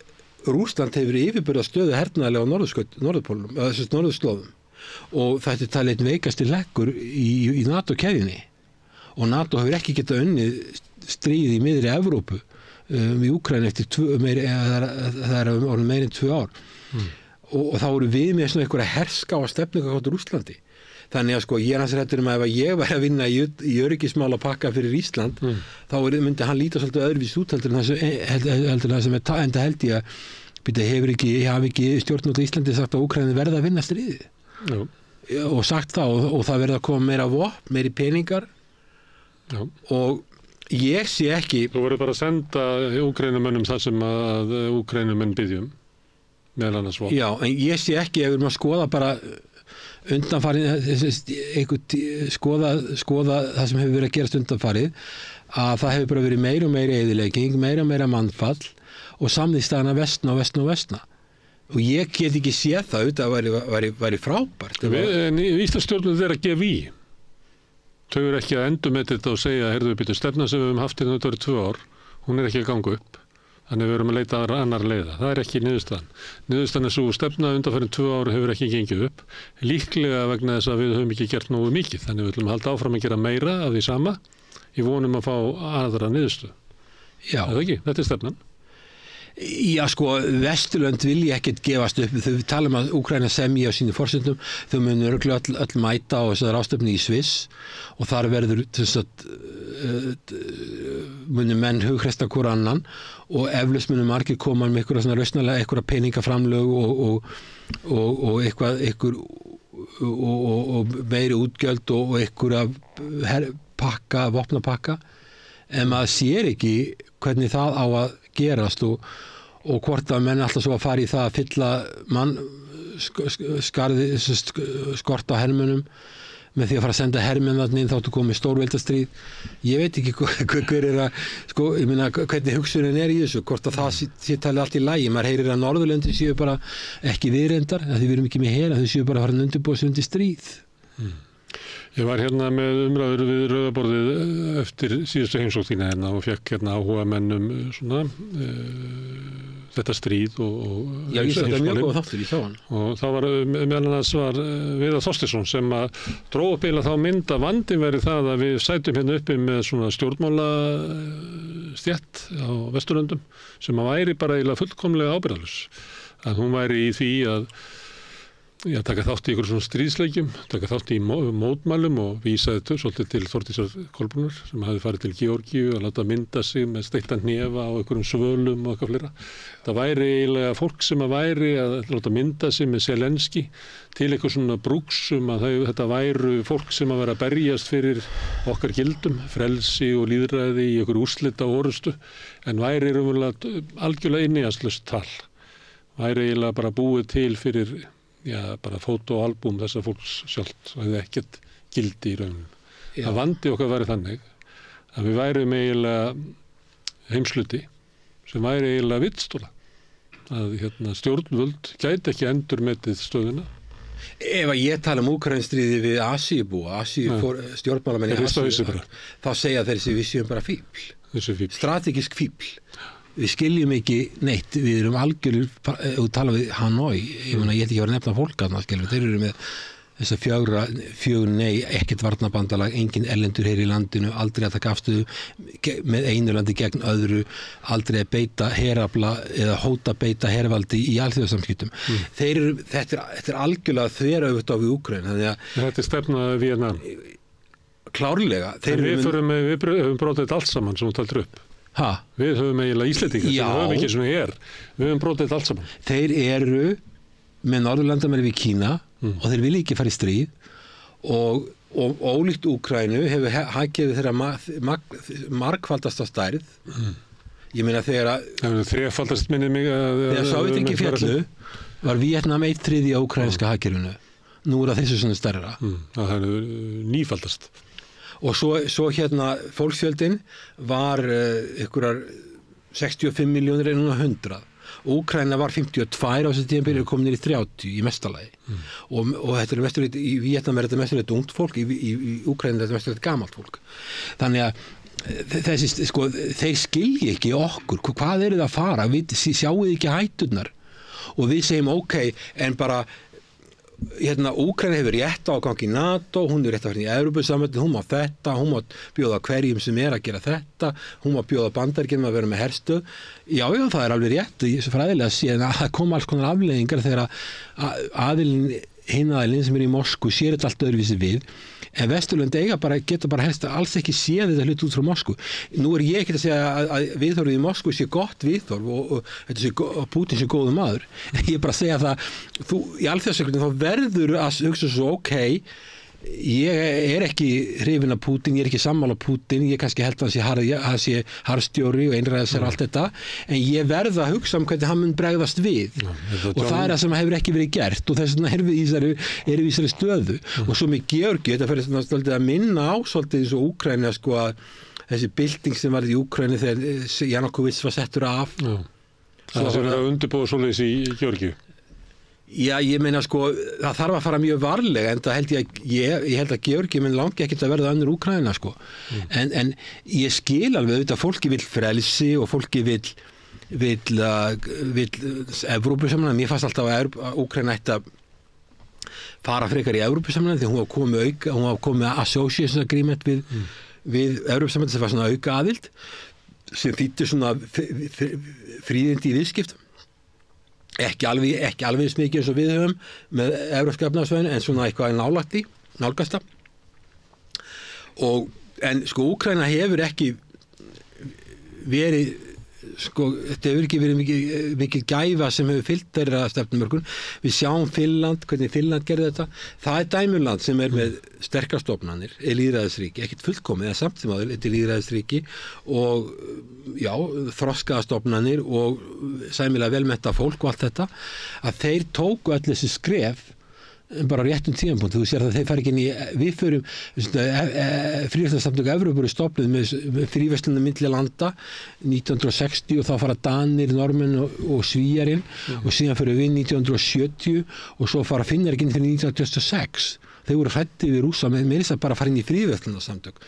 Speaker 16: Rússland hefur yfirbörða stöðu hernaðarlega á norðurpólnum, norðurslóðum og þetta er talið einn veikasti leggur í NATO-keðjunni og NATO hefur ekki getað unnið stríð í miðri Evrópu í Úkraínu eftir það er orðið meira en 2 ár og þá eru við með svona einhverja herská að stefninga hvort Rússlandi. Þannig að sko ég er hans hræddur að ef ég væri að vinna í öryggismála pakka fyrir Ísland þá myndi hann líta svolítið öðruvís út heldur en það sem enda held ég að hafi ekki stjórnvöld á Íslandi sagt að Úkraína verði að vinna stríðið. Já. Og sagt það og það verði að koma meira vopn, meiri peningar. Já. Og ég sé ekki...
Speaker 1: Þú verður bara að senda Úkraínumönnum það sem að Úkraínumenn byggjum meðal annars vopn.
Speaker 16: Já, en ég sé ekki ef við erum að skoða bara undanfarið skoða það sem hefur verið að gerast undanfarið að það hefur bara verið meira og meira eyðilegging, meira og meira mannfall og samþýðstæðana vestna og ég get ekki séð það auðvitað að væri frábært.
Speaker 1: En Íslandsstjórnvöld er að gefa í. Þau eru ekki að endurmeta þetta og segja heyrðu býtu stefna sem við höfum haft hérna þetta 2 ár, hún er ekki að ganga upp. Þannig við erum að leita annar leiða. Það er ekki niðurstaðan. Niðurstaðan er svo stefna undanfarin 2 ár hefur ekki gengið upp. Líklega vegna þess að við höfum ekki gert nógu mikið. Þannig við ætlum að halda áfram að gera meira af því sama í vonum að fá aðra niðurstöð. Já. Er það ekki? Þetta er stefnan.
Speaker 16: Já sko, Vesturlönd vilja ekkert gefast upp. Þau tala um að Úkraína semji á sínu forsendum. Þau munu örugglega öll mæta á þessar ráðstefnu í Sviss og þar verður munu menn hughresta hvor annan og eflaust munu margir koma með einhverja svona rausnalega einhverja peningaframlög og eitthvað og meiri útgjöld og einhverja vopnapakka en maður sér ekki hvernig það á að gerast og hvort að menn alltaf svo að fara í það að fylla skort á hermunum með því að fara að senda hermenn þarna inn þáttu komið stórveldastríð. Ég veit ekki hver er að, sko, ég meina hvernig hugsunin er í þessu, hvort að það sé talið allt í lagi. Maður heyrir að Norðurlöndin séu bara ekki viðrendar, að því við erum ekki með her, að þau séu bara að fara að undirbúa sig undir stríð.
Speaker 1: Ég var hérna með umræður við Rauðaborðið eftir síðustu heimsókn hérna og fekk hérna áhuga mennum svona þetta stríð og
Speaker 16: já, ég sé þetta mjög góða þáttur í þáan.
Speaker 1: Og það var meðal annars var Viðar Þorsteinsson sem að dróða upp eiginlega þá mynd að vandinn verið það að við sætum hérna uppi með svona stjórnmála stétt á Vesturlöndum sem að væri bara eiginlega fullkomlega ábyrgðarlaus. Að hún væri í því að taka þátt í ykkur svona stríðsleikjum, taka þátt í mótmælum og vísaði svolítið til Þórdísar Kolbrúnar sem hafði farið til Georgíu að láta mynda sig með steiktan hnefa á einhverjum svölum og eitthvað fleira. Það væri eiginlega fólk sem að væri að láta mynda sig með Zelenski til eitthvað svona brúksum að þetta væru fólk sem að vera að berjast fyrir okkar gildum, frelsi og lýðræði í einhverju úrslita og orustu en væri algjörlega innihalslaust tal. Væri eiginlega bara búið til fyrir bara fótóalbúm þessar fólks sjálft og hefði ekkert gildi í rauninu. Það vandi okkar væri þannig að við værum eiginlega heimsluti sem væri eiginlega vittstóla. Að stjórnvöld gæti ekki endurmetið stöðuna.
Speaker 16: Ef að ég tala Úkraínustríði við Asíubúa, stjórnmálamenn í Asíu, þá segja þeir sem við séum bara fíbl. Strategisk fíbl. Við skiljum ekki neitt, við erum algjörður, og tala við Hanoi, ég ætti ekki að vera nefna fólk að þeir eru með þess að fjögur nei, ekkert varnarbandalag, engin erlendur hér í landinu, aldrei að taka afstöðu með einu landi gegn öðru, aldrei að beita herafla eða hóta beita hervaldi í alþjóðasamskiptum. Þetta er algjörlega þveröfugt á við Úkraínu.
Speaker 1: Þetta er stefna Víetnam.
Speaker 16: Klárlega.
Speaker 1: Við höfum brotið allt saman sem þú taldir upp. Við höfum eiginlega Íslendingar sem höfum ekki svona hér. Við höfum brotið allt saman.
Speaker 16: Þeir eru með Norðurlandamæri við Kína og þeir vilja ekki fara í stríð og ólíkt Úkraínu hefur hagkerfið þeirra margfaldasta stærð. Ég meina þegar
Speaker 1: þrefaldast minni mig
Speaker 16: þegar Sovétríkin féllu var Víetnam 1/3 á úkraínska hagkerfinu. Nú er það þessu svona stærra.
Speaker 1: Það er nýfaldast.
Speaker 16: Og svo fólksfjöldin var einhverjar 65 milljónir en núna 100. Úkraína var 52 á þessu tímabili og kom niður í 30 í mestalagi. Og þetta er mestalegt, í Víetnam er þetta mestalegt ungt fólk, í Úkraína er þetta mestalegt gamalt fólk. Þannig að þeir skilji ekki okkur, hvað eru það að fara, við sjáum ekki hætturnar og við segjum ok, en bara Úkraína hefur rétt á að ganga í NATO, hún er rétt að fara í Evrópusambandið, hún má þetta, hún má bjóða hverjum sem að gera þetta, hún má bjóða Bandaríkjunum að vera með herstöð. Já, það er alveg rétt, ég er fræðilega að sé að það koma alls konar afleiðingar þegar hinn aðilinn sem er í Moskvu sér þetta allt öðruvísi við. En Vesturlönd geta bara helst alls ekki séð þetta hlut út frá Moskvu. Nú er ég ekki að segja að viðhorfið í Moskvu sé gott viðhorf og Pútín sé góður maður. Ég er bara að segja það, í alþjóðasökunum þá verður að hugsa svo, ég er ekki hrifinn af Pútín, ég er ekki sammála Pútín, ég kannski held að hann sé harðstjóri og einræðisherra og allt þetta, en ég verð að hugsa hvernig hann mun bregðast við og það er það sem hefur ekki verið gert og þess vegna erum við í þessari stöðu og svo með Georgíu, þetta fyrir svolítið að minna á svolítið eins og Úkraína að þessi bylting sem var í Úkraínu þegar Janukovits var settur af.
Speaker 1: Það sem er að undirbúa svoleiðis í Georgíu.
Speaker 16: Já, ég meina það þarf að fara mjög varlega en það held ég held að Georgíu minn langi ekkert að verða önnur Úkraína en ég skil alveg auðvitað fólki vill frelsi og fólki vill Evrópusambandet. Mér fannst alltaf að Úkraína ætti að fara frekar í Evrópusambandet því hún var komið association agreement við Evrópusambandet sem var svona auka aðild sem þýddi svona fríðindi í viðskiptum. Ekki alveg smikið eins og við höfum með Evrópska efnahagssvæðinu en svona eitthvað nálgast það. En Úkraína hefur ekki verið þetta hefur ekki verið mikil gæfa sem hefur fylgt þeirra stefnumörkun. Við sjáum hvernig Finnland gerði þetta. Það er dæmurland sem er með sterkar stofnanir, er lýðræðisríki, ekkert fullkomið, en samt sem áður, þetta er lýðræðisríki og þroskaða stofnanir og sæmilega velmennta fólk og allt þetta, að þeir tóku öll þessi skref bara réttum tímapunkt. Þú sér að þeir fara ekki inn í við förum fríverslunarsamtök Evrópu eru stofnuð með fríverslunum milli landa 1960 og þá fara Danir, Normenn og Svíjarinn og síðan fyrir við 1970 og svo fara Finnar ekki inn fyrir 1926. Þeir voru hræddir við Rússa með þess að bara fara inn í fríverslunarsamtök.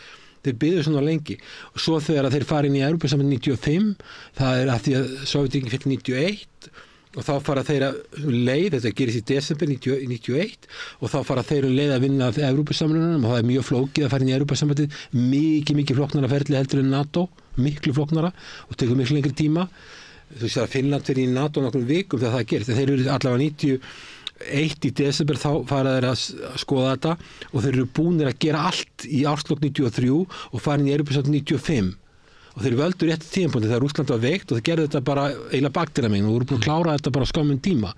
Speaker 16: Þeir byggðu svona lengi og svo þegar þeir fara inn í Evrópusambandið 95, það er að því að Sovétríkin féll 91 og þá fara þeir leið, þetta gerist í desember 91 og þá fara þeir leið að vinna að Evrópusambandinu og það er mjög flókið að fara inn í Evrópusambandið, mikið flóknara ferli heldur en NATO, miklu flóknara og tekur miklu lengri tíma. Þú sér að Finnland fyrir í NATO nokkrum vikum þegar það gerist, þeir eru allavega 91 í desember þá fara þeir að skoða þetta og þeir eru búnir að gera allt í árslok 93 og fara inn í Evrópusambandið 95. Og þeir völdu rétt tímapunkti þegar Rússland var veikt og þeir gerðu þetta bara eiginlega bakdýramegin og voru búin að klára þetta bara á skömmum tíma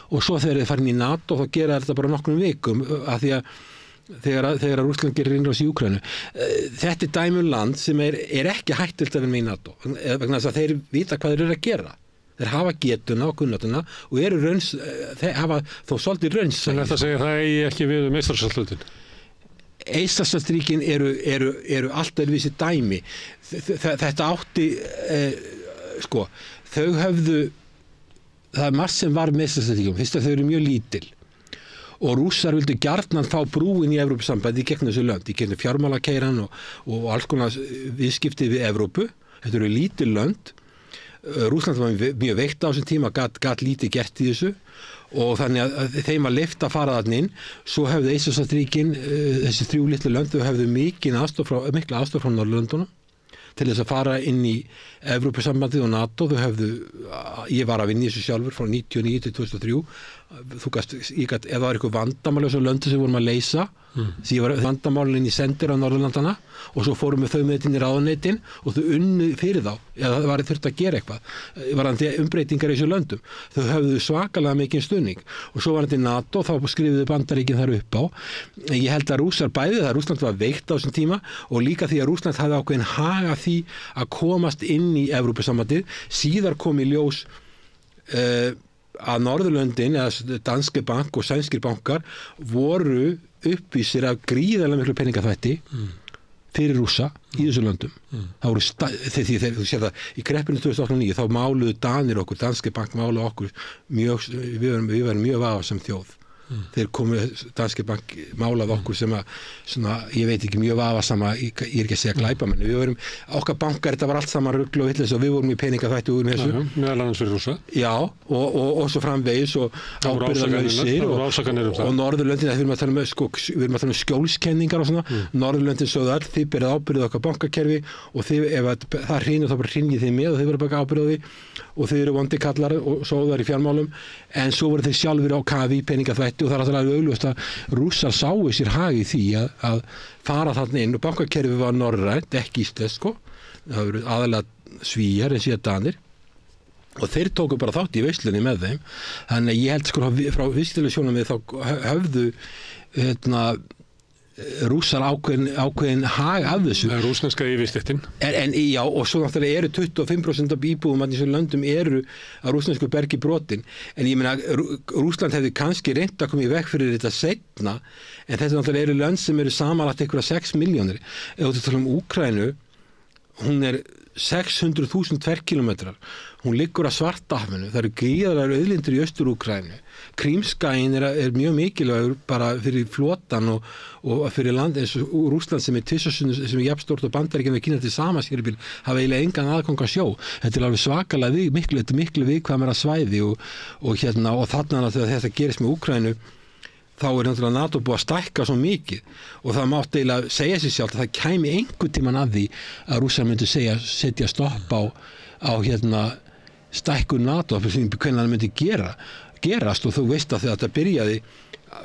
Speaker 16: og svo þegar þeir farin í NATO þá gera þetta bara nokkrum vikum af því að þegar Rússland gerir innrás í Úkraínu. Þetta er dæmurland sem er ekki hættilt að vera með í NATO vegna þess að þeir vita hvað þeir eru að gera. Þeir hafa getuna og kunnátuna og þeir hafa þó svolítið rauns.
Speaker 1: Þannig að það segja það eigi ekki við Eystrasaltsríkin.
Speaker 16: Eystrasaltsríkin eru allt öðruvísi dæmi. Þetta átti þau höfðu það er margt sem var með Eystrasaltsríkjum. Fyrst að þau eru mjög lítil og Rússar vildu gjarnan fá brúin í Evrópusambandi í gegnum þessu lönd, í gegnum fjármálakeiran og alls konar viðskipti við Evrópu. Þetta eru lítil lönd. Rússland var mjög veikt á þessum tíma, gat lítið gert í þessu og þannig að þeim að leyft að fara þarna inn. Svo hefðu Eystrasaltsríkin, þessi 3 litlu lönd, þau hefðu mikla aðstoð frá Norðurlöndunum til þess að fara inn í Evrópusambandið og NATO. Ég var að vinna í þessu sjálfur frá 1999 til 2003. Ef það var eitthvað vandamál á þessu löndu sem vorum að leysa, því ég var vandamálinn í sendir á Norðurlandana og svo fórum við þau með þetta inn í ráðuneytin og þau unnu fyrir þá, eða það var þurft að gera eitthvað varðandi umbreytingar í þessu löndum. Þau höfðu svakalega mikinn stuðning og svo varðandi NATO, þá skrifuðu Bandaríkin þar upp á. Ég held að Rússar bæði það, Rússland var veikt á þessum tíma og líka því að Rússland hafði ákveðin haga því að komast inn í Evrópusambandið. Síðar kom í ljós að Norðurlöndin, eða Danske Bank og sænskir bankar voru uppvísir af gríðarlega miklu peningaþvætti fyrir Rússa í þessu löndum. Það voru þegar þú sér það í kreppinu 2009 þá máluðu Danir okkur, Danske Bank máluðu okkur mjög, við varum mjög vafa sem þjóð Þeir komu, Danske Bank málað okkur sem að, svona, ég veit ekki, mjög vafasama, ég er ekki að segja glæpamenn. Við vorum, okkar bankar, þetta var allt saman rugl og vitleis og við vorum í peningaþvætti úr þessu.
Speaker 1: Meðal annars fyrir Rússa.
Speaker 16: Já, og svo framvegis og ábyrgðarlausir og Norðurlöndin, við erum að tala um skjólskenningar og svona, Norðurlöndin sögðu all, þið berið ábyrgð okkar bankakerfi og þið, ef það hrynur þá bara hrynjið þið með og þið verður bara ábyrgð á því og þið eru vondi kallar og sóðar í fjármálum, en svo voru þeir sjálfur á kafi í peningaþvætti og það er alltaf augljóst að Rússar sáu sér hag í því að fara þarna inn og bankakerfi var norrænt, ekki íslenskt sko, það voru aðalega Svíar en síðan Danir og þeir tóku bara þátt í veislunni með þeim, þannig að ég held sko frá vísindalegum sjónarmiði þá höfðu Rússar ákveðin hag af þessu.
Speaker 1: Rússneska yfirstéttin.
Speaker 16: En já, og svo náttúrulega eru 25% af íbúum í þessum löndum eru að rússnesku bergi brotin, en ég meina Rússland hefði kannski reynt að koma í veg fyrir þetta seinna, en þetta náttúrulega eru lönd sem eru samanlagt einhverja 6 milljónir. Ef þú tala um Úkraínu, hún er 600.000 tverrkilometrar, hún liggur að Svartahafinu, það eru gríðarlegar auðlindir í Austur-Úkraínu, Krímskaginn er mjög mikilvægur bara fyrir flotan og fyrir land eins og Rússland sem er tvisvarsinnum sem er jafnstórt og Bandaríkin og Kína til sama skýrbil hafa eiginlega engan aðgang að sjó. Þetta er alveg svakalega miklu viðkvæmara svæði og þarna þegar þetta gerist með Úkraínu þá er náttúrulega NATO búið að stækka svo mikið og það mátti eiginlega segja sér sjálft að það kæmi einhvern tímann að því að Rússar myndi setja stopp á stækkun NATO hvernig það myndi gerast og þú veist að þegar þetta byrjaði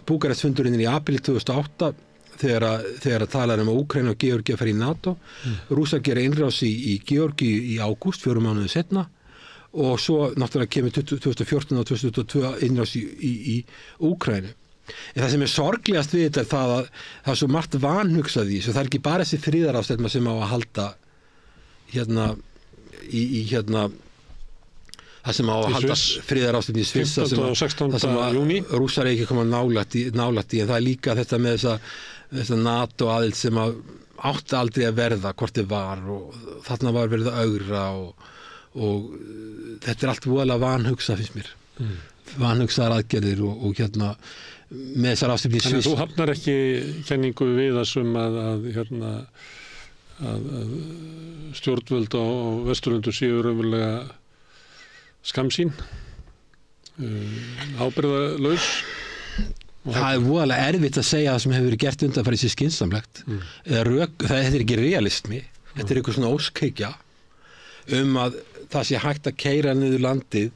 Speaker 16: Búkarestfundurinn í apríl 2008 þegar talar að Úkraína og Georgía fer í NATO Rússar gera innrás í Georgíu í ágúst 4 mánuði seinna og svo náttúrulega kemur 2014 og 2022 innrás í Úkraínu. En það sem er sorglegast við þetta er það að það er svo margt vanhugsað í þessu, það er ekki bara þessi friðarástefna sem á að halda það sem á að halda friðarástefni í Sviss
Speaker 1: 15. og 16. júní
Speaker 16: Rússar ekki koma nálægt í, en það er líka þetta með þessa NATO aðild sem átti aldrei að verða hvort þið var og þarna var verið að augra og þetta er allt voðalega vanhugsað finnst mér vanhugsaðar aðgerðir og með þessar ástefni í Sviss.
Speaker 1: Þannig að þú hafnar ekki kenningu við þessum að stjórnvöld á Vesturlöndu séu raunverulega skammsýn, ábyrgðarlaus.
Speaker 16: Það er voðalega erfitt að segja það sem hefur verið gert undanfarið sér skynsamlegt. Þetta er ekki realismi, þetta er eitthvað svona óskhyggja að það sé hægt að keyra niður landið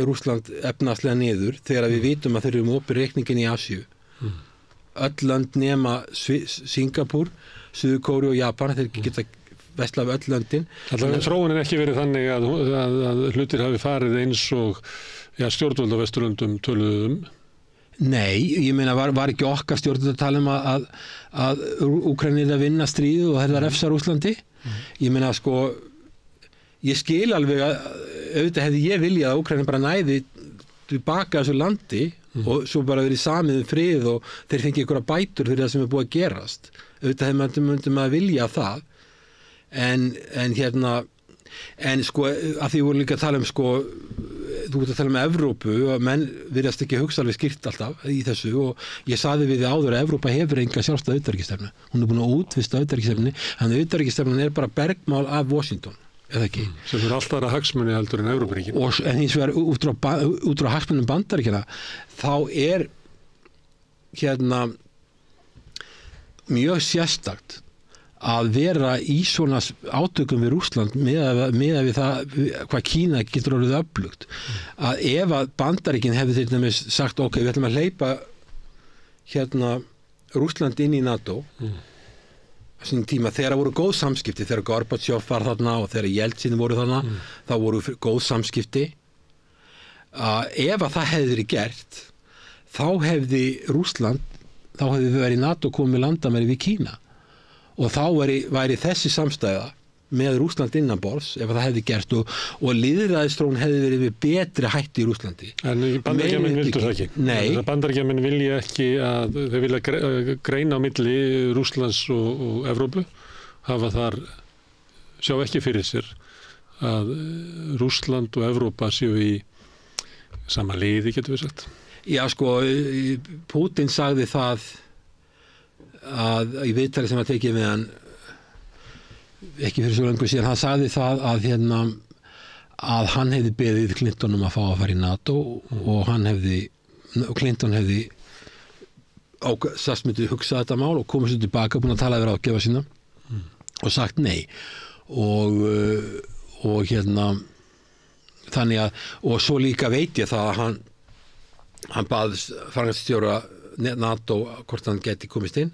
Speaker 16: Rússland efnahagslega niður þegar við vitum að þeir eru opið reikningin í Asíu. Öll lönd nema Singapúr, Suður-Kóru og Japan, þeir geta vesla af öll löndin.
Speaker 1: Þróunin ekki verið þannig að hlutir hafi farið eins og stjórnvöld á Vesturlöndum töluðum?
Speaker 16: Nei, ég meina var ekki okkar stjórnvöld að tala um að Úkraína er að vinna stríð og það refsa Rússlandi? Ég meina sko ég skil alveg að auðvitað hefði ég viljað að Úkraína bara næði tilbaka þessu landi og svo bara verið samið frið og þeir fengi einhverja bætur fyrir það sem er búið að gerast. Auðvitað myndum að vilja það en sko að því voru líka að tala um sko þú ert að tala um Evrópu og menn virðast ekki hugsa alveg skýrt alltaf í þessu og ég saði við þið áður að Evrópa hefur enga sjálfstæða utanríkisstefnu. Hún er búin að útvista utanríkisstefnu en utanríkisstefnan er bara bergmál af Washington. Eða ekki.
Speaker 1: Sem er alltaf aðra hagsmuni heldur en Evrópuríkin.
Speaker 16: En hins vegar út frá hagsmunum Bandaríkjanna þá er mjög sérstakt að vera í svona átökum við Rússland með við það hvað Kína getur orðið öflugt. Að ef að Bandaríkin hefði til dæmis sagt ok, við ætlum að hleypa Rússland inn í NATO þessum tíma þegar voru góð samskipti þegar Gorbachev var þarna og þegar Jeltsin voru þarna þá voru góð samskipti ef að það hefði verið gert þá hefði við verið NATO komið landamæri við Kína og þá væri þessi samstæða með Rússland innanborðs ef það hefði gert og lýðræðisþróun hefði verið við betri hætti í Rússlandi. En
Speaker 1: Bandaríkjamenn vildu það ekki?
Speaker 16: Nei.
Speaker 1: Bandaríkjamenn vilja ekki þeir vilja greina á milli Rússlands og Evrópu, sjá ekki fyrir sér að Rússland og Evrópa séu í sama liði, getur við sagt.
Speaker 16: Já, sko, Putin sagði það að í viðtali sem að tekið með hann ekki fyrir svo löngu síðan, hann sagði það að að hann hefði beðið Clinton að fá að fara í NATO og Clinton hefði sagst myndi hugsa þetta mál og komið svo tilbaka, búin að tala yfir ágjöfa sína og sagt nei og þannig að, og svo líka veit ég það að hann bað framkvæmdastjóra NATO hvort hann geti komist inn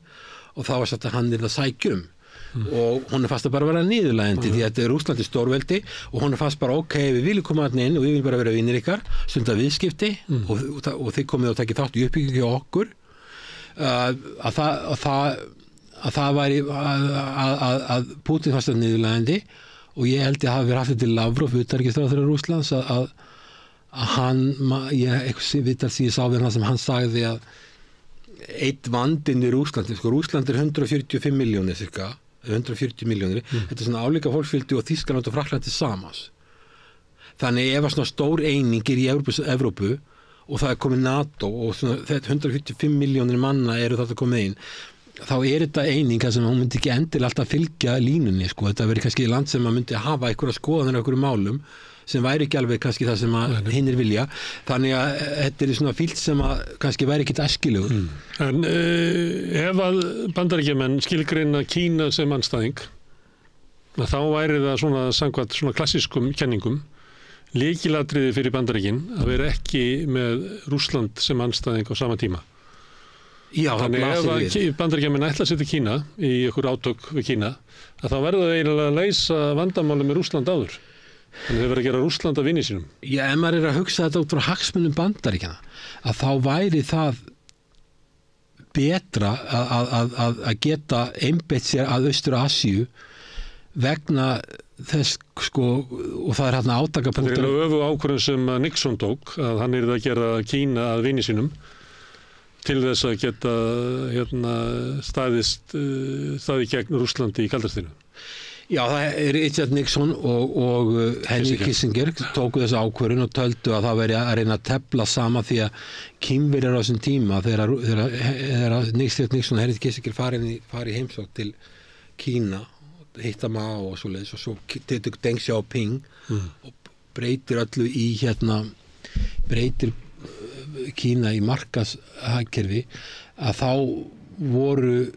Speaker 16: og þá var sagt að hann að sækjum og hún fast að bara vera niðurlægandi því að þetta Rússland stórveldi og hún fast bara ok, við viljum koma þarna inn og við viljum bara vera vinir ykkar, stunda viðskipti og þið komið og takið þátt í uppbyggingu hjá okkur að það væri að Putin fast að niðurlægandi og ég held ég hafi verið haft til Lavrov utanríkisráðherra Rússlands að hann, ég veit að ég sá við hann sem hann sagði að eitt vandinn í Rússlandi, sko Rússland 145 miljónir cirka, 140 miljónir, þetta svona álíka fólksfjöldi og Þýskaland og Frakklandi samans. Þannig ef að svona stór einingir í Evrópu og það komið NATO og svona 145 miljónir manna eru þetta komið inn, þá þetta eininga sem hún myndi ekki endilega alltaf fylgja línunni, sko, þetta verið kannski land sem myndi hafa einhverja skoðanir á einhverjum málum sem væri ekki alveg kannski það sem að hinnir vilja, þannig að þetta svona fílt sem að kannski væri ekkit æskilegur.
Speaker 1: En ef að Bandaríkjamenn skilgreina Kína sem andstæðing, þá væri það svona samkvæmt svona klassískum kenningum lykilatriði fyrir Bandaríkin að vera ekki með Rússland sem andstæðing á sama tíma.
Speaker 16: Já,
Speaker 1: þannig ef að Bandaríkjamenn ætla að setja Kína í einhver átök við Kína, að þá verður það eiginlega að leysa vandamáli með Rússland áður. Þannig þau verður að gera Rússland að vini sínum.
Speaker 16: Já, ef maður að hugsa þetta út frá hagsmunum Bandaríkjanna, að þá væri það betra að geta einbeitt sér að Austur-Asíu vegna þess, sko, og það hérna átakapunktur.
Speaker 1: Það öfu ákvörðun sem Nixon tók, að hann yrði að gera Kína að vini sínum til þess að geta staðið gegn Rússlandi í kaldastríðinu.
Speaker 16: Já, það Richard Nixon og Henry Kissinger tóku þessu ákvörðun og töldu að það veri að reyna að tefla sama því að Kínverjar á þessum tíma þegar Richard Nixon og Henry Kissinger fari í heimsókn til Kína, hitta Mao og svoleiðis og svo tekur Deng Xiaoping og breytir öllu í breytir Kína í markashagkerfi, að þá voru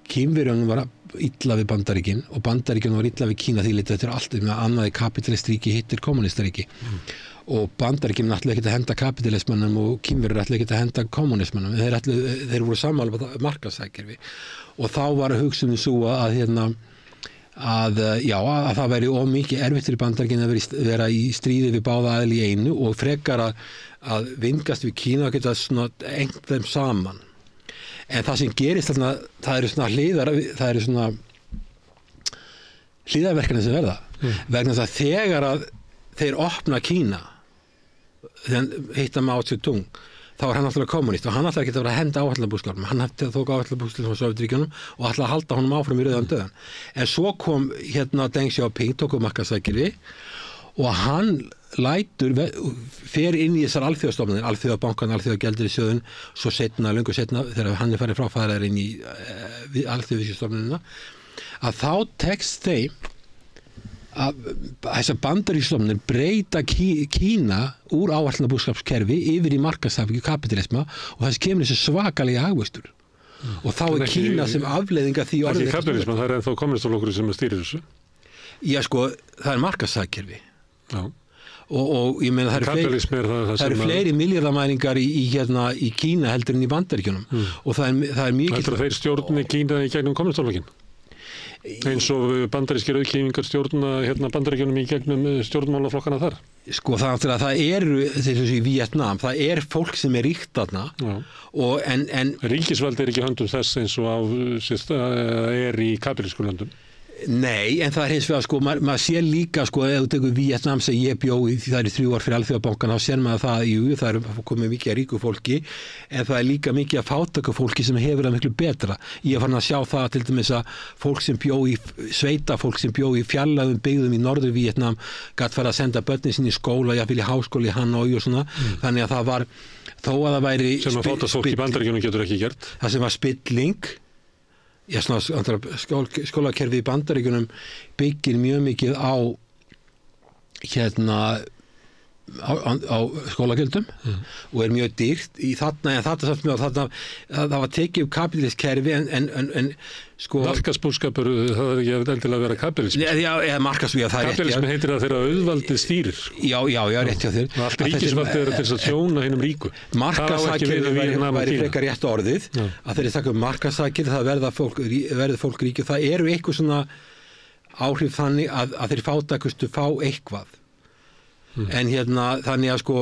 Speaker 16: Kínverjarnir var illa við Bandaríkin og Bandaríkin var illa við Kína því litið þetta allt með annaði kapitalistríki hittir kommunistaríki og Bandaríkin ætlaði ekki að henda kapitalismannum og Kínverjar ætlaði ekki að henda kommunismannum, þeir voru sammála um markashagkerfi og þá var hugsunin svo að það væri of mikið erfitt fyrir Bandaríkin að vera í stríði við báða aðili í einu og frekar að vingast við Kína og geta svona engt þeim saman. En það sem gerist þarna, það eru svona hliðarverkefni sem verða. Vegna þess að þegar að þeir opna Kína, þegar hitta Mao Zedong, þá var hann náttúrulega kommunist og hann ætlaði ekki að vera að henda áhællabúskapnum. Hann tók áhællabúskapnum frá Sovétríkjunum og ætlaði að halda honum áfram í rauðan döðan. En svo kom Deng Xiaoping, tók markaðsækjari og hann fer inn í þessar alþjóðastofnanir, alþjóðabankan, alþjóðagjaldeyrissjóðinn, svo löngu setna, þegar hann farið frá fæðar inn í alþjóðavísistofnunina, að þá tekst þeim að þessar bandaríkjastofnanir breyta Kína úr áætlunarbúskapskerfi yfir í markaðsafíku kapitalisma og þess kemur þessi svakalega hagvöxtur. Og þá Kína sem afleiðinga því orðið.
Speaker 1: Ekki kapitalisma, það ennþá kommunistaflokkurinn sem stýrir þessu.
Speaker 16: Já, sko, það markaðsafkerfi.
Speaker 1: Já.
Speaker 16: Og ég meina það eru fleiri miljardamæringar í Kína heldur en í Bandaríkjunum og það er mikið.
Speaker 1: Heldur að þeir stjórni Kína í gegnum kommunistaflokkin? Eins og bandarískir auðkýfingar stjórna Bandaríkjunum í gegnum stjórnmálaflokkana þar? Sko það
Speaker 16: eru, þessu í Vietnam, það er fólk sem ríkt þarna og en
Speaker 1: ríkisvald ekki höndum þess eins og er í kapítalískum löndum?
Speaker 16: Nei, en það hins vegar sko, maður sér líka sko, ef þú tekur Víetnam sem ég bjó í því það 3 ár fyrir Alþjóðabankan, þá sér maður það, jú, það komið mikið að ríku fólki, en það líka mikið að fátæku fólki sem hefur það miklu betra. Ég fann að sjá það til dæmis að fólk sem bjó í sveitafólk sem bjó í fjarlægum byggðum í norður Víetnam gat fara að senda börnin sín í skóla, jafnvel í háskóla í Hanoi og svona, þannig að það var þó að það væri
Speaker 1: sem að fátækt fólk í Bandaríkjunum getur ekki gert.
Speaker 16: Það sem var spilling. Já, svona skólakerfið í Bandaríkjunum byggir mjög mikið á á skólagjöldum og mjög dýrt í þarna, en þarna það var tekið upp kapitalist kerfi en sko
Speaker 1: markaðsbúskapur, það er ekki endilega að vera kapitalismi.
Speaker 16: Já, markaðsbúskapur, það er rétt.
Speaker 1: Kapitalismi heitir að þeirra auðvaldið stýrir.
Speaker 16: Já, rétt hjá þér.
Speaker 1: Allt ríkisvaldið er til þess að tjóna hinum ríku.
Speaker 16: Markaðshagkerfi væri frekar rétt orðið, að þeirri taka markaðshagkerfi, það verður fólk ríki, það eru eitthvað svona áhrif þannig að þeir fátækustu fá eitthvað. En þannig að sko,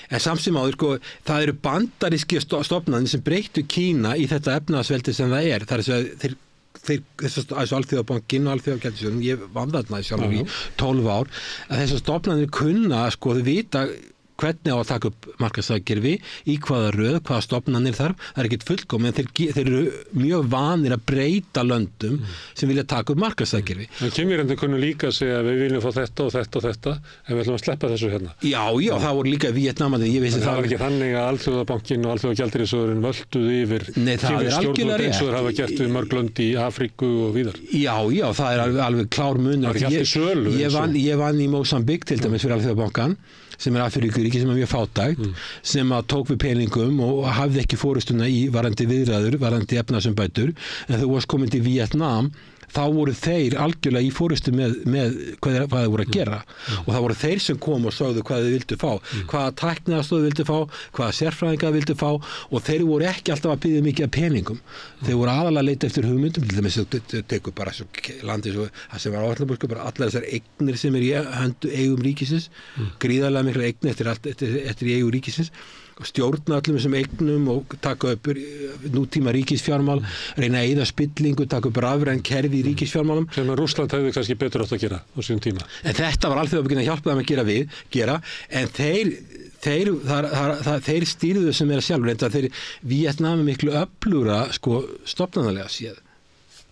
Speaker 16: en samsum áður sko, það eru bandaríski stofnanir sem breyttu Kína í þetta efnahagsveldi sem það er. Það er þess að Alþjóðabankinn og Alþjóðagjaldeyrissjóðurinn, ég vann þarna sjálfur í 12 ár, að þessar stofnanir kunna sko, þau vita hvernig á að taka upp markaðshagkerfi, í hvaða röð, hvaða stofnanir þarf, það er ekkert fullkomið, en þeir eru mjög vanir að breyta löndum sem vilja taka upp markaðshagkerfi.
Speaker 1: En kynverendur kunnu líka að segja að við viljum fá þetta og þetta og þetta, en við ætlum að sleppa þessu hérna.
Speaker 16: Já, það voru líka Víetnamandi, ég vissi það.
Speaker 1: Það var ekki þannig að Alþjóðabankinn og Alþjóðagjaldeyrissjóðurinn völduðu yfir
Speaker 16: stjórnvöld
Speaker 1: eins og þeir hafa gert við mörg lönd í Afríku og víðar.
Speaker 16: Já, það er alveg klár munur. Ég vann í Mósambík til dæmis fyrir Alþjóðabankan, sem er Afríkuríki sem er mjög fátækt, sem að tók við peningum og hafði ekki forystuna í varandi viðræður, varandi efnahagsumbætur, en þú varst komin til Víetnam, þá voru þeir algjörlega í forystu með hvað þeir voru að gera og það voru þeir sem kom og sögðu hvað þeir vildu fá, hvaða tækniaðstoð vildu fá, hvaða sérfræðinga vildu fá og þeir voru ekki alltaf að biðja mikið af peningum. Þeir voru aðalega að leita eftir hugmyndum, til dæmis þau tekur bara landið sem var áhættabúskap, bara allar þessar eignir sem er í eigum ríkisins, gríðarlega mikla eignir eftir í eigum ríkisins, stjórna öllum þessum eignum og taka upp nútíma ríkisfjármál, reyna að eyða spillingu, taka upp rafræn kerfi í ríkisfjármálum.
Speaker 1: Sem að Rússland hefði kannski betur átt að gera á sínum tíma.
Speaker 16: En þetta var Alþjóðabankinn að hjálpa þeim að gera, en þeir stýrðu sem er að sjálfur, en þeir Víetnam miklu öflugra sko stofnanalega séð.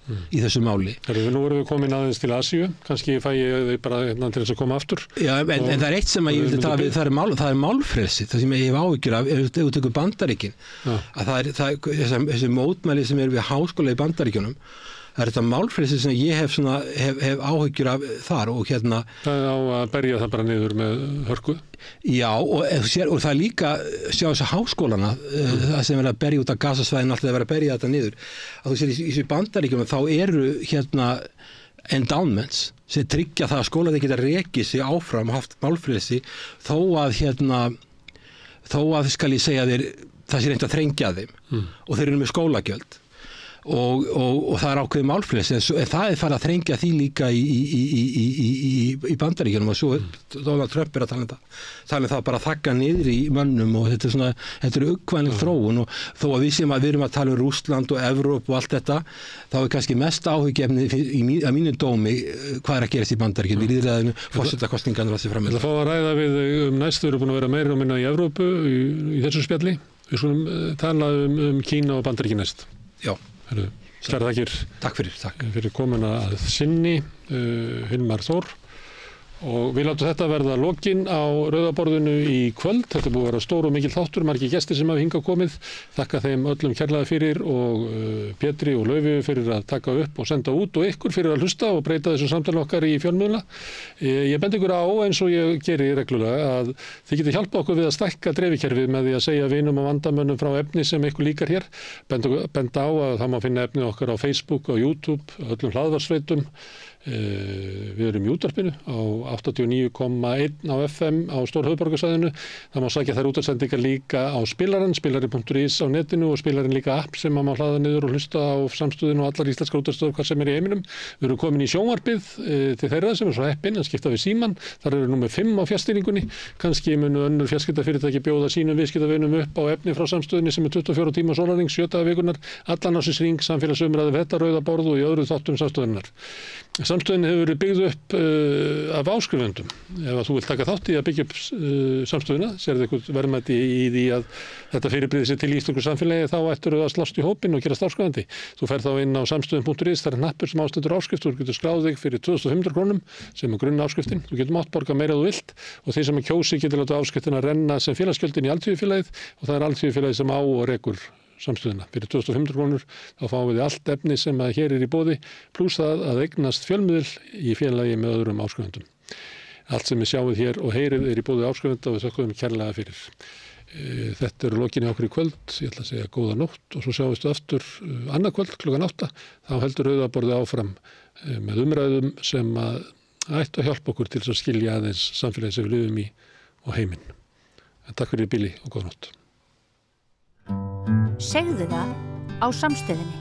Speaker 16: Í þessu máli.
Speaker 1: Nú erum við komin aðeins til Asíu, kannski fæ ég bara til þess að koma aftur.
Speaker 16: Já, en það er eitt sem að ég vildi tala við, það er málfrelsi, það sem ég hef áhyggjur af, ef þú tekur Bandaríkin, að þessi mótmæli sem er við háskóla í Bandaríkjunum, það er þetta málfrelsi sem ég hef áhyggjur af þar og
Speaker 1: Það á að berja það bara niður með hörku?
Speaker 16: Já, og það er líka, sjá þess að háskólana, það sem er að berja út af Gazasvæðinu, alltaf er að berja þetta niður, að þú sér í þessu Bandaríkjum, þá eru endowments sem tryggja það að skólarnir geta rekið sig áfram og haft málfrelsi, þó að skal ég segja þér, það sé reynt að þrengja þeim og þeir eru með skólagjöld. Og það er ákveðið málfrelsi, en það er farið að þrengja því líka í Bandaríkjunum og svo Donald Trump er að tala það bara að þagga niður í mönnum og þetta er uggvænleg þróun og þó að við erum að tala um Rússland og Evróp og allt þetta, þá er kannski mest áhyggjefni að mínu dómi hvað er að gerast í Bandaríkjunum, í lýðræðinu, forsetakosningarnar þessi framönda.
Speaker 1: Það fá að ræða við næst, við erum búin að vera meira og minna í Evrópu í þessu spjalli. Við skulum tala Kína og Bandaríkin næst.
Speaker 16: Já.
Speaker 1: Kærar þakkir.
Speaker 16: Takk fyrir
Speaker 1: komuna að sinni, Hilmar Þór. Og við látum þetta verða lokin á rauðaborðinu í kvöld. Þetta búið að vera stór og mikil þáttur, margir gestir sem hafa hingað komið. Þakka þeim öllum kærlega fyrir og Pétri og Laufi fyrir að taka upp og senda út og ykkur fyrir að hlusta og breyta þessu samtali okkar í fjölmiðla. Ég bendi ykkur á, eins og ég geri reglulega, að þið getið hjálpa okkur við að stækka dreifikerfið með því að segja vinum og vandamönnum frá efni sem ykkur líkar hér. Benda á að það má finna efni okkar á Facebook og YouTube, öllum hlaðvarpsveitum. Við erum í útvarpinu á 89,1 á FM á Stórhöfuðborgarsvæðinu. Það má sækja þær útsendingar líka á spilarann, spilari.is á netinu og spilarin líka app sem má hlaða niður og hlusta á Samstöðin og allar íslenskar útvarpsstöðvar hvað sem í heiminum. Við erum komin í sjónvarpið til þeirra sem svo heppin að skipta við síman. Þar eru númer 5 á fjarstýringunni. Kannski munu önnur fjarskiptafyrirtæki bjóða sínum viðskiptavinum upp á efni frá Samstöðinni sem 24 tíma sólarhrings, 7 daga vikunar, allan ársins hring, samfélagsumræðu, þetta rauða borð og í öðru þáttum Samstöðinnar. Samstöðin hefur verið byggð upp af áskrifendum. Ef að þú vilt taka þátt í að byggja upp Samstöðina, sérðu eitthvað verðmæti í því að þetta fyrirbrigði sér til í íslensku samfélagi, þá ættirðu að slást í hópinn og gerast áskrifandi. Þú ferð þá inn á samstöðin.is, það er hnappur sem ástendur áskrift, þú getur skráð þig fyrir 2.500 krónum sem grunn áskriftin. Þú getur mátt borga meira þú vilt og þeir sem kjósi getur láta áskriftina renna sem félagsgjöldin í Alþýðufélagið og það er Alþýðufélagið sem á og rekur Samstöðina. Fyrir 2.500 krónur þá fáum við allt efni sem að hér í boði pluss það að eignast fjölmiðil í félagi með öðrum áskrifendum. Allt sem við sjáum hér og heyrið í boði áskrifenda og við þökkum kærlega fyrir. Þetta eru lokinni okkur í kvöld, ég ætla að segja góða nótt og svo sjáumstu aftur annað kvöld klukkan 8. Þá heldur Rauðaborðið áfram með umræðum sem að ættu að hjálpa okkur til að skilja aðeins samfélagið sem við lifum í og heiminn. En takk fyrir bili og góða nótt.
Speaker 6: Segðu það á Samstöðinni.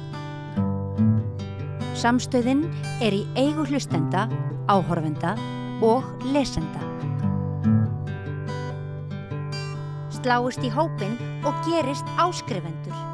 Speaker 6: Samstöðin er í eigu hlustenda, áhorfenda og lesenda. Sláist í hópinn og gerist áskrifendur.